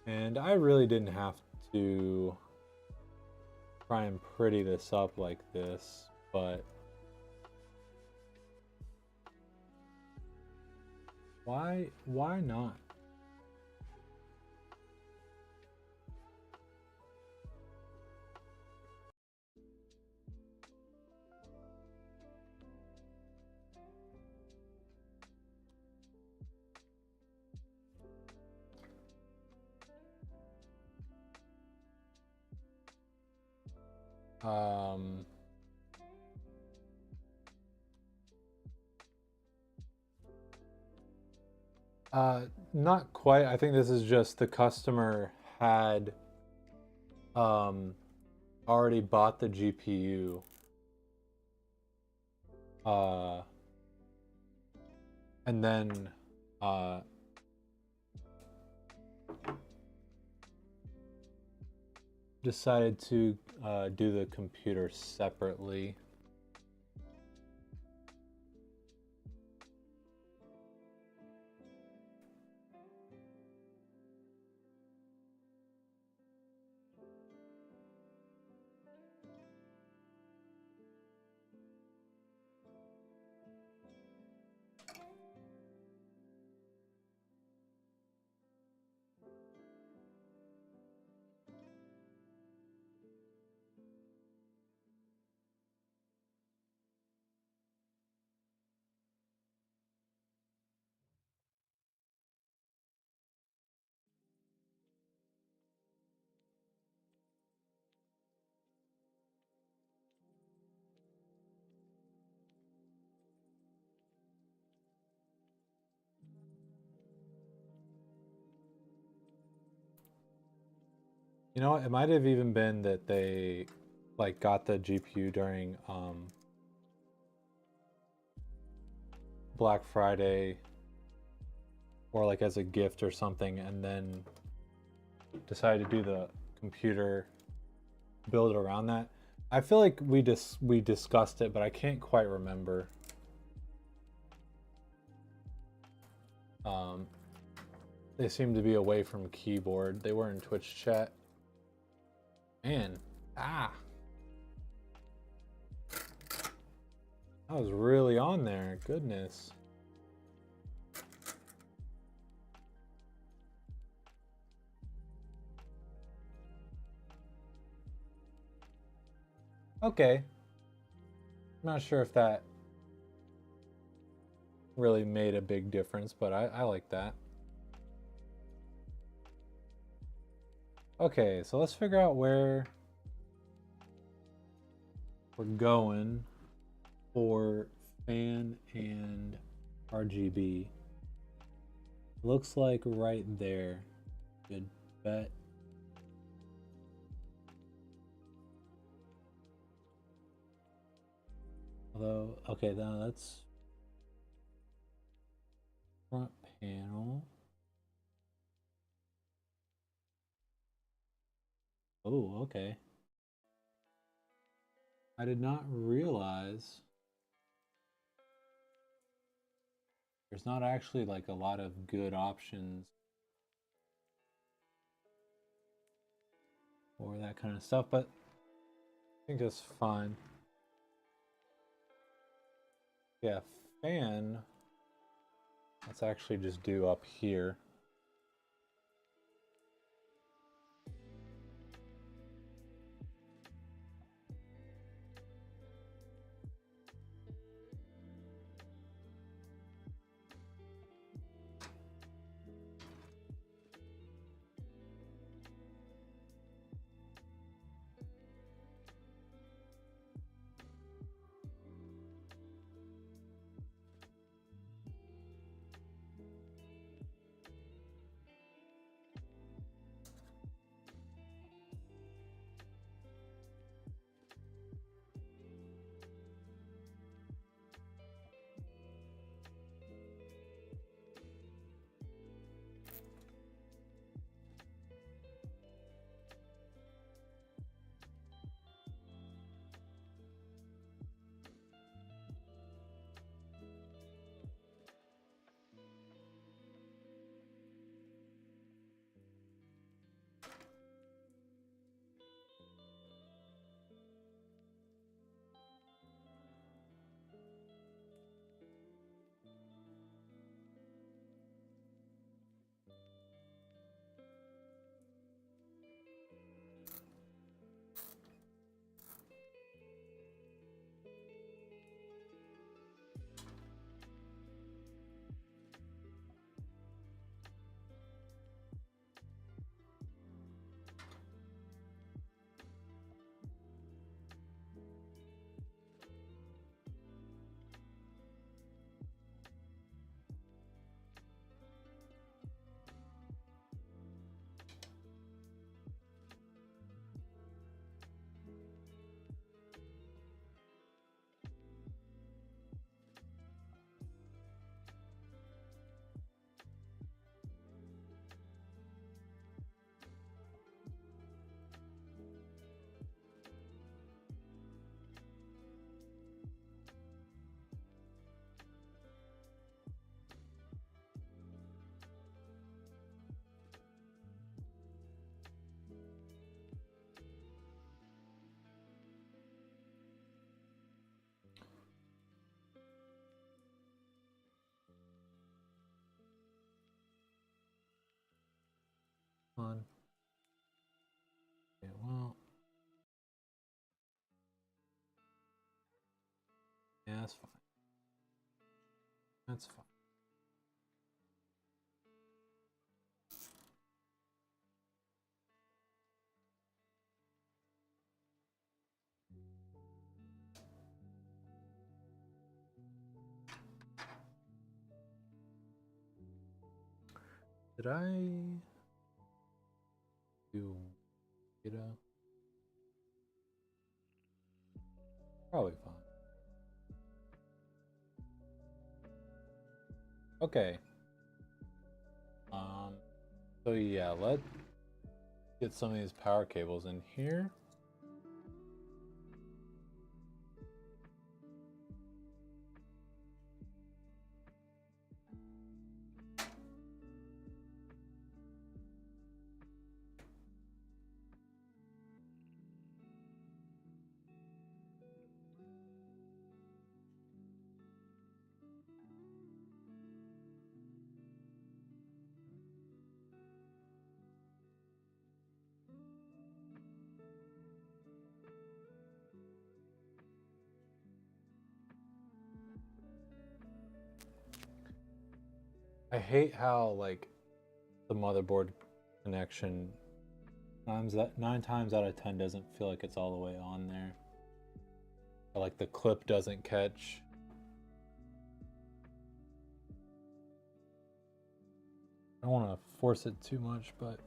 And I really didn't have to try and pretty this up like this, but why not? Um, Not quite. I think this is just the customer had already bought the GPU. And then decided to do the computer separately. You know what? It might have even been that they like got the GPU during Black Friday or like as a gift or something, and then decided to do the computer build around that. I feel like we discussed it, but I can't quite remember. They seem to be away from keyboard. They were in Twitch chat. Man, that was really on there. Goodness. Okay. I'm not sure if that really made a big difference, but I like that. Okay, so let's figure out where we're going for fan and RGB. Looks like right there. Good bet. Although, okay, now that's front panel. Oh, okay. I did not realize there's not actually like a lot of good options for that kind of stuff, but I think it's fine. Yeah, fan. Let's actually just do up here. On. Okay, well. Yeah, that's fine. That's fine. Did I do data? Probably fine. Okay. So yeah, let's get some of these power cables in here. I hate how like the motherboard connection 9 times out of 10 doesn't feel like it's all the way on there. Or like the clip doesn't catch. I don't want to force it too much, but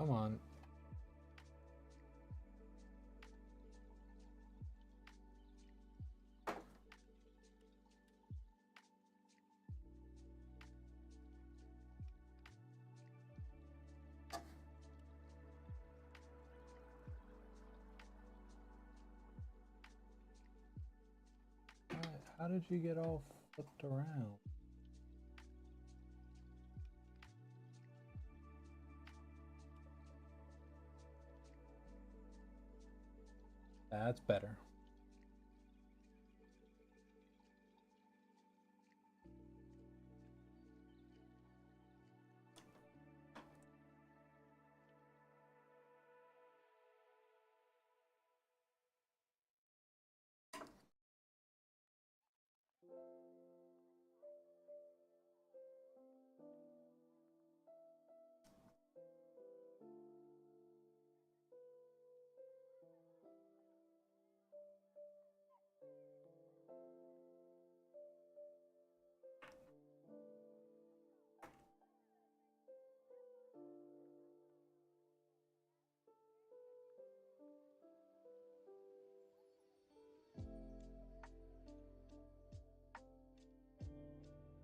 Come on. How did you get all flipped around? That's better.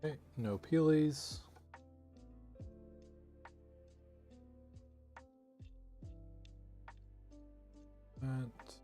Okay, no peelies. That.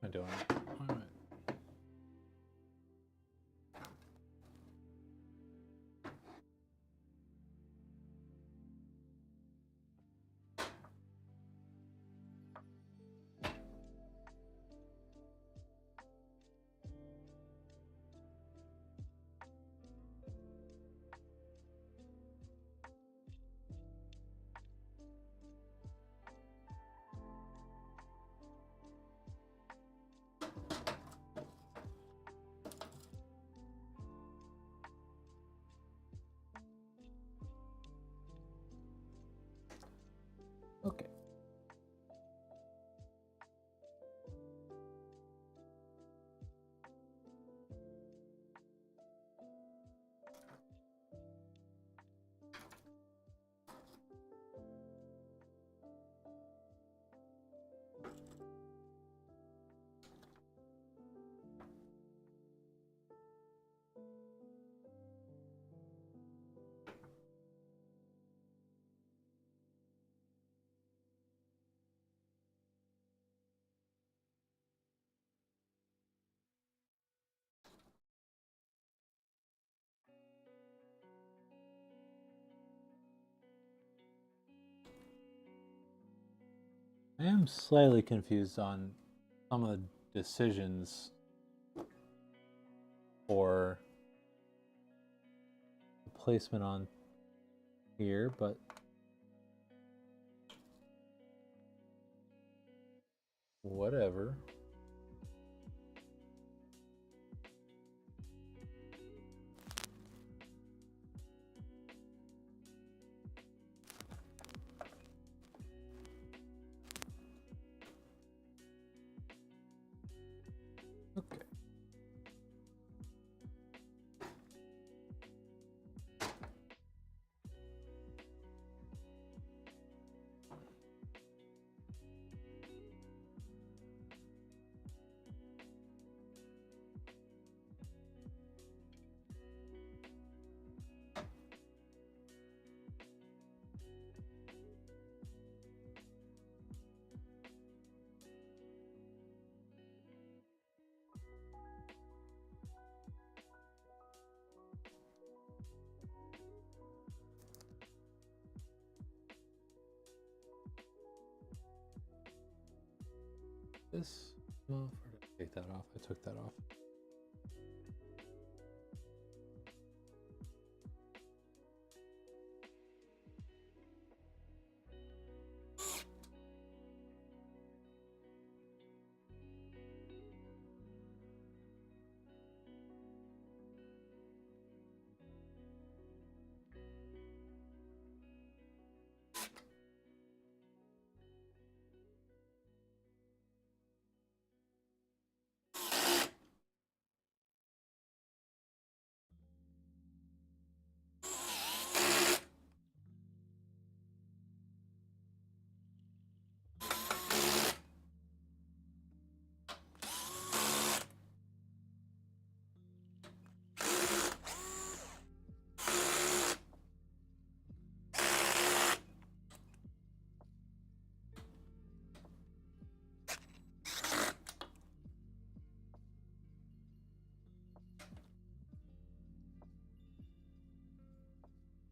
What am I doing? All right. Okay. I am slightly confused on some of the decisions for the placement on here, but whatever. Okay. This off, or did I take that off? I took that off.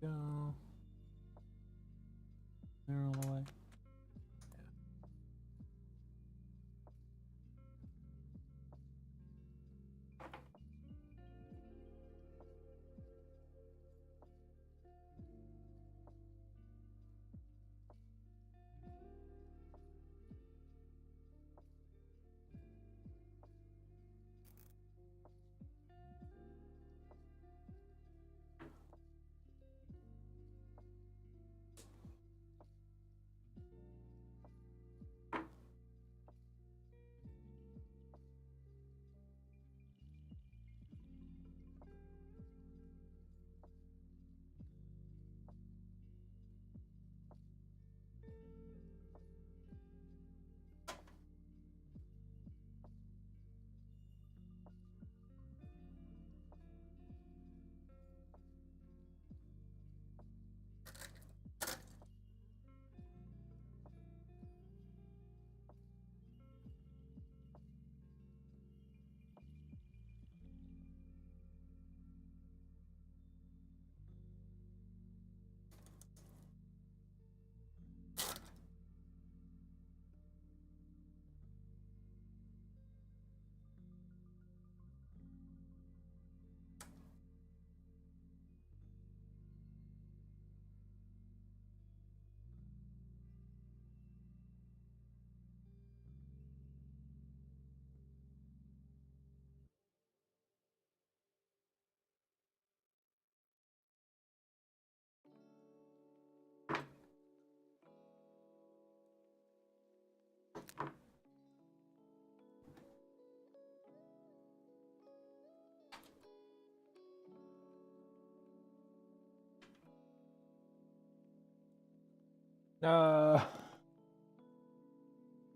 Go. There all the way.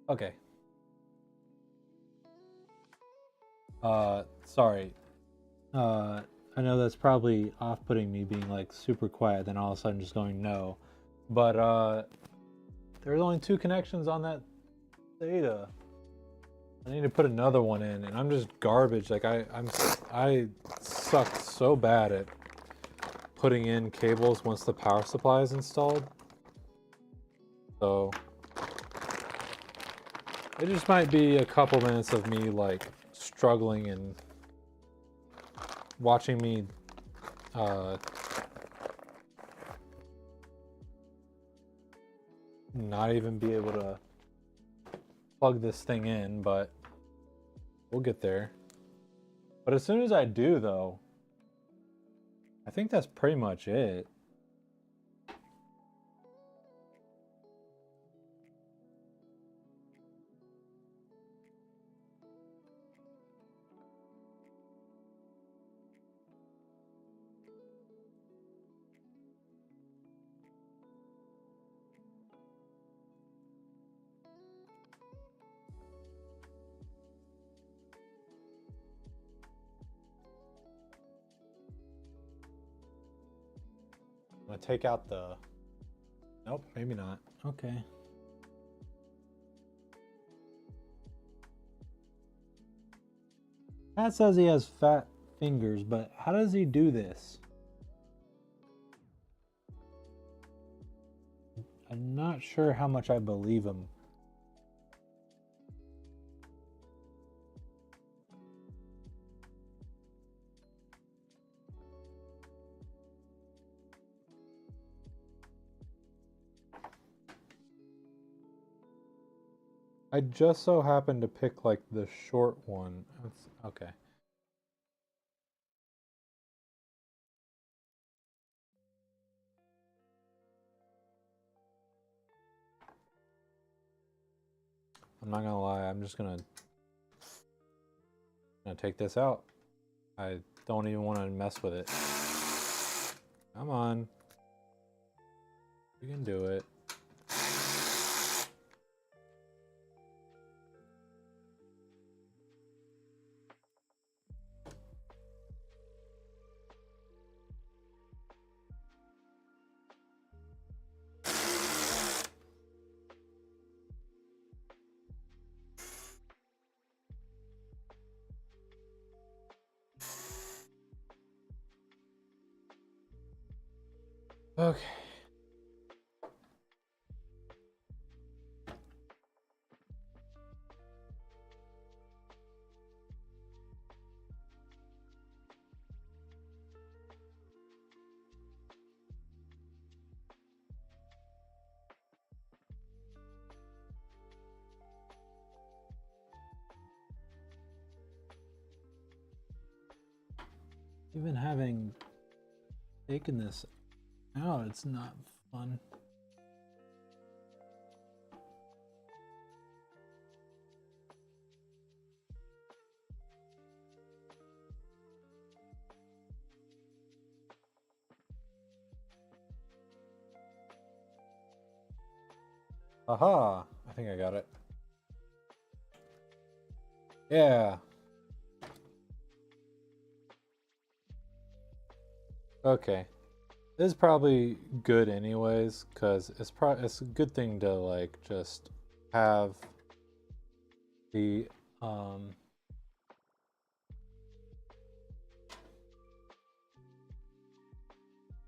Okay. Sorry. I know that's probably off-putting me being like super quiet, then all of a sudden just going no. But there's only 2 connections on that data. I need to put another one in, and I'm just garbage. Like I sucked so bad at putting in cables once the power supply is installed. So it just might be a couple minutes of me like struggling and watching me not even be able to plug this thing in, but we'll get there. But as soon as I do though, I think that's pretty much it. I'm gonna take out the... Nope, maybe not. Okay. Pat says he has fat fingers, but how does he do this? I'm not sure how much I believe him. I just so happened to pick like the short one. That's okay. I'm not gonna lie, I'm just gonna take this out. I don't even want to mess with it. Come on. You can do it. Okay. Even having taken this out, it's not fun. Aha! I think I got it. Yeah. Okay. This is probably good anyways, because it's a good thing to like just have the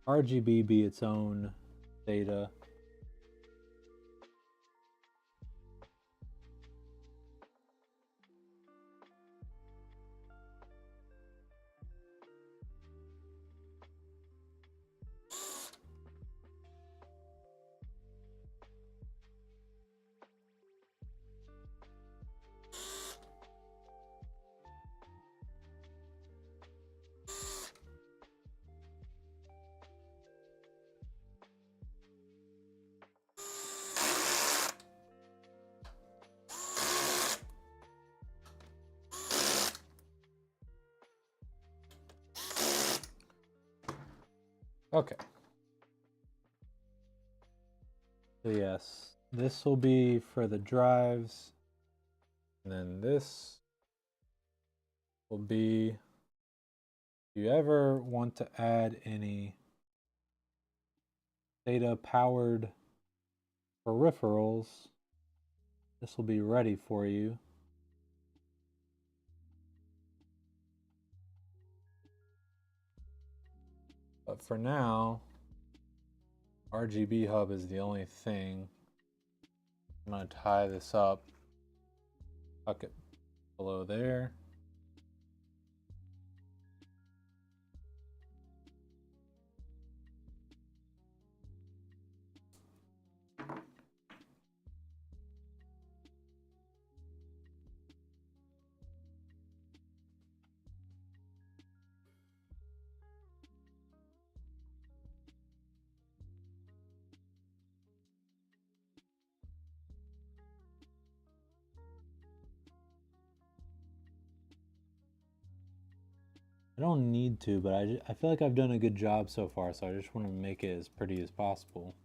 RGB be its own data. Okay. So yes, this will be for the drives, and then this will be, if you ever want to add any data powered peripherals, this will be ready for you. But for now, RGB hub is the only thing. I'm going to tie this up, tuck it below there. I don't need to, but I feel like I've done a good job so far, so I just want to make it as pretty as possible.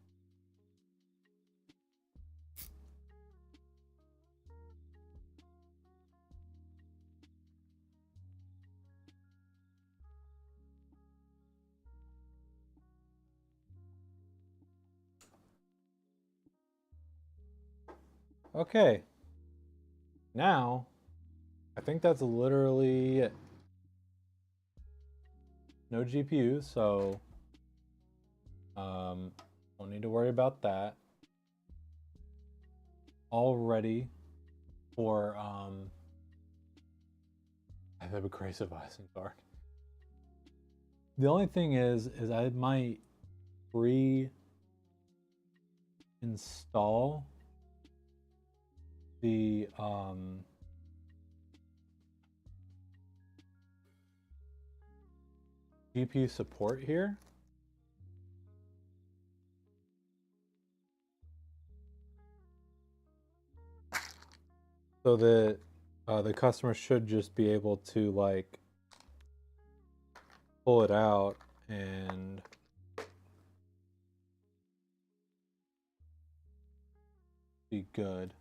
Okay. Now, I think that's literally it. No GPU, so don't need to worry about that. All ready for the Abrasive Isengard. The only thing is I might re-install the GPU support here. So that the customer should just be able to like pull it out and be good.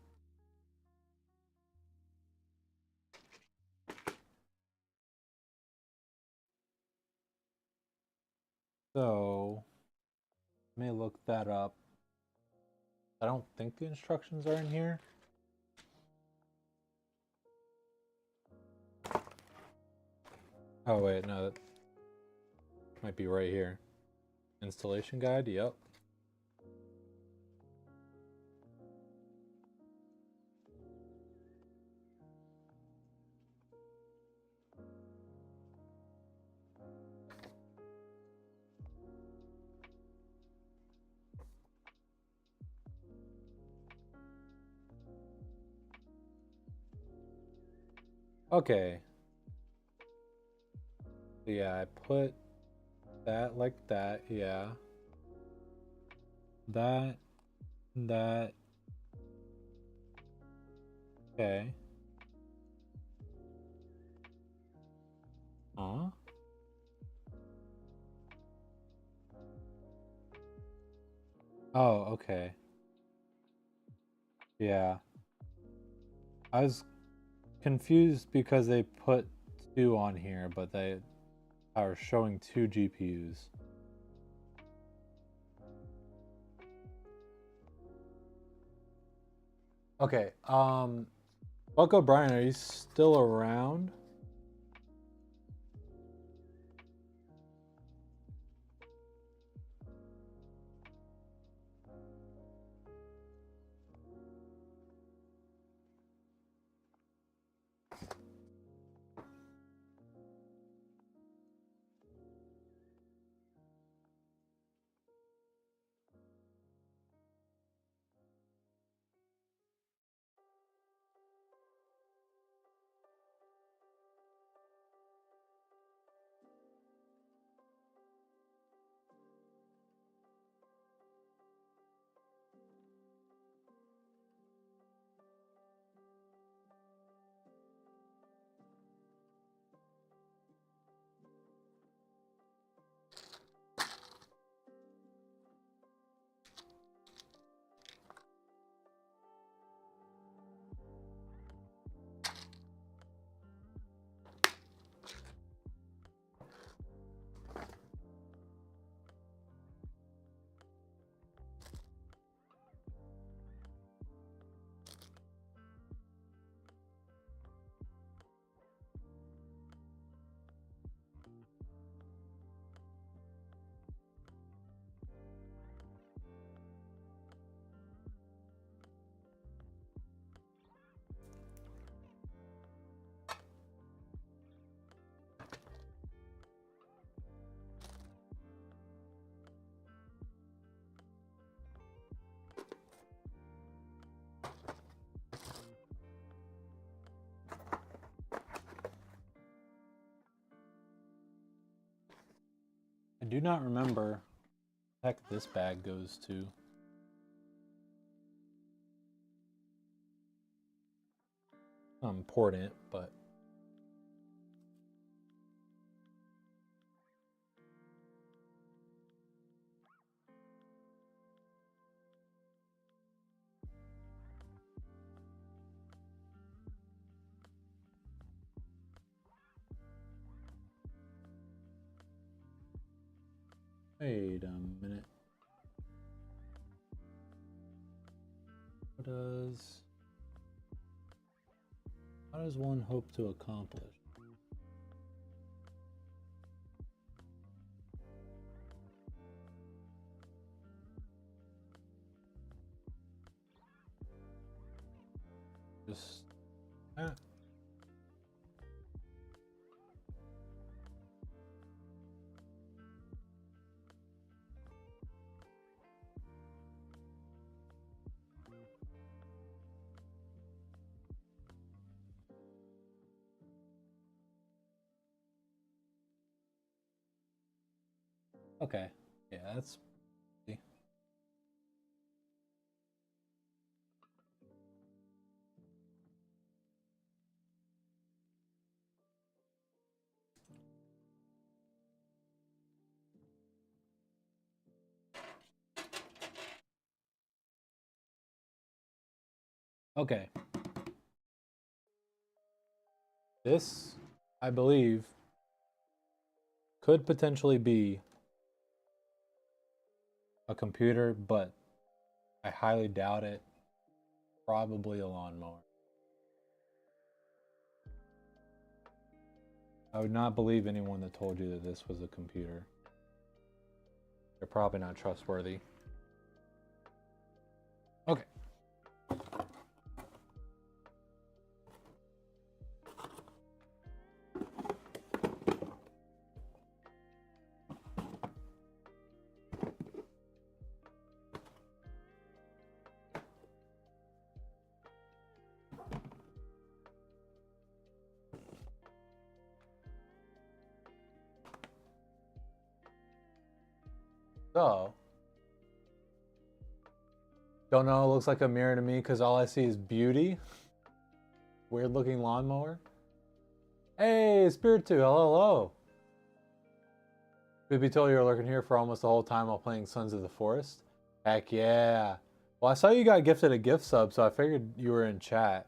So I may look that up. I don't think the instructions are in here. Oh wait, no, that might be right here. Installation guide, yep. Okay. So yeah, I put that like that, yeah. That. Okay. Huh? Oh, okay. Yeah. I was confused because they put 2 on here, but they are showing 2 GPUs. Okay, Bucko Brian, are you still around? I do not remember what the heck this bag goes to. Not important, but wait a minute. How does one hope to accomplish? Just Okay. Yeah, that's. Okay. This, I believe, could potentially be a computer, but I highly doubt it. Probably a lawnmower. I would not believe anyone that told you that this was a computer. They're probably not trustworthy. Okay. So, don't know, it looks like a mirror to me because all I see is beauty. Weird looking lawnmower. Hey, Spiritu, hello, hello. Be told you were lurking here for almost the whole time while playing Sons of the Forest. Heck yeah. Well, I saw you got gifted a gift sub, so I figured you were in chat.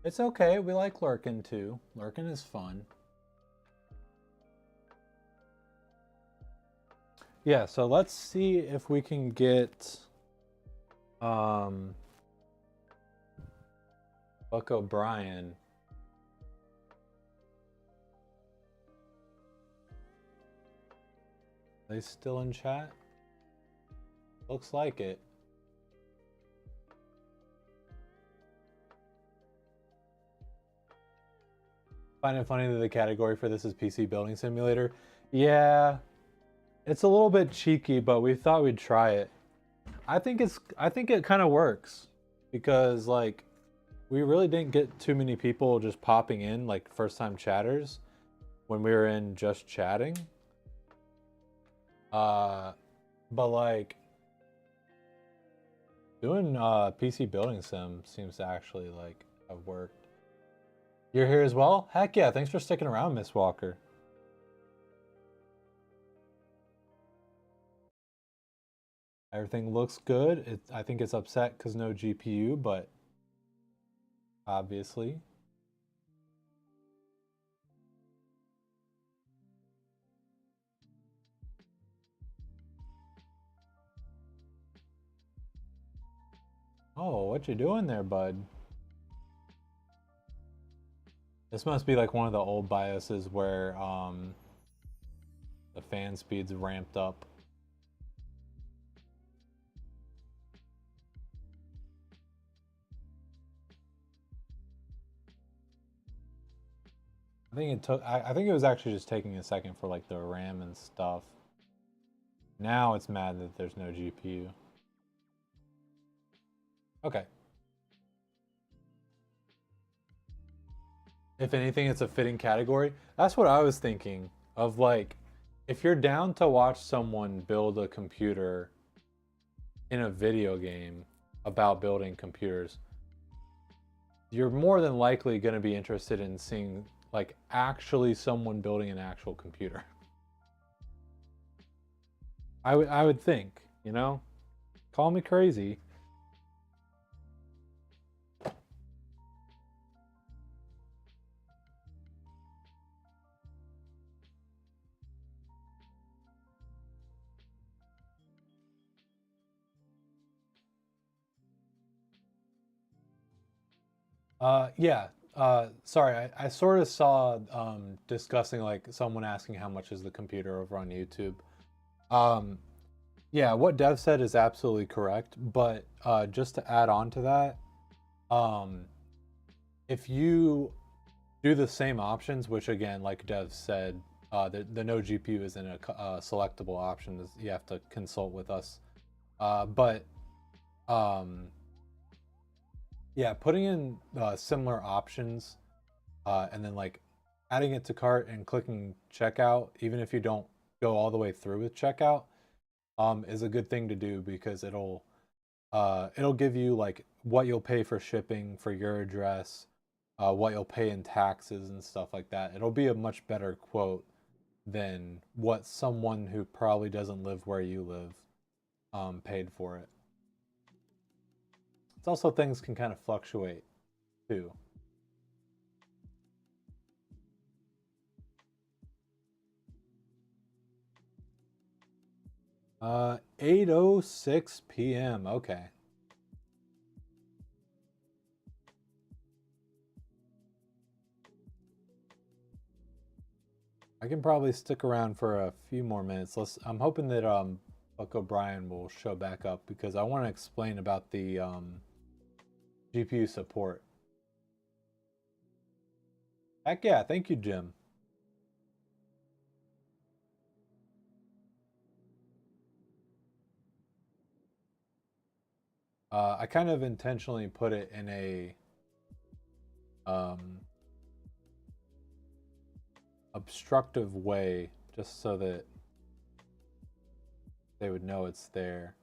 It's okay, we like lurking too. Lurking is fun. Yeah, so let's see if we can get Buck O'Brien. Are they still in chat? Looks like it. Find it funny that the category for this is PC Building Simulator. Yeah, it's a little bit cheeky, but we thought we'd try it. I think it kind of works because like we really didn't get too many people just popping in like first time chatters when we were in just chatting. But like doing PC Building Sim seems to actually like have worked. You're here as well? Heck yeah, thanks for sticking around, Miss Walker. Everything looks good. I think it's upset because no GPU, but obviously. Oh, what you doing there, bud? This must be like one of the old BIOSes where the fan speed's ramped up. I think it was actually just taking a second for like the RAM and stuff. Now it's mad that there's no GPU. Okay. If anything, it's a fitting category. That's what I was thinking of, like, if you're down to watch someone build a computer in a video game about building computers, you're more than likely going to be interested in seeing like actually someone building an actual computer. I would think, you know? Call me crazy. Yeah. Sorry, I sort of saw discussing like someone asking how much is the computer over on YouTube. Um, yeah, what Dev said is absolutely correct, but just to add on to that, um, if you do the same options, which again, like Dev said, the no GPU isn't a selectable option. You have to consult with us. But yeah, putting in similar options and then like adding it to cart and clicking checkout, even if you don't go all the way through with checkout, is a good thing to do because it'll give you like what you'll pay for shipping for your address, what you'll pay in taxes and stuff like that. It'll be a much better quote than what someone who probably doesn't live where you live paid for it. It's also things can kind of fluctuate too. 8:06 p.m. Okay. I can probably stick around for a few more minutes. I'm hoping that Buck O'Brien will show back up because I want to explain about the GPU support. Heck yeah, thank you, Jim. I kind of intentionally put it in a obstructive way just so that they would know it's there.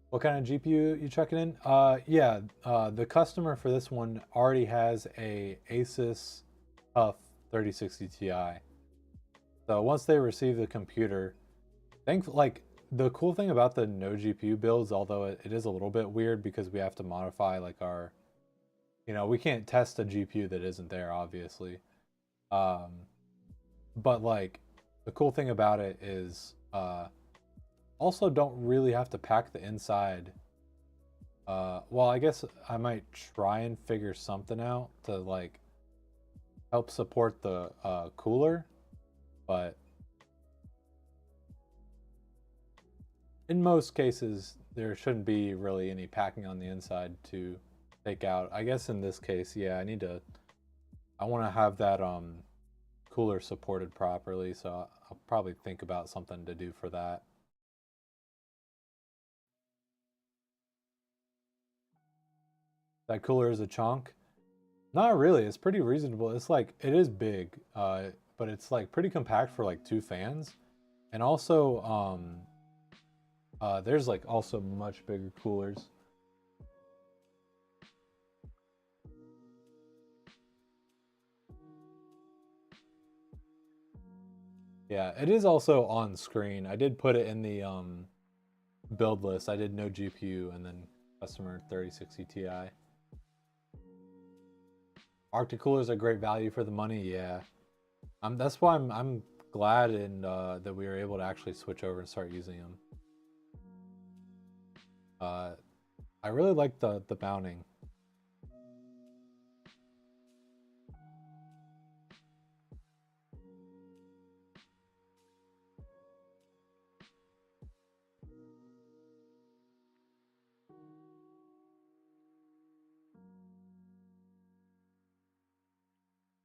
What kind of GPU you checking in? Yeah, the customer for this one already has a Asus TUF 3060 Ti. So once they receive the computer, like the cool thing about the no GPU builds, although it is a little bit weird because we have to modify like our, we can't test a GPU that isn't there, obviously. But like the cool thing about it is also don't really have to pack the inside. Well, I guess I might try and figure something out to like help support the cooler, but in most cases there shouldn't be really any packing on the inside to take out. I guess in this case, yeah, I want to have that cooler supported properly, so I'll probably think about something to do for that. That cooler is a chunk? Not really. It's pretty reasonable. It's like it is big, but it's like pretty compact for like 2 fans. And also, there's like also much bigger coolers. Yeah, it is also on screen. I did put it in the build list. I did no GPU and then customer 3060 Ti. Arctic coolers are great value for the money. Yeah, that's why I'm glad that we were able to actually switch over and start using them. I really like the mounting.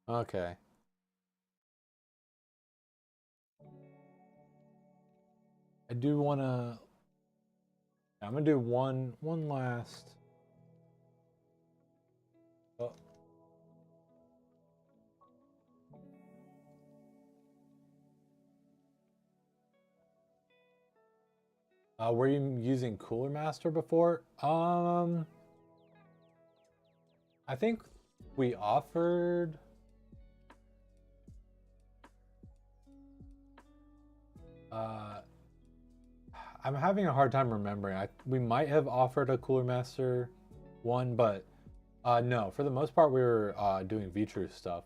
Okay. I do want to. I'm gonna do one last. Oh. Were you using Cooler Master before? I think we offered. I'm having a hard time remembering. We might have offered a Cooler Master one, but no. For the most part, we were doing V-True stuff.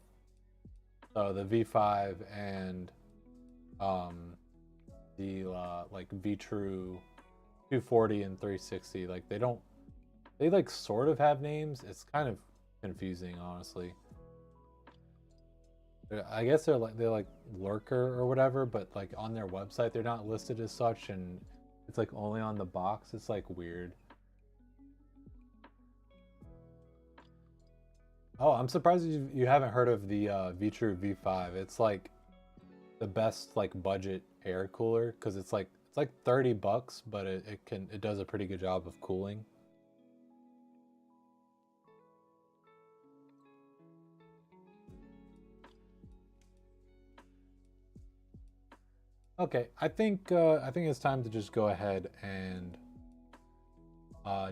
So the V5 and the like V-True 240 and 360. Like they like sort of have names. It's kind of confusing, honestly. I guess they're like Lurker or whatever, but like on their website they're not listed as such, and it's like only on the box. It's like weird. Oh, I'm surprised you haven't heard of the V-True V5. It's like the best like budget air cooler because it's like $30, but it does a pretty good job of cooling. Okay, I think it's time to just go ahead and uh,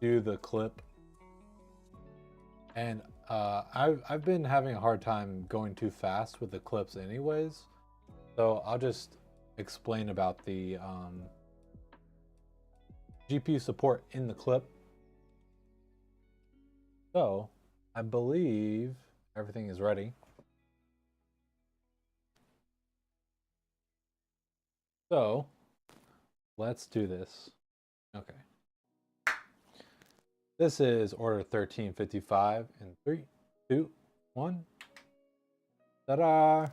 do the clip. And I've been having a hard time going too fast with the clips, anyways. So I'll just explain about the GPU support in the clip. So I believe everything is ready. So let's do this. Okay. This is order 1355 in 3, 2, 1. Ta-da!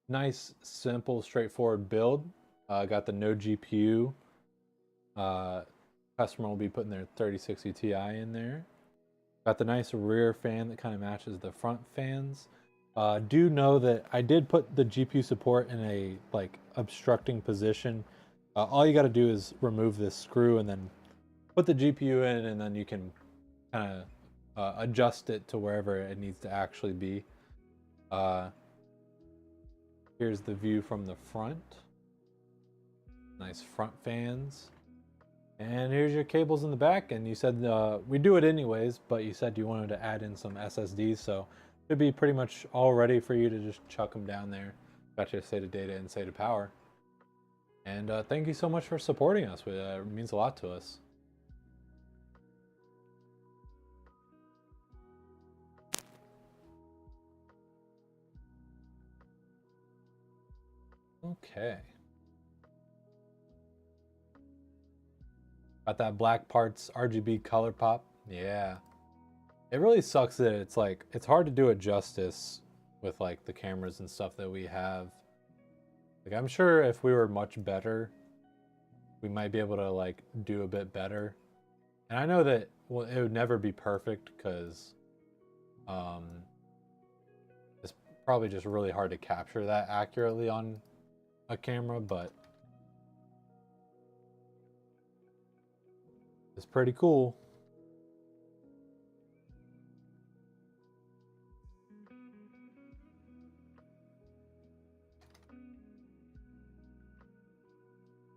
Nice, simple, straightforward build. Got the no GPU. Customer will be putting their 3060 Ti in there. Got the nice rear fan that kind of matches the front fans. Do know that I did put the GPU support in a like obstructing position. All you got to do is remove this screw and then put the GPU in, and then you can kind of adjust it to wherever it needs to actually be. Here's the view from the front. Nice front fans. And here's your cables in the back. And you said we do it anyways, but you said you wanted to add in some SSDs, so it should be pretty much all ready for you to just chuck them down there. Got your SATA data and SATA power. And thank you so much for supporting us. It means a lot to us. Okay. Got that black parts RGB color pop. Yeah. It really sucks that it's like, it's hard to do it justice with like the cameras and stuff that we have. Like, I'm sure if we were much better, we might be able to like do a bit better. And I know that, well, it would never be perfect because it's probably just really hard to capture that accurately on a camera, but it's pretty cool.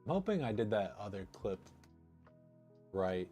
I'm hoping I did that other clip right.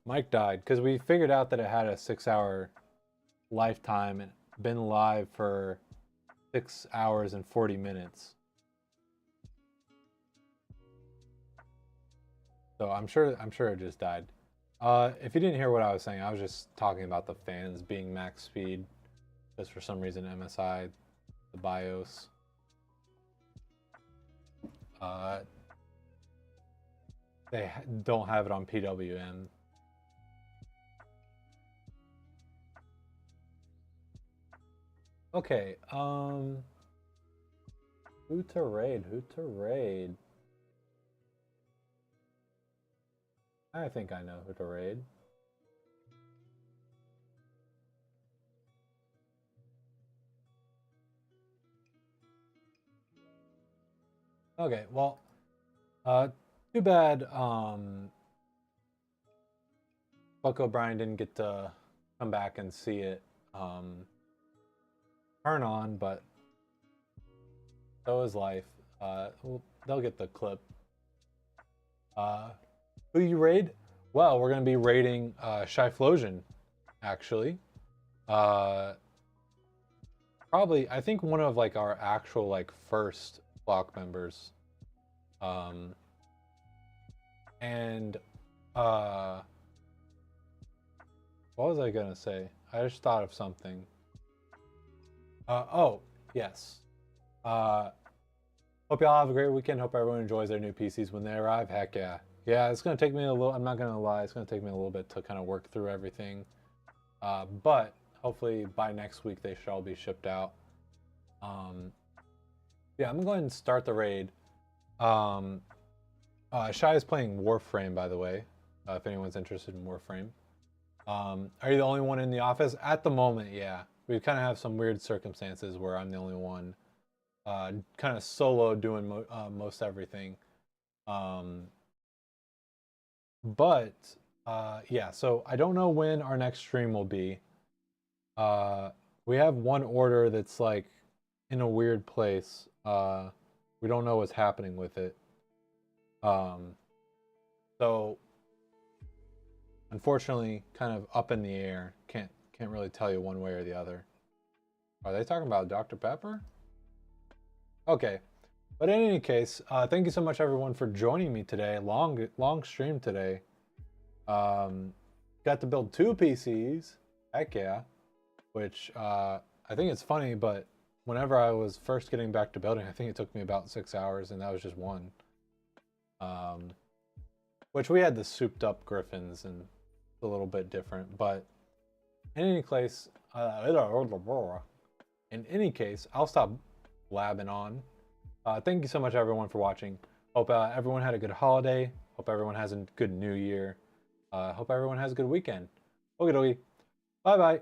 Mike died because we figured out that it had a 6-hour lifetime and been live for 6 hours and 40 minutes. So I'm sure it just died. If you didn't hear what I was saying, I was just talking about the fans being max speed. Just for some reason, MSI, the BIOS. They don't have it on PWM. Okay, who to raid? Who to raid? I think I know who to raid. Okay, well, too bad Buck O'Brien didn't get to come back and see it turn on, but so is life. They'll get the clip. Who you raid? Well, we're gonna be raiding Shyflosion, actually. Probably, I think one of like our actual like first flock members. And what was I gonna say? I just thought of something. Oh, yes. Hope y'all have a great weekend. Hope everyone enjoys their new PCs when they arrive. Heck yeah. Yeah, it's gonna take me a little, I'm not gonna lie, it's gonna take me a little bit to kind of work through everything. But hopefully by next week they shall be shipped out. Yeah, I'm gonna go ahead and start the raid. Shy is playing Warframe, by the way, if anyone's interested in Warframe. Are you the only one in the office? At the moment, yeah. We kind of have some weird circumstances where I'm the only one kind of solo doing most everything. But yeah, so I don't know when our next stream will be. We have one order that's like in a weird place. We don't know what's happening with it. So unfortunately, kind of up in the air. Can't really tell you one way or the other. Are they talking about Dr. Pepper? Okay. But in any case, thank you so much everyone for joining me today. Long stream today. Got to build 2 PCs. Heck yeah. Which I think it's funny, but whenever I was first getting back to building, I think it took me about 6 hours, and that was just one. Which we had the souped up griffins, and it's a little bit different. But in any case, I'll stop blabbing on. Thank you so much everyone for watching. Hope everyone had a good holiday. Hope everyone has a good new year. Hope everyone has a good weekend. Okie dokie. Bye bye.